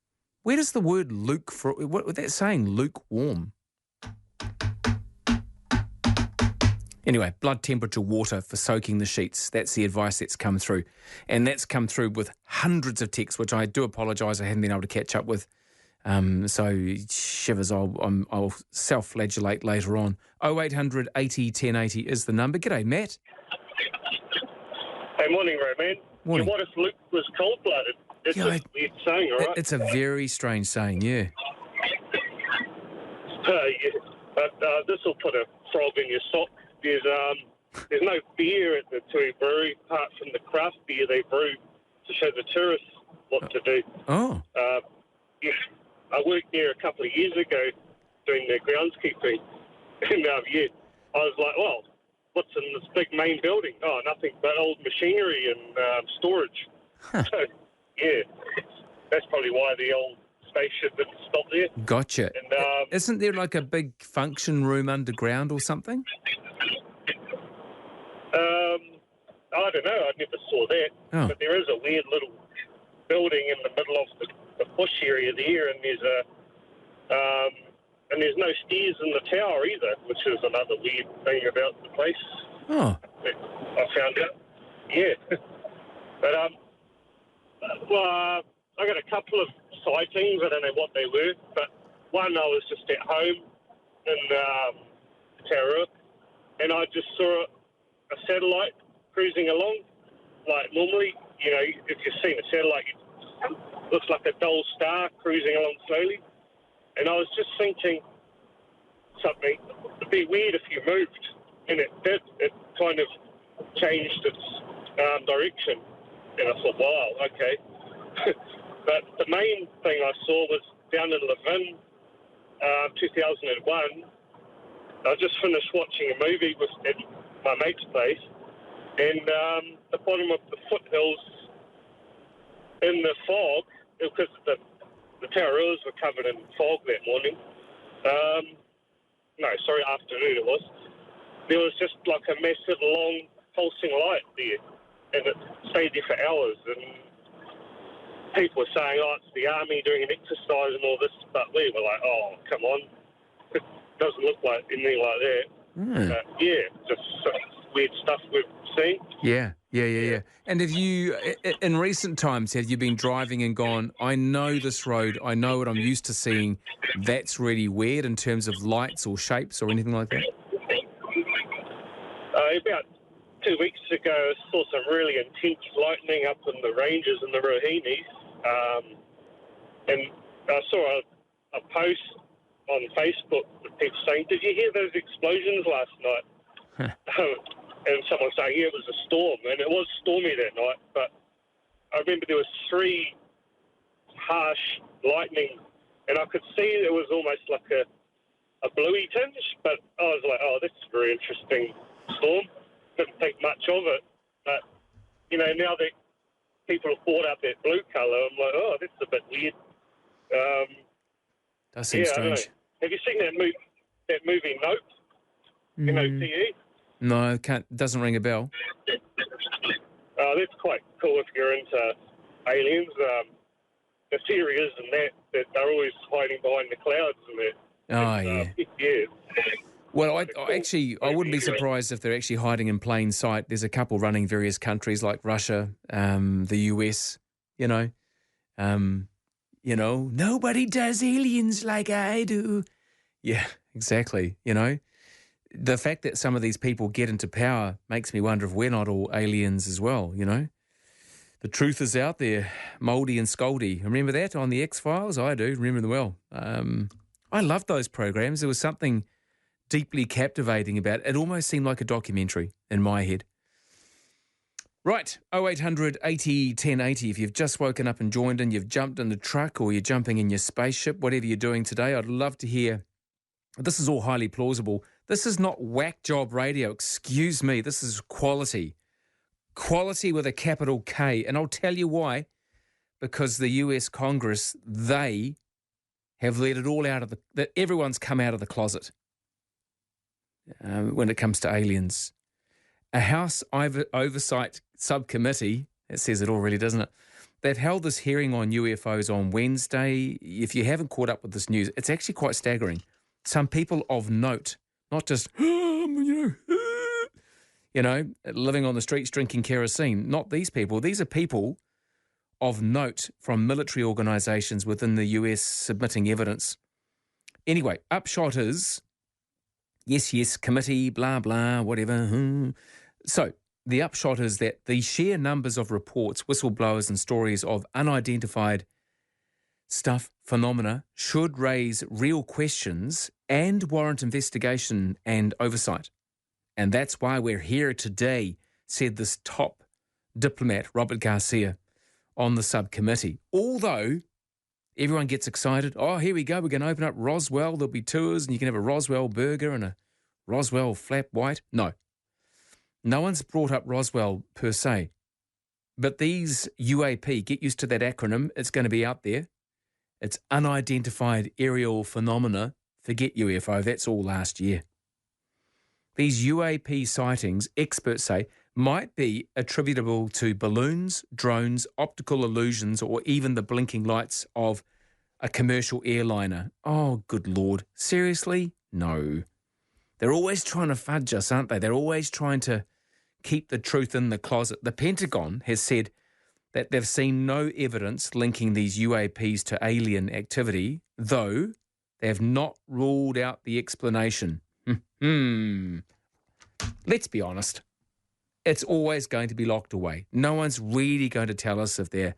Where does the word what that's saying, lukewarm? Anyway, blood temperature water for soaking the sheets. That's the advice that's come through. And that's come through with hundreds of texts, which I do apologise I haven't been able to catch up with. So, shivers, I'll self-flagellate later on. 0800 80 1080 is the number. G'day, Matt.
Hey, morning, Roman.
Morning.
Yeah, what if Luke was cold-blooded? It's a weird saying, all right?
It's a very strange saying, yeah.
Yeah. But this will put a frog in your sock. There's no beer at the Tui Brewery apart from the craft beer they brew to show the tourists what to do.
Oh.
Yeah, I worked there a couple of years ago doing the groundskeeping, and I was like, well, what's in this big main building? Oh, nothing but old machinery and storage.
Huh.
So, yeah, that's probably why the old spaceship didn't stop there.
Gotcha.
And,
isn't there like a big function room underground or something?
I don't know. I never saw that.
Oh.
But there is a weird little building in the middle of the bush area there, and there's no stairs in the tower either, which is another weird thing about the place.
Oh.
I found out. Yeah. But I got a couple of sightings. I don't know what they were, but one I was just at home in Taurua, and I just saw a satellite cruising along, like normally. You know, if you've seen a satellite, it looks like a dull star cruising along slowly. And I was just thinking it'd be weird if you moved and it did. It kind of changed its direction. And I thought, wow, okay. But the main thing I saw was down in Levin, 2001. I just finished watching a movie at my mate's place, and the bottom of the foothills in the fog, because the Tararus were covered in fog that morning. Afternoon it was. There was just like a massive, long, pulsing light there, and it stayed there for hours. And people were saying, "Oh, it's the army doing an exercise and all this," but we were like, "Oh, come on, it doesn't look like anything like that." Just weird stuff we've seen.
Yeah. And have you, in recent times, have you been driving and gone, I know this road, I know what I'm used to seeing, that's really weird in terms of lights or shapes or anything like that?
About 2 weeks ago, I saw some really intense lightning up in the ranges in the Rohini's. And I saw a post on Facebook with people saying, "Did you hear those explosions last night?" And someone saying, "Yeah, it was a storm." And it was stormy that night, but I remember there was 3 harsh lightning, and I could see it was almost like a bluey tinge, but I was like, "Oh, that's a very interesting storm." Didn't think much of it, but, now that people have brought up that blue colour, I'm like, "Oh, that's a bit weird."
Does seem strange.
Have you seen that movie Nope? N-O-T-E?
No, doesn't ring a bell.
That's quite cool if you're into aliens. The theory is that they're always hiding behind the clouds and that. Yeah.
Well, I wouldn't be surprised if they're actually hiding in plain sight. There's a couple running various countries like Russia, the US, nobody does aliens like I do. Yeah, exactly, The fact that some of these people get into power makes me wonder if we're not all aliens as well, The truth is out there, Mouldy and Scoldy. Remember that on the X-Files? I do, remember them well. I loved those programs. There was something deeply captivating about it. It almost seemed like a documentary in my head. Right, 0800 80 1080. If you've just woken up and joined in, you've jumped in the truck or you're jumping in your spaceship, whatever you're doing today, I'd love to hear. This is all highly plausible. This is not whack job radio. Excuse me. This is quality. Quality with a capital K. And I'll tell you why. Because the US Congress, they have let it all out of everyone's come out of the closet when it comes to aliens. A House Oversight Subcommittee, it says it all really, doesn't it? They've held this hearing on UFOs on Wednesday. If you haven't caught up with this news, it's actually quite staggering. Some people of note, not just, living on the streets drinking kerosene. Not these people. These are people of note from military organisations within the US submitting evidence. Anyway, upshot is, yes, committee, blah, blah, whatever. So the upshot is that the sheer numbers of reports, whistleblowers and stories of unidentified stuff, phenomena, should raise real questions and warrant investigation and oversight. And that's why we're here today, said this top diplomat, Robert Garcia, on the subcommittee. Although everyone gets excited, oh, here we go, we're going to open up Roswell, there'll be tours and you can have a Roswell burger and a Roswell flat white. No one's brought up Roswell per se. But these UAP, get used to that acronym, it's going to be out there. It's unidentified aerial phenomena. Forget UFO, that's all last year. These UAP sightings, experts say, might be attributable to balloons, drones, optical illusions, or even the blinking lights of a commercial airliner. Oh, good Lord. Seriously? No. They're always trying to fudge us, aren't they? They're always trying to keep the truth in the closet. The Pentagon has said that they've seen no evidence linking these UAPs to alien activity, though they have not ruled out the explanation. Let's be honest. It's always going to be locked away. No one's really going to tell us if they're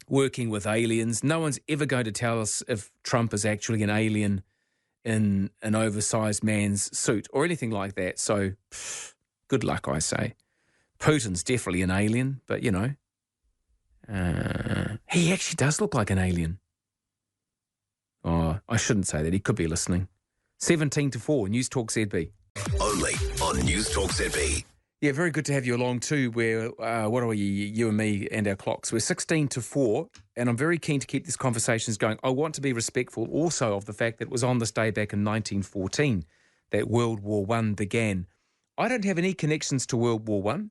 working with aliens. No one's ever going to tell us if Trump is actually an alien in an oversized man's suit or anything like that. So, good luck, I say. Putin's definitely an alien, but, you know, he actually does look like an alien. Oh, I shouldn't say that. He could be listening. 17 to 4, Newstalk ZB.
Only on Newstalk ZB.
Yeah, very good to have you along too. Where what are we, you and me and our clocks? We're 16 to 4, and I'm very keen to keep these conversations going. I want to be respectful also of the fact that it was on this day back in 1914 that World War I began. I don't have any connections to World War I,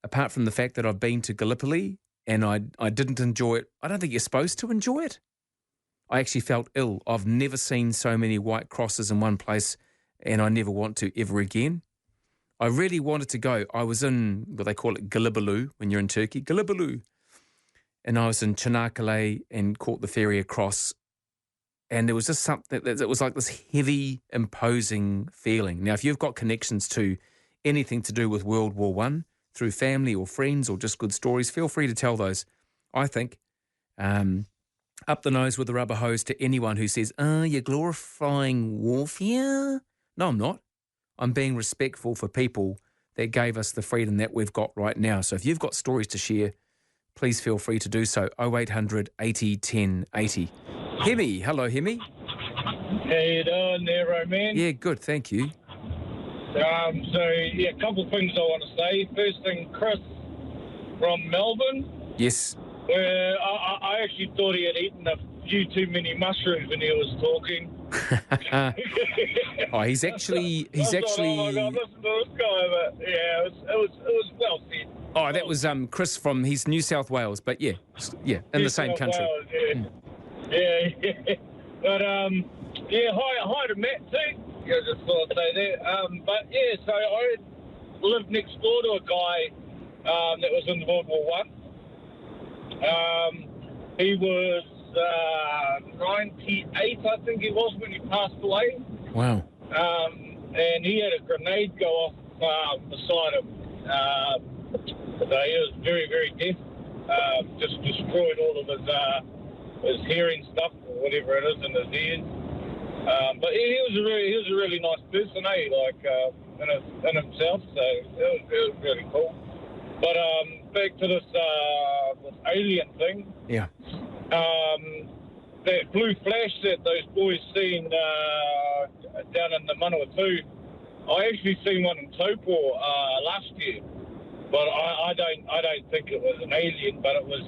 apart from the fact that I've been to Gallipoli and I didn't enjoy it. I don't think you're supposed to enjoy it. I actually felt ill. I've never seen so many white crosses in one place, and I never want to ever again. I really wanted to go. I was in, what they call it, Galibaloo, when you're in Turkey, Galibaloo. And I was in Çanakkale and caught the ferry across. And there was just something, it was like this heavy, imposing feeling. Now, if you've got connections to anything to do with World War I, through family or friends or just good stories, feel free to tell those. I think, up the nose with a rubber hose to anyone who says, you're glorifying warfare. No, I'm not. I'm being respectful for people that gave us the freedom that we've got right now. So if you've got stories to share, please feel free to do so. 0800 80 10 80. Hemi, hello Hemi.
How you doing there, Roman?
Yeah, good, thank you.
A couple of things I want to say. First thing, Chris from Melbourne.
Yes.
Where I actually thought he had eaten a few too many mushrooms when he was talking.
He's actually.
Oh my God, listen to this guy, but yeah, it was well said.
Oh, that was Chris from New South Wales, but yeah, in the same country.
Wales, yeah. But hi to Matt too. I just thought I'd say that. So I lived next door to a guy that was in World War I. He was 98, I think he was, when he passed away.
Wow.
And he had a grenade go off beside him. So he was very, very deaf. Just destroyed all of his hearing stuff or whatever it is in his ears. But he was a really nice person, in himself. So it was really cool. But back to this alien thing.
Yeah.
That blue flash that those boys seen down in the Manawatu, I actually seen one in Taupo last year. But I don't think it was an alien, but it was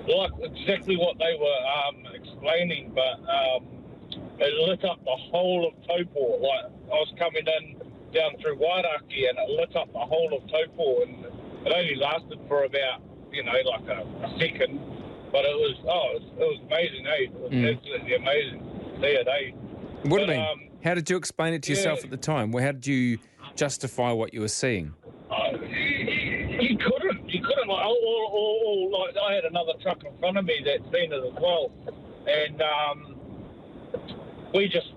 like exactly what they were explaining. But it lit up the whole of Taupo. Like I was coming in down through Wairaki, and it lit up the whole of Taupo, and it only lasted for about like a second. But it was amazing, eh? It was absolutely amazing. See it, eh?
What do you mean? How did you explain it to yourself at the time? Well, how did you justify what you were seeing?
You couldn't. Like I had another truck in front of me that seen it as well, and we just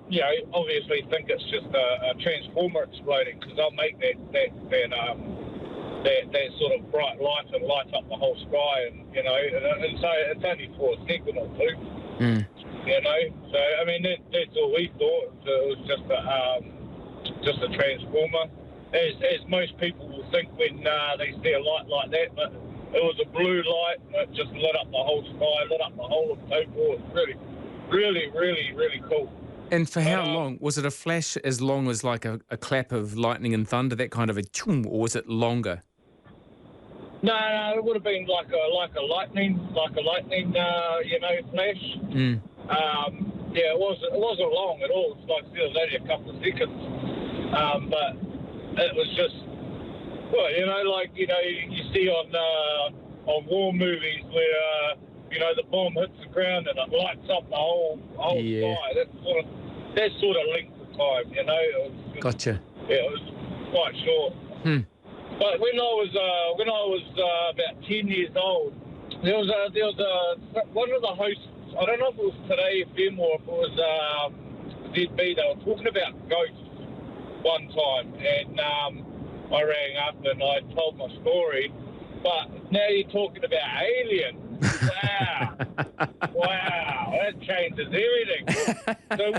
obviously think it's just a transformer exploding, because they'll make that sort of bright light and light up the whole sky, and so it's only for a second or two. So I mean that's all we thought. So it was just a transformer, as most people will think when they see a light like that. But it was a blue light, and it just lit up the whole sky, lit up the whole of Taupo. It's really, really, really, really cool.
And for how long? Was it a flash as long as like a clap of lightning and thunder, that kind of a chum, or was it longer?
No, it would have been like a lightning, flash. It wasn't long at all. It's like it was only a couple of seconds. But it was just, you see on war movies where the bomb hits the ground and it lights up the whole sky. That sort of length of time. It was just,
Gotcha.
Yeah, it was quite short. But when I was about 10 years old, there was one of the hosts. I don't know if it was Today FM or if it was ZB. They were talking about ghosts one time, and I rang up and I told my story. But now you're talking about aliens.
Wow, that changes everything. So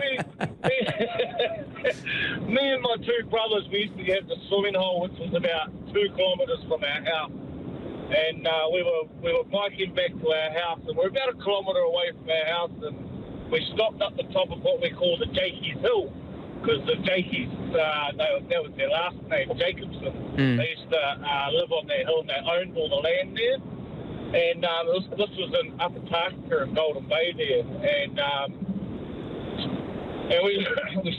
me and my two brothers, we used to get the swimming hole, which was about 2 kilometres from our house. And we were biking back to our house, and we're about 1 kilometre away from our house, and we stopped up the top of what we call the Jakey's Hill, because the Jakeys, that was their last name, Jacobson. They used to live on that hill, and they owned all the land there. And this was in Upper Tarka in Golden Bay there, and we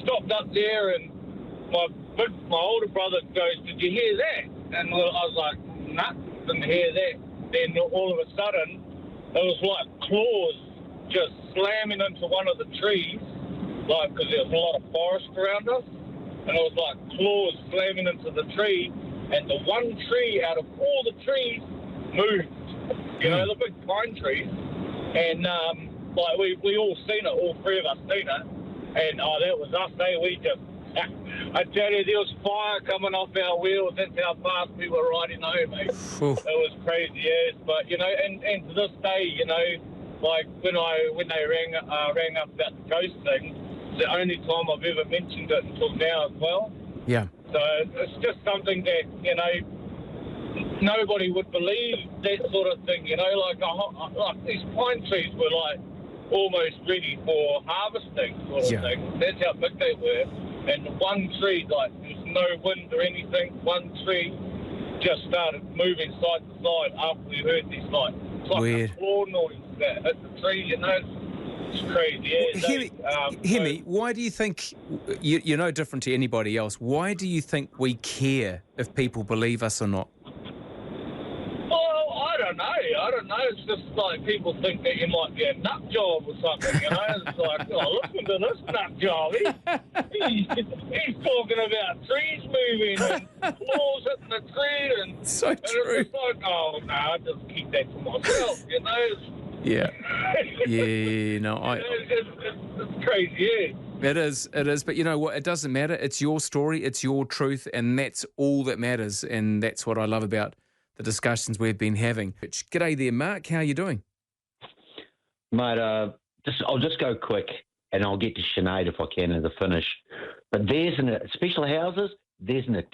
stopped up there, and my older brother goes, "Did you hear that?" And I was like, "Nah, didn't hear that." Then all of a sudden, it was like claws just slamming into one of the trees, like, because there was a lot of forest around us, and it was like claws slamming into the tree, and the one tree out of all the trees moved. You know, the big pine trees. And, like, we all seen it, all three of us seen it. And, that was us, we just... I tell you, there was fire coming off our wheels. That's how fast we were riding home, mate. It was crazy, yes. But, you know, and to this day, you know, like, when they rang up about the ghost thing, it's the only time I've ever mentioned it until now as well.
Yeah.
So it's just something that, you know, nobody would believe that sort of thing, you know, like these pine trees were like almost ready for harvesting sort of thing. That's how big they were. And one tree, like, there was no wind or anything, one tree just started moving side to side after we heard this, like, it's like
weird
a claw noise that hit the tree, you know. It's crazy,
Hear me, why do you think, you're no different to anybody else, why do you think we care if people believe us or not?
I don't know. It's just like people think that you might be a nut job or something, you know. It's like, oh, listen to this nut job. He's talking about trees moving and claws hitting the tree. And
so true.
It's just like, oh, no, I just keep that to myself, you know.
Yeah. Yeah, no,
It's crazy, yeah.
It is, but you know what, it doesn't matter. It's your story, it's your truth, and that's all that matters, and that's what I love about the discussions we've been having. G'day there, Mark. How are you doing?
Mate, I'll just go quick, and I'll get to Sinead if I can at the finish. But there's special houses, there's an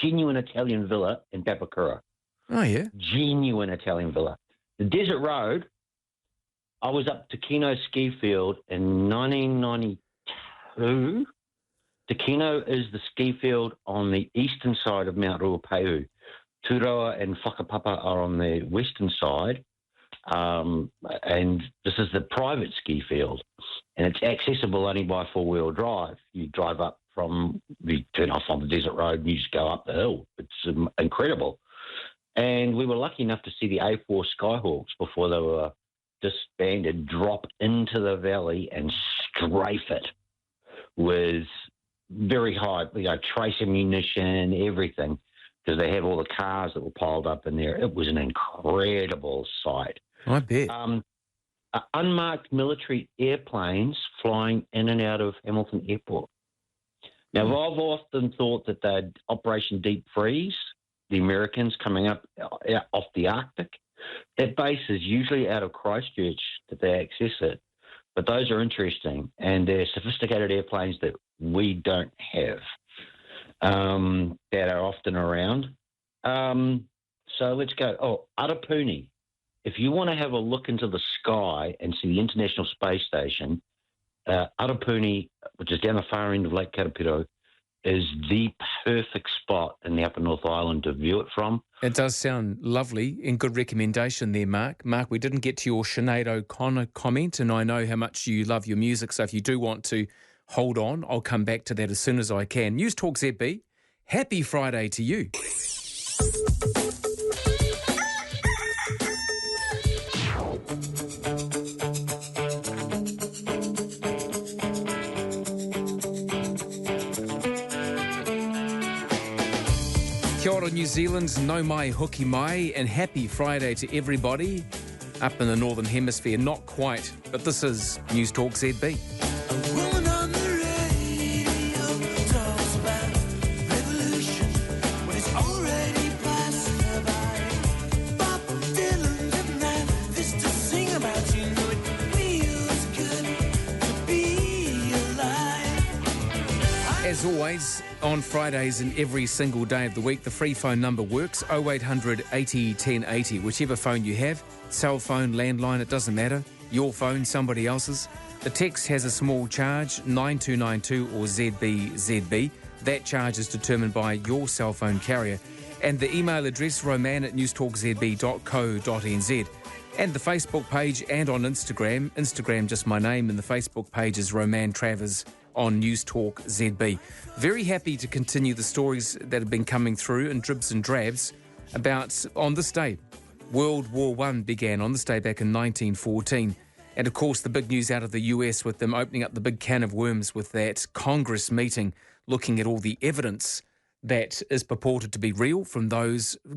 genuine Italian villa in Papakura.
Oh, yeah?
Genuine Italian villa. The Desert Road, I was up to Kino Ski Field in 1992. Te Kino is the ski field on the eastern side of Mount Ruapehu. Turoa and Whakapapa are on the western side, and this is the private ski field, and it's accessible only by four-wheel drive. You drive up you turn off on the Desert Road and you just go up the hill. It's incredible. And we were lucky enough to see the A4 Skyhawks before they were disbanded drop into the valley and strafe it with very high, trace ammunition, everything, because they have all the cars that were piled up in there. It was an incredible sight.
I bet.
Unmarked military airplanes flying in and out of Hamilton Airport. Now, I've often thought that they'd Operation Deep Freeze, the Americans coming up off the Arctic. That base is usually out of Christchurch that they access it. But those are interesting, and they're sophisticated airplanes that we don't have. That are often around. So let's go. Oh, Arapuni. If you want to have a look into the sky and see the International Space Station, Arapuni, which is down the far end of Lake Karapiro, is the perfect spot in the Upper North Island to view it from.
It does sound lovely and good recommendation there, Mark. Mark, we didn't get to your Sinead O'Connor comment, and I know how much you love your music, so if you do want to hold on, I'll come back to that as soon as I can. Newstalk ZB, happy Friday to you. Kia ora, New Zealand, no mai hoki mai, and happy Friday to everybody up in the Northern Hemisphere. Not quite, but this is Newstalk ZB. As always, on Fridays and every single day of the week, the free phone number works, 0800 80 1080, whichever phone you have, cell phone, landline, it doesn't matter, your phone, somebody else's. The text has a small charge, 9292 or ZBZB. That charge is determined by your cell phone carrier. And the email address, roman@newstalkzb.co.nz. And the Facebook page and on Instagram. Instagram, just my name, and the Facebook page is Roman Travers on Newstalk ZB. Very happy to continue the stories that have been coming through in dribs and drabs about, on this day, World War I began on this day back in 1914. And of course, the big news out of the US with them opening up the big can of worms with that Congress meeting, looking at all the evidence that is purported to be real from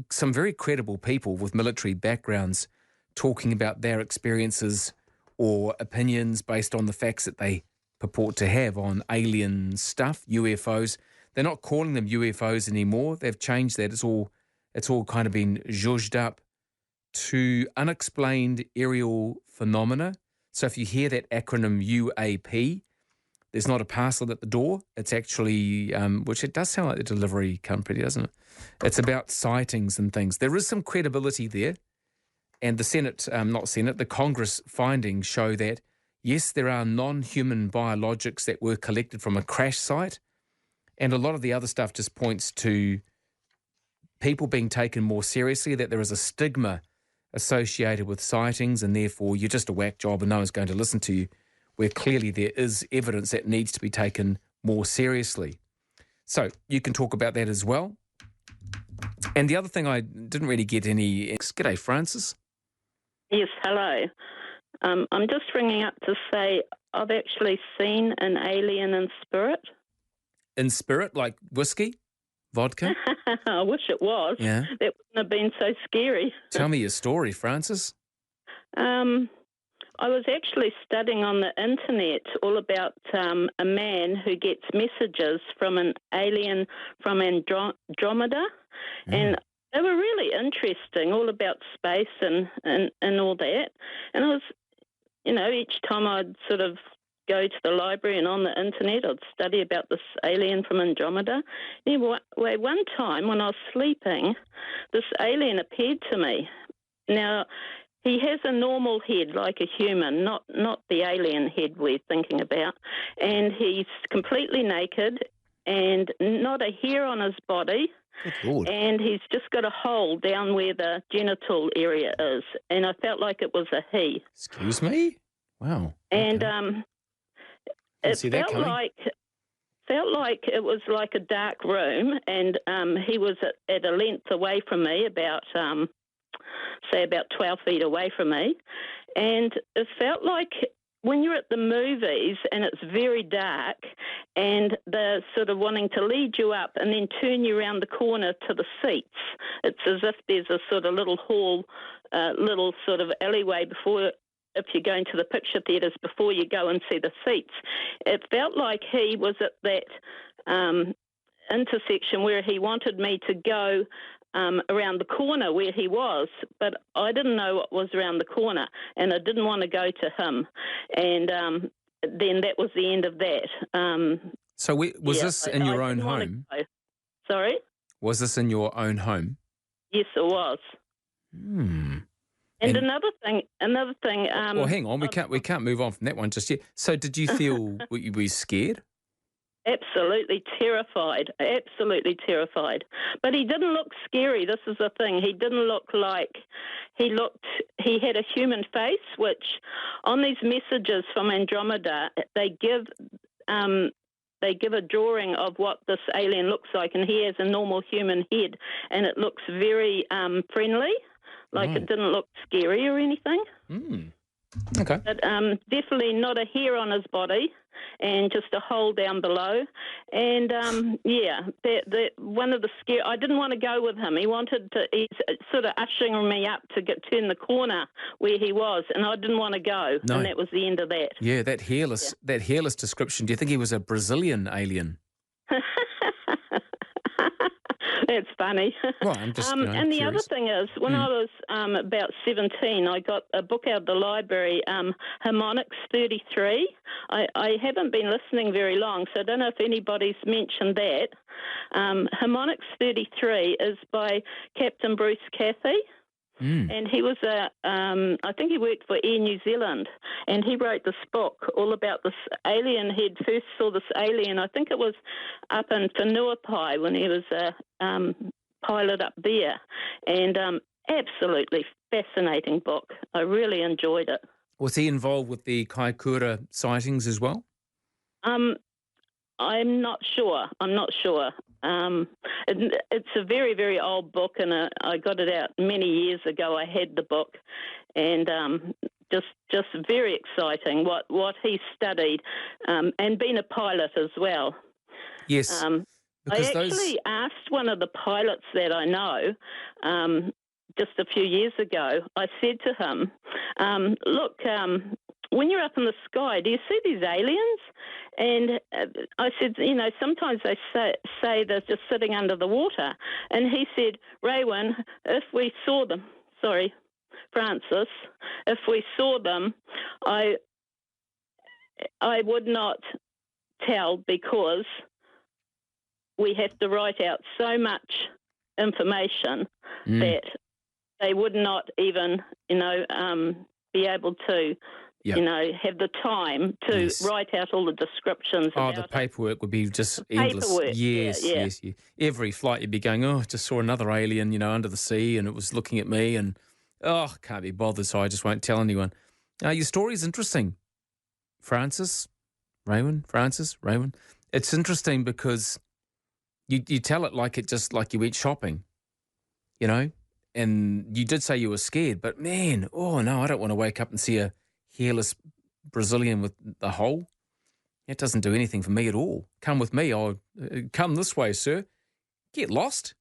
some very credible people with military backgrounds talking about their experiences or opinions based on the facts that they purport to have on alien stuff, UFOs. They're not calling them UFOs anymore. They've changed that. It's all kind of been zhuzhed up to unexplained aerial phenomena. So if you hear that acronym UAP, there's not a parcel at the door. It's actually, which it does sound like the delivery company, doesn't it? It's about sightings and things. There is some credibility there. And the Congress findings show that, yes, there are non-human biologics that were collected from a crash site. And a lot of the other stuff just points to people being taken more seriously, that there is a stigma associated with sightings and therefore you're just a whack job and no one's going to listen to you, where clearly there is evidence that needs to be taken more seriously. So you can talk about that as well. And the other thing I didn't really get any... G'day, Francis.
Yes, hello. I'm just ringing up to say I've actually seen an alien in spirit.
In spirit, like whiskey? Vodka?
I wish it was.
Yeah.
That wouldn't have been so scary.
Tell me your story, Francis.
I was actually studying on the internet all about a man who gets messages from an alien from Andromeda, and they were really interesting, all about space and all that. And I was, each time I'd sort of go to the library and on the internet, I'd study about this alien from Andromeda. Anyway, one time when I was sleeping, this alien appeared to me. Now, he has a normal head like a human, not the alien head we're thinking about. And he's completely naked and not a hair on his body.
Good Lord.
And he's just got a hole down where the genital area is. And I felt like it was a he.
Excuse me? Wow.
And it
see that
felt like it was like a dark room, and he was at a length away from me, about 12 feet away from me. And it felt like when you're at the movies and it's very dark and they're sort of wanting to lead you up and then turn you around the corner to the seats. It's as if there's a sort of little hall, little sort of alleyway before, if you're going to the picture theatres, before you go and see the seats. It felt like he was at that intersection where he wanted me to go around the corner where he was, but I didn't know what was around the corner, and I didn't want to go to him. And then that was the end of that.
So was this in your own home?
Sorry?
Was this in your own home?
Yes, it was. And another thing.
Well, hang on, we can't move on from that one just yet. So, did you feel were you scared?
Absolutely terrified. But he didn't look scary. This is the thing. He didn't look like he had a human face, which on these messages from Andromeda, they give a drawing of what this alien looks like, and he has a normal human head, and it looks very friendly. Like it didn't look scary or anything.
Okay.
But definitely not a hair on his body, and just a hole down below. And one of the I didn't want to go with him. He's sort of ushering me up to turn the corner where he was, and I didn't want to go.
No.
And that was the end of that.
Yeah, that hairless description. Do you think he was a Brazilian alien?
That's funny.
Well, I'm just,
and the
curious.
other thing is, when I was about 17, I got a book out of the library, Harmonics 33. I haven't been listening very long, so I don't know if anybody's mentioned that. Harmonics 33 is by Captain Bruce Cathy. And he was I think he worked for Air New Zealand, and he wrote this book all about this alien. He'd first saw this alien, I think it was up in Whanuapai when he was a pilot up there, and absolutely fascinating book. I really enjoyed it.
Was he involved with the Kaikoura sightings as well?
I'm not sure. It's a very, very old book, and I got it out many years ago. I had the book, and just very exciting what he studied, and being a pilot as well.
Yes.
I actually asked one of the pilots that I know just a few years ago. I said to him, look, when you're up in the sky, do you see these aliens? And I said, sometimes they say they're just sitting under the water. And he said, Raywin, if we saw them, Francis, if we saw them, I would not tell, because we have to write out so much information that they would not even, be able to, have the time to write out all the descriptions.
The paperwork would be just endless.
Paperwork,
yes. Every flight you'd be going, just saw another alien, under the sea, and it was looking at me, and can't be bothered, so I just won't tell anyone. Your story is interesting, Francis, Raywin. It's interesting because you tell it like you went shopping, and you did say you were scared, but man, I don't want to wake up and see a hairless Brazilian with the hole. It doesn't do anything for me at all. Come with me. I'll come this way, sir. Get lost.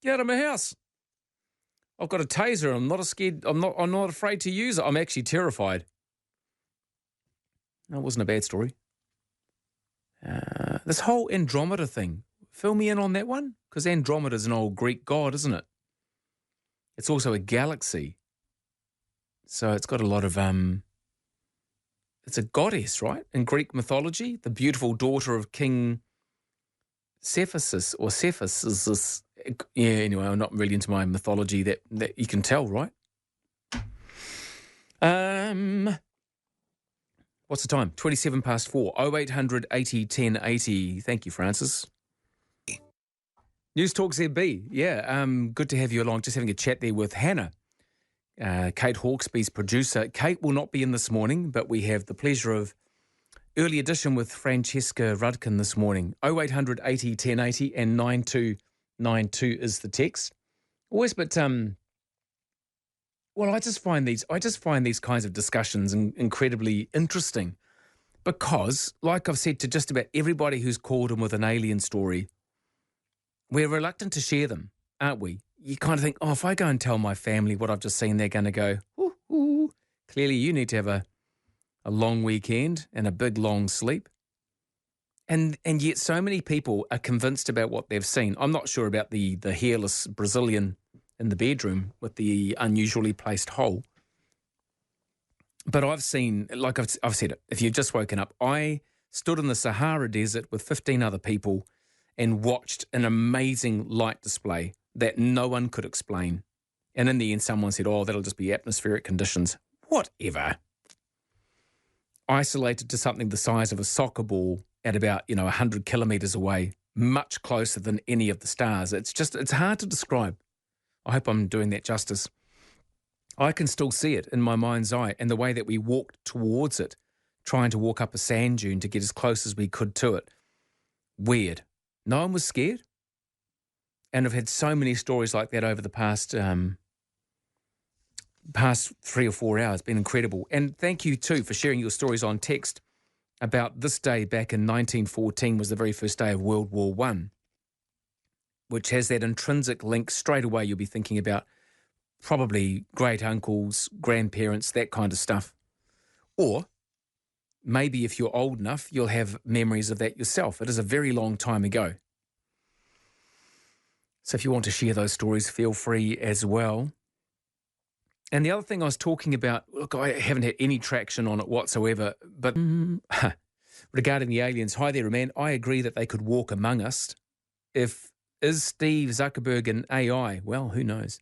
Get out of my house. I've got a taser. I'm not scared. I'm not afraid to use it. I'm actually terrified. That wasn't a bad story. This whole Andromeda thing. Fill me in on that one, because Andromeda's an old Greek god, isn't it? It's also a galaxy. So it's got a lot of it's a goddess, right? In Greek mythology, the beautiful daughter of King Cephasus or Cephasus. Yeah, anyway, I'm not really into my mythology that you can tell, right? What's the time? 4:27. 0800 80 10 80. Thank you, Francis. Newstalk ZB. Yeah, good to have you along. Just having a chat there with Hannah, Kate Hawkesby's producer. Kate will not be in this morning, but we have the pleasure of early edition with Francesca Rudkin this morning. 0800 80 10 80 and 9292 is the text. Always, but I just find these kinds of discussions incredibly interesting, because, like I've said to just about everybody who's called in with an alien story, we're reluctant to share them, aren't we? You kind of think, if I go and tell my family what I've just seen, they're going to go, ooh. Clearly you need to have a long weekend and a big long sleep. And yet so many people are convinced about what they've seen. I'm not sure about the hairless Brazilian in the bedroom with the unusually placed hole. But I've seen, like I've said it, if you've just woken up, I stood in the Sahara Desert with 15 other people and watched an amazing light display that no one could explain. And in the end, someone said, that'll just be atmospheric conditions. Whatever. Isolated to something the size of a soccer ball at about, 100 kilometres away, much closer than any of the stars. It's hard to describe. I hope I'm doing that justice. I can still see it in my mind's eye, and the way that we walked towards it, trying to walk up a sand dune to get as close as we could to it. Weird. No one was scared. And I've had so many stories like that over the past 3 or 4 hours. Been incredible. And thank you too for sharing your stories on text about this day back in 1914 was the very first day of World War I, which has that intrinsic link straight away. You'll be thinking about probably great uncles, grandparents, that kind of stuff. Or maybe if you're old enough, you'll have memories of that yourself. It is a very long time ago. So if you want to share those stories, feel free as well. And the other thing I was talking about, look, I haven't had any traction on it whatsoever, but regarding the aliens, hi there, man, I agree that they could walk among us. Is Steve Zuckerberg an AI? Well, who knows?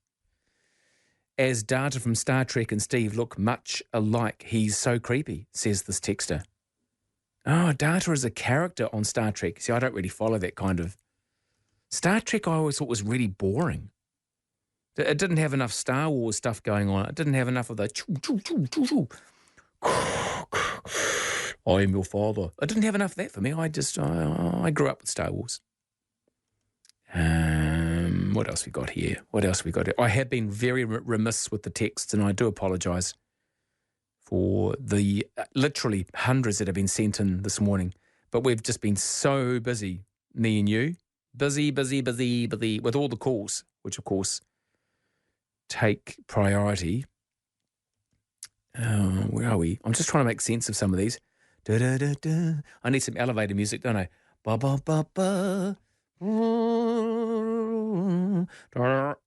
As Data from Star Trek and Steve look much alike, he's so creepy, says this texter. Oh, Data is a character on Star Trek. See, I don't really follow that kind of... Star Trek I always thought was really boring. It didn't have enough Star Wars stuff going on. It didn't have enough of the... I am your father. It didn't have enough of that for me. I grew up with Star Wars. What else we got here? I have been very remiss with the texts, and I do apologise for the literally hundreds that have been sent in this morning. But we've just been so busy, me and you. Busy with all the calls, which, of course, take priority. Where are we? I'm just trying to make sense of some of these. I need some elevator music, don't I?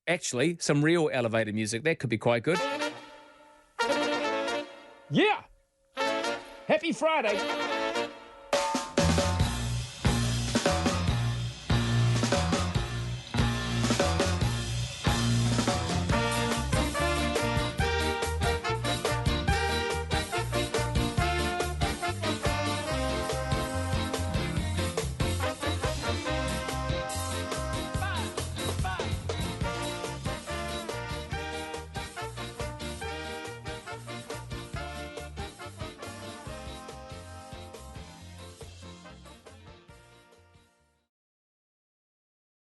Actually, some real elevator music. That could be quite good. Yeah! Happy Friday!